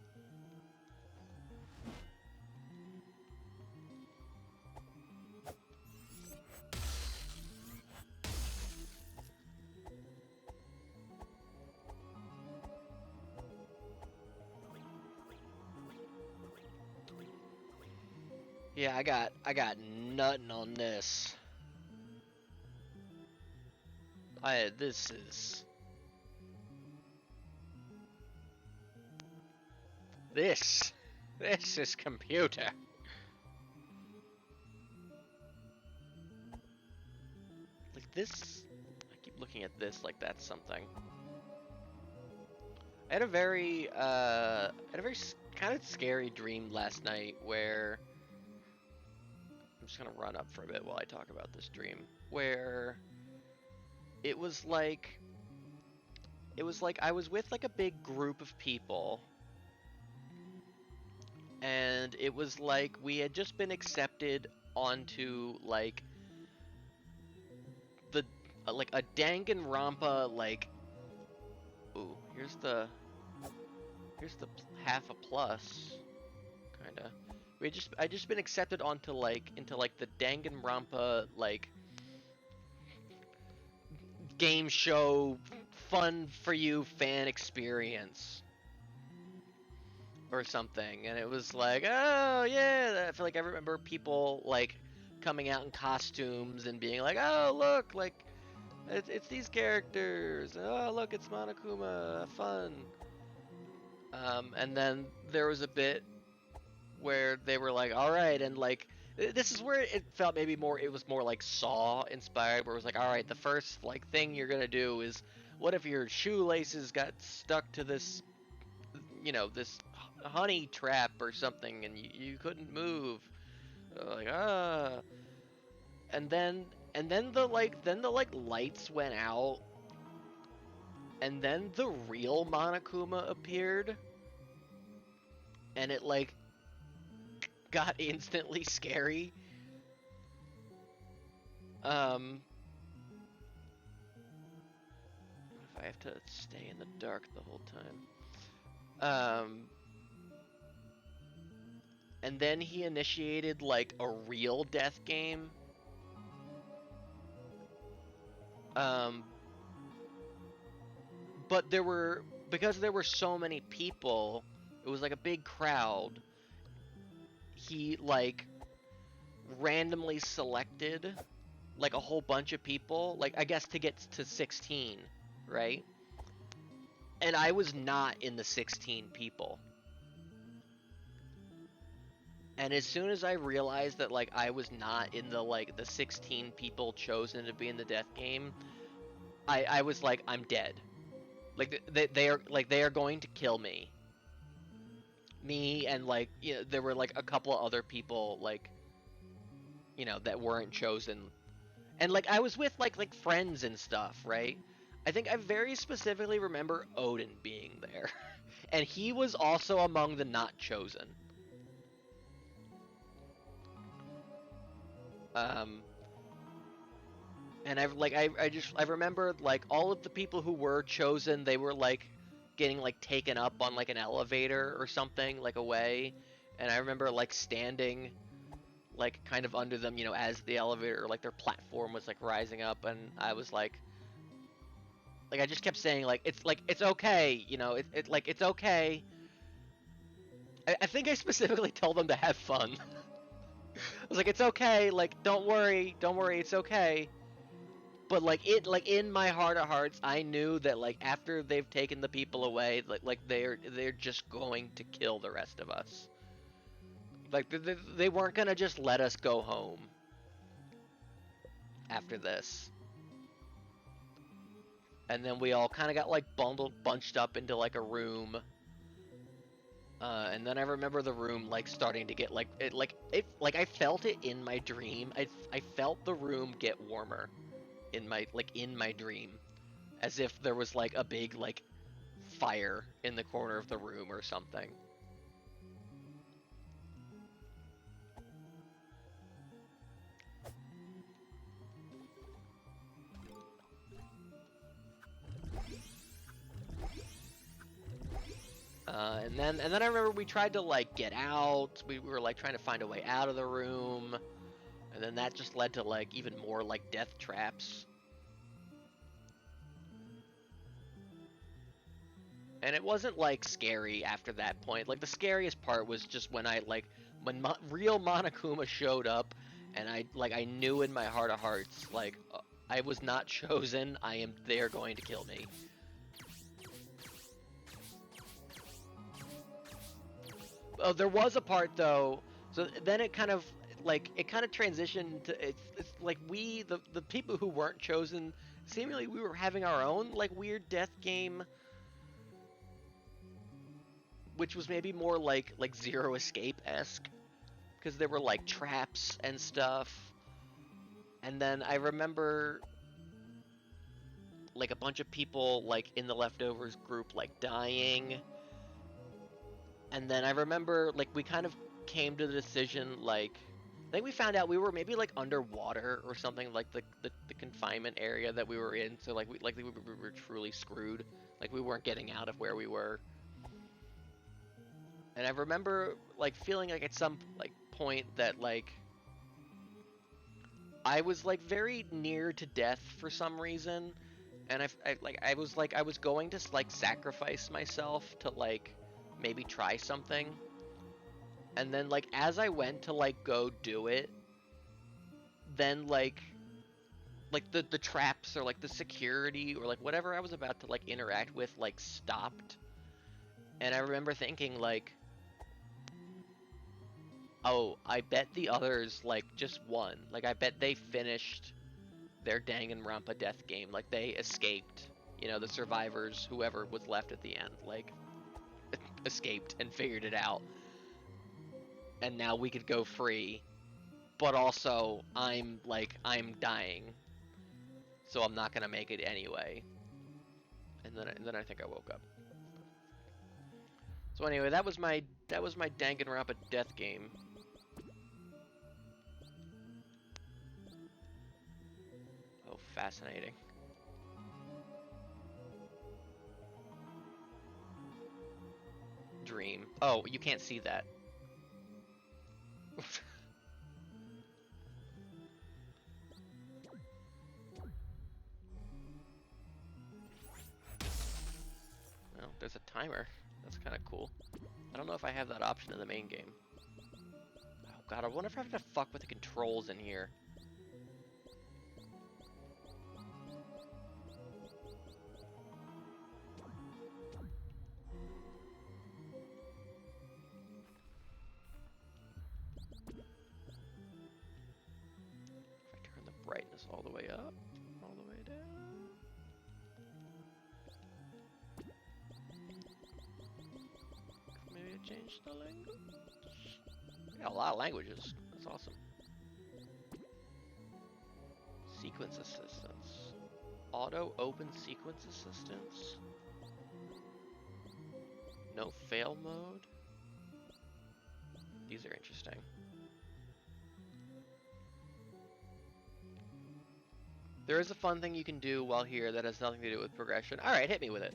Yeah, I got nothing on this. This is... This is computer. Like this, I keep looking at this like that's something. I had a very kind of scary dream last night where I'm just gonna run up for a bit while I talk about this dream. Where it was like I was with like a big group of people, and it was like we had just been accepted onto like the like a Danganronpa like. Ooh, here's the half a plus, kinda. I just been accepted onto like into like the Danganronpa like game show fun for you fan experience or something, and it was like, oh yeah, I feel like I remember people like coming out in costumes and being like, oh look, like it's these characters, oh look, it's Monokuma, fun. And then there was a bit where they were like, all right, and like this is where it felt maybe more, it was more like Saw inspired, where it was like, all right, the first like thing you're gonna do is, what if your shoelaces got stuck to this, this honey trap or something, and you couldn't move, like and then the like lights went out, and then the real Monokuma appeared, and it like got instantly scary. What if I have to stay in the dark the whole time? And then he initiated like a real death game. Um, but because there were so many people, it was like a big crowd. He like randomly selected like a whole bunch of people, like I guess to get to 16, right? And I was not in the 16 people. And as soon as I realized that like I was not in the 16 people chosen to be in the death game, I was like, I'm dead. Like they are going to kill me. Me and like there were like a couple of other people like that weren't chosen. And like I was with like friends and stuff, right? I think I very specifically remember Odin being there. And he was also among the not chosen. Um And I remember like all of the people who were chosen, they were like getting like taken up on like an elevator or something like away, and I remember like standing like kind of under them, as the elevator or like their platform was like rising up, and I was like I just kept saying like it's okay, it's okay. I think I specifically told them to have fun. I was like, it's okay, like don't worry, it's okay. But like in my heart of hearts, I knew that like after they've taken the people away, like they're just going to kill the rest of us. Like they weren't gonna just let us go home after this. and then we all kind of got like bunched up into like a room. And then I remember the room like starting to get like I felt it in my dream. I felt the room get warmer in my dream, as if there was like a big like fire in the corner of the room or something. And then I remember we tried to like get out. We were like trying to find a way out of the room, and then that just led to like even more like death traps. And it wasn't like scary after that point. Like the scariest part was just when real Monokuma showed up, and I knew in my heart of hearts like I was not chosen. They're going to kill me. Oh, there was a part though. So then it kind of transitioned to it's like the people who weren't chosen, seemingly we were having our own like weird death game, which was maybe more like Zero Escape-esque, because there were like traps and stuff. And then I remember like a bunch of people like in the leftovers group like dying. And then I remember like we kind of came to the decision like I think we found out we were maybe like underwater or something, like the confinement area that we were in. So like we were truly screwed. Like we weren't getting out of where we were. And I remember like feeling like at some like point that like I was like very near to death for some reason, and I was going to like sacrifice myself to like maybe try something, and then like as I went to like go do it, then like the traps or like the security or like whatever I was about to like interact with like stopped, and I remember thinking like, oh, I bet the others like just won. Like I bet they finished their Danganronpa death game. Like they escaped. You know, the survivors, whoever was left at the end, like escaped and figured it out. And now we could go free. But also, I'm dying, so I'm not gonna make it anyway. And then I think I woke up. So anyway, that was my Danganronpa death game. Oh, fascinating. Dream. Oh, you can't see that. Well, there's a timer. That's kind of cool. I don't know if I have that option in the main game. Oh god, I wonder if I have to fuck with the controls in here. If I turn the brightness all the way up, all the way down. Maybe I change the language? I got a lot of languages. That's awesome. Sequence assistance. Auto open sequence assistance. No fail mode. These are interesting. There is a fun thing you can do while here that has nothing to do with progression. Alright, hit me with it.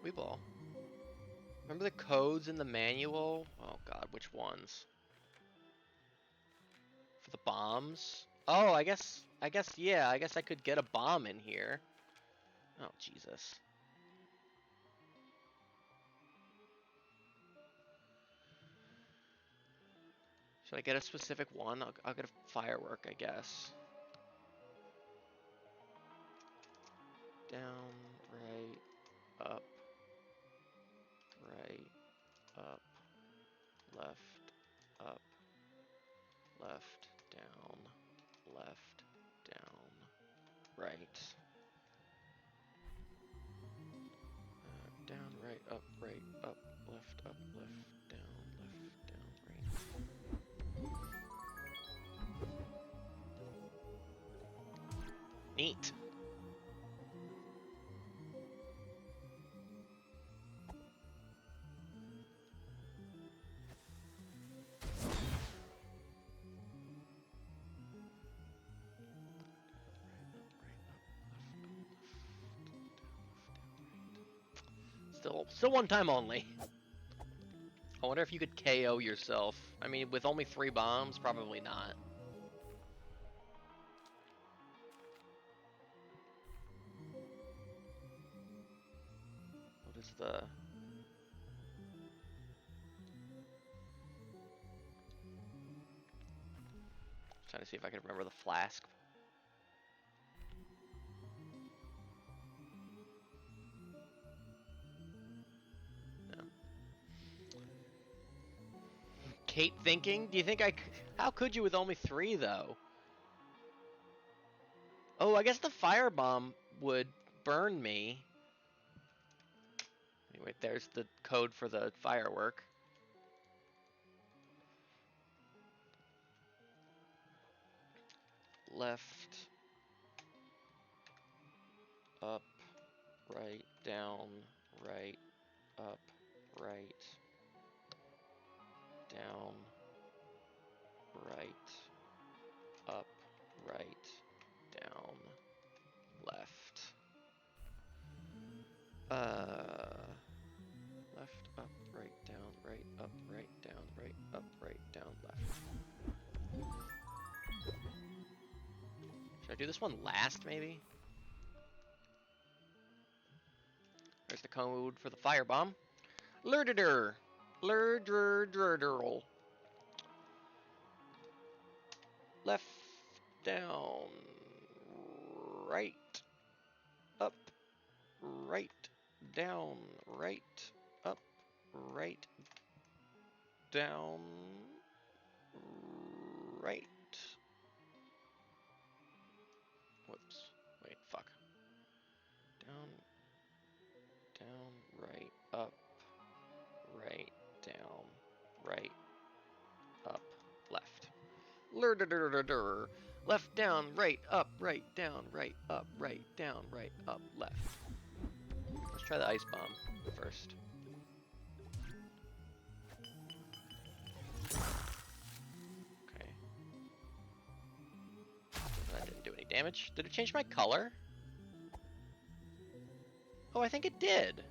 Weeball. Remember the codes in the manual? Oh god, which ones? For the bombs? Oh, I guess, yeah, I guess I could get a bomb in here. Oh, Jesus. Should I get a specific one? I'll get a firework, I guess. Down, right. up, right, up, left, down, right. Neat. Still one time only. I wonder if you could KO yourself. I mean, with only 3 bombs, probably not. What is the... Trying to see if I can remember the flask. No. Kate thinking? Do you think I could... How could you with only 3, though? Oh, I guess the firebomb would burn me. Anyway, there's the code for the firework. Left, up, right, down, right, up, right, down, right, up, right, down, left. Left, up, right, down, right, up, right, down, right, up, right, down, left. Should I do this one last, maybe? There's the code for the firebomb. Lurdider! Lurdrdrdrl. Left, down, right, up, right, down, right, up, right, down, right. Whoops. Wait, fuck. Down, down, right, up, right, down, right, up, left. Lurdrdrdr. Left, down, right, up, down, right, up, left. Let's try the ice bomb first. Okay. That didn't do any damage. Did it change my color? Oh, I think it did.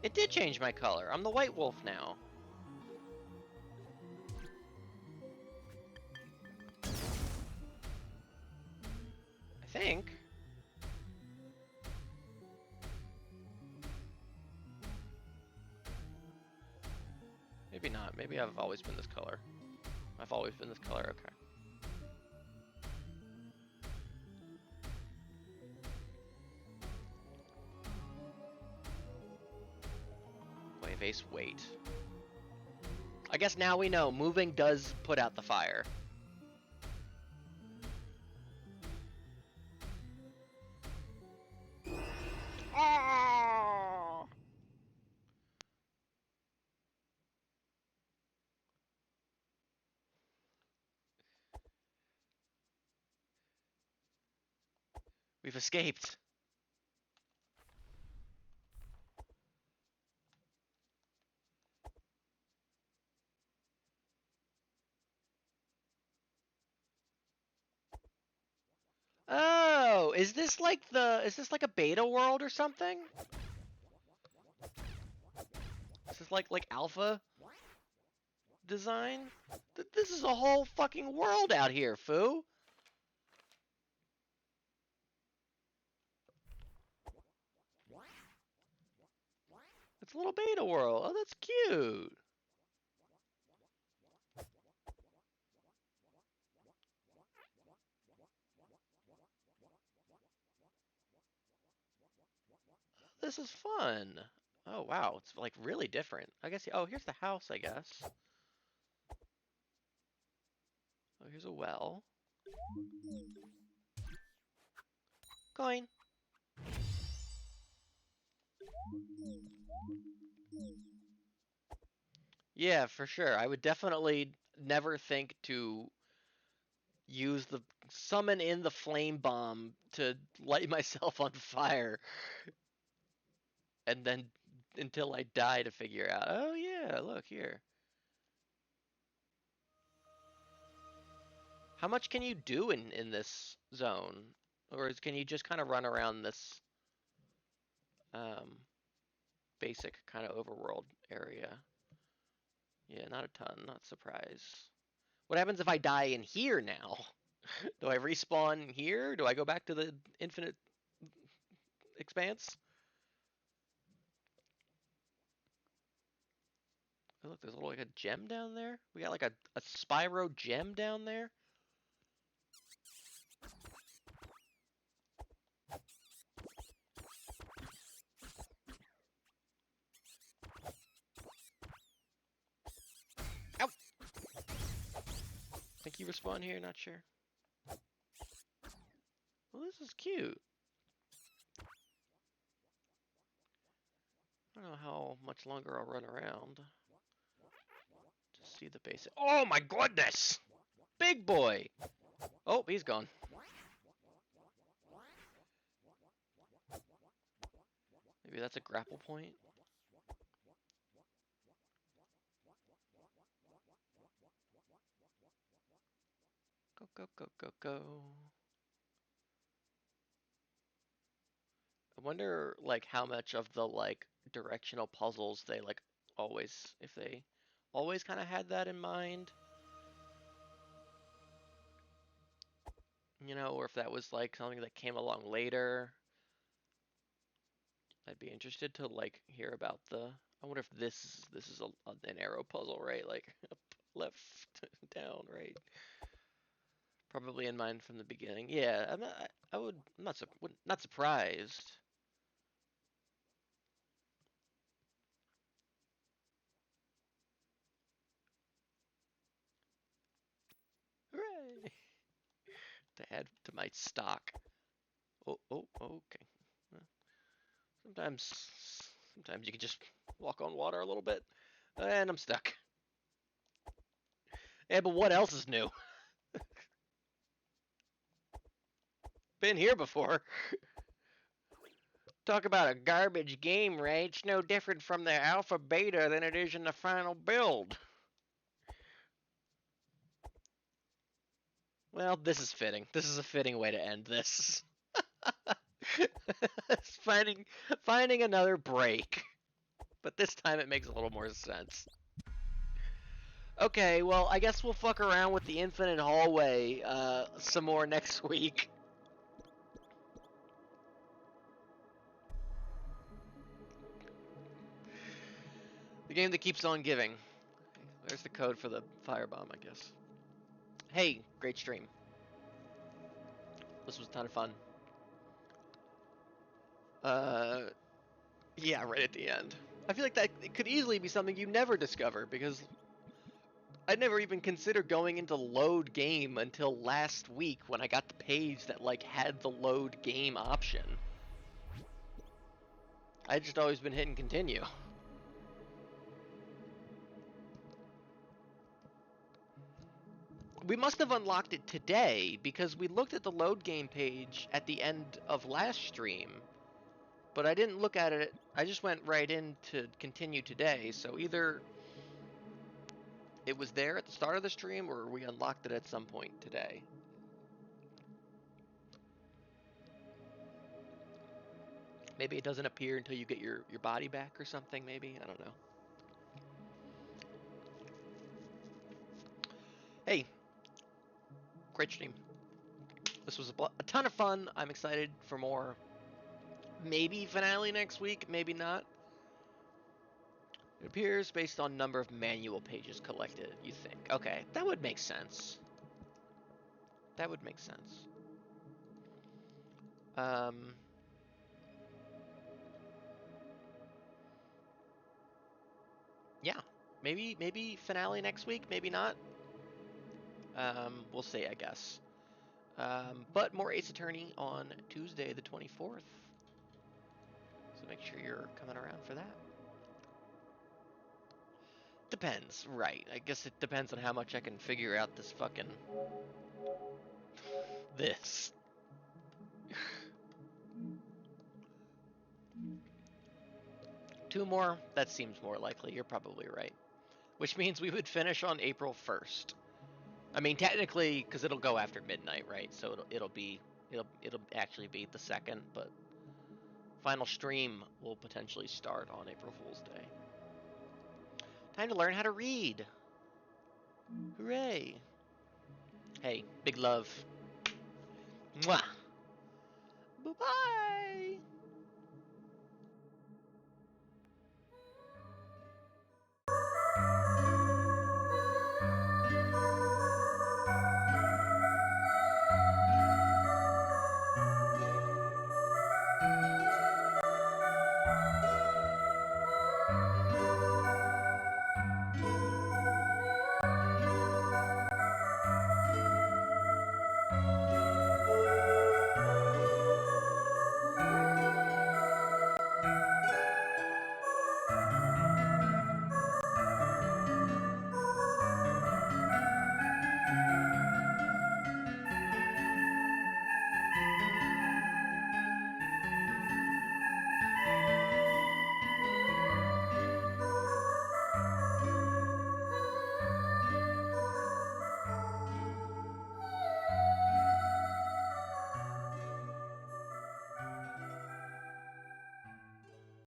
It did change my color. I'm the white wolf now. I think. Maybe not. Maybe I've always been this color. I've always been this color. Okay. Wave ace, wait. I guess now we know moving does put out the fire. Oh! We've escaped. Oh, is this like a beta world or something? Is this like alpha design? This is a whole fucking world out here, foo. It's a little beta world. Oh, that's cute. This is fun. Oh, wow. It's like really different. I guess, oh, here's the house, I guess. Oh, here's a well. Coin. Yeah, for sure. I would definitely never think to use the summon in the flame bomb to light myself on fire and then until I die to figure out, oh yeah, look here. How much can you do in this zone? Or can you just kind of run around this um, basic kind of overworld area? Yeah, not a ton, not surprised. What happens if I die in here now? Do I respawn here? Do I go back to the infinite expanse? Oh, look, there's a little like a gem down there. We got like a Spyro gem down there. Ow! Think you respawn here? Not sure. Well, this is cute. I don't know how much longer I'll run around. Just see the basic. Oh my goodness! Big boy! Oh, he's gone. Maybe that's a grapple point. Go, go, go, go, go. I wonder, like, how much of the, like, directional puzzles they, like, always, if they always kind of had that in mind. You know, or if that was, like, something that came along later. I'd be interested to, like, hear about the... I wonder if this is an arrow puzzle, right? Like, up, left, down, right? Probably in mind from the beginning. Yeah, I'm not surprised. Hooray! To add to my stock. Oh, oh, okay. Well, sometimes, sometimes you can just walk on water a little bit, and I'm stuck. Yeah, but what else is new? Been here before. Talk about a garbage game, right? It's no different from the alpha beta than it is in the final build. Well, this is fitting. This is a fitting way to end this. finding another break. But this time it makes a little more sense. Okay, well, I guess we'll fuck around with the infinite hallway some more next week. The game that keeps on giving. There's the code for the firebomb, I guess. Hey, great stream. This was a ton of fun. Yeah, right at the end. I feel like that it could easily be something you never discover because I never even considered going into load game until last week when I got the page that like had the load game option. I just always been hitting continue. We must have unlocked it today because we looked at the load game page at the end of last stream, but I didn't look at it. I just went right in to continue today, so either it was there at the start of the stream or we unlocked it at some point today. Maybe it doesn't appear until you get your body back or something, maybe? I don't know. Hey, great stream. This was a ton of fun. I'm excited for more. Maybe finale next week, maybe not. It appears based on number of manual pages collected, you think. Okay, that would make sense. That would make sense. Yeah, maybe finale next week, maybe not. We'll see, I guess. But more Ace Attorney on Tuesday the 24th. So make sure you're coming around for that. depends, right. I guess it depends on how much I can figure out this fucking... this. Two more? That seems more likely. You're probably right. Which means we would finish on April 1st. I mean, technically, because it'll go after midnight, right? So it'll actually be the 2nd, but final stream will potentially start on April Fool's Day. Time to learn how to read. Hooray. Hey, big love. Mwah. Bye-bye.